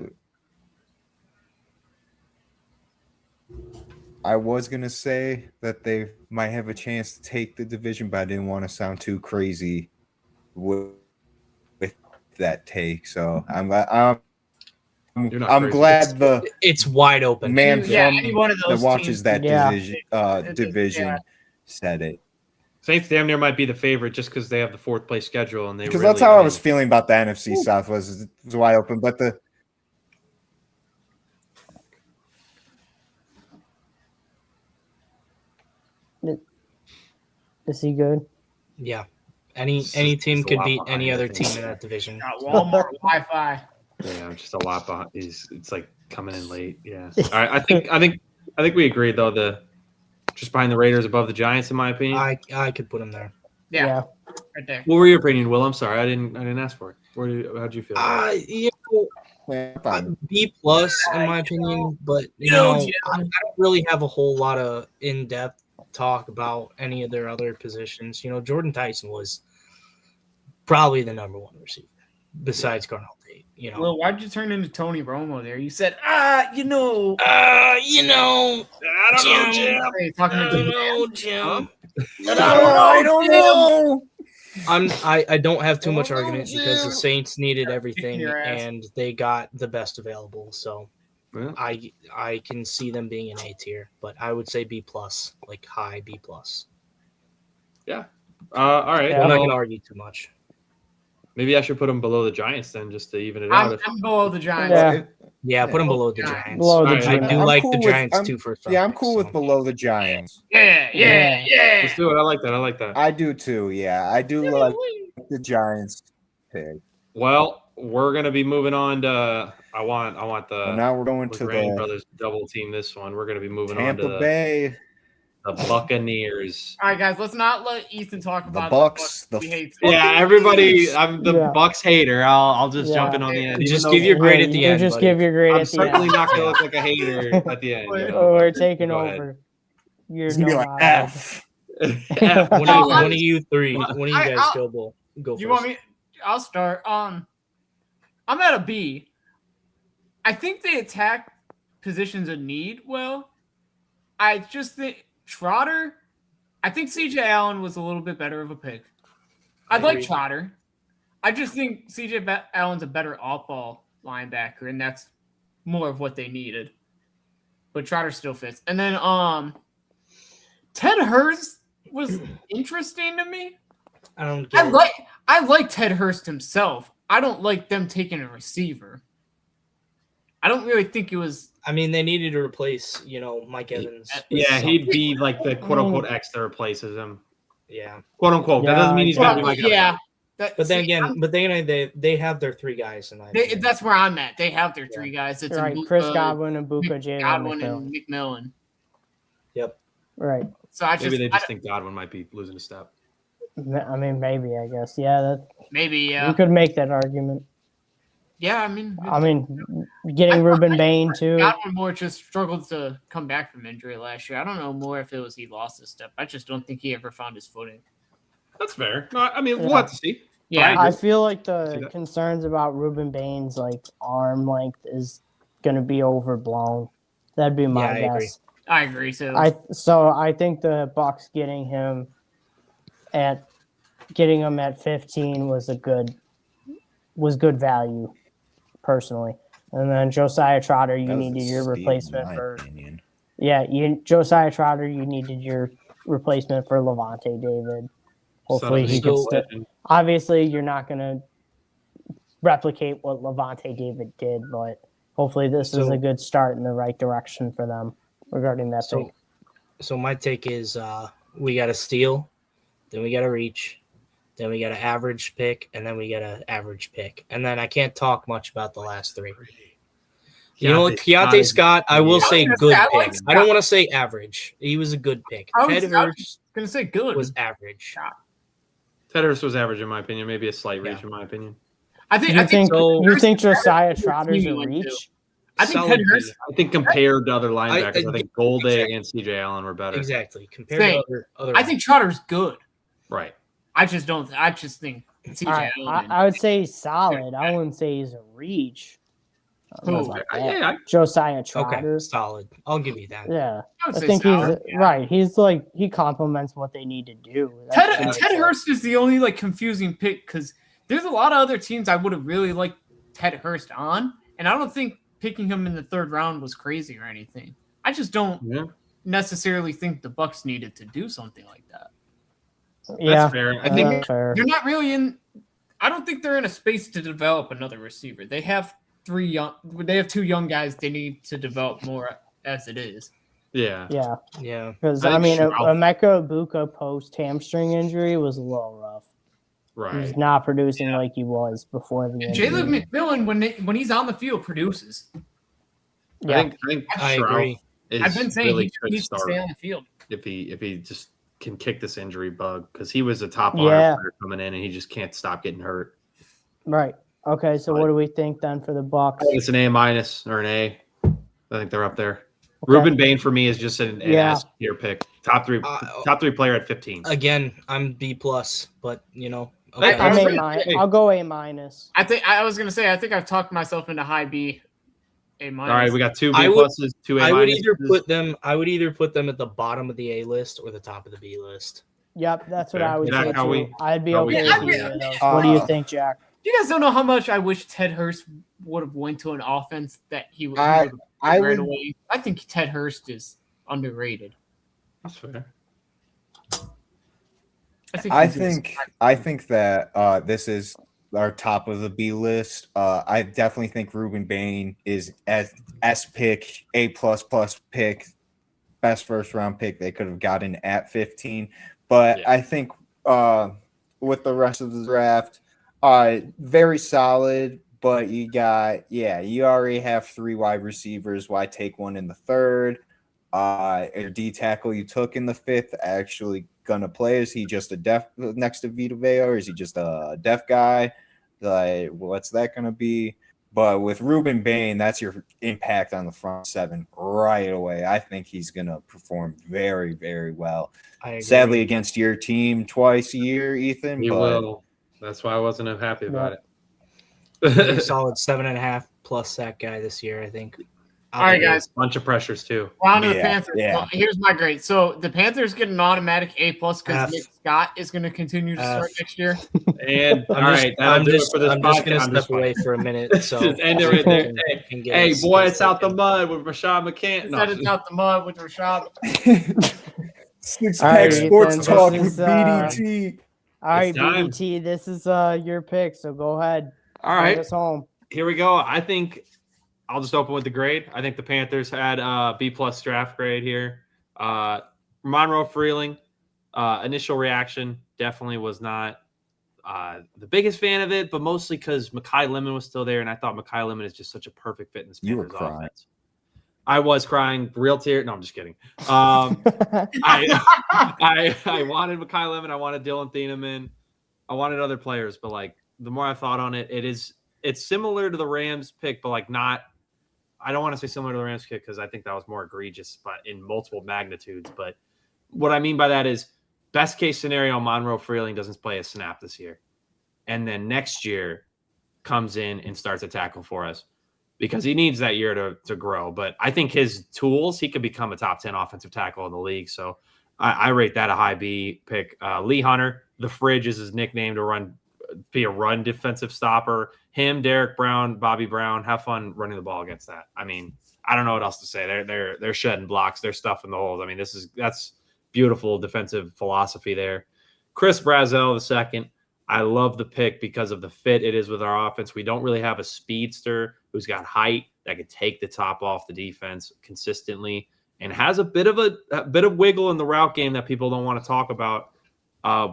[SPEAKER 2] I was gonna say that they might have a chance to take the division, but I didn't want to sound too crazy with that take. So I'm glad
[SPEAKER 6] it's wide open.
[SPEAKER 2] Man
[SPEAKER 5] any one of those
[SPEAKER 2] that watches
[SPEAKER 5] teams.
[SPEAKER 2] that division said it.
[SPEAKER 4] Saints damn near might be the favorite just because they have the 4th place schedule, and
[SPEAKER 2] because that's how I was feeling about the NFC South was wide open, but
[SPEAKER 1] Is he good?
[SPEAKER 6] Yeah. Any team could beat any other team in that division.
[SPEAKER 5] Got Walmart Wi-Fi.
[SPEAKER 4] Yeah, I'm just a lot behind. It's coming in late. Yeah. All right. I think we agree though. Just behind the Raiders, above the Giants, in my opinion.
[SPEAKER 6] I could put them there.
[SPEAKER 5] Yeah. Right there.
[SPEAKER 4] What were your opinion, Will? I'm sorry, I didn't ask for it. How'd you feel?
[SPEAKER 6] B+ in my opinion, but I don't really have a whole lot of in-depth talk about any of their other positions. Jordan Tyson was probably the number 1 receiver besides Carnell Tate.
[SPEAKER 5] Well, why'd you turn into Tony Romo there? You said, I don't know, Jim. Hey, talking to
[SPEAKER 6] Jim.
[SPEAKER 2] I don't know.
[SPEAKER 6] I don't have too much argument because the Saints needed everything and they got the best available. So
[SPEAKER 4] yeah.
[SPEAKER 6] I can see them being an A tier, but I would say B+, high B+.
[SPEAKER 4] Yeah. All right.
[SPEAKER 6] I'm not going to argue too much.
[SPEAKER 4] Maybe I should put them below the Giants then, just to even it out.
[SPEAKER 5] I'm below the Giants.
[SPEAKER 6] Yeah, put them below the Giants.
[SPEAKER 1] Below the
[SPEAKER 6] I
[SPEAKER 1] Giants.
[SPEAKER 6] do like the
[SPEAKER 2] with-
[SPEAKER 6] Giants
[SPEAKER 2] I'm-
[SPEAKER 6] too first.
[SPEAKER 2] Yeah, I'm cool with below the Giants.
[SPEAKER 5] Yeah.
[SPEAKER 4] Let's do it. I like that.
[SPEAKER 2] I do too. Yeah, I do like the Giants pick.
[SPEAKER 4] Well, we're gonna be moving on to. I want the.
[SPEAKER 2] Well, now we're going to
[SPEAKER 4] Rain
[SPEAKER 2] the
[SPEAKER 4] Brothers double team this one. We're gonna be moving on
[SPEAKER 2] Tampa
[SPEAKER 4] to
[SPEAKER 2] Bay.
[SPEAKER 4] the Buccaneers.
[SPEAKER 5] All right, guys, let's not let Ethan talk about
[SPEAKER 2] Bucks,
[SPEAKER 5] We hate
[SPEAKER 4] Yeah, everybody. I'm the
[SPEAKER 1] Yeah.
[SPEAKER 4] Bucks hater. I'll just jump in on the end.
[SPEAKER 6] Just
[SPEAKER 4] even
[SPEAKER 6] give
[SPEAKER 4] though
[SPEAKER 6] your grade at
[SPEAKER 1] You
[SPEAKER 6] the end.
[SPEAKER 1] just
[SPEAKER 6] buddy.
[SPEAKER 1] give your grade
[SPEAKER 4] I'm
[SPEAKER 1] at the
[SPEAKER 4] certainly
[SPEAKER 1] end.
[SPEAKER 4] not gonna look like a hater at the end.
[SPEAKER 1] Oh, we're taking
[SPEAKER 4] Go ahead.
[SPEAKER 1] over. You're
[SPEAKER 2] It's gonna be
[SPEAKER 1] no
[SPEAKER 2] like
[SPEAKER 1] lie.
[SPEAKER 2] F.
[SPEAKER 6] One of you three. One of you guys go first.
[SPEAKER 5] You want me? I'll start. I'm at a B. I think they attack positions of need well. I just think Trotter. I think CJ Allen was a little bit better of a pick. I like Trotter. I just think CJ Allen's a better off-ball linebacker, and that's more of what they needed. But Trotter still fits. And then Ted Hurst was interesting to me.
[SPEAKER 6] I don't get
[SPEAKER 5] I like Ted Hurst himself. I don't like them taking a receiver. I don't really think it was.
[SPEAKER 6] I mean, they needed to replace, Mike Evans.
[SPEAKER 4] Yeah, he'd be like the quote unquote X that replaces him.
[SPEAKER 6] Yeah.
[SPEAKER 4] Quote unquote. That doesn't mean he's gonna be like
[SPEAKER 5] yeah.
[SPEAKER 6] But then again, they have their three guys tonight.
[SPEAKER 5] That's where I'm at. They have their three guys. It's
[SPEAKER 1] Right, Chris Godwin and Buka Jalen
[SPEAKER 5] Godwin
[SPEAKER 1] McMillan.
[SPEAKER 5] and McMillan.
[SPEAKER 6] Yep.
[SPEAKER 1] Right.
[SPEAKER 5] So
[SPEAKER 4] maybe they just think Godwin might be losing a step.
[SPEAKER 1] I mean, maybe, I guess. Yeah,
[SPEAKER 5] maybe, yeah.
[SPEAKER 1] You could make that argument.
[SPEAKER 5] Yeah, I mean,
[SPEAKER 1] getting Ruben Bain, too.
[SPEAKER 5] Godwin more just struggled to come back from injury last year. I don't know more if it was he lost his step. I just don't think he ever found his footing.
[SPEAKER 4] That's fair. No, I mean, we'll have to see.
[SPEAKER 5] Yeah,
[SPEAKER 1] I feel like the concerns about Ruben Bain's arm length is going to be overblown. That'd be my guess.
[SPEAKER 5] I agree too.
[SPEAKER 1] I think the Bucs getting him at 15 was good value, personally. And then Josiah Trotter, you needed your replacement for. Josiah Trotter, you needed your replacement for Levante David. Hopefully he can still. Obviously, you're not going to replicate what Levante David did, but hopefully this is a good start in the right direction for them regarding that pick.
[SPEAKER 6] So my take is we got a steal, then we got a reach, then we got an average pick, and then we got an average pick. And then I can't talk much about the last three. Keontae Scott, I will say good pick. I don't want to say average. He was a good pick.
[SPEAKER 5] Ted Hurst going to say good.
[SPEAKER 6] Was average.
[SPEAKER 4] Ted Hurst was average in my opinion. Maybe a slight reach in my opinion.
[SPEAKER 5] I think
[SPEAKER 1] Josiah Trotter's a reach?
[SPEAKER 5] I think Ted Hurst.
[SPEAKER 4] I think compared to other linebackers, I think Golday and CJ Allen were better.
[SPEAKER 6] Exactly. Compared to other
[SPEAKER 5] I think Trotter's good.
[SPEAKER 4] Right.
[SPEAKER 5] I just think CJ Allen.
[SPEAKER 1] I would say he's solid. I wouldn't say he's a reach. Josiah Trotter.
[SPEAKER 6] Okay, solid. I'll give you that.
[SPEAKER 1] Yeah. I think solid, he's right. He's he complements what they need to do.
[SPEAKER 5] Ted Hurst is the only confusing pick because there's a lot of other teams I would have really liked Ted Hurst on, and I don't think picking him in the third round was crazy or anything. I just don't necessarily think the Bucs needed to do something like that.
[SPEAKER 1] Yeah,
[SPEAKER 4] that's fair.
[SPEAKER 5] I think they're not really in. I don't think they're in a space to develop another receiver. They have two young guys they need to develop more as it is.
[SPEAKER 4] Yeah.
[SPEAKER 1] Because Emeka Egbuka post hamstring injury was a little rough.
[SPEAKER 4] Right.
[SPEAKER 1] He's not producing like he was before the injury.
[SPEAKER 5] Jalen McMillan, when he's on the field, produces.
[SPEAKER 1] Yeah,
[SPEAKER 4] I
[SPEAKER 5] agree. I've been saying he needs to stay on the field
[SPEAKER 4] if he just can kick this injury bug because he was a top player coming in and he just can't stop getting hurt.
[SPEAKER 1] Right. Okay, so what do we think then for the Bucs?
[SPEAKER 4] It's an A- or an A. I think they're up there. Okay. Ruben Bain for me is just an S tier pick. Top three player at 15.
[SPEAKER 6] Again, I'm B+, but
[SPEAKER 1] Okay. I'll go A-.
[SPEAKER 5] I was gonna say I think I've talked myself into high B, A-.
[SPEAKER 4] All right, we got two B pluses, two A-.
[SPEAKER 6] I would either put them at the bottom of the A list or the top of the B list.
[SPEAKER 1] Yep, that's what I would say too. I'd be okay with either of those. What do you think, Jack?
[SPEAKER 5] You guys don't know how much I wish Ted Hurst would have went to an offense that he would right away. I think Ted Hurst is underrated.
[SPEAKER 4] That's fair.
[SPEAKER 2] I think that this is our top of the B list. I definitely think Ruben Bain is S pick, A++ pick, best first round pick they could have gotten at 15. But I think with the rest of the draft, very solid. But you already have 3 wide receivers. Why take one in the third? A D tackle you took in the 5th actually gonna play? Is he just a deaf next to Vita Vea, or is he just a deaf guy? What's that gonna be? But with Ruben Bain, that's your impact on the front 7 right away. I think he's gonna perform very, very well. Sadly, against your team twice a year, Ethan.
[SPEAKER 4] He will. That's why I wasn't happy about it.
[SPEAKER 6] A solid 7.5 plus sack guy this year, I think.
[SPEAKER 5] All right, guys.
[SPEAKER 4] Bunch of pressures too.
[SPEAKER 5] On to the Panthers. Yeah. Well, here's my grade. So the Panthers get an automatic A+ because Nick Scott is going to continue to start next year.
[SPEAKER 4] And
[SPEAKER 6] I'm just going to step away for a minute. So
[SPEAKER 4] just end it right there. Hey, boy, it's out the mud with Rashad McCants.
[SPEAKER 5] It's out the mud with Rashad.
[SPEAKER 2] Six
[SPEAKER 1] All
[SPEAKER 2] pack
[SPEAKER 1] right,
[SPEAKER 2] sports
[SPEAKER 1] Ethan,
[SPEAKER 2] talk
[SPEAKER 1] this
[SPEAKER 2] with
[SPEAKER 1] is,
[SPEAKER 2] BDT.
[SPEAKER 1] All right,
[SPEAKER 4] It's time.
[SPEAKER 1] BDT, this is your pick, so go ahead.
[SPEAKER 4] All
[SPEAKER 1] Bring
[SPEAKER 4] right,
[SPEAKER 1] us home.
[SPEAKER 4] here we go. I think I'll just open with the grade. I think the Panthers had B+ draft grade here. Monroe Freeling, initial reaction definitely was not the biggest fan of it, but mostly because Mekhi Lemon was still there, and I thought Mekhi Lemon is just such a perfect fit in this
[SPEAKER 2] You were
[SPEAKER 4] Panthers
[SPEAKER 2] crying.
[SPEAKER 4] offense. I was crying, real tear. No, I'm just kidding. I wanted Mekhi Lemon. I wanted Dylan Thieneman. I wanted other players, but like the more I thought on it, it's similar to the Rams pick, but like not. I don't want to say similar to the Rams pick because I think that was more egregious, but in multiple magnitudes. But what I mean by that is best case scenario, Monroe Freeling doesn't play a snap this year, and then next year comes in and starts a tackle for us because he needs that year to grow. But I think his tools, he could become a top 10 offensive tackle in the league. So I rate that a high B pick. Lee Hunter, the Fridge is his nickname to be a run defensive stopper. Him, Derek Brown, Bobby Brown, have fun running the ball against that. I mean, I don't know what else to say. They're shedding blocks. They're stuffing the holes. I mean, that's beautiful defensive philosophy there. Chris Brazzell, the second. I love the pick because of the fit it is with our offense. We don't really have a speedster who's got height that could take the top off the defense consistently and has a bit of wiggle in the route game that people don't want to talk about.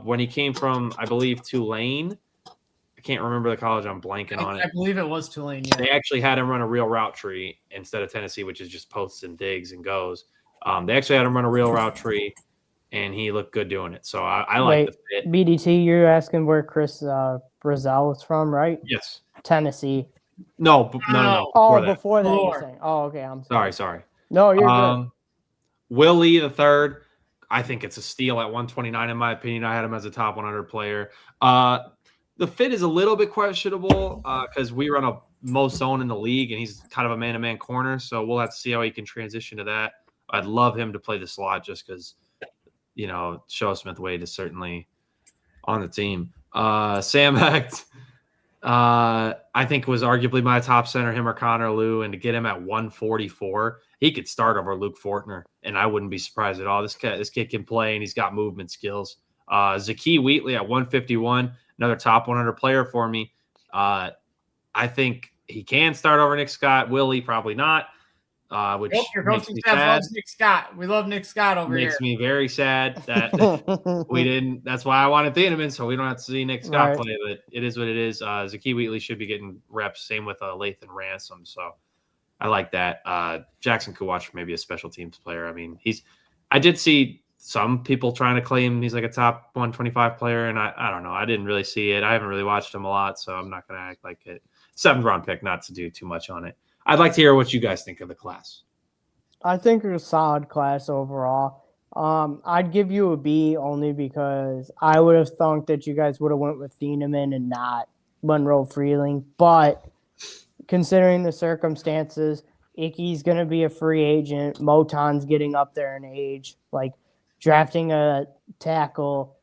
[SPEAKER 4] When he came from, I believe, Tulane. I can't remember the college. I'm blanking on it.
[SPEAKER 5] I believe it was Tulane. Yeah.
[SPEAKER 4] They actually had him run a real route tree instead of Tennessee, which is just posts and digs and goes. They actually had him run a real route tree, and he looked good doing it. So I like the fit.
[SPEAKER 1] BDT, you're asking where Chris Brazzell is from, right?
[SPEAKER 4] Yes.
[SPEAKER 1] Tennessee.
[SPEAKER 4] No.
[SPEAKER 1] Oh,
[SPEAKER 4] that.
[SPEAKER 1] before that, you're
[SPEAKER 5] Before.
[SPEAKER 1] saying. Oh, okay. I'm
[SPEAKER 4] Sorry.
[SPEAKER 1] No, you're good.
[SPEAKER 4] Will Lee the third. I think it's a steal at 129, in my opinion. I had him as a top 100 player. The fit is a little bit questionable because we run a most zone in the league, and he's kind of a man-to-man corner. So we'll have to see how he can transition to that. I'd love him to play the slot just because, Show Smith Wade is certainly on the team. Sam Hecht, I think was arguably my top center, him or Connor Lew, and to get him at 144, he could start over Luke Fortner, and I wouldn't be surprised at all. This kid can play, and he's got movement skills. Zakee Wheatley at 151, another top 100 player for me. I think he can start over Nick Scott. Will he? Probably not. Which
[SPEAKER 5] Your
[SPEAKER 4] makes
[SPEAKER 5] coaching
[SPEAKER 4] me
[SPEAKER 5] staff
[SPEAKER 4] sad.
[SPEAKER 5] loves Nick Scott. We love Nick Scott over here.
[SPEAKER 4] Makes me very sad that we didn't. That's why I wanted Thieneman, so we don't have to see Nick Scott
[SPEAKER 1] Right.
[SPEAKER 4] play. But it is what it is. Zakee Wheatley should be getting reps. Same with Lathan Ransom. So I like that. Jackson Kawach maybe a special teams player. I mean, I did see some people trying to claim he's like a top 125 player, and I don't know. I didn't really see it. I haven't really watched him a lot, so I'm not going to act like it. 7th round pick, not to do too much on it. I'd like to hear what you guys think of the class.
[SPEAKER 1] I think it's a solid class overall. I'd give you a B only because I would have thought that you guys would have went with Thieneman and not Monroe Freeling. But considering the circumstances, Icky's going to be a free agent. Moton's getting up there in age. Like drafting a tackle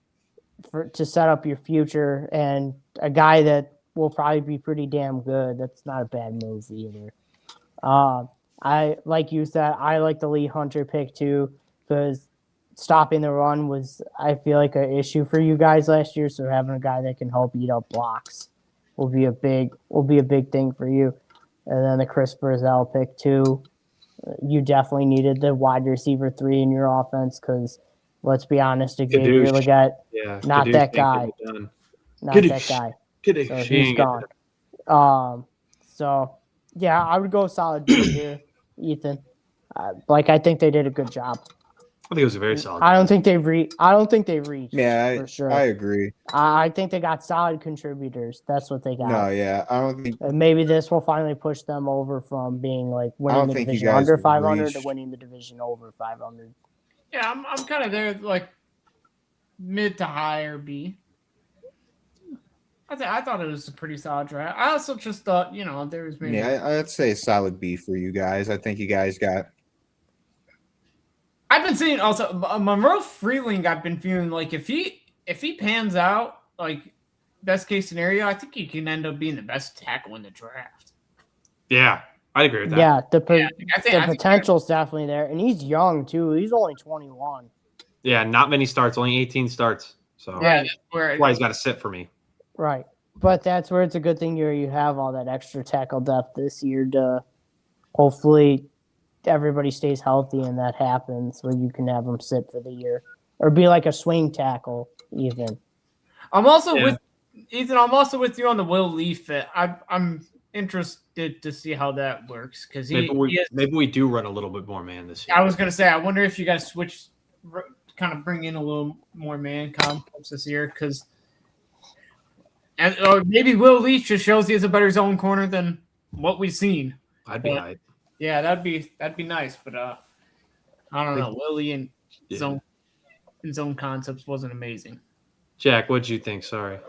[SPEAKER 1] to set up your future and a guy that will probably be pretty damn good. That's not a bad move either. I like you said, I like the Lee Hunter pick too because stopping the run was, I feel like, an issue for you guys last year. So having a guy that can help eat up blocks will be a big thing for you. And then the Chris Brazzell pick too. You definitely needed the wide receiver 3 in your offense because let's be honest, Xavier
[SPEAKER 4] Kadoosh.
[SPEAKER 1] Leggett,
[SPEAKER 4] Yeah,
[SPEAKER 1] not
[SPEAKER 4] Kadoosh
[SPEAKER 1] that
[SPEAKER 4] ain't
[SPEAKER 1] guy.
[SPEAKER 4] getting it done.
[SPEAKER 1] not
[SPEAKER 4] Kadoosh.
[SPEAKER 1] that guy.
[SPEAKER 4] Kadoosh.
[SPEAKER 1] So
[SPEAKER 4] He
[SPEAKER 1] he's
[SPEAKER 4] ain't getting
[SPEAKER 1] gone. So yeah, I would go solid B here, Ethan. I think they did a good job.
[SPEAKER 4] I think it was a very solid.
[SPEAKER 1] I don't think they reached.
[SPEAKER 2] Yeah,
[SPEAKER 1] for sure.
[SPEAKER 2] I agree.
[SPEAKER 1] I think they got solid contributors. That's what they got.
[SPEAKER 2] No, yeah, I don't think.
[SPEAKER 1] And maybe this will finally push them over from being like winning
[SPEAKER 2] don't
[SPEAKER 1] the
[SPEAKER 2] think you
[SPEAKER 1] division
[SPEAKER 2] guys
[SPEAKER 1] under
[SPEAKER 2] would
[SPEAKER 1] 500 to
[SPEAKER 2] reach-
[SPEAKER 1] winning the division over 500.
[SPEAKER 5] Yeah, I'm kind of there, like mid to higher B. I thought it was a pretty solid draft. I also just thought, there was maybe.
[SPEAKER 2] Yeah, I'd say a solid B for you guys. I think you guys got.
[SPEAKER 5] I've been seeing also Monroe Freeling. I've been feeling like if he pans out, like best case scenario, I think he can end up being the best tackle in the draft.
[SPEAKER 4] Yeah, I agree with that.
[SPEAKER 1] Yeah, the
[SPEAKER 5] I think
[SPEAKER 1] potential's definitely there, and he's young too. He's only 21.
[SPEAKER 4] Yeah, not many starts, only 18 starts. So
[SPEAKER 5] Yeah, that's where
[SPEAKER 4] that's why he's got to sit for me.
[SPEAKER 1] Right. But that's where it's a good thing you have all that extra tackle depth this year to hopefully everybody stays healthy and that happens where you can have them sit for the year or be like a swing tackle even.
[SPEAKER 5] I'm also
[SPEAKER 4] Yeah.
[SPEAKER 5] with Ethan. I'm also with you on the Will Leaf fit. I'm interested to see how that works because
[SPEAKER 4] Maybe we do run a little bit more man this year.
[SPEAKER 5] I was gonna say, I wonder if you guys switch, kind of bring in a little more man complex this year because, or maybe Will Leaf just shows he has a better zone corner than what we've seen.
[SPEAKER 4] I'd be
[SPEAKER 5] But-
[SPEAKER 4] hyped.
[SPEAKER 5] Yeah, that'd be nice, but I don't know. Willie and
[SPEAKER 4] Yeah.
[SPEAKER 5] zone concepts wasn't amazing.
[SPEAKER 4] Jack, what'd you think? Sorry,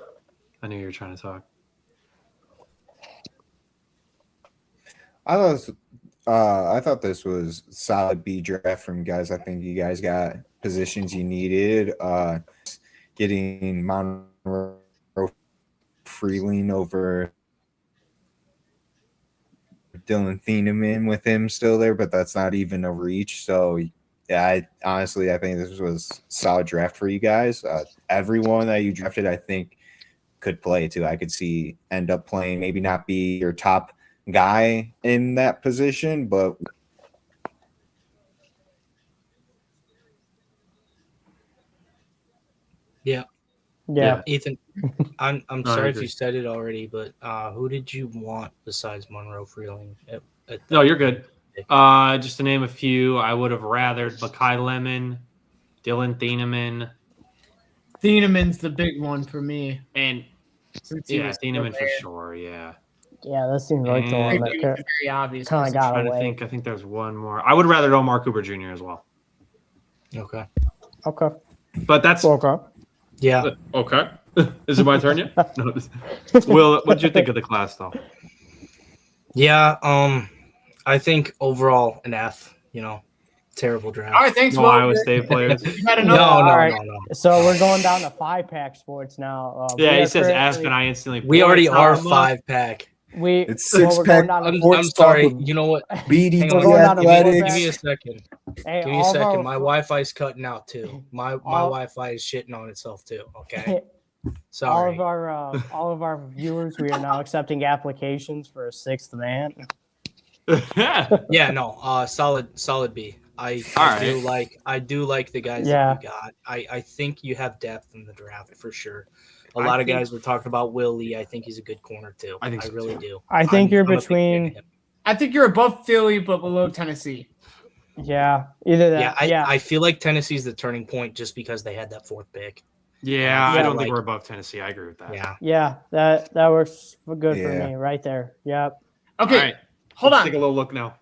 [SPEAKER 4] I knew you were trying to talk.
[SPEAKER 2] I thought this was solid B draft from you guys. I think you guys got positions you needed. Getting Monroe Freeling over Dylan Thieneman with him still there, but that's not even a reach. So yeah, I think this was a solid draft for you guys. Everyone that you drafted, I think, could play too. I could see end up playing, maybe not be your top guy in that position, but
[SPEAKER 1] Yeah.
[SPEAKER 6] Ethan, I'm
[SPEAKER 4] I
[SPEAKER 6] sorry if
[SPEAKER 4] agree.
[SPEAKER 6] you said it already, but who did you want besides Monroe Freeling?
[SPEAKER 4] No, you're good. Just to name a few, I would have rathered Makai Lemon, Dylan Thieneman,
[SPEAKER 5] Thieneman's the big one for me.
[SPEAKER 4] and
[SPEAKER 5] Since he
[SPEAKER 4] yeah,
[SPEAKER 5] was
[SPEAKER 4] Thieneman for
[SPEAKER 5] there.
[SPEAKER 4] sure. Yeah.
[SPEAKER 1] Yeah, that seems like the one
[SPEAKER 4] And-
[SPEAKER 5] It was
[SPEAKER 1] that
[SPEAKER 5] very obvious.
[SPEAKER 1] kind of got
[SPEAKER 4] Trying to
[SPEAKER 1] away.
[SPEAKER 4] think. I think there's one more. I would rather know Mark Cooper Jr. as well.
[SPEAKER 6] Okay.
[SPEAKER 1] Okay.
[SPEAKER 4] But that's
[SPEAKER 1] Okay.
[SPEAKER 6] Yeah.
[SPEAKER 4] okay. Is it my turn yet? No. Will, what did you think of the class though?
[SPEAKER 6] Yeah. I think overall an F. Terrible draft.
[SPEAKER 5] All right, thanks,
[SPEAKER 4] No
[SPEAKER 5] Will.
[SPEAKER 4] Iowa State players.
[SPEAKER 5] You had
[SPEAKER 6] No,
[SPEAKER 5] enough.
[SPEAKER 6] no,
[SPEAKER 1] Alright.
[SPEAKER 6] no.
[SPEAKER 1] So we're going down to 5-pack sports now.
[SPEAKER 4] Yeah,
[SPEAKER 1] we
[SPEAKER 4] he
[SPEAKER 1] are
[SPEAKER 4] says F,
[SPEAKER 1] currently-
[SPEAKER 4] and I instantly.
[SPEAKER 6] We already
[SPEAKER 4] Boy,
[SPEAKER 6] are
[SPEAKER 4] Tom,
[SPEAKER 6] 5-pack.
[SPEAKER 2] it's
[SPEAKER 1] we're
[SPEAKER 2] 6-pack.
[SPEAKER 1] going down to-
[SPEAKER 6] I'm
[SPEAKER 2] Sports
[SPEAKER 6] sorry.
[SPEAKER 2] talk with
[SPEAKER 6] You know what?
[SPEAKER 2] BDT
[SPEAKER 6] Hang on.
[SPEAKER 1] We're going down to
[SPEAKER 2] Athletics.
[SPEAKER 6] Give me a second.
[SPEAKER 1] Hey,
[SPEAKER 6] Give me a
[SPEAKER 1] all of
[SPEAKER 6] second.
[SPEAKER 1] our-
[SPEAKER 6] My Wi-Fi's cutting out too. My
[SPEAKER 1] All-
[SPEAKER 6] Wi-Fi is shitting on itself too. Okay.
[SPEAKER 1] all
[SPEAKER 6] Sorry.
[SPEAKER 1] of our viewers, we are now accepting applications for a 6th man.
[SPEAKER 6] Yeah. No. Solid B. I do like the guys
[SPEAKER 1] Yeah.
[SPEAKER 6] that you got. I think you have depth in the draft for sure. A
[SPEAKER 4] I
[SPEAKER 6] lot of
[SPEAKER 4] think-
[SPEAKER 6] guys were talking about Will Lee. I think he's a good corner too.
[SPEAKER 4] I think so,
[SPEAKER 6] really
[SPEAKER 4] too.
[SPEAKER 6] do.
[SPEAKER 1] I think you're
[SPEAKER 6] I'm a big fan
[SPEAKER 1] between.
[SPEAKER 6] of him.
[SPEAKER 5] I think you're above Philly, but below Tennessee.
[SPEAKER 1] Yeah, either
[SPEAKER 6] Yeah,
[SPEAKER 1] that.
[SPEAKER 6] I feel like Tennessee's the turning point just because they had that 4th pick.
[SPEAKER 4] Yeah, I
[SPEAKER 1] Yeah,
[SPEAKER 4] don't
[SPEAKER 6] like-
[SPEAKER 4] think we're above Tennessee. I agree with that.
[SPEAKER 6] Yeah.
[SPEAKER 1] Yeah, that works good for
[SPEAKER 2] Yeah.
[SPEAKER 1] me right there. Yep.
[SPEAKER 5] Okay,
[SPEAKER 4] All right.
[SPEAKER 5] hold
[SPEAKER 4] Let's
[SPEAKER 5] on.
[SPEAKER 4] take a little look now.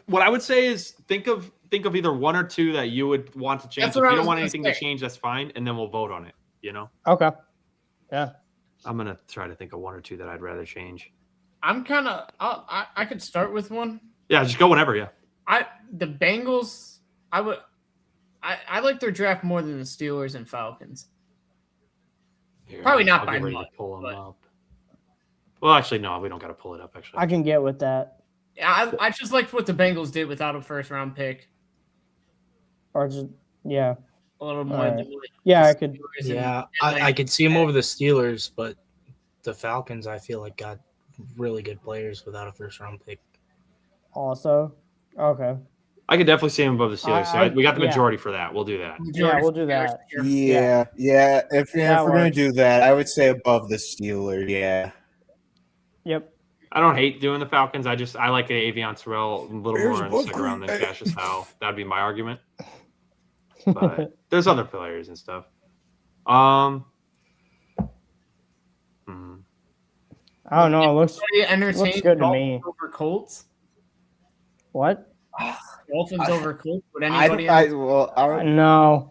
[SPEAKER 4] What I would say is think of either one or two that you would want to change.
[SPEAKER 5] That's
[SPEAKER 4] If
[SPEAKER 5] what I
[SPEAKER 4] you don't
[SPEAKER 5] was
[SPEAKER 4] want
[SPEAKER 5] gonna
[SPEAKER 4] anything
[SPEAKER 5] say.
[SPEAKER 4] to change, that's fine, and then we'll vote on it.
[SPEAKER 1] Okay. Yeah.
[SPEAKER 4] I'm gonna try to think of one or two that I'd rather change.
[SPEAKER 5] I'm kind of. I could start with one.
[SPEAKER 4] Yeah, just go whenever. Yeah.
[SPEAKER 5] The Bengals. I like their draft more than the Steelers and Falcons.
[SPEAKER 4] Here,
[SPEAKER 5] Probably not
[SPEAKER 4] I'll
[SPEAKER 5] by
[SPEAKER 4] get ready to
[SPEAKER 5] much,
[SPEAKER 4] pull them
[SPEAKER 5] but-
[SPEAKER 4] up. Well, actually, no, we don't got to pull it up. Actually,
[SPEAKER 1] I can get with that.
[SPEAKER 5] Yeah, I just liked what the Bengals did without a first round pick
[SPEAKER 1] Or just yeah.
[SPEAKER 5] a little more.
[SPEAKER 1] Alright.
[SPEAKER 5] than what
[SPEAKER 1] Yeah,
[SPEAKER 5] the
[SPEAKER 1] I could.
[SPEAKER 5] Steelers and-
[SPEAKER 6] Yeah,
[SPEAKER 5] and
[SPEAKER 6] I could see him over the Steelers, but the Falcons, I feel like, got really good players without a first round pick.
[SPEAKER 1] Also. Okay.
[SPEAKER 4] I could definitely see him above the Steelers. So
[SPEAKER 1] I-
[SPEAKER 4] we got the
[SPEAKER 1] yeah.
[SPEAKER 4] majority for that. We'll do that.
[SPEAKER 1] Yeah, we'll do that.
[SPEAKER 2] Yeah. If
[SPEAKER 1] That
[SPEAKER 2] we're gonna
[SPEAKER 1] works.
[SPEAKER 2] do that, I would say above the Steelers. Yeah.
[SPEAKER 1] Yep.
[SPEAKER 4] I don't hate doing the Falcons. I like Avion Terrell a little
[SPEAKER 2] Bears
[SPEAKER 4] more in the
[SPEAKER 2] both
[SPEAKER 4] second round than
[SPEAKER 2] great.
[SPEAKER 4] Cassius Howell. That'd be my argument. But there's other players and stuff.
[SPEAKER 1] I don't know. It looks
[SPEAKER 5] Pretty entertaining.
[SPEAKER 1] good to
[SPEAKER 5] Dolphins
[SPEAKER 1] me.
[SPEAKER 5] Over Colts.
[SPEAKER 1] what?
[SPEAKER 5] Dolphins over Colts. Would anybody?
[SPEAKER 1] No.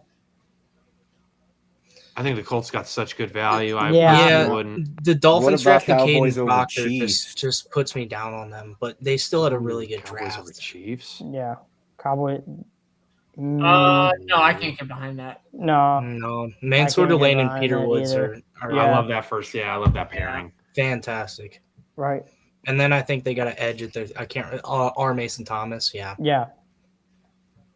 [SPEAKER 4] I think the Colts got such good value. I
[SPEAKER 1] Yeah.
[SPEAKER 4] probably wouldn't.
[SPEAKER 6] The Dolphins
[SPEAKER 2] about
[SPEAKER 6] drafting Caden
[SPEAKER 2] Cowboys over
[SPEAKER 6] Proctor
[SPEAKER 2] Chiefs?
[SPEAKER 6] just puts me down on them, but they still had a really good
[SPEAKER 4] Cowboys over
[SPEAKER 6] draft.
[SPEAKER 4] Chiefs.
[SPEAKER 1] Yeah. Cowboy.
[SPEAKER 5] No, I can't get behind that.
[SPEAKER 1] No.
[SPEAKER 6] No,
[SPEAKER 1] can't
[SPEAKER 6] Mansour
[SPEAKER 1] get
[SPEAKER 6] Lane and
[SPEAKER 1] behind
[SPEAKER 6] Peter
[SPEAKER 1] that
[SPEAKER 6] Woods
[SPEAKER 1] either.
[SPEAKER 6] are
[SPEAKER 1] Yeah.
[SPEAKER 4] I love that first. Yeah, I love that pairing.
[SPEAKER 6] fantastic.
[SPEAKER 1] Right.
[SPEAKER 6] And then I think they got an edge at their. I can't. R. Mason Thomas, yeah.
[SPEAKER 1] Yeah.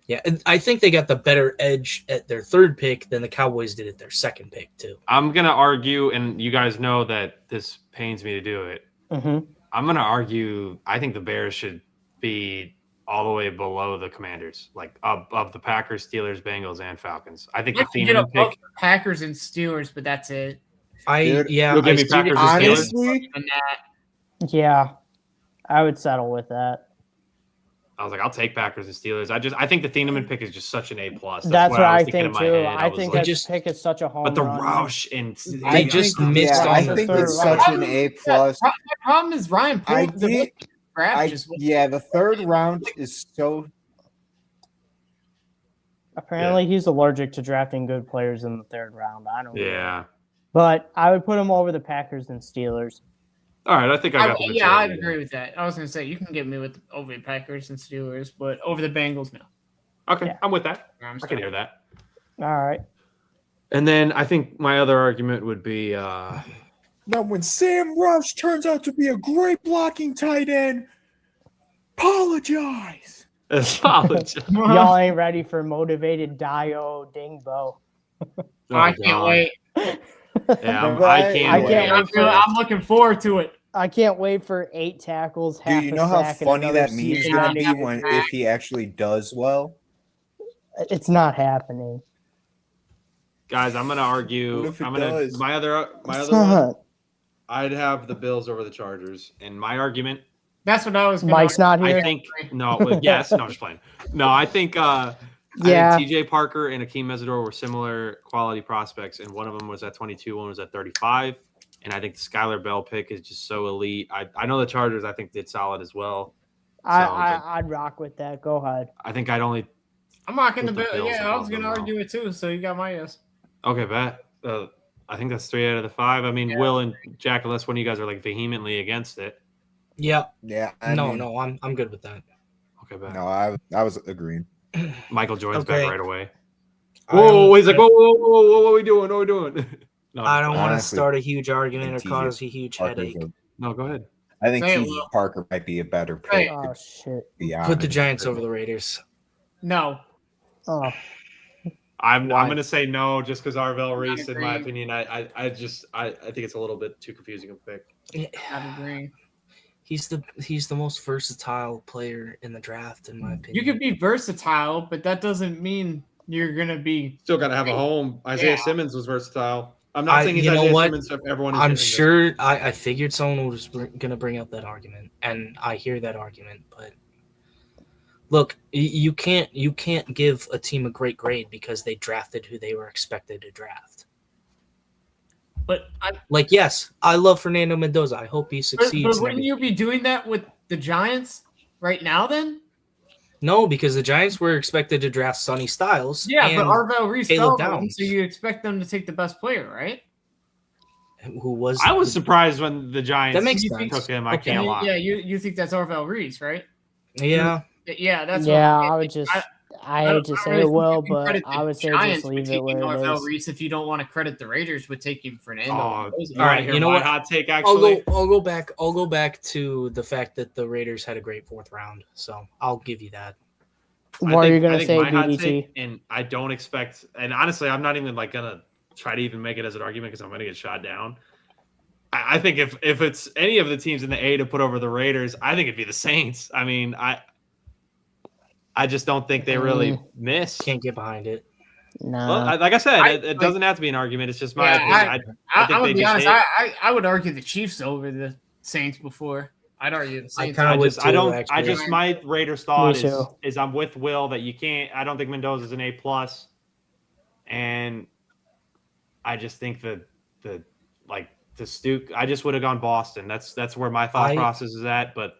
[SPEAKER 6] Yeah, and I think they got the better edge at their third pick than the Cowboys did at their second pick, too.
[SPEAKER 4] I'm gonna argue, and you guys know that this pains me to do it.
[SPEAKER 1] Mm-hmm.
[SPEAKER 4] I'm gonna argue. I think the Bears should be all the way below the Commanders, like of the Packers, Steelers, Bengals, and Falcons. I think
[SPEAKER 5] You
[SPEAKER 4] the
[SPEAKER 5] can get
[SPEAKER 4] Thieneman
[SPEAKER 5] above
[SPEAKER 4] pick.
[SPEAKER 5] the Packers and Steelers, but that's it.
[SPEAKER 2] Dude,
[SPEAKER 4] you'll give me Packers and Steelers?
[SPEAKER 2] Honestly,
[SPEAKER 5] And that,
[SPEAKER 1] Yeah, I would settle with that.
[SPEAKER 4] I was like, I'll take Packers and Steelers. I think the Thieneman pick is just such an A plus.
[SPEAKER 1] That's what I
[SPEAKER 4] thinking
[SPEAKER 1] think
[SPEAKER 4] in my
[SPEAKER 1] too.
[SPEAKER 4] head.
[SPEAKER 1] I
[SPEAKER 4] was
[SPEAKER 1] think
[SPEAKER 4] like,
[SPEAKER 1] that pick is such a home
[SPEAKER 4] but the
[SPEAKER 1] run.
[SPEAKER 4] Roush and
[SPEAKER 6] They just missed
[SPEAKER 2] yeah,
[SPEAKER 6] on
[SPEAKER 2] I
[SPEAKER 6] the
[SPEAKER 2] think
[SPEAKER 1] third
[SPEAKER 2] it's
[SPEAKER 1] round.
[SPEAKER 2] such an A plus.
[SPEAKER 5] my problem is Ryan
[SPEAKER 2] I
[SPEAKER 5] Poole. The
[SPEAKER 2] get-
[SPEAKER 5] draft just
[SPEAKER 2] Yeah, the third round is so.
[SPEAKER 1] Apparently, he's allergic to drafting good players in the third round. I don't know.
[SPEAKER 4] Yeah.
[SPEAKER 1] But I would put him over the Packers and Steelers.
[SPEAKER 4] All right, I think I got the
[SPEAKER 5] yeah, I'd
[SPEAKER 4] majority.
[SPEAKER 5] agree with that. I was gonna say you can get me with over the Packers and Steelers, but over the Bengals, no.
[SPEAKER 4] Okay,
[SPEAKER 1] Yeah.
[SPEAKER 4] I'm with that.
[SPEAKER 5] I'm
[SPEAKER 4] I can
[SPEAKER 5] sorry.
[SPEAKER 4] hear that.
[SPEAKER 1] All right.
[SPEAKER 4] And then I think my other argument would be
[SPEAKER 2] Now, when Sam Rush turns out to be a great blocking tight end, apologize.
[SPEAKER 4] apologize.
[SPEAKER 1] Y'all ain't ready for motivated Dio Dingbo.
[SPEAKER 5] I can't wait.
[SPEAKER 4] Yeah, I
[SPEAKER 2] Right.
[SPEAKER 4] can't
[SPEAKER 1] I
[SPEAKER 4] wait.
[SPEAKER 1] can't wait.
[SPEAKER 5] I'm looking forward to it.
[SPEAKER 1] I can't wait for 8 tackles, half
[SPEAKER 2] Dude, you
[SPEAKER 1] a
[SPEAKER 2] know how
[SPEAKER 1] sack, and
[SPEAKER 2] funny
[SPEAKER 1] another
[SPEAKER 2] that meme's
[SPEAKER 1] season
[SPEAKER 2] gonna
[SPEAKER 1] ending-
[SPEAKER 2] be when if he actually does well.
[SPEAKER 1] It's not happening.
[SPEAKER 4] Guys, I'm gonna argue.
[SPEAKER 2] What if it
[SPEAKER 4] I'm gonna
[SPEAKER 2] does?
[SPEAKER 4] my
[SPEAKER 1] It's
[SPEAKER 4] other one.
[SPEAKER 1] not.
[SPEAKER 4] I'd have the Bills over the Chargers, and my argument.
[SPEAKER 5] That's what I was. Gonna
[SPEAKER 1] Mike's not here.
[SPEAKER 4] I think no. Well, yes, no, I'm just playing. No, I think.
[SPEAKER 1] Yeah.
[SPEAKER 4] I think T.J. Parker and Akeem Mesidor were similar quality prospects, and one of them was at 22, one was at 35. And I think the Skylar Bell pick is just so elite. I know the Chargers, I think, did solid as well.
[SPEAKER 1] I'd rock with that. Go ahead.
[SPEAKER 4] I think I'd only.
[SPEAKER 5] I'm rocking the
[SPEAKER 4] With the
[SPEAKER 5] bill.
[SPEAKER 4] Bills
[SPEAKER 5] Yeah, I was
[SPEAKER 4] above
[SPEAKER 5] gonna
[SPEAKER 4] them,
[SPEAKER 5] argue it too. So you got my yes.
[SPEAKER 4] Okay, bet. I think that's 3 out of the 5. I mean, Will and Jack, unless one of you guys are like vehemently against it.
[SPEAKER 6] Yeah.
[SPEAKER 2] Yeah,
[SPEAKER 6] No, I'm good with that.
[SPEAKER 4] Okay, bet.
[SPEAKER 2] No, I was agreeing.
[SPEAKER 4] Michael joins
[SPEAKER 6] Okay.
[SPEAKER 4] back right away.
[SPEAKER 6] I
[SPEAKER 4] Whoa,
[SPEAKER 6] don't-
[SPEAKER 4] he's like, whoa, what are we doing? What are we doing? No,
[SPEAKER 6] I don't want to
[SPEAKER 2] Honestly,
[SPEAKER 6] start a huge argument or
[SPEAKER 2] TJ
[SPEAKER 6] cause a huge
[SPEAKER 2] Parker's
[SPEAKER 6] headache.
[SPEAKER 4] no, go ahead.
[SPEAKER 2] I think
[SPEAKER 5] Say it,
[SPEAKER 2] T.J.
[SPEAKER 5] Will.
[SPEAKER 2] Parker might be a better pick.
[SPEAKER 5] Hey.
[SPEAKER 1] Oh shit.
[SPEAKER 2] to be
[SPEAKER 6] Put the
[SPEAKER 2] honest.
[SPEAKER 6] Giants over the Raiders.
[SPEAKER 5] No.
[SPEAKER 1] Oh,
[SPEAKER 4] I'm
[SPEAKER 1] Why?
[SPEAKER 4] gonna say no just because Arvell Reese, in my
[SPEAKER 5] agree.
[SPEAKER 4] opinion, I think it's a little bit too confusing of a pick.
[SPEAKER 5] I'm agreeing.
[SPEAKER 6] He's the most versatile player in the draft, in my opinion.
[SPEAKER 5] You could be versatile, but that doesn't mean you're gonna be.
[SPEAKER 4] Still got to have a home. Isaiah
[SPEAKER 5] Yeah.
[SPEAKER 4] Simmons was versatile. I'm not saying he's
[SPEAKER 6] you know
[SPEAKER 4] Isaiah
[SPEAKER 6] what?
[SPEAKER 4] Simmons. If everyone is
[SPEAKER 6] I'm
[SPEAKER 4] hitting this.
[SPEAKER 6] sure I figured someone was going to bring up that argument, and I hear that argument. But look, you can't give a team a great grade because they drafted who they were expected to draft.
[SPEAKER 5] But
[SPEAKER 6] Like, yes, I love Fernando Mendoza. I hope he
[SPEAKER 5] but
[SPEAKER 6] succeeds. and
[SPEAKER 5] wouldn't you be doing that with the Giants right now? Then
[SPEAKER 6] No, because the Giants were expected to draft Sonny Styles.
[SPEAKER 5] yeah,
[SPEAKER 6] and
[SPEAKER 5] but Arvell Reese
[SPEAKER 6] Caleb
[SPEAKER 5] fell,
[SPEAKER 6] Downs.
[SPEAKER 5] so you expect them to take the best player, right?
[SPEAKER 6] who was
[SPEAKER 4] I was surprised when the Giants
[SPEAKER 6] That makes
[SPEAKER 4] took
[SPEAKER 6] sense.
[SPEAKER 4] him. I
[SPEAKER 6] Okay.
[SPEAKER 4] can't lie.
[SPEAKER 5] Yeah, you think that's Arvell Reese, right?
[SPEAKER 6] yeah.
[SPEAKER 5] Yeah, that's
[SPEAKER 1] yeah.
[SPEAKER 5] what
[SPEAKER 1] I would just. I
[SPEAKER 5] don't-
[SPEAKER 1] hate to
[SPEAKER 5] I don't
[SPEAKER 1] say
[SPEAKER 5] really
[SPEAKER 1] it
[SPEAKER 5] think
[SPEAKER 1] will,
[SPEAKER 5] you can
[SPEAKER 1] but
[SPEAKER 5] credit
[SPEAKER 1] I
[SPEAKER 5] the
[SPEAKER 1] would say
[SPEAKER 5] Giants
[SPEAKER 1] just
[SPEAKER 5] for
[SPEAKER 1] leave it
[SPEAKER 5] taking
[SPEAKER 1] where it
[SPEAKER 5] Arvell
[SPEAKER 1] is.
[SPEAKER 5] Reese if you don't want to credit the Raiders with taking Fernando.
[SPEAKER 4] Oh,
[SPEAKER 5] Mendoza.
[SPEAKER 4] you
[SPEAKER 6] All right,
[SPEAKER 4] wanna hear
[SPEAKER 6] you know
[SPEAKER 4] my
[SPEAKER 6] what?
[SPEAKER 4] hot take
[SPEAKER 6] I'll
[SPEAKER 4] actually.
[SPEAKER 6] go back to the fact that the Raiders had a great fourth round. So I'll give you that.
[SPEAKER 1] What are you
[SPEAKER 4] I
[SPEAKER 1] gonna
[SPEAKER 4] think
[SPEAKER 1] say,
[SPEAKER 4] my hot
[SPEAKER 1] BDT?
[SPEAKER 4] take, and I don't expect. And honestly, I'm not even like gonna try to even make it as an argument because I'm gonna get shot down. I think if it's any of the teams in the A to put over the Raiders, I think it'd be the Saints. I mean, I just don't think they really miss.
[SPEAKER 6] Can't get behind it.
[SPEAKER 1] No.
[SPEAKER 4] Well, like I said,
[SPEAKER 5] I-
[SPEAKER 4] it doesn't have to be an argument. It's just my
[SPEAKER 5] Yeah,
[SPEAKER 4] opinion. I think
[SPEAKER 5] I'm
[SPEAKER 4] they
[SPEAKER 5] gonna be
[SPEAKER 4] just
[SPEAKER 5] honest.
[SPEAKER 4] hit.
[SPEAKER 5] I would argue the Chiefs over the Saints before. I'd argue the Saints.
[SPEAKER 6] kinda
[SPEAKER 4] I
[SPEAKER 6] would
[SPEAKER 4] just, I
[SPEAKER 6] too,
[SPEAKER 4] don't, I
[SPEAKER 6] actually.
[SPEAKER 4] just, my Raiders thought
[SPEAKER 1] Me too.
[SPEAKER 4] is I'm with Will that you can't. I don't think Mendoza's an A plus, and I just think that the Stuke. I just would have gone Boston. That's where my thought process is at. But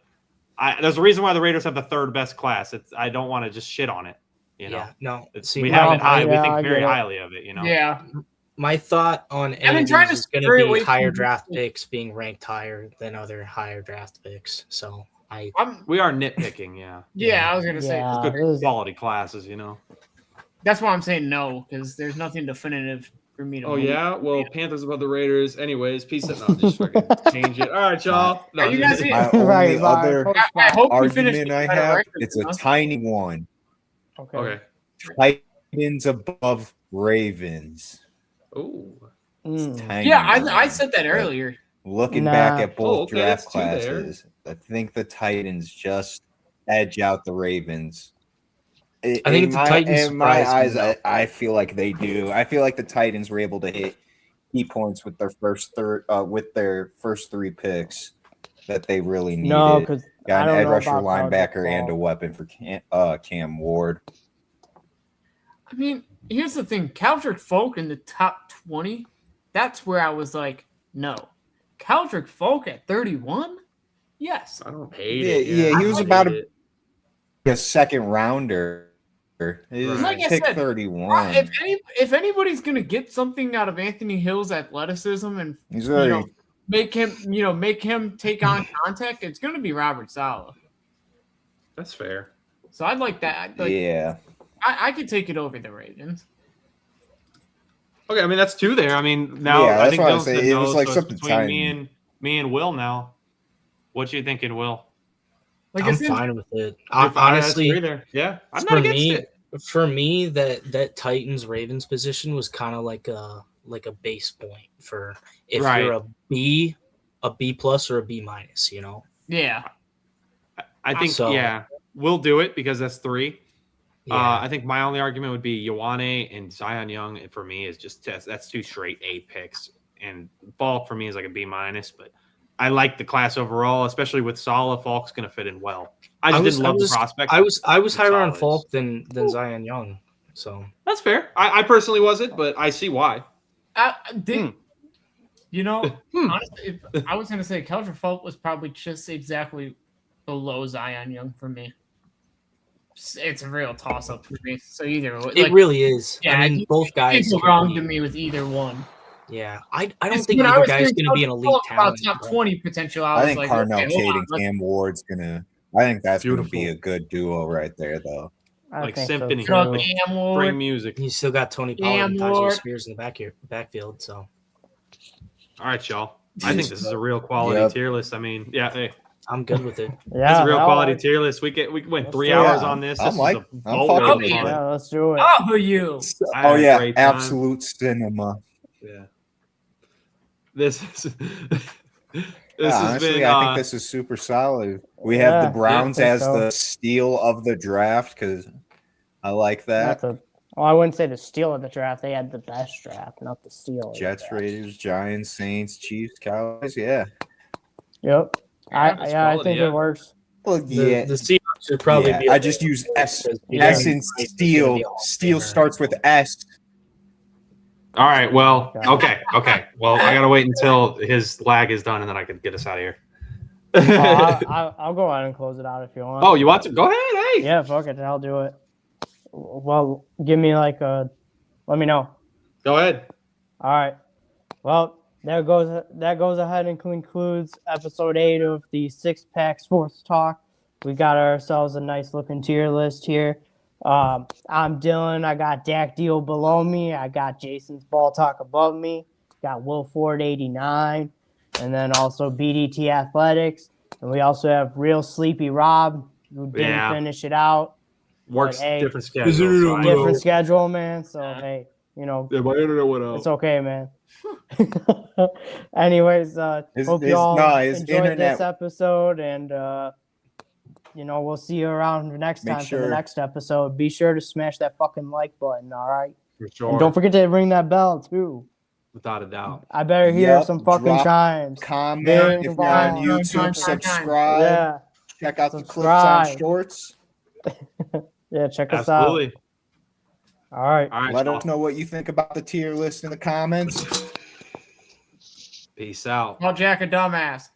[SPEAKER 4] there's a reason why the Raiders have the third best class. I don't want to just shit on it. You know,
[SPEAKER 6] Yeah, no. See,
[SPEAKER 4] we
[SPEAKER 6] my,
[SPEAKER 4] have it high. We
[SPEAKER 1] yeah,
[SPEAKER 4] think
[SPEAKER 1] I
[SPEAKER 4] very
[SPEAKER 1] get it.
[SPEAKER 4] highly of it. You know.
[SPEAKER 5] Yeah,
[SPEAKER 6] my thought on
[SPEAKER 5] been
[SPEAKER 6] any of
[SPEAKER 5] trying
[SPEAKER 6] these
[SPEAKER 5] to
[SPEAKER 6] is going
[SPEAKER 5] stray
[SPEAKER 6] to
[SPEAKER 5] away
[SPEAKER 6] be
[SPEAKER 5] from
[SPEAKER 6] higher
[SPEAKER 5] the-
[SPEAKER 6] draft picks being ranked higher than other higher draft picks. So
[SPEAKER 4] We are nitpicking. Yeah.
[SPEAKER 5] I was gonna say
[SPEAKER 1] Yeah.
[SPEAKER 4] Good
[SPEAKER 1] it was-
[SPEAKER 4] quality classes. You know.
[SPEAKER 5] that's why I'm saying no because there's nothing definitive for me to.
[SPEAKER 4] Oh
[SPEAKER 5] move.
[SPEAKER 4] yeah, well Panthers above the Raiders. Anyways, peace out. No, just fucking change it. All right, y'all. No,
[SPEAKER 5] Are you guys
[SPEAKER 2] My
[SPEAKER 1] Right,
[SPEAKER 2] only
[SPEAKER 1] bye.
[SPEAKER 2] other
[SPEAKER 5] I hope we finish
[SPEAKER 2] argument
[SPEAKER 5] with
[SPEAKER 2] I
[SPEAKER 5] better
[SPEAKER 2] have,
[SPEAKER 5] records
[SPEAKER 2] it's
[SPEAKER 5] than
[SPEAKER 2] a
[SPEAKER 5] us.
[SPEAKER 2] tiny one.
[SPEAKER 4] Okay.
[SPEAKER 2] Titans above Ravens.
[SPEAKER 4] Ooh.
[SPEAKER 2] Tiny
[SPEAKER 5] Yeah, I
[SPEAKER 2] one.
[SPEAKER 5] said that earlier.
[SPEAKER 2] Looking
[SPEAKER 1] Nah.
[SPEAKER 2] back at both
[SPEAKER 4] Okay,
[SPEAKER 2] draft
[SPEAKER 4] that's two there.
[SPEAKER 2] classes, I think the Titans just edge out the Ravens.
[SPEAKER 6] I think the Titans
[SPEAKER 2] in my
[SPEAKER 6] surprised me,
[SPEAKER 2] eyes, I feel like they do. I feel like the Titans were able to hit key points with their first three picks that they really needed.
[SPEAKER 1] No, because I
[SPEAKER 2] Got an
[SPEAKER 1] don't
[SPEAKER 2] edge
[SPEAKER 1] know
[SPEAKER 2] rusher,
[SPEAKER 1] about
[SPEAKER 2] linebacker, and a
[SPEAKER 1] Falk.
[SPEAKER 2] weapon for Cam Ward.
[SPEAKER 5] I mean, here's the thing: Caldrick Folk in the top 20. That's where I was like, no. Caldrick Folk at 31? Yes.
[SPEAKER 4] I don't hate
[SPEAKER 2] Yeah,
[SPEAKER 4] it.
[SPEAKER 2] yeah, he was
[SPEAKER 4] I
[SPEAKER 2] about
[SPEAKER 4] hate it.
[SPEAKER 2] a second rounder. He was
[SPEAKER 5] Like I
[SPEAKER 2] pick
[SPEAKER 5] said,
[SPEAKER 2] 31.
[SPEAKER 5] If anybody's gonna get something out of Anthony Hill's athleticism and
[SPEAKER 2] He's already
[SPEAKER 5] make him take on contact, it's gonna be Robert Saleh.
[SPEAKER 4] That's fair.
[SPEAKER 5] So I'd like that.
[SPEAKER 2] yeah.
[SPEAKER 5] I could take it over the Ravens.
[SPEAKER 4] Okay, I mean that's two there. I mean now
[SPEAKER 2] Yeah,
[SPEAKER 4] I
[SPEAKER 2] that's
[SPEAKER 4] think
[SPEAKER 2] what I
[SPEAKER 4] Bill
[SPEAKER 2] was saying.
[SPEAKER 4] said
[SPEAKER 2] It
[SPEAKER 4] no,
[SPEAKER 2] was like
[SPEAKER 4] so it's
[SPEAKER 2] something
[SPEAKER 4] between
[SPEAKER 2] tiny.
[SPEAKER 4] me and Will now. What you thinking, Will?
[SPEAKER 5] Like I
[SPEAKER 6] I'm
[SPEAKER 5] said,
[SPEAKER 6] fine with it.
[SPEAKER 4] You're fine, that's
[SPEAKER 6] Honestly,
[SPEAKER 4] three there. Yeah, I'm
[SPEAKER 6] for
[SPEAKER 4] not against
[SPEAKER 6] me,
[SPEAKER 4] it.
[SPEAKER 6] that Titans Ravens position was kind of like a base point for if
[SPEAKER 4] Right.
[SPEAKER 6] you're a B plus or a B minus. You know.
[SPEAKER 5] yeah.
[SPEAKER 4] I think
[SPEAKER 6] So-
[SPEAKER 4] yeah, we'll do it because that's three.
[SPEAKER 6] Yeah.
[SPEAKER 4] I think my only argument would be Ioane and Zion Young. And for me, is just that's two straight A picks, and Falk for me is like a B minus. But I like the class overall, especially with Saleh. Falk's going to fit in well. I just didn't love the prospect.
[SPEAKER 6] I was higher on
[SPEAKER 4] Saleh is-
[SPEAKER 6] Falk than Zion Young. So
[SPEAKER 4] That's fair. I personally wasn't, but I see why.
[SPEAKER 5] You know, honestly, if I was going to say Caldrick Folk was probably just exactly below Zion Young for me. It's a real toss up for me. So either way,
[SPEAKER 6] it really is.
[SPEAKER 5] yeah,
[SPEAKER 6] I mean, both guys.
[SPEAKER 5] People wrong to me with either one.
[SPEAKER 6] Yeah, I don't
[SPEAKER 5] It's
[SPEAKER 6] think
[SPEAKER 5] when I
[SPEAKER 6] either
[SPEAKER 5] was
[SPEAKER 6] guy's
[SPEAKER 5] hearing
[SPEAKER 6] going to be an
[SPEAKER 5] Caldrick
[SPEAKER 6] elite
[SPEAKER 5] Folk about
[SPEAKER 6] talent.
[SPEAKER 5] top
[SPEAKER 6] but-
[SPEAKER 5] 20 potential.
[SPEAKER 2] I
[SPEAKER 5] was
[SPEAKER 2] think
[SPEAKER 5] like,
[SPEAKER 2] Carnell
[SPEAKER 5] okay, hold
[SPEAKER 2] Tate
[SPEAKER 5] on,
[SPEAKER 2] and
[SPEAKER 5] let's-
[SPEAKER 2] Cam Ward's gonna. I think that's gonna be
[SPEAKER 4] Beautiful.
[SPEAKER 2] a good duo right there, though.
[SPEAKER 1] I
[SPEAKER 4] Like
[SPEAKER 1] think
[SPEAKER 4] symphony.
[SPEAKER 1] so
[SPEAKER 5] Truck
[SPEAKER 1] too.
[SPEAKER 5] Cam Ward.
[SPEAKER 4] Bring music.
[SPEAKER 6] You still got Tony Pollard and
[SPEAKER 5] Cam
[SPEAKER 6] Tyjae
[SPEAKER 5] Ward.
[SPEAKER 6] Spears in the backfield. So
[SPEAKER 4] All right, y'all. I think this is a real quality
[SPEAKER 2] Yep.
[SPEAKER 4] tier list. I mean, yeah, hey,
[SPEAKER 6] I'm good with it.
[SPEAKER 1] Yeah,
[SPEAKER 4] it's a real
[SPEAKER 1] no,
[SPEAKER 4] quality
[SPEAKER 1] I-
[SPEAKER 4] tier list. We went
[SPEAKER 1] Let's
[SPEAKER 4] 3
[SPEAKER 1] do it.
[SPEAKER 4] hours on this.
[SPEAKER 2] I'm
[SPEAKER 4] This
[SPEAKER 2] like-
[SPEAKER 4] was a
[SPEAKER 2] I'm
[SPEAKER 4] boatload
[SPEAKER 2] fucking
[SPEAKER 4] of
[SPEAKER 2] with
[SPEAKER 4] fun.
[SPEAKER 1] Yeah, let's do it.
[SPEAKER 5] Oh, you.
[SPEAKER 4] I
[SPEAKER 2] Oh
[SPEAKER 4] had a
[SPEAKER 2] yeah,
[SPEAKER 4] great time.
[SPEAKER 2] absolute cinema.
[SPEAKER 4] Yeah. This is this
[SPEAKER 2] Yeah,
[SPEAKER 4] has
[SPEAKER 2] honestly,
[SPEAKER 4] been.
[SPEAKER 2] I think this is super solid. We have
[SPEAKER 1] Yeah,
[SPEAKER 2] the Browns
[SPEAKER 1] I think
[SPEAKER 2] as
[SPEAKER 1] so.
[SPEAKER 2] the steal of the draft because I like that.
[SPEAKER 1] I wouldn't say the steal of the draft. They had the best draft, not the steal. of the
[SPEAKER 2] Jets,
[SPEAKER 1] draft.
[SPEAKER 2] Raiders, Giants, Saints, Chiefs, Cowboys. Yeah.
[SPEAKER 1] Yep.
[SPEAKER 4] Yeah, that's
[SPEAKER 1] I
[SPEAKER 4] quality,
[SPEAKER 1] think
[SPEAKER 4] yeah.
[SPEAKER 1] it works.
[SPEAKER 2] Well, yeah.
[SPEAKER 6] The Seahawks should probably
[SPEAKER 2] Yeah,
[SPEAKER 6] be.
[SPEAKER 2] I just use S.
[SPEAKER 6] because
[SPEAKER 2] S
[SPEAKER 6] Jalen
[SPEAKER 2] in
[SPEAKER 6] Hurts is gonna
[SPEAKER 2] steal.
[SPEAKER 6] be a Hall of
[SPEAKER 2] Steal
[SPEAKER 6] Famer.
[SPEAKER 2] starts with S.
[SPEAKER 4] All right. Well, okay. Well, I gotta wait until his lag is done, and then I can get us out of here.
[SPEAKER 1] I'll go ahead and close it out if you want.
[SPEAKER 4] Oh, you want to? Go ahead. Hey.
[SPEAKER 1] Yeah, fuck it. I'll do it. Well, give me like a. Let me know.
[SPEAKER 4] Go ahead.
[SPEAKER 1] All right. Well, that goes ahead and concludes episode 8 of the Six Pack Sports Talk. We got ourselves a nice looking tier list here. I'm Dylan. I got Dak Deal below me. I got Jason's Ball Talk above me. Got Will Ford 89, and then also BDT Athletics. And we also have Real Sleepy Rob, who didn't
[SPEAKER 4] Yeah.
[SPEAKER 1] finish it out.
[SPEAKER 4] Works
[SPEAKER 1] Hey,
[SPEAKER 4] different schedule. So I know.
[SPEAKER 1] Different schedule, man. So hey, you know,
[SPEAKER 4] Yeah, my internet went out.
[SPEAKER 1] it's okay, man. Anyways, hope you all
[SPEAKER 2] his
[SPEAKER 1] enjoyed
[SPEAKER 2] internet-
[SPEAKER 1] this episode, and we'll see you around next
[SPEAKER 2] Make
[SPEAKER 1] time for the
[SPEAKER 2] sure-
[SPEAKER 1] next episode. Be sure to smash that fucking like button, all right?
[SPEAKER 4] For sure.
[SPEAKER 1] And don't forget to ring that bell too.
[SPEAKER 4] Without a doubt.
[SPEAKER 1] I better hear
[SPEAKER 2] Yep,
[SPEAKER 1] some fucking
[SPEAKER 2] drop
[SPEAKER 1] chimes.
[SPEAKER 2] Comment
[SPEAKER 1] Bing
[SPEAKER 2] if you're
[SPEAKER 1] bong.
[SPEAKER 2] on YouTube. Subscribe.
[SPEAKER 1] Yeah,
[SPEAKER 2] Check out the clips
[SPEAKER 1] Subscribe.
[SPEAKER 2] on shorts.
[SPEAKER 1] yeah. Check us out.
[SPEAKER 4] Absolutely.
[SPEAKER 1] All right.
[SPEAKER 4] All right.
[SPEAKER 2] Let
[SPEAKER 4] y'all.
[SPEAKER 2] us know what you think about the tier list in the comments.
[SPEAKER 4] Peace out.
[SPEAKER 5] Call Jack a dumbass.